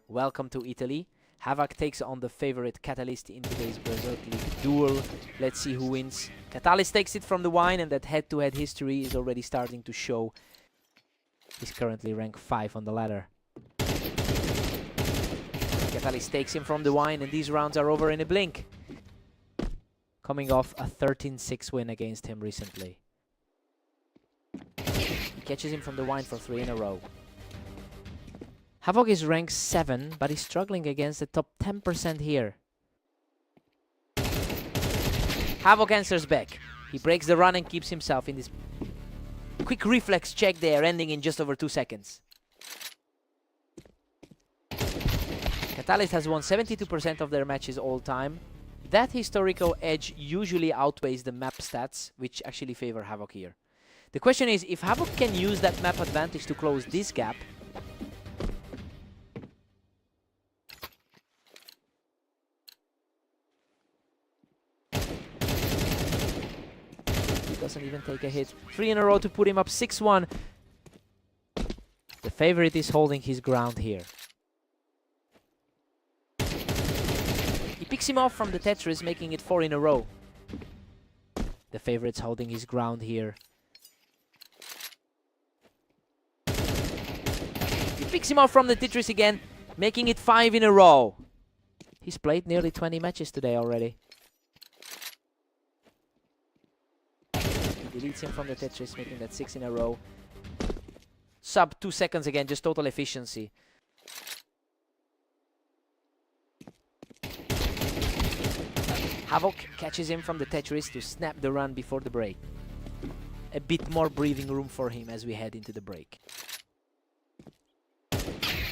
welcome to Italy. Havoc takes on the favorite Catalyst in today's Berserk League duel. Let's see who wins. Catalyst takes it from the wine, and that head-to-head history is already starting to show. He's currently ranked 5 on the ladder. Catalyst takes him from the wine, and these rounds are over in a blink. Coming off a 13-6 win against him recently. He catches him from the wine for 3 in a row. Havoc is ranked 7, but he's struggling against the top 10% here. Havoc answers back. He breaks the run and keeps himself in this quick reflex check there, ending in just over 2 seconds. Catalyst has won 72% of their matches all time. That historical edge usually outweighs the map stats, which actually favor Havoc here. The question is, if Havoc can use that map advantage to close this gap, he doesn't even take a hit. 3 in a row to put him up 6-1. The favorite is holding his ground here. He picks him off from the Tetris, making it 4 in a row. The favorite's holding his ground here. He picks him off from the Tetris again, making it 5 in a row. He's played nearly 20 matches today already. He deletes him from the Tetris, making that 6 in a row. Sub 2 seconds again, just total efficiency. Havoc catches him from the Tetris to snap the run before the break. A bit more breathing room for him as we head into the break.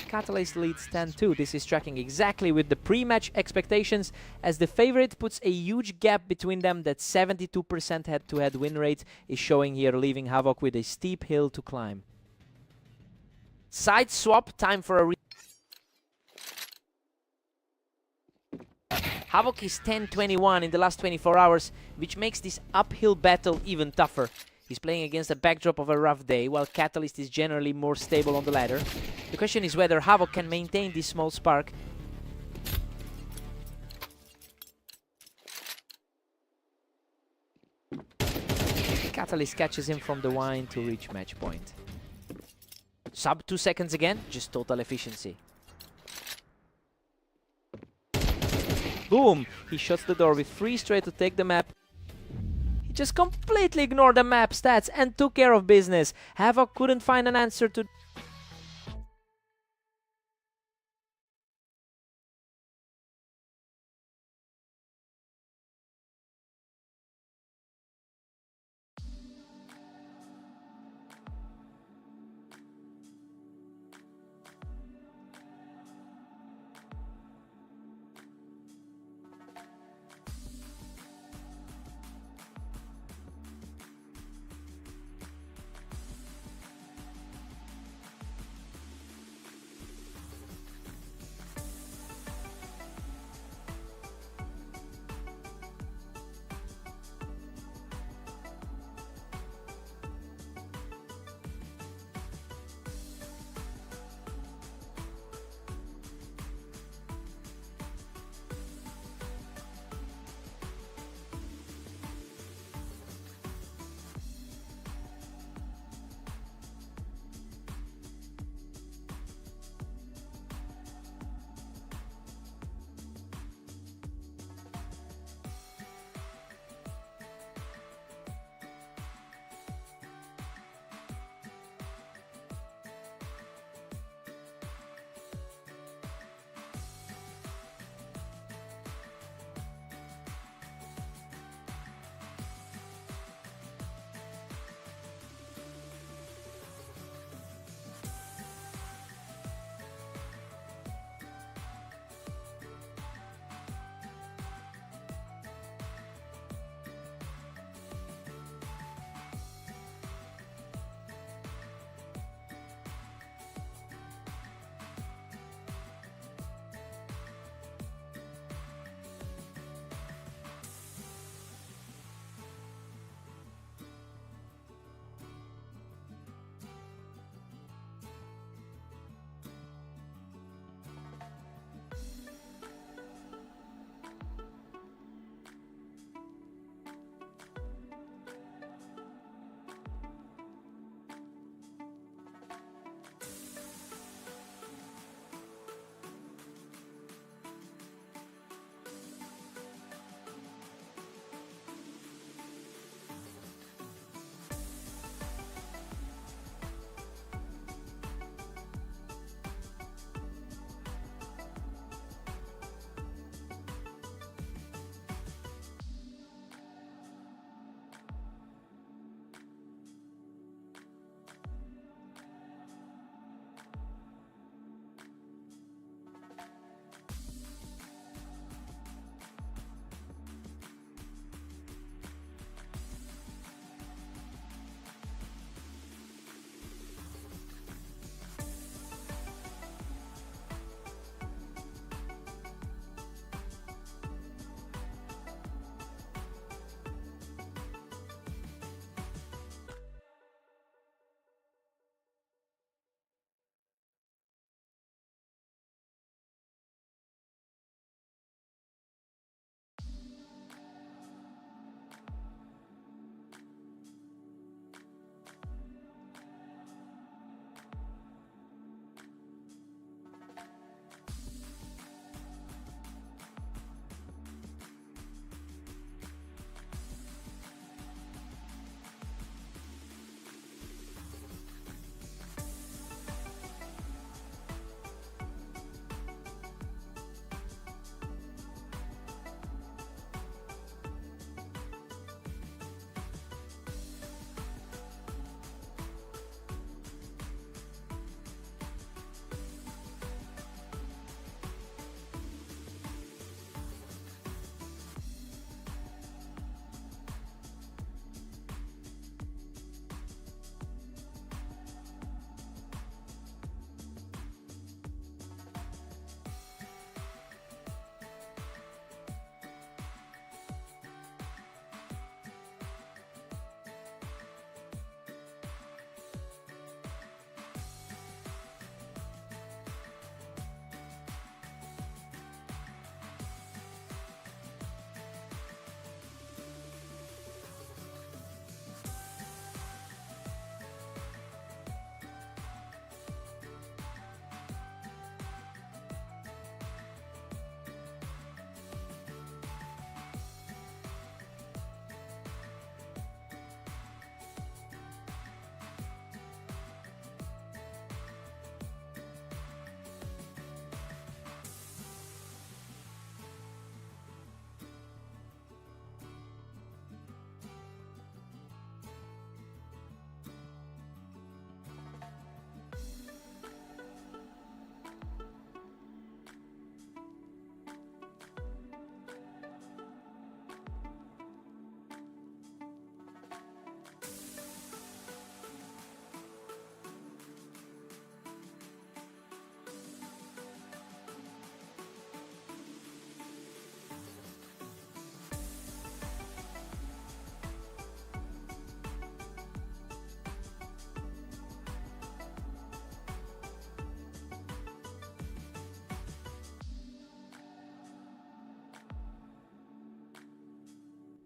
Catalyst leads 10-2. This is tracking exactly with the pre-match expectations, as the favorite puts a huge gap between them. That 72% head-to-head win rate is showing here, leaving Havoc with a steep hill to climb. Side swap, time for a Havoc is 10-21 in the last 24 hours, which makes this uphill battle even tougher. He's playing against the backdrop of a rough day, while Catalyst is generally more stable on the ladder. The question is whether Havoc can maintain this small spark. Catalyst catches him from the wine to reach match point. Sub 2 seconds again, just total efficiency. Boom! He shuts the door with 3 straight to take the map. He just completely ignored the map stats and took care of business. Havoc couldn't find an answer to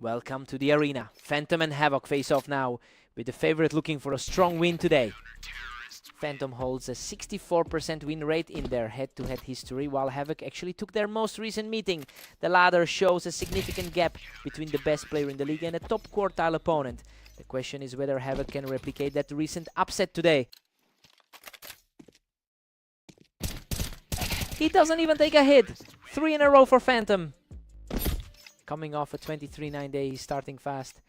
Welcome to the arena. Phantom and Havoc face off now, with the favorite looking for a strong win today. Phantom holds a 64% win rate in their head-to-head history, while Havoc actually took their most recent meeting. The ladder shows a significant gap between the best player in the league and a top quartile opponent. The question is whether Havoc can replicate that recent upset today. He doesn't even take a hit. 3 in a row for Phantom. Coming off a 23-9 day, he's starting fast.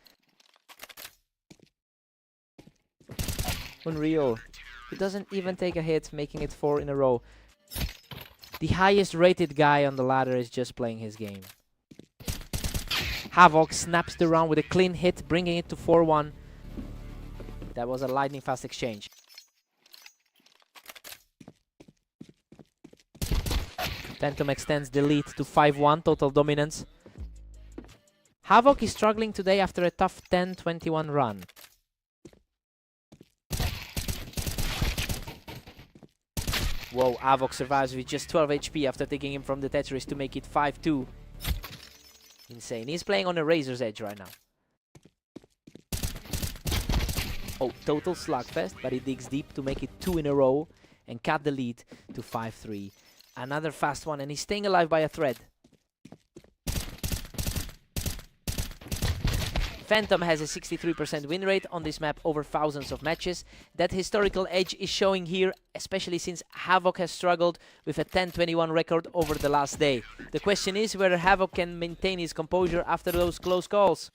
Unreal. He doesn't even take a hit, making it 4 in a row. The highest rated guy on the ladder is just playing his game. Havoc snaps the round with a clean hit, bringing it to 4-1. That was a lightning fast exchange. Phantom extends the lead to 5-1, total dominance. Havoc is struggling today after a tough 10-21 run. Whoa, Havoc survives with just 12 HP after taking him from the Tetris to make it 5-2. Insane. He's playing on a razor's edge right now. Oh, total slugfest, but he digs deep to make it 2 in a row and cut the lead to 5-3. Another fast one, and he's staying alive by a thread. Phantom has a 63% win rate on this map over thousands of matches. That historical edge is showing here, especially since Havoc has struggled with a 10-21 record over the last day. The question is whether Havoc can maintain his composure after those close calls.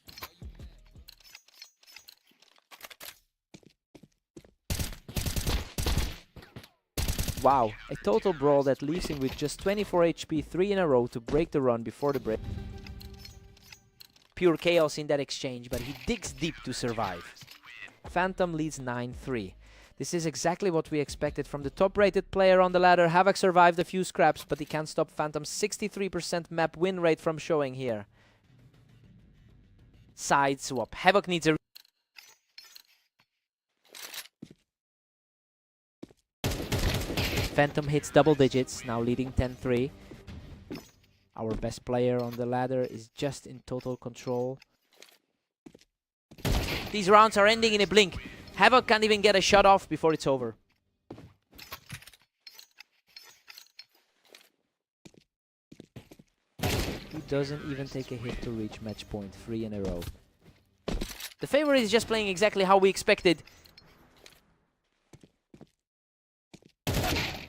Wow, a total brawl that leaves him with just 24 HP, 3 in a row to break the run before the break. Pure chaos in that exchange, but he digs deep to survive. Phantom leads 9-3. This is exactly what we expected from the top-rated player on the ladder. Havoc survived a few scraps, but he can't stop Phantom's 63% map win rate from showing here. Side swap. Havoc needs a... Phantom hits double digits, now leading 10-3. Our best player on the ladder is just in total control. These rounds are ending in a blink. Havoc can't even get a shot off before it's over. He doesn't even take a hit to reach match point, 3 in a row. The favorite is just playing exactly how we expected.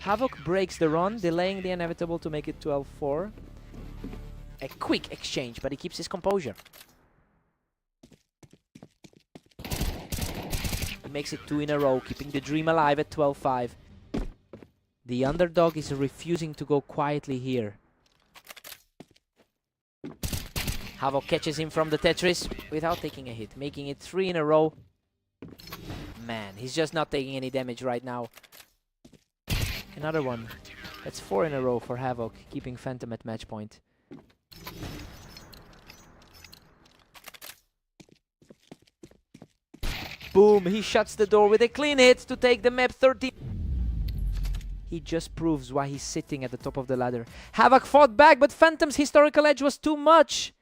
Havoc breaks the run, delaying the inevitable to make it 12-4. A quick exchange, but he keeps his composure. He makes it 2 in a row, keeping the dream alive at 12-5. The underdog is refusing to go quietly here. Havoc catches him from the Tetris without taking a hit, making it 3 in a row. Man, he's just not taking any damage right now. Another one. That's 4 in a row for Havoc, keeping Phantom at match point. Boom, he shuts the door with a clean hit to take the map 13. He just proves why he's sitting at the top of the ladder. Havoc fought back, but Phantom's historical edge was too much.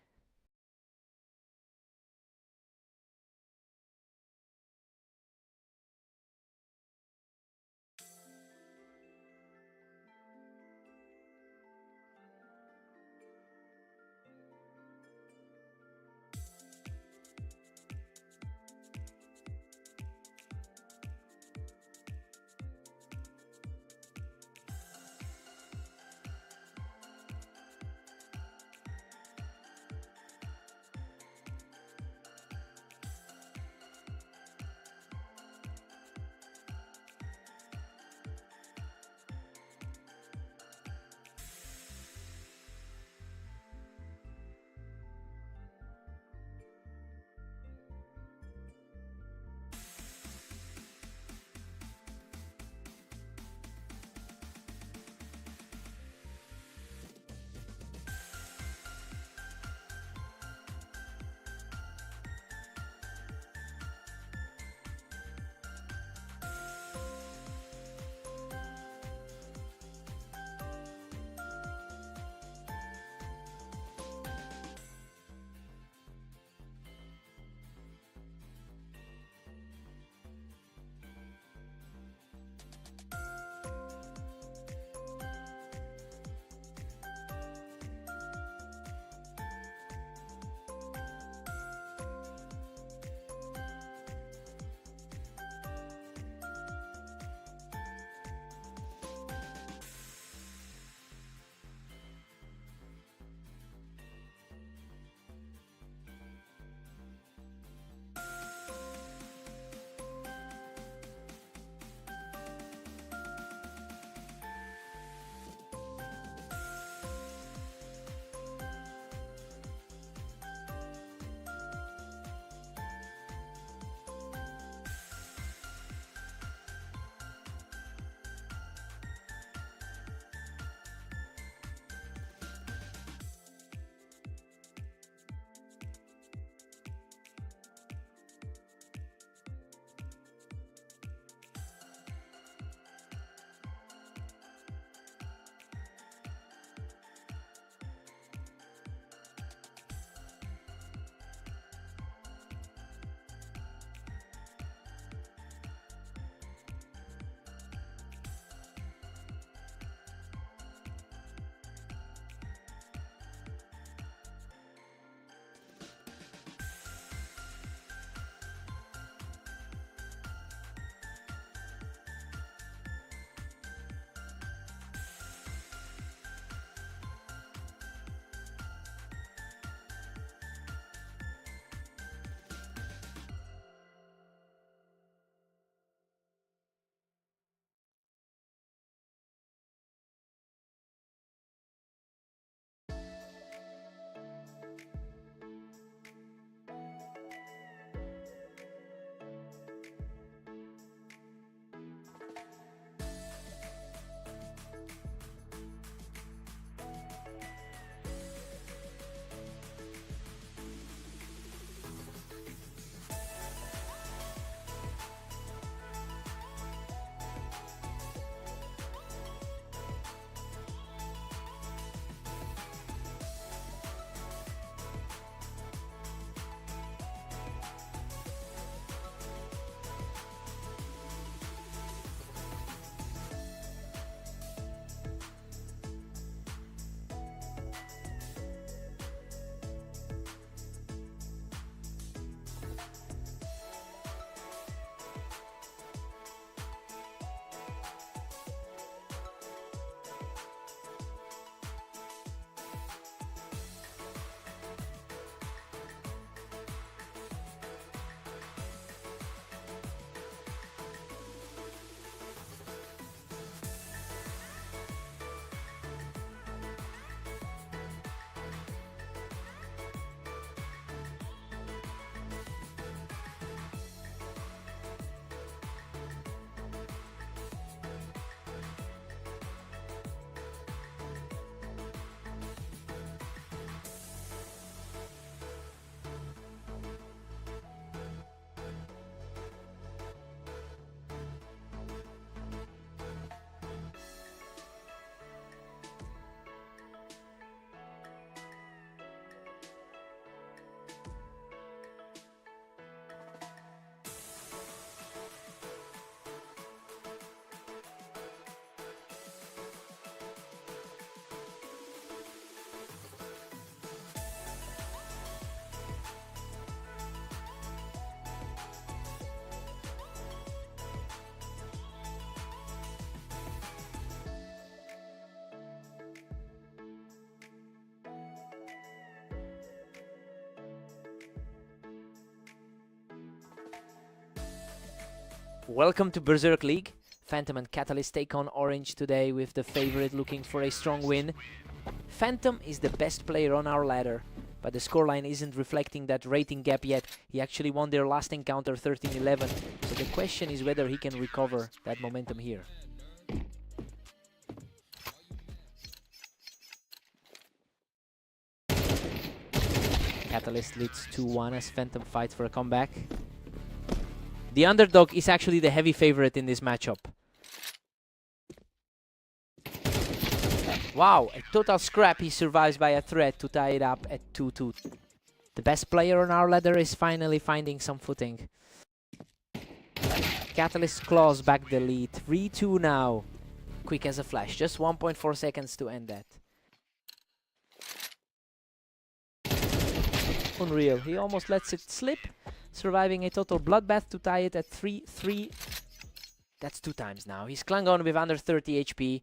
Welcome to Berserk League. Phantom and Catalyst take on Orange today with the favorite looking for a strong win. Phantom is the best player on our ladder, but the scoreline isn't reflecting that rating gap yet. He actually won their last encounter 13-11, so the question is whether he can recover that momentum here. Catalyst leads 2-1 as Phantom fights for a comeback. The underdog is actually the heavy favorite in this matchup. Wow, a total scrap. He survives by a thread to tie it up at 2-2. The best player on our ladder is finally finding some footing. Catalyst claws back the lead. 3-2 now. Quick as a flash. Just 1.4 seconds to end that. Unreal. He almost lets it slip, surviving a total bloodbath to tie it at 3-3. That's 2 times now. He's clung on with under 30 HP.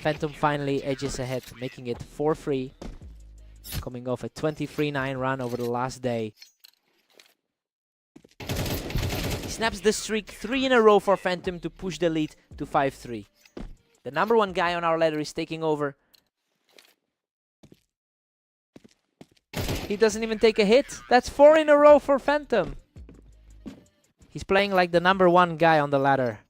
Phantom finally edges ahead, making it 4-3. Coming off a 23-9 run over the last day. He snaps the streak 3 in a row for Phantom to push the lead to 5-3. The number 1 guy on our ladder is taking over. He doesn't even take a hit. That's 4 in a row for Phantom. He's playing like the number 1 guy on the ladder.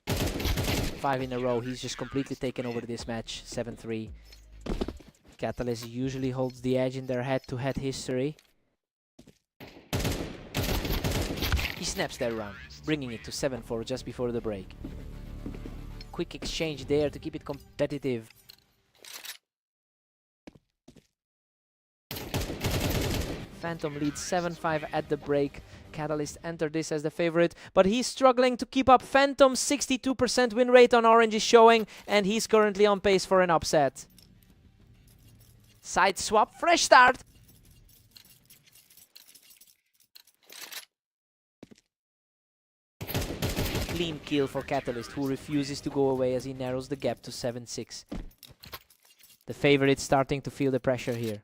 5 in a row. He's just completely taken over this match. 7-3. Catalyst usually holds the edge in their head-to-head history. He snaps that round, bringing it to 7-4 just before the break. Quick exchange there to keep it competitive. Phantom leads 7-5 at the break. Catalyst entered this as the favorite, but he's struggling to keep up. Phantom's 62% win rate on Orange is showing, and he's currently on pace for an upset. Side swap, fresh start. Clean kill for Catalyst, who refuses to go away as he narrows the gap to 7-6. The favorite starting to feel the pressure here.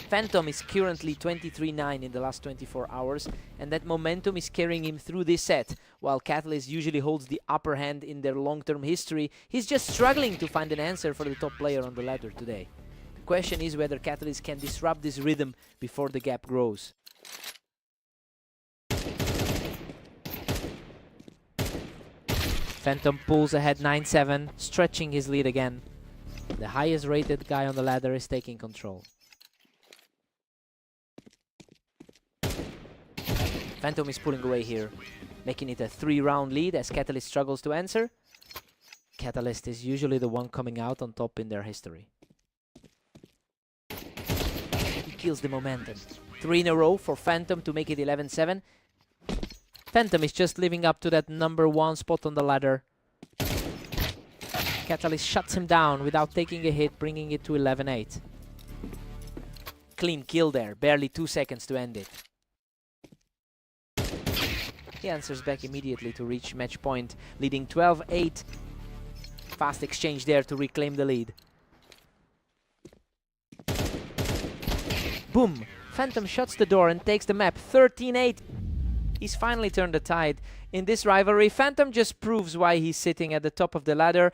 Phantom is currently 23-9 in the last 24 hours, and that momentum is carrying him through this set. While Catalyst usually holds the upper hand in their long-term history, he's just struggling to find an answer for the top player on the ladder today. The question is whether Catalyst can disrupt this rhythm before the gap grows. Phantom pulls ahead 9-7, stretching his lead again. The highest rated guy on the ladder is taking control. Phantom is pulling away here, making it a 3-round lead as Catalyst struggles to answer. Catalyst is usually the one coming out on top in their history. He kills the momentum. 3 in a row for Phantom to make it 11-7. Phantom is just living up to that number 1 spot on the ladder. Catalyst shuts him down without taking a hit, bringing it to 11-8. Clean kill there, barely 2 seconds to end it. He answers back immediately to reach match point, leading 12-8. Fast exchange there to reclaim the lead. Boom! Phantom shuts the door and takes the map, 13-8. He's finally turned the tide. In this rivalry, Phantom just proves why he's sitting at the top of the ladder.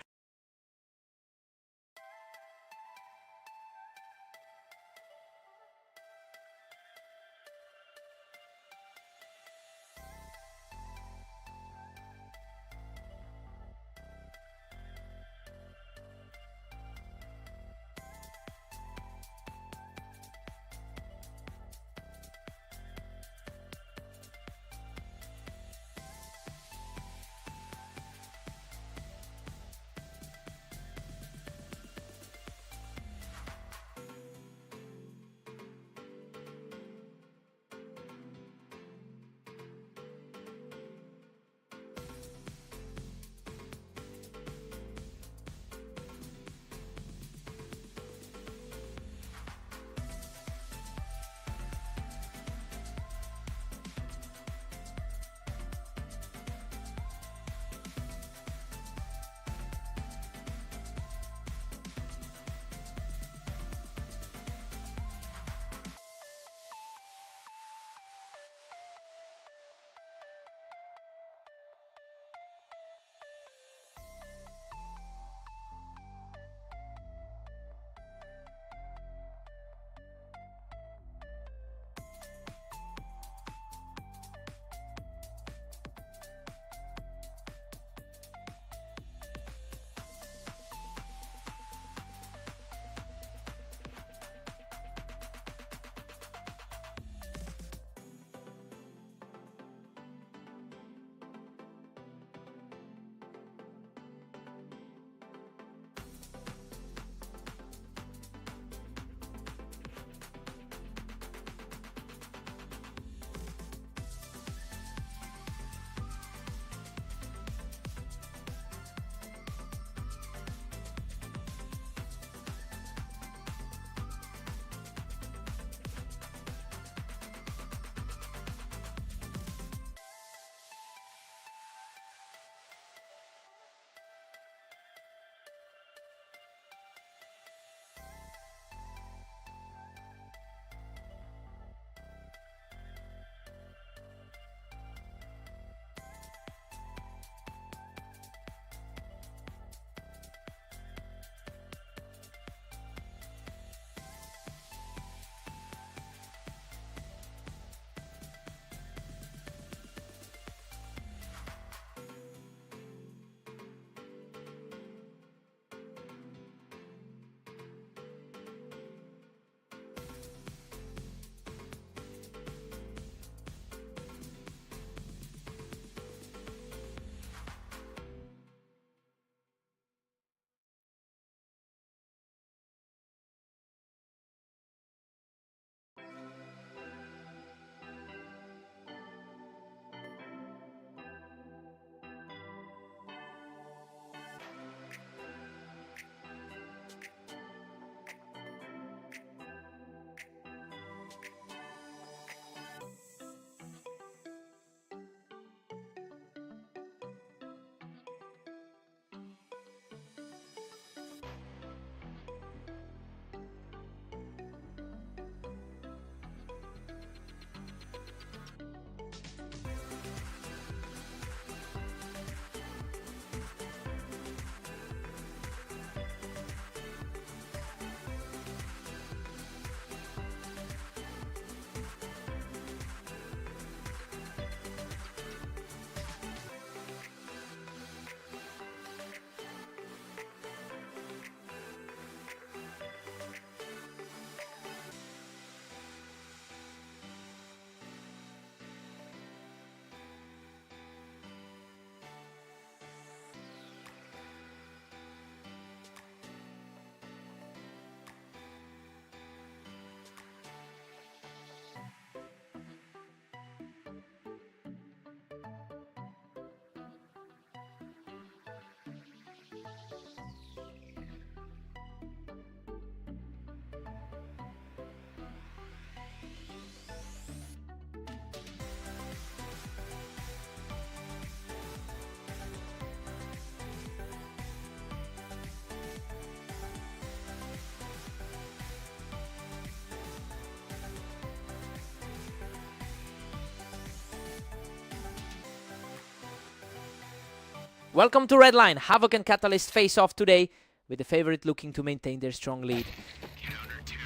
Welcome to Redline. Havoc and Catalyst face off today, with the favorite looking to maintain their strong lead.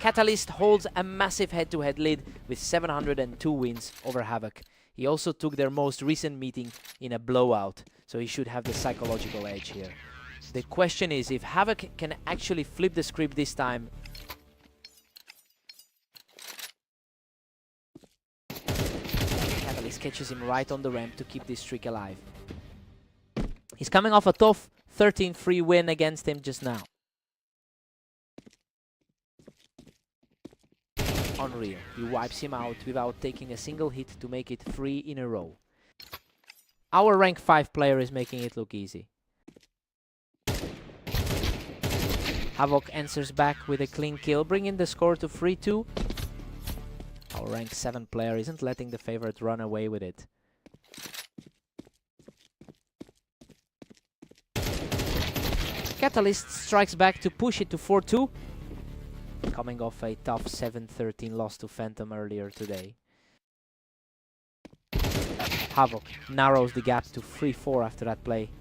Catalyst holds a massive head-to-head lead with 702 wins over Havoc. He also took their most recent meeting in a blowout, so he should have the psychological edge here. The question is if Havoc can actually flip the script this time. Catalyst catches him right on the ramp to keep this streak alive. He's coming off a tough 13-3 win against him just now. Unreal. He wipes him out without taking a single hit to make it 3 in a row. Our rank 5 player is making it look easy. Havoc answers back with a clean kill, bringing the score to 3-2. Our rank 7 player isn't letting the favorite run away with it. Catalyst strikes back to push it to 4-2. Coming off a tough 7-13 loss to Phantom earlier today. Havoc narrows the gap to 3-4 after that play.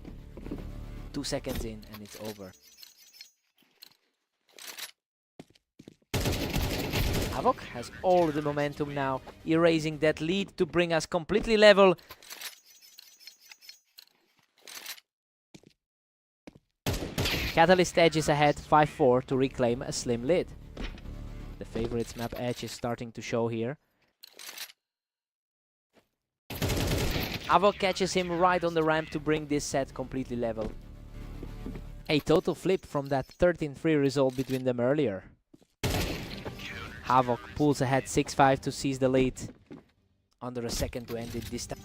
2 seconds in and it's over. Havoc has all the momentum now, erasing that lead to bring us completely level. Catalyst edge is ahead 5-4 to reclaim a slim lead. The favorite's map edge is starting to show here. Havoc catches him right on the ramp to bring this set completely level. A total flip from that 13-3 result between them earlier. Havoc pulls ahead 6-5 to seize the lead. Under a second to end it this time.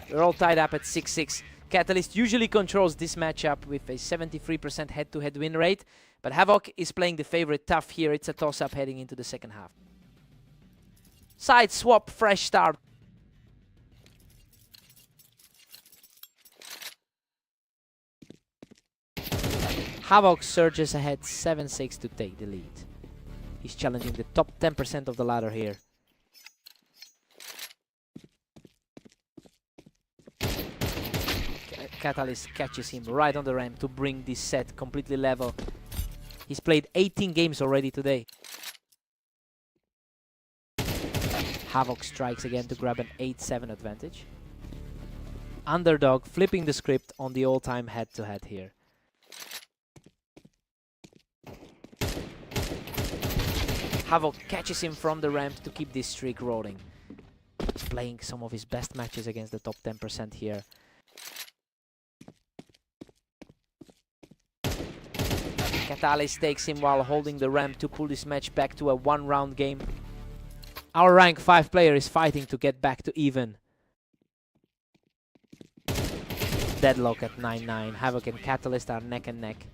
They're all tied up at 6-6. Catalyst usually controls this matchup with a 73% head-to-head win rate, but Havoc is playing the favorite tough here. It's a toss-up heading into the second half. Side swap, fresh start. Havoc surges ahead 7-6 to take the lead. He's challenging the top 10% of the ladder here. Catalyst catches him right on the ramp to bring this set completely level. He's played 18 games already today. Havoc strikes again to grab an 8-7 advantage. Underdog flipping the script on the all-time head-to-head here. Havoc catches him from the ramp to keep this streak rolling. He's playing some of his best matches against the top 10% here. Catalyst takes him while holding the ramp to pull this match back to a one-round game. Our rank 5 player is fighting to get back to even. Deadlock at 9-9. Havoc and Catalyst are neck and neck.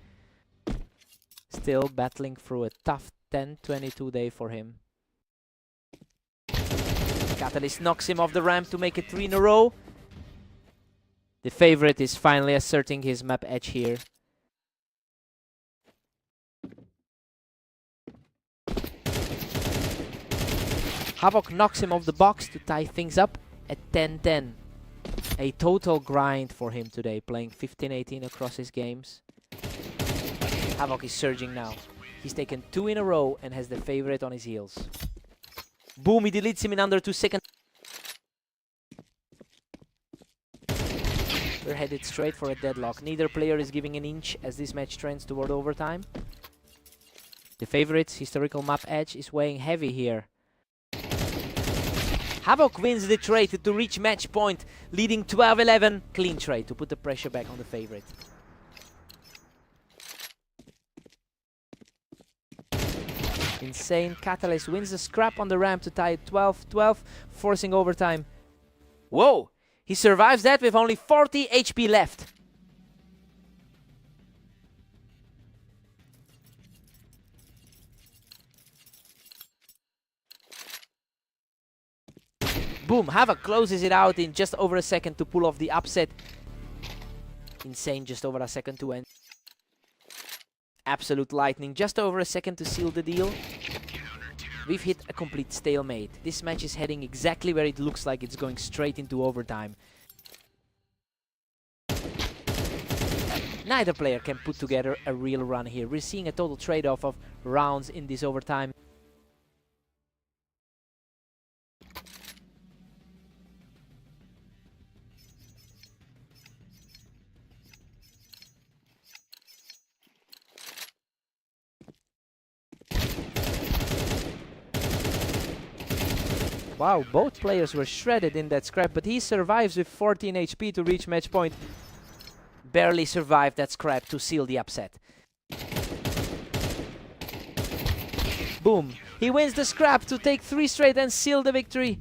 Still battling through a tough 10-22 day for him. Catalyst knocks him off the ramp to make it 3 in a row. The favorite is finally asserting his map edge here. Havoc knocks him off the box to tie things up at 10-10. A total grind for him today, playing 15-18 across his games. Havoc is surging now. He's taken 2 in a row and has the favorite on his heels. Boom, he deletes him in under 2 seconds. We're headed straight for a deadlock. Neither player is giving an inch as this match trends toward overtime. The favorite's historical map edge is weighing heavy here. Havoc wins the trade to reach match point, leading 12-11. Clean trade to put the pressure back on the favorite. Insane. Catalyst wins the scrap on the ramp to tie it 12-12, forcing overtime. Whoa! He survives that with only 40 HP left. Boom, Havoc closes it out in just over a second to pull off the upset. Insane, just over a second to end. Absolute lightning, just over a second to seal the deal. We've hit a complete stalemate. This match is heading exactly where it looks like it's going straight into overtime. Neither player can put together a real run here. We're seeing a total trade-off of rounds in this overtime. Wow, both players were shredded in that scrap, but he survives with 14 HP to reach match point. Barely survived that scrap to seal the upset. Boom. He wins the scrap to take 3 straight and seal the victory.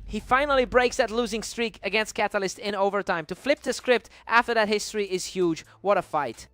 He finally breaks that losing streak against Catalyst in overtime. To flip the script after that history is huge. What a fight.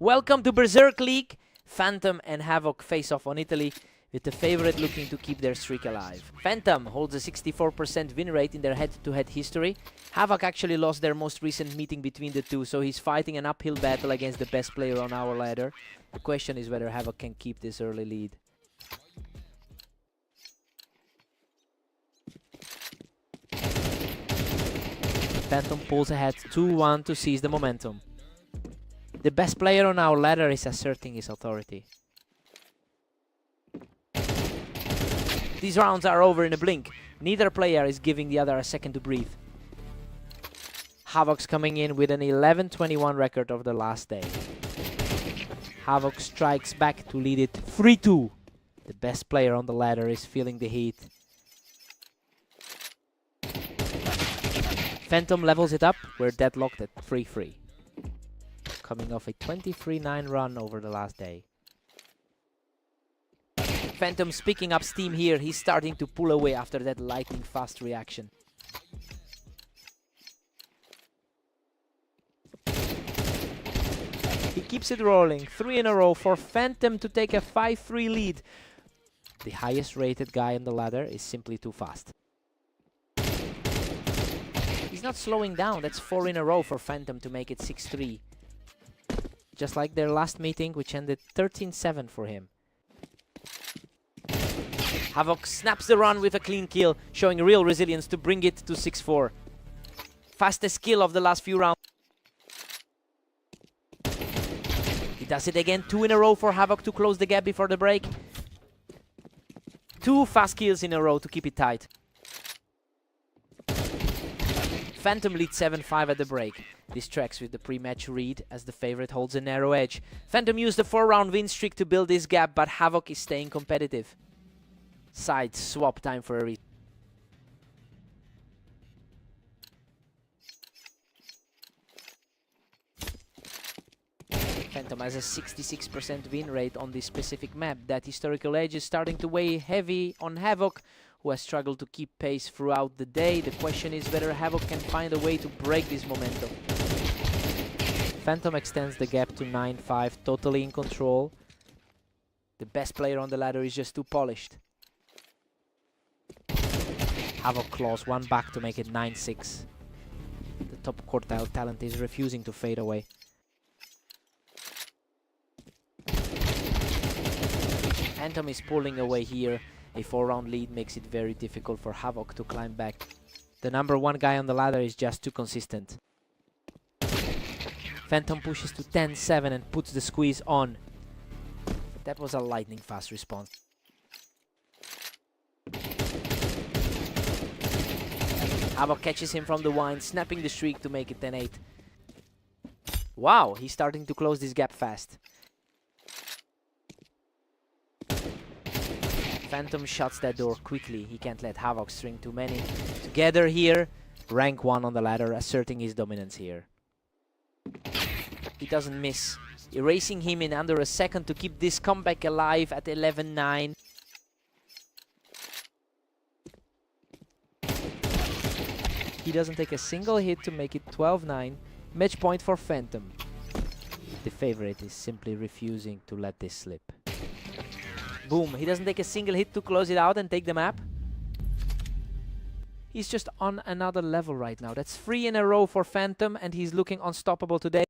Welcome to Berserk League. Phantom and Havoc face off on Italy. with the favorite looking to keep their streak alive. Phantom holds a 64% win rate in their head-to-head history. Havoc actually lost their most recent meeting between the two, so he's fighting an uphill battle against the best player on our ladder. The question is whether Havoc can keep this early lead. Phantom pulls ahead 2-1 to seize the momentum. The best player on our ladder is asserting his authority. These rounds are over in a blink. Neither player is giving the other a second to breathe. Havoc's coming in with an 11-21 record of the last day. Havoc strikes back to lead it 3-2. The best player on the ladder is feeling the heat. Phantom levels it up. We're deadlocked at 3-3. Coming off a 23-9 run over the last day. Phantom's picking up steam here. He's starting to pull away after that lightning fast reaction. He keeps it rolling. 3 in a row for Phantom to take a 5-3 lead. The highest rated guy on the ladder is simply too fast. He's not slowing down. That's 4 in a row for Phantom to make it 6-3. Just like their last meeting, which ended 13-7 for him. Havoc snaps the run with a clean kill, showing real resilience to bring it to 6-4. Fastest kill of the last few rounds. He does it again, 2 in a row for Havoc to close the gap before the break. 2 fast kills in a row to keep it tight. Phantom leads 7-5 at the break. This tracks with the pre-match read as the favorite holds a narrow edge. Phantom used the 4-round win streak to build this gap, but Havoc is staying competitive. Side swap time for a read. Phantom has a 66% win rate on this specific map. That historical edge is starting to weigh heavy on Havoc, who has struggled to keep pace throughout the day. The question is whether Havoc can find a way to break this momentum. Phantom extends the gap to 9-5, totally in control. The best player on the ladder is just too polished. Havoc claws one back to make it 9-6. The top quartile talent is refusing to fade away. Phantom is pulling away here. A 4-round lead makes it very difficult for Havoc to climb back. The number 1 guy on the ladder is just too consistent. Phantom pushes to 10-7 and puts the squeeze on. That was a lightning fast response. Havoc catches him from the wind, snapping the streak to make it 10-8. Wow, he's starting to close this gap fast. Phantom shuts that door quickly. He can't let Havoc string too many together here. Rank 1 on the ladder, asserting his dominance here. He doesn't miss, erasing him in under a second to keep this comeback alive at 11-9. He doesn't take a single hit to make it 12-9. Match point for Phantom. The favorite is simply refusing to let this slip. Boom, he doesn't take a single hit to close it out and take the map. He's just on another level right now. That's 3 in a row for Phantom, and he's looking unstoppable today.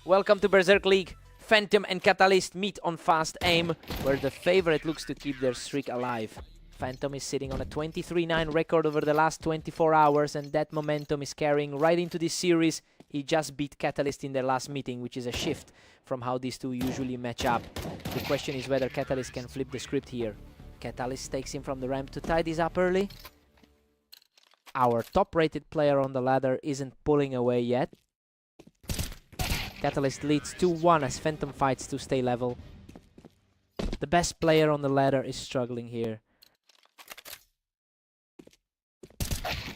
Welcome to Berserk League. Phantom and Catalyst meet on Fast Aim, where the favorite looks to keep their streak alive. Phantom is sitting on a 23-9 record over the last 24 hours, and that momentum is carrying right into this series. He just beat Catalyst in their last meeting, which is a shift from how these two usually match up. The question is whether Catalyst can flip the script here. Catalyst takes him from the ramp to tie this up early. Our top-rated player on the ladder isn't pulling away yet. Catalyst leads 2-1 as Phantom fights to stay level. The best player on the ladder is struggling here.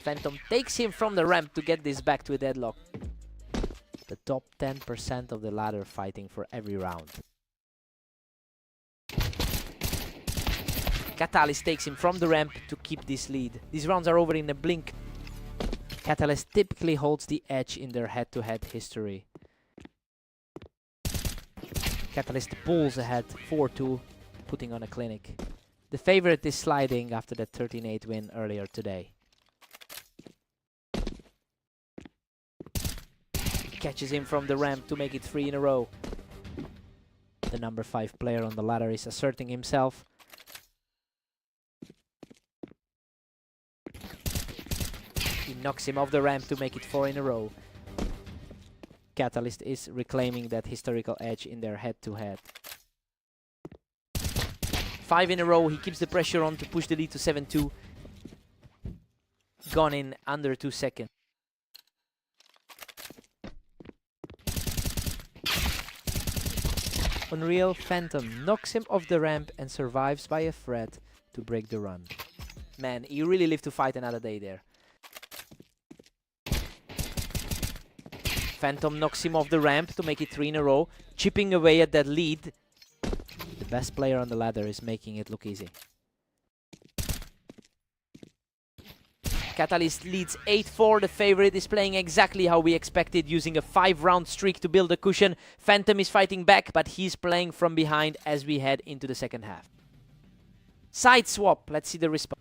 Phantom takes him from the ramp to get this back to a deadlock. The top 10% of the ladder fighting for every round. Catalyst takes him from the ramp to keep this lead. These rounds are over in a blink. Catalyst typically holds the edge in their head-to-head history. Catalyst pulls ahead 4-2, putting on a clinic. The favorite is sliding after the 13-8 win earlier today. Catches him from the ramp to make it 3 in a row. The number 5 player on the ladder is asserting himself. He knocks him off the ramp to make it 4 in a row. Catalyst is reclaiming that historical edge in their head-to-head. 5 in a row, he keeps the pressure on to push the lead to 7-2. Gone in under 2 seconds. Unreal Phantom knocks him off the ramp and survives by a threat to break the run. Man, he really lived to fight another day there. Phantom knocks him off the ramp to make it 3 in a row, chipping away at that lead. The best player on the ladder is making it look easy. Catalyst leads 8-4. The favorite is playing exactly how we expected, using a 5-round streak to build a cushion. Phantom is fighting back, but he's playing from behind as we head into the second half. Side swap. Let's see the response.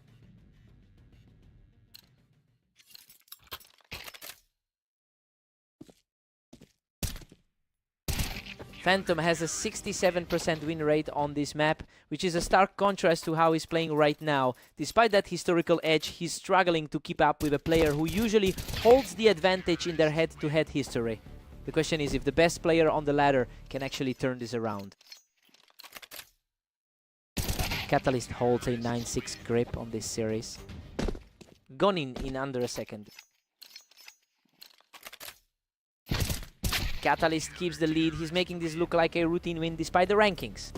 Phantom has a 67% win rate on this map, which is a stark contrast to how he's playing right now. Despite that historical edge, he's struggling to keep up with a player who usually holds the advantage in their head-to-head history. The question is if the best player on the ladder can actually turn this around. Catalyst holds a 9-6 grip on this series. Gone in under a second. Catalyst keeps the lead. He's making this look like a routine win despite the rankings.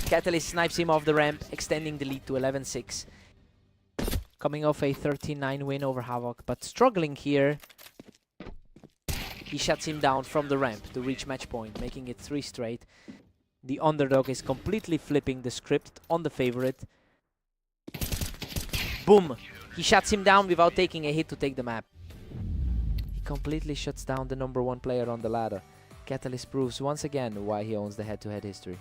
Catalyst snipes him off the ramp, extending the lead to 11-6. Coming off a 13-9 win over Havoc, but struggling here. He shuts him down from the ramp to reach match point, making it 3 straight. The underdog is completely flipping the script on the favorite. Boom! He shuts him down without taking a hit to take the map. He completely shuts down the number 1 player on the ladder. Catalyst proves once again why he owns the head-to-head history.